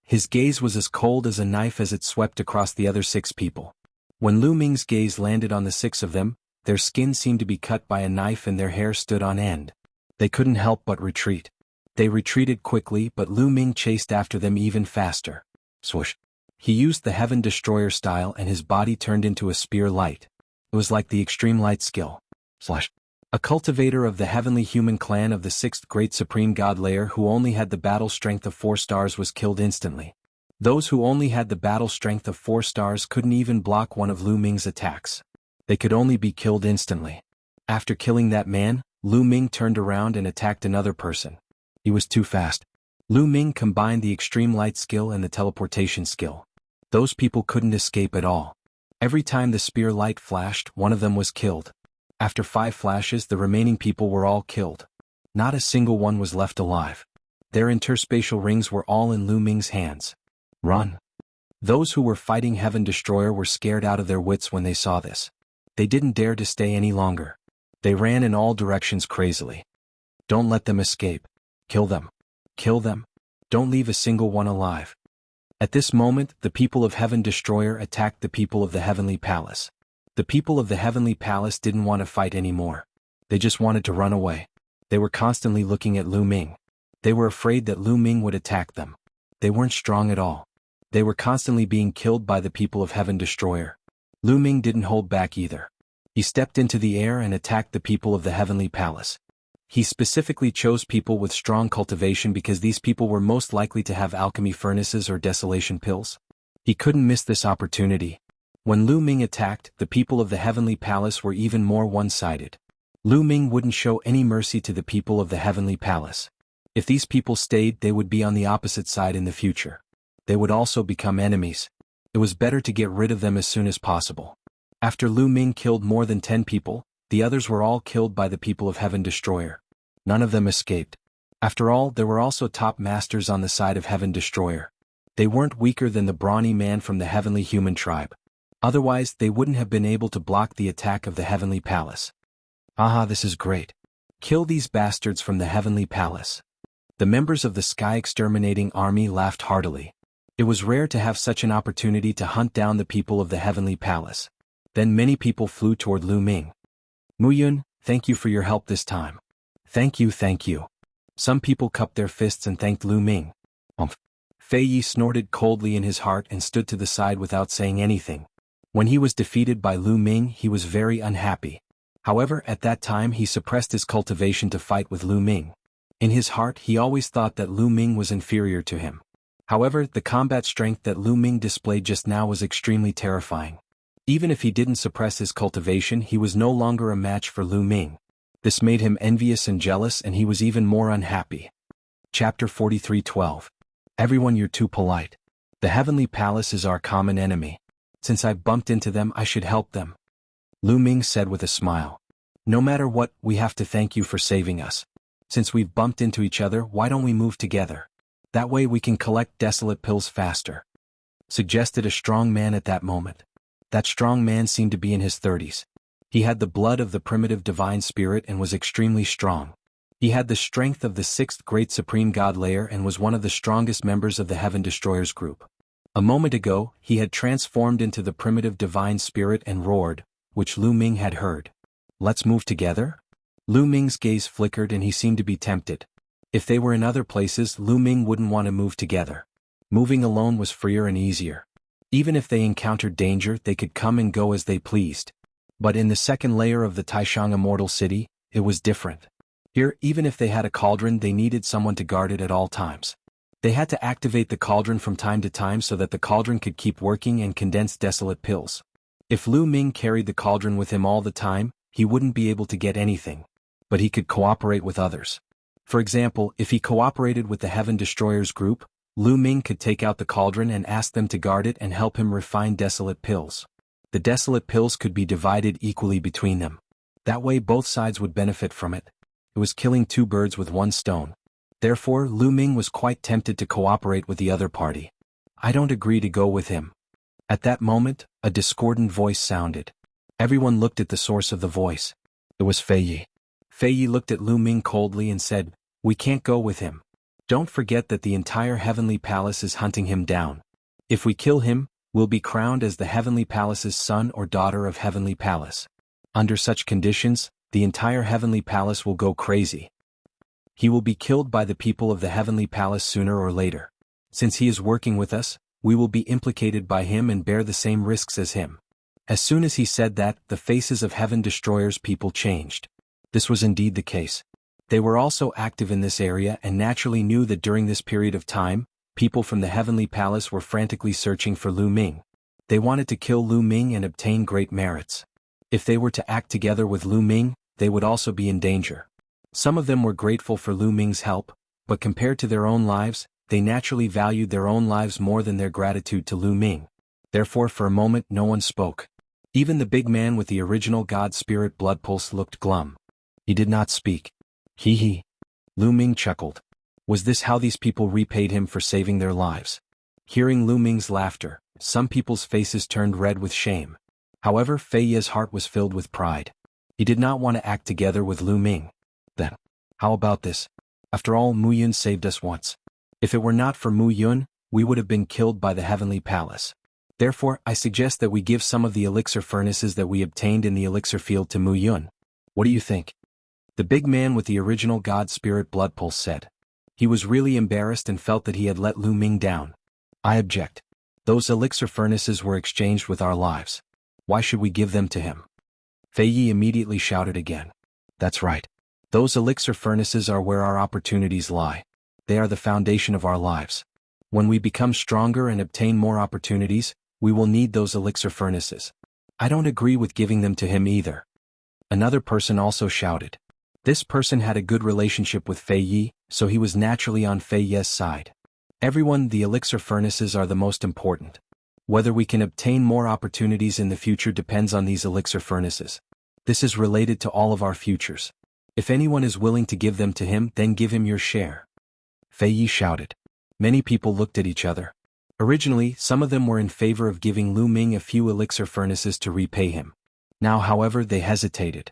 His gaze was as cold as a knife as it swept across the other 6 people. When Lu Ming's gaze landed on the 6 of them, their skin seemed to be cut by a knife and their hair stood on end. They couldn't help but retreat. They retreated quickly, but Lu Ming chased after them even faster. Swoosh. He used the Heaven Destroyer style and his body turned into a spear light. It was like the extreme light skill. Slash. A cultivator of the heavenly human clan of the 6th great supreme god layer who only had the battle strength of 4 stars was killed instantly. Those who only had the battle strength of 4 stars couldn't even block one of Lu Ming's attacks. They could only be killed instantly. After killing that man, Lu Ming turned around and attacked another person. He was too fast. Lu Ming combined the extreme light skill and the teleportation skill. Those people couldn't escape at all. Every time the spear light flashed, one of them was killed. After 5 flashes, the remaining people were all killed. Not a single one was left alive. Their interspatial rings were all in Lu Ming's hands. Run. Those who were fighting Heaven Destroyer were scared out of their wits when they saw this. They didn't dare to stay any longer. They ran in all directions crazily. Don't let them escape. Kill them. Kill them. Don't leave a single one alive. At this moment, the people of Heaven Destroyer attacked the people of the Heavenly Palace. The people of the Heavenly Palace didn't want to fight anymore. They just wanted to run away. They were constantly looking at Lu Ming. They were afraid that Lu Ming would attack them. They weren't strong at all. They were constantly being killed by the people of Heaven Destroyer. Lu Ming didn't hold back either. He stepped into the air and attacked the people of the Heavenly Palace. He specifically chose people with strong cultivation because these people were most likely to have alchemy furnaces or desolation pills. He couldn't miss this opportunity. When Lu Ming attacked, the people of the Heavenly Palace were even more one-sided. Lu Ming wouldn't show any mercy to the people of the Heavenly Palace. If these people stayed, they would be on the opposite side in the future. They would also become enemies. It was better to get rid of them as soon as possible. After Lu Ming killed more than 10 people, the others were all killed by the people of Heaven Destroyer. None of them escaped. After all, there were also top masters on the side of Heaven Destroyer. They weren't weaker than the brawny man from the Heavenly Human tribe. Otherwise, they wouldn't have been able to block the attack of the Heavenly Palace. Aha, this is great. Kill these bastards from the Heavenly Palace. The members of the Sky Exterminating Army laughed heartily. It was rare to have such an opportunity to hunt down the people of the Heavenly Palace. Then many people flew toward Lu Ming. Muyun, Thank you for your help this time. Thank you, thank you. Some people cupped their fists and thanked Lu Ming. Fei Yi snorted coldly in his heart and stood to the side without saying anything. When he was defeated by Lu Ming, he was very unhappy. However, at that time he suppressed his cultivation to fight with Lu Ming. In his heart he always thought that Lu Ming was inferior to him. However, the combat strength that Lu Ming displayed just now was extremely terrifying. Even if he didn't suppress his cultivation, he was no longer a match for Lu Ming. This made him envious and jealous, and he was even more unhappy. Chapter 43:12. Everyone, you're too polite. The Heavenly Palace is our common enemy. Since I bumped into them, I should help them. Lu Ming said with a smile. No matter what, we have to thank you for saving us. Since we've bumped into each other, why don't we move together? That way we can collect desolate pills faster. Suggested a strong man at that moment. That strong man seemed to be in his 30s. He had the blood of the primitive divine spirit and was extremely strong. He had the strength of the 6th great supreme god layer and was one of the strongest members of the Heaven Destroyers group. A moment ago, he had transformed into the primitive divine spirit and roared, which Lu Ming had heard. Let's move together? Lu Ming's gaze flickered and he seemed to be tempted. If they were in other places, Lu Ming wouldn't want to move together. Moving alone was freer and easier. Even if they encountered danger, they could come and go as they pleased. But in the 2nd layer of the Taishang Immortal City, it was different. Here, even if they had a cauldron, they needed someone to guard it at all times. They had to activate the cauldron from time to time so that the cauldron could keep working and condense desolate pills. If Lu Ming carried the cauldron with him all the time, he wouldn't be able to get anything. But he could cooperate with others. For example, if he cooperated with the Heaven Destroyers group, Lu Ming could take out the cauldron and ask them to guard it and help him refine desolate pills. The desolate pills could be divided equally between them. That way both sides would benefit from it. It was killing 2 birds with 1 stone. Therefore, Lu Ming was quite tempted to cooperate with the other party. I don't agree to go with him. At that moment, a discordant voice sounded. Everyone looked at the source of the voice. It was Fei Yi. Fei Yi looked at Lu Ming coldly and said, We can't go with him. Don't forget that the entire Heavenly Palace is hunting him down. If we kill him, we'll be crowned as the Heavenly Palace's son or daughter of Heavenly Palace. Under such conditions, the entire Heavenly Palace will go crazy. He will be killed by the people of the Heavenly Palace sooner or later. Since he is working with us, we will be implicated by him and bear the same risks as him. As soon as he said that, the faces of Heaven Destroyers people changed. This was indeed the case. They were also active in this area and naturally knew that during this period of time, people from the Heavenly Palace were frantically searching for Lu Ming. They wanted to kill Lu Ming and obtain great merits. If they were to act together with Lu Ming, they would also be in danger. Some of them were grateful for Lu Ming's help, but compared to their own lives, they naturally valued their own lives more than their gratitude to Lu Ming. Therefore for a moment no one spoke. Even the big man with the original God Spirit blood pulse looked glum. He did not speak. Hee hee. Lu Ming chuckled. Was this how these people repaid him for saving their lives? Hearing Lu Ming's laughter, some people's faces turned red with shame. However, Fei Yi's heart was filled with pride. He did not want to act together with Lu Ming. Then, how about this? After all, Mu Yun saved us once. If it were not for Mu Yun, we would have been killed by the Heavenly Palace. Therefore, I suggest that we give some of the elixir furnaces that we obtained in the elixir field to Mu Yun. What do you think? The big man with the original God Spirit blood pulse said. He was really embarrassed and felt that he had let Lu Ming down. I object. Those elixir furnaces were exchanged with our lives. Why should we give them to him? Fei Yi immediately shouted again. That's right. Those elixir furnaces are where our opportunities lie. They are the foundation of our lives. When we become stronger and obtain more opportunities, we will need those elixir furnaces. I don't agree with giving them to him either. Another person also shouted. This person had a good relationship with Fei Yi, so he was naturally on Fei Yi's side. Everyone, the elixir furnaces are the most important. Whether we can obtain more opportunities in the future depends on these elixir furnaces. This is related to all of our futures. If anyone is willing to give them to him, then give him your share. Fei Yi shouted. Many people looked at each other. Originally, some of them were in favor of giving Lu Ming a few elixir furnaces to repay him. Now, however, they hesitated.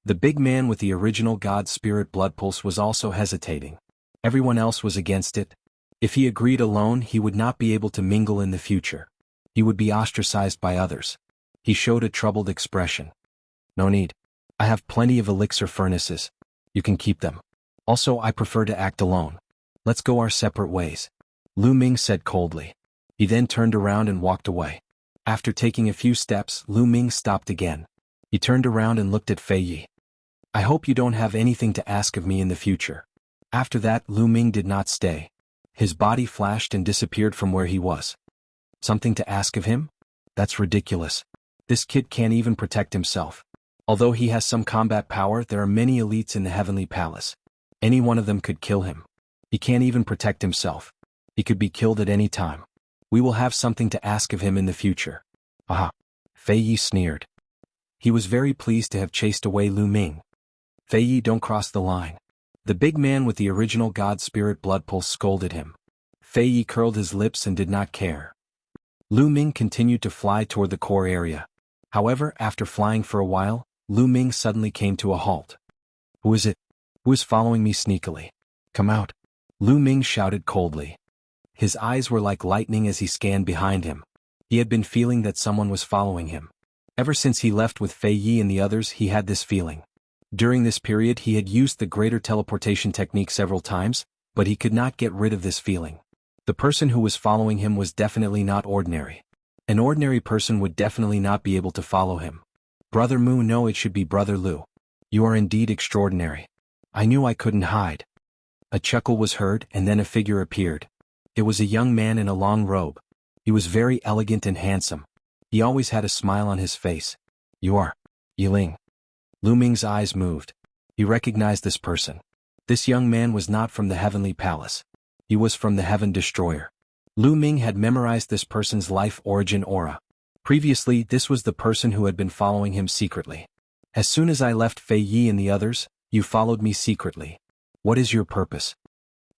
The big man with the original God Spirit blood pulse was also hesitating. Everyone else was against it. If he agreed alone, he would not be able to mingle in the future. He would be ostracized by others. He showed a troubled expression. No need. I have plenty of elixir furnaces. You can keep them. Also, I prefer to act alone. Let's go our separate ways. Lu Ming said coldly. He then turned around and walked away. After taking a few steps, Lu Ming stopped again. He turned around and looked at Fei Yi. I hope you don't have anything to ask of me in the future. After that, Lu Ming did not stay. His body flashed and disappeared from where he was. Something to ask of him? That's ridiculous. This kid can't even protect himself. Although he has some combat power, there are many elites in the Heavenly Palace. Any one of them could kill him. He can't even protect himself. He could be killed at any time. We will have something to ask of him in the future. Aha! Fei Yi sneered. He was very pleased to have chased away Lu Ming. Fei Yi, don't cross the line. The big man with the original God Spirit blood pulse scolded him. Fei Yi curled his lips and did not care. Lu Ming continued to fly toward the core area. However, after flying for a while, Lu Ming suddenly came to a halt. Who is it? Who is following me sneakily? Come out! Lu Ming shouted coldly. His eyes were like lightning as he scanned behind him. He had been feeling that someone was following him. Ever since he left with Fei Yi and the others, he had this feeling. During this period he had used the greater teleportation technique several times, but he could not get rid of this feeling. The person who was following him was definitely not ordinary. An ordinary person would definitely not be able to follow him. Brother Mu, no, it should be Brother Lu. You are indeed extraordinary. I knew I couldn't hide. A chuckle was heard and then a figure appeared. It was a young man in a long robe. He was very elegant and handsome. He always had a smile on his face. You are Yiling. Lu Ming's eyes moved. He recognized this person. This young man was not from the Heavenly Palace. He was from the Heaven Destroyer. Lu Ming had memorized this person's life origin aura. Previously, this was the person who had been following him secretly. As soon as I left Fei Yi and the others, you followed me secretly. What is your purpose?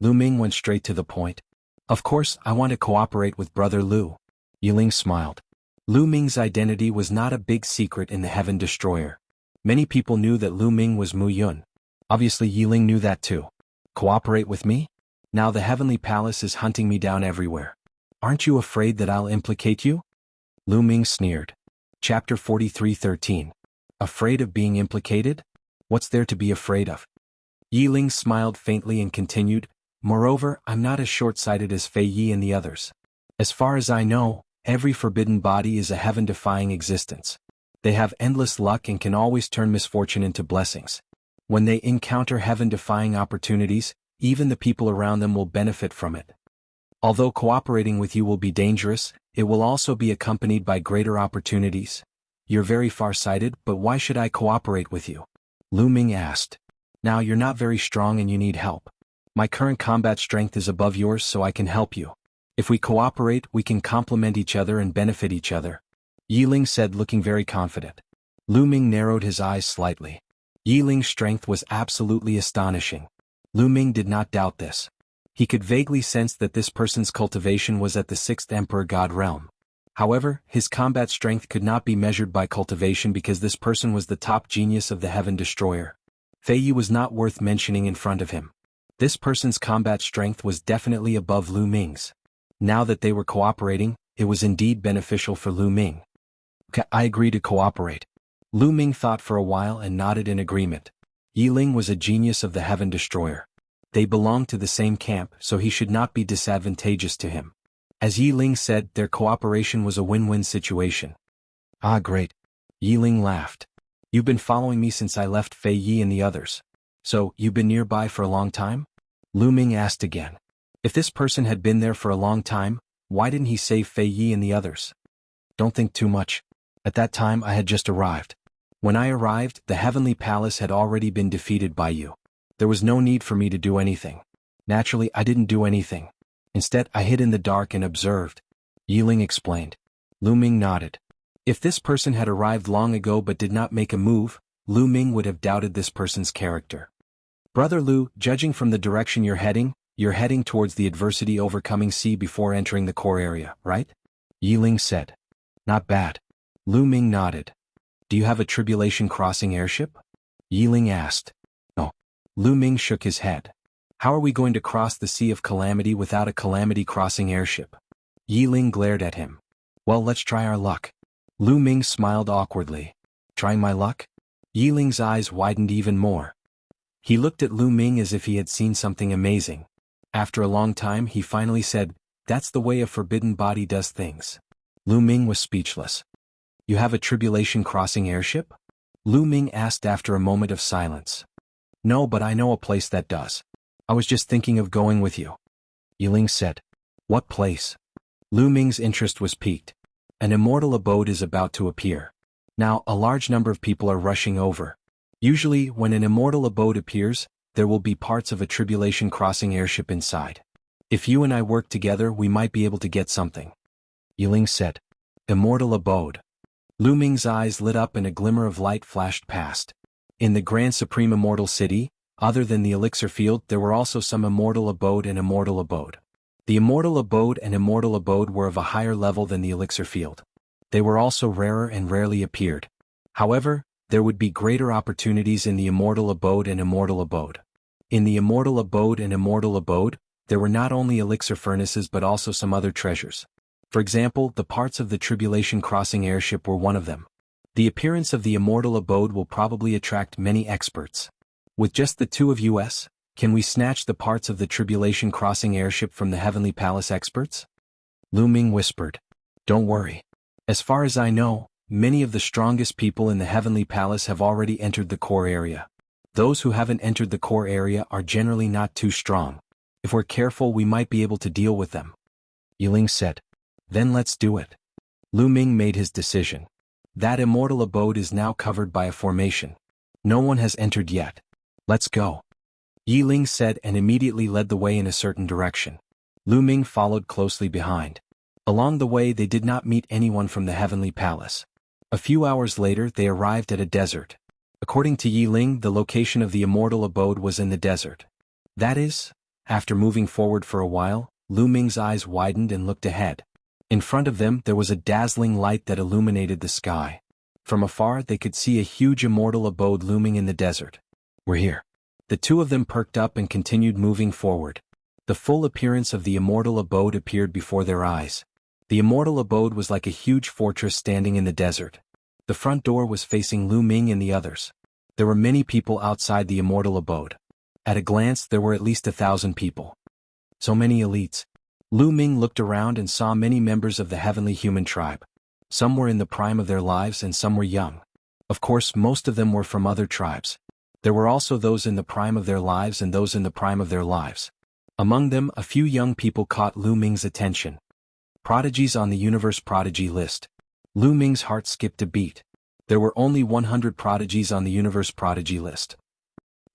Lu Ming went straight to the point. Of course, I want to cooperate with Brother Lu. Yiling smiled. Lu Ming's identity was not a big secret in the Heaven Destroyer. Many people knew that Lu Ming was Mu Yun. Obviously Yiling knew that too. Cooperate with me? Now the Heavenly Palace is hunting me down everywhere. Aren't you afraid that I'll implicate you? Lu Ming sneered. Chapter 43:13. Afraid of being implicated? What's there to be afraid of? Yiling smiled faintly and continued, moreover, I'm not as short-sighted as Fei Yi and the others. As far as I know, every forbidden body is a heaven-defying existence. They have endless luck and can always turn misfortune into blessings. When they encounter heaven-defying opportunities, even the people around them will benefit from it. Although cooperating with you will be dangerous, it will also be accompanied by greater opportunities. You're very far-sighted, but why should I cooperate with you? Lu Ming asked. Now you're not very strong and you need help. My current combat strength is above yours, so I can help you. If we cooperate, we can complement each other and benefit each other. Yiling said, looking very confident. Lu Ming narrowed his eyes slightly. Yiling's strength was absolutely astonishing. Lu Ming did not doubt this. He could vaguely sense that this person's cultivation was at the 6th Emperor God realm. However, his combat strength could not be measured by cultivation because this person was the top genius of the Heaven Destroyer. Fei Yi was not worth mentioning in front of him. This person's combat strength was definitely above Lu Ming's. Now that they were cooperating, it was indeed beneficial for Lu Ming. I agree to cooperate. Lu Ming thought for a while and nodded in agreement. Yiling was a genius of the Heaven Destroyer. They belonged to the same camp, so he should not be disadvantageous to him. As Yiling said, their cooperation was a win-win situation. Ah, great. Yiling laughed. You've been following me since I left Fei Yi and the others. So, you've been nearby for a long time? Lu Ming asked again. If this person had been there for a long time, why didn't he save Fei Yi and the others? Don't think too much. At that time I had just arrived. When I arrived, the Heavenly Palace had already been defeated by you. There was no need for me to do anything. Naturally, I didn't do anything. Instead, I hid in the dark and observed. Yiling explained. Lu Ming nodded. If this person had arrived long ago but did not make a move, Lu Ming would have doubted this person's character. Brother Lu, judging from the direction you're heading towards the adversity overcoming sea before entering the core area, right? Yiling said. Not bad. Lu Ming nodded. Do you have a tribulation crossing airship? Yiling asked. No. Lu Ming shook his head. How are we going to cross the Sea of Calamity without a calamity crossing airship? Yiling glared at him. Well, let's try our luck. Lu Ming smiled awkwardly. Trying my luck? Yi Ling's eyes widened even more. He looked at Lu Ming as if he had seen something amazing. After a long time he finally said, "That's the way a forbidden body does things." Lu Ming was speechless. "You have a tribulation crossing airship?" Lu Ming asked after a moment of silence. "No, but I know a place that does. I was just thinking of going with you." Yi Ling said. "What place?" Lu Ming's interest was piqued. "An immortal abode is about to appear. Now, a large number of people are rushing over. Usually, when an immortal abode appears, there will be parts of a tribulation crossing airship inside. If you and I work together, we might be able to get something." Yi Ling said. "Immortal abode." Lu Ming's eyes lit up and a glimmer of light flashed past. In the Grand Supreme Immortal City, other than the elixir field, there were also some immortal abode and immortal abode. The immortal abode and immortal abode were of a higher level than the elixir field. They were also rarer and rarely appeared. However, there would be greater opportunities in the immortal abode and immortal abode. In the immortal abode and immortal abode, there were not only elixir furnaces but also some other treasures. For example, the parts of the tribulation crossing airship were one of them. The appearance of the immortal abode will probably attract many experts. With just the two of us, can we snatch the parts of the tribulation crossing airship from the Heavenly Palace experts? Lu Ming whispered. "Don't worry. As far as I know, many of the strongest people in the Heavenly Palace have already entered the core area. Those who haven't entered the core area are generally not too strong. If we're careful, we might be able to deal with them." Yi Ling said. "Then let's do it." Lu Ming made his decision. That immortal abode is now covered by a formation. No one has entered yet. "Let's go," Yi Ling said and immediately led the way in a certain direction. Lu Ming followed closely behind. Along the way they did not meet anyone from the Heavenly Palace. A few hours later they arrived at a desert. According to Yi Ling, the location of the immortal abode was in the desert. That is, after moving forward for a while, Lu Ming's eyes widened and looked ahead. In front of them there was a dazzling light that illuminated the sky. From afar they could see a huge immortal abode looming in the desert. "We're here." The two of them perked up and continued moving forward. The full appearance of the immortal abode appeared before their eyes. The immortal abode was like a huge fortress standing in the desert. The front door was facing Lu Ming and the others. There were many people outside the immortal abode. At a glance there were at least 1,000 people. So many elites. Lu Ming looked around and saw many members of the heavenly human tribe. Some were in the prime of their lives and some were young. Of course, most of them were from other tribes. There were also those in the prime of their lives and those in the prime of their lives. Among them, a few young people caught Lu Ming's attention. Prodigies on the Universe Prodigy list. Lu Ming's heart skipped a beat. There were only 100 prodigies on the Universe Prodigy list.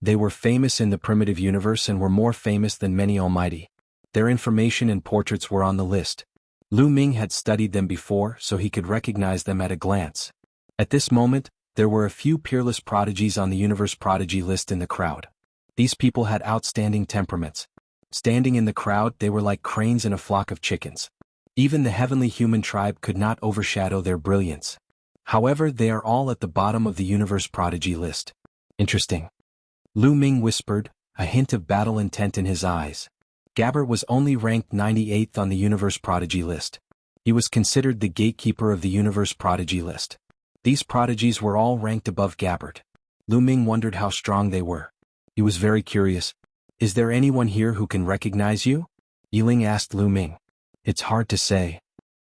They were famous in the primitive universe and were more famous than many almighty. Their information and portraits were on the list. Lu Ming had studied them before, so he could recognize them at a glance. At this moment, there were a few peerless prodigies on the Universe Prodigy list in the crowd. These people had outstanding temperaments. Standing in the crowd, they were like cranes in a flock of chickens. Even the heavenly human tribe could not overshadow their brilliance. However, they are all at the bottom of the Universe Prodigy list. Interesting. Lu Ming whispered, a hint of battle intent in his eyes. Gabbert was only ranked 98th on the Universe Prodigy list. He was considered the gatekeeper of the Universe Prodigy list. These prodigies were all ranked above Gabbert. Lu Ming wondered how strong they were. He was very curious. "Is there anyone here who can recognize you?" Yi Ling asked Lu Ming. "It's hard to say,"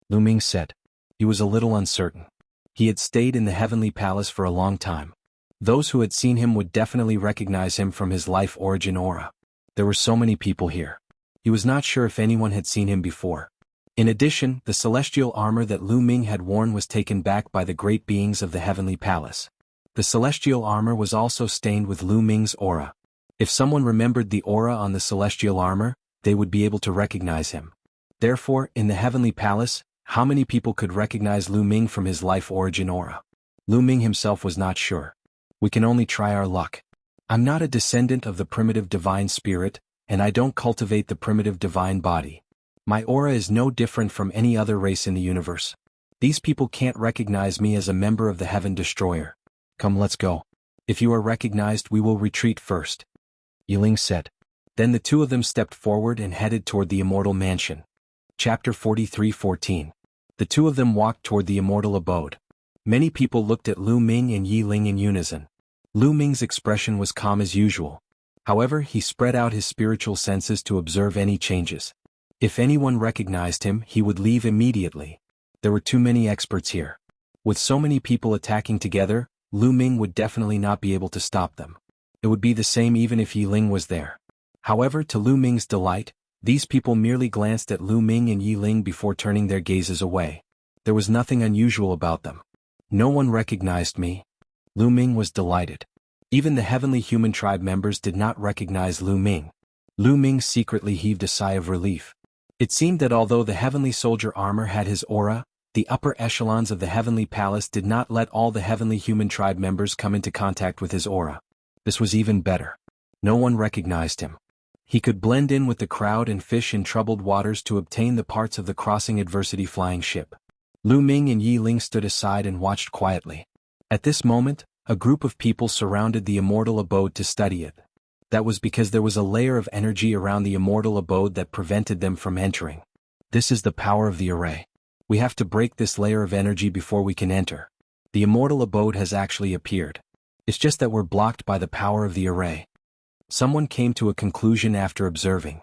Lu Ming said. He was a little uncertain. He had stayed in the Heavenly Palace for a long time. Those who had seen him would definitely recognize him from his life origin aura. There were so many people here. He was not sure if anyone had seen him before. In addition, the celestial armor that Lu Ming had worn was taken back by the great beings of the Heavenly Palace. The celestial armor was also stained with Lu Ming's aura. If someone remembered the aura on the celestial armor, they would be able to recognize him. Therefore, in the Heavenly Palace, how many people could recognize Lu Ming from his life origin aura? Lu Ming himself was not sure. "We can only try our luck. I'm not a descendant of the primitive divine spirit, and I don't cultivate the primitive divine body. My aura is no different from any other race in the universe. These people can't recognize me as a member of the Heaven Destroyer. Come, let's go. If you are recognized, we will retreat first," Yi Ling said. Then the two of them stepped forward and headed toward the immortal mansion. Chapter 43:14. The two of them walked toward the immortal abode. Many people looked at Lu Ming and Yi Ling in unison. Lu Ming's expression was calm as usual. However, he spread out his spiritual senses to observe any changes. If anyone recognized him, he would leave immediately. There were too many experts here. With so many people attacking together, Lu Ming would definitely not be able to stop them. It would be the same even if Yi Ling was there. However, to Lu Ming's delight, these people merely glanced at Lu Ming and Yi Ling before turning their gazes away. There was nothing unusual about them. No one recognized me. Lu Ming was delighted. Even the heavenly human tribe members did not recognize Lu Ming. Lu Ming secretly heaved a sigh of relief. It seemed that although the heavenly soldier armor had his aura, the upper echelons of the heavenly palace did not let all the heavenly human tribe members come into contact with his aura. This was even better. No one recognized him. He could blend in with the crowd and fish in troubled waters to obtain the parts of the crossing adversity flying ship. Lu Ming and Yi Ling stood aside and watched quietly. At this moment, a group of people surrounded the immortal abode to study it. That was because there was a layer of energy around the immortal abode that prevented them from entering. This is the power of the array. We have to break this layer of energy before we can enter. The immortal abode has actually appeared. It's just that we're blocked by the power of the array. Someone came to a conclusion after observing.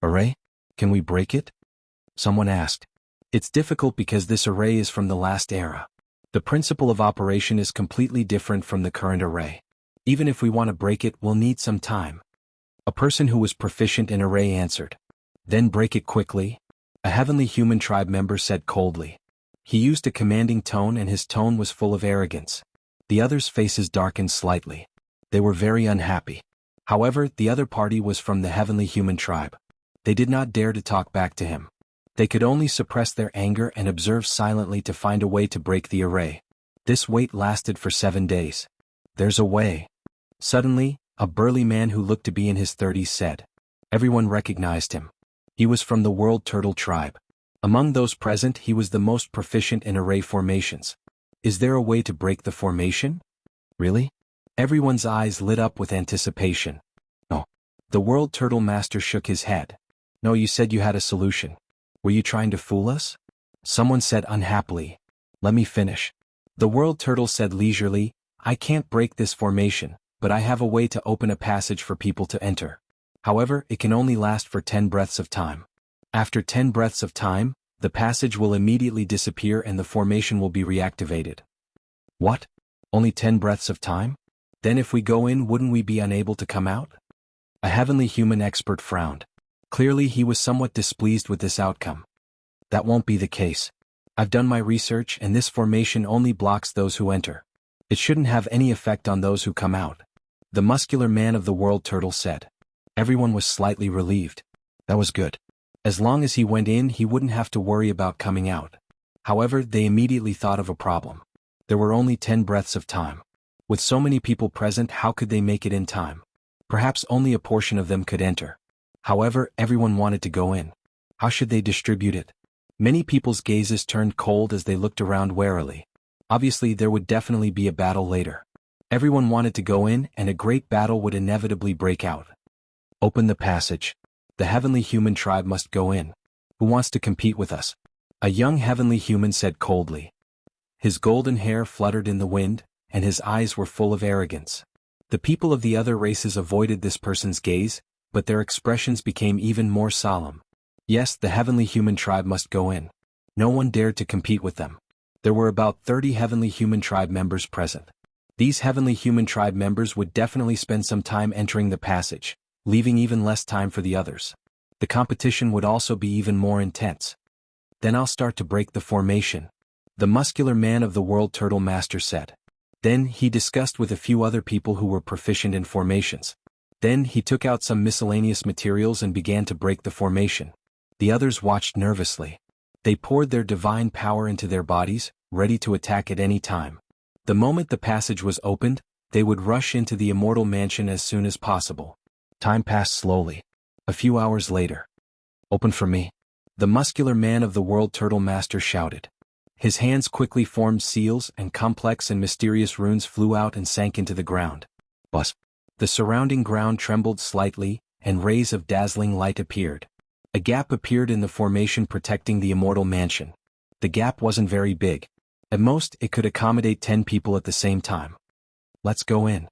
Array? Can we break it? Someone asked. It's difficult because this array is from the last era. The principle of operation is completely different from the current array. Even if we want to break it, we'll need some time. A person who was proficient in array answered. Then break it quickly. A heavenly human tribe member said coldly. He used a commanding tone and his tone was full of arrogance. The others' faces darkened slightly. They were very unhappy. However, the other party was from the heavenly human tribe. They did not dare to talk back to him. They could only suppress their anger and observe silently to find a way to break the array. This wait lasted for 7 days. There's a way. Suddenly, a burly man who looked to be in his 30s said. Everyone recognized him. He was from the World Turtle tribe. Among those present, he was the most proficient in array formations. Is there a way to break the formation? Really? Everyone's eyes lit up with anticipation. No. The World Turtle Master shook his head. No, you said you had a solution. Were you trying to fool us? Someone said unhappily. Let me finish. The World Turtle said leisurely, I can't break this formation, but I have a way to open a passage for people to enter. However, it can only last for 10 breaths of time. After 10 breaths of time, the passage will immediately disappear and the formation will be reactivated. What? Only 10 breaths of time? Then if we go in, wouldn't we be unable to come out? A heavenly human expert frowned. Clearly he was somewhat displeased with this outcome. That won't be the case. I've done my research and this formation only blocks those who enter. It shouldn't have any effect on those who come out. The muscular man of the World Turtle said. Everyone was slightly relieved. That was good. As long as he went in, he wouldn't have to worry about coming out. However, they immediately thought of a problem. There were only 10 breaths of time. With so many people present, how could they make it in time? Perhaps only a portion of them could enter. However, everyone wanted to go in. How should they distribute it? Many people's gazes turned cold as they looked around warily. Obviously, there would definitely be a battle later. Everyone wanted to go in, and a great battle would inevitably break out. Open the passage. The heavenly human tribe must go in. Who wants to compete with us? A young heavenly human said coldly. His golden hair fluttered in the wind, and his eyes were full of arrogance. The people of the other races avoided this person's gaze, but their expressions became even more solemn. Yes, the heavenly human tribe must go in. No one dared to compete with them. There were about 30 heavenly human tribe members present. These heavenly human tribe members would definitely spend some time entering the passage, leaving even less time for the others. The competition would also be even more intense. Then I'll start to break the formation. The muscular man of the World Turtle Master said. Then he discussed with a few other people who were proficient in formations. Then he took out some miscellaneous materials and began to break the formation. The others watched nervously. They poured their divine power into their bodies, ready to attack at any time. The moment the passage was opened, they would rush into the immortal mansion as soon as possible. Time passed slowly. A few hours later. Open for me. The muscular man of the World Turtle Master shouted. His hands quickly formed seals and complex and mysterious runes flew out and sank into the ground. Buzz. The surrounding ground trembled slightly, and rays of dazzling light appeared. A gap appeared in the formation protecting the immortal mansion. The gap wasn't very big. At most, it could accommodate 10 people at the same time. Let's go in.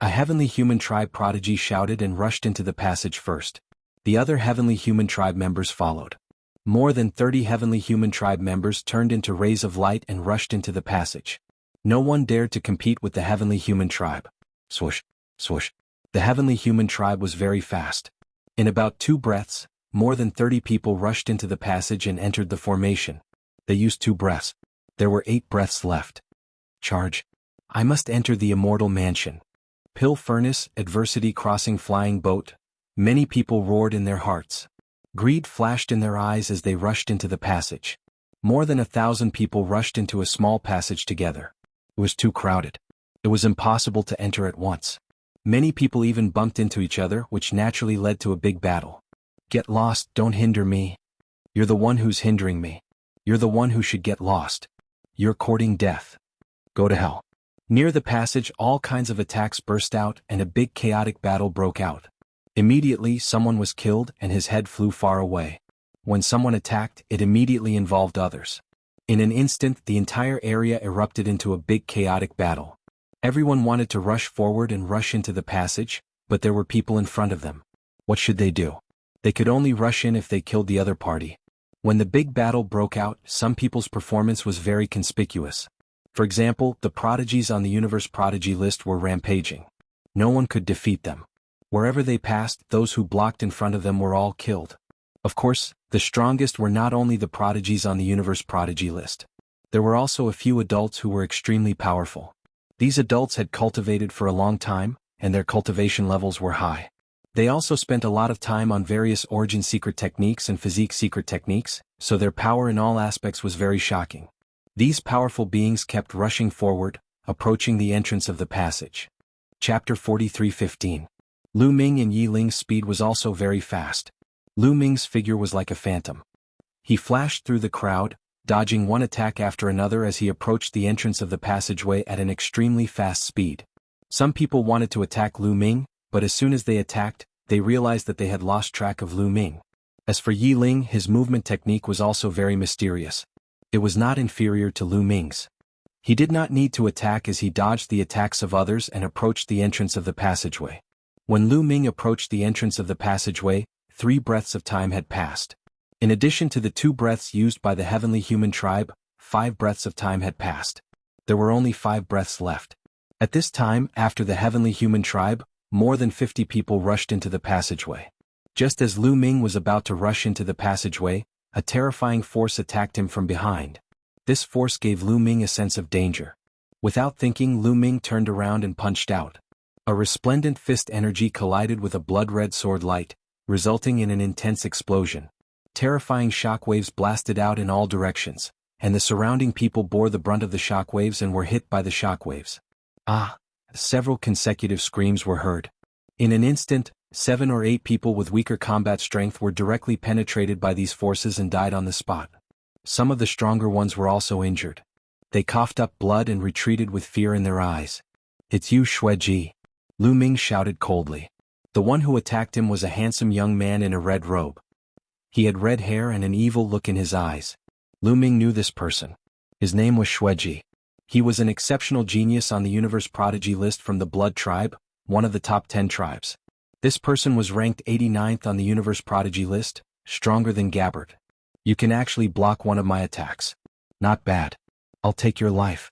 A heavenly human tribe prodigy shouted and rushed into the passage first. The other heavenly human tribe members followed. More than 30 heavenly human tribe members turned into rays of light and rushed into the passage. No one dared to compete with the heavenly human tribe. Swoosh, swoosh. The heavenly human tribe was very fast. In about 2 breaths, more than 30 people rushed into the passage and entered the formation. They used 2 breaths. There were 8 breaths left. Charge. I must enter the immortal mansion. Pill furnace, adversity crossing flying boat. Many people roared in their hearts. Greed flashed in their eyes as they rushed into the passage. More than 1,000 people rushed into a small passage together. It was too crowded. It was impossible to enter at once. Many people even bumped into each other, which naturally led to a big battle. Get lost, don't hinder me. You're the one who's hindering me. You're the one who should get lost. You're courting death. Go to hell. Near the passage, all kinds of attacks burst out and a big chaotic battle broke out. Immediately, someone was killed and his head flew far away. When someone attacked, it immediately involved others. In an instant, the entire area erupted into a big chaotic battle. Everyone wanted to rush forward and rush into the passage, but there were people in front of them. What should they do? They could only rush in if they killed the other party. When the big battle broke out, some people's performance was very conspicuous. For example, the prodigies on the universe prodigy list were rampaging. No one could defeat them. Wherever they passed, those who blocked in front of them were all killed. Of course, the strongest were not only the prodigies on the universe prodigy list. There were also a few adults who were extremely powerful. These adults had cultivated for a long time, and their cultivation levels were high. They also spent a lot of time on various origin secret techniques and physique secret techniques, so their power in all aspects was very shocking. These powerful beings kept rushing forward, approaching the entrance of the passage. Chapter 43:15. Lu Ming and Yi Ling's speed was also very fast. Lu Ming's figure was like a phantom. He flashed through the crowd, dodging one attack after another as he approached the entrance of the passageway at an extremely fast speed. Some people wanted to attack Lu Ming, but as soon as they attacked, they realized that they had lost track of Lu Ming. As for Yi Ling, his movement technique was also very mysterious. It was not inferior to Lu Ming's. He did not need to attack as he dodged the attacks of others and approached the entrance of the passageway. When Lu Ming approached the entrance of the passageway, 3 breaths of time had passed. In addition to the 2 breaths used by the heavenly human tribe, 5 breaths of time had passed. There were only 5 breaths left. At this time, after the heavenly human tribe, more than 50 people rushed into the passageway. Just as Lu Ming was about to rush into the passageway, a terrifying force attacked him from behind. This force gave Lu Ming a sense of danger. Without thinking, Lu Ming turned around and punched out. A resplendent fist energy collided with a blood-red sword light, resulting in an intense explosion. Terrifying shockwaves blasted out in all directions, and the surrounding people bore the brunt of the shockwaves and were hit by the shockwaves. Ah! Several consecutive screams were heard. In an instant, 7 or 8 people with weaker combat strength were directly penetrated by these forces and died on the spot. Some of the stronger ones were also injured. They coughed up blood and retreated with fear in their eyes. "It's you, Xueji," Lu Ming shouted coldly. The one who attacked him was a handsome young man in a red robe. He had red hair and an evil look in his eyes. Lu Ming knew this person. His name was Xueji. He was an exceptional genius on the universe prodigy list from the Blood tribe, one of the top 10 tribes. This person was ranked 89th on the universe prodigy list, stronger than Gabbard. "You can actually block one of my attacks. Not bad. I'll take your life."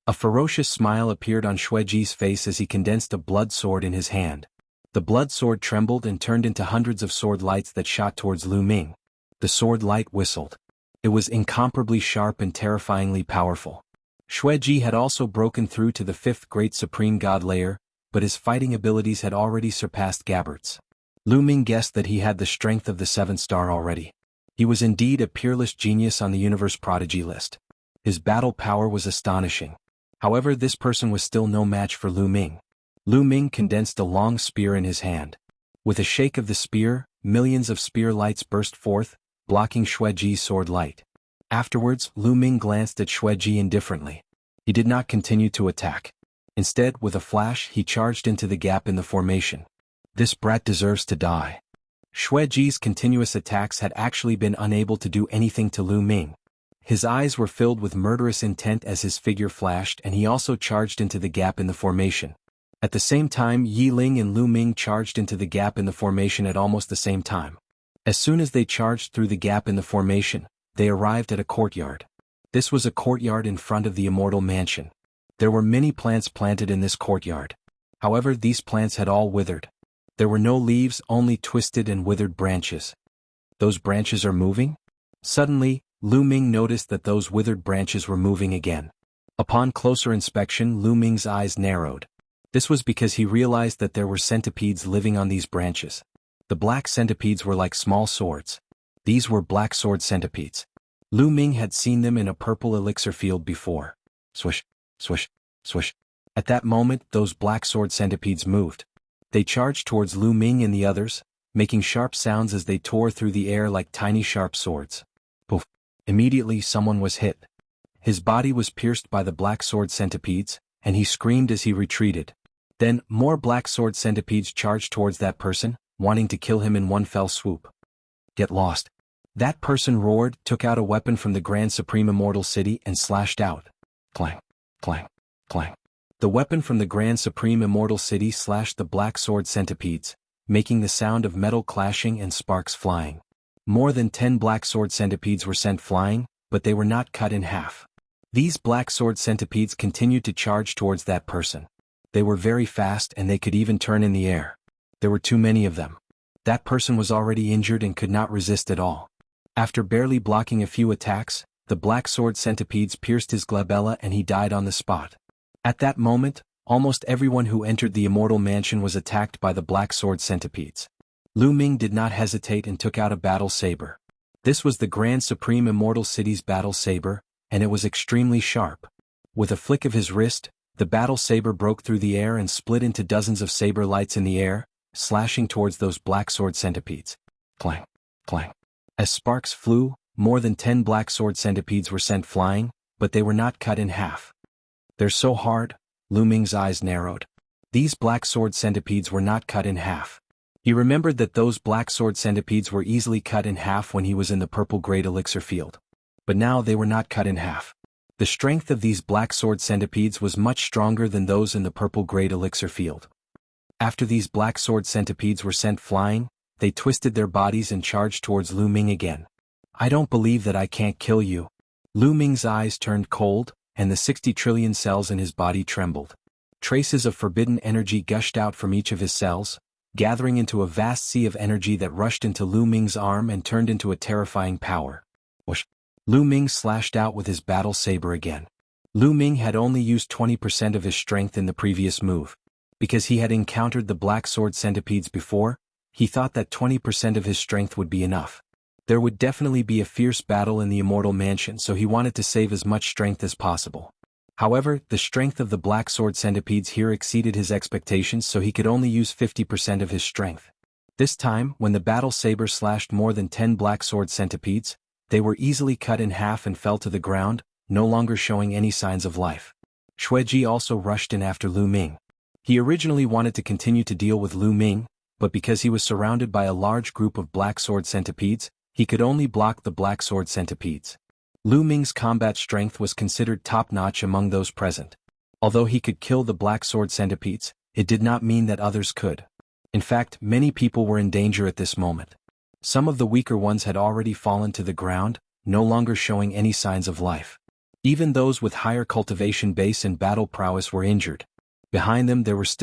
A ferocious smile appeared on Xueji's face as he condensed a blood sword in his hand. The blood sword trembled and turned into hundreds of sword lights that shot towards Lu Ming. The sword light whistled. It was incomparably sharp and terrifyingly powerful. Xueji had also broken through to the 5th great supreme god layer, but his fighting abilities had already surpassed Gabbard's. Lu Ming guessed that he had the strength of the 7th star already. He was indeed a peerless genius on the universe prodigy list. His battle power was astonishing. However, this person was still no match for Lu Ming. Lu Ming condensed a long spear in his hand. With a shake of the spear, millions of spear lights burst forth, blocking Xueji's sword light. Afterwards, Lu Ming glanced at Xueji indifferently. He did not continue to attack. Instead, with a flash, he charged into the gap in the formation. "This brat deserves to die." Xueji's continuous attacks had actually been unable to do anything to Lu Ming. His eyes were filled with murderous intent as his figure flashed, and he also charged into the gap in the formation. At the same time, Yi Ling and Lu Ming charged into the gap in the formation at almost the same time. As soon as they charged through the gap in the formation, they arrived at a courtyard. This was a courtyard in front of the immortal mansion. There were many plants planted in this courtyard. However, these plants had all withered. There were no leaves, only twisted and withered branches. Those branches are moving? Suddenly, Lu Ming noticed that those withered branches were moving again. Upon closer inspection, Lu Ming's eyes narrowed. This was because he realized that there were centipedes living on these branches. The black centipedes were like small swords. These were black sword centipedes. Lu Ming had seen them in a purple elixir field before. Swish, swish, swish. At that moment, those black sword centipedes moved. They charged towards Lu Ming and the others, making sharp sounds as they tore through the air like tiny sharp swords. Poof! Immediately someone was hit. His body was pierced by the black sword centipedes, and he screamed as he retreated. Then, more black sword centipedes charged towards that person, wanting to kill him in one fell swoop. Get lost. That person roared, took out a weapon from the Grand Supreme Immortal City and slashed out. Clang, clang, clang. The weapon from the Grand Supreme Immortal City slashed the black sword centipedes, making the sound of metal clashing and sparks flying. More than 10 black sword centipedes were sent flying, but they were not cut in half. These black sword centipedes continued to charge towards that person. They were very fast and they could even turn in the air. There were too many of them. That person was already injured and could not resist at all. After barely blocking a few attacks, the black sword centipedes pierced his glabella and he died on the spot. At that moment, almost everyone who entered the immortal mansion was attacked by the black sword centipedes. Lu Ming did not hesitate and took out a battle saber. This was the Grand Supreme Immortal City's battle saber, and it was extremely sharp. With a flick of his wrist, the battle saber broke through the air and split into dozens of saber lights in the air, slashing towards those black sword centipedes. Clang, clang. As sparks flew, more than 10 black sword centipedes were sent flying, but they were not cut in half. They're so hard, Lu Ming's eyes narrowed. These black sword centipedes were not cut in half. He remembered that those black sword centipedes were easily cut in half when he was in the purple great elixir field. But now they were not cut in half. The strength of these black sword centipedes was much stronger than those in the purple great elixir field. After these black sword centipedes were sent flying, they twisted their bodies and charged towards Lu Ming again. I don't believe that I can't kill you. Lu Ming's eyes turned cold, and the 60 trillion cells in his body trembled. Traces of forbidden energy gushed out from each of his cells, gathering into a vast sea of energy that rushed into Lu Ming's arm and turned into a terrifying power. Whoosh! Lu Ming slashed out with his battle saber again. Lu Ming had only used 20% of his strength in the previous move. Because he had encountered the black sword centipedes before, he thought that 20% of his strength would be enough. There would definitely be a fierce battle in the immortal mansion, so he wanted to save as much strength as possible. However, the strength of the black sword centipedes here exceeded his expectations, so he could only use 50% of his strength. This time, when the battle saber slashed more than 10 black sword centipedes, they were easily cut in half and fell to the ground, no longer showing any signs of life. Xueji also rushed in after Lu Ming. He originally wanted to continue to deal with Lu Ming, but because he was surrounded by a large group of black sword centipedes, he could only block the black sword centipedes. Lu Ming's combat strength was considered top-notch among those present. Although he could kill the black sword centipedes, it did not mean that others could. In fact, many people were in danger at this moment. Some of the weaker ones had already fallen to the ground, no longer showing any signs of life. Even those with higher cultivation base and battle prowess were injured. Behind them there were still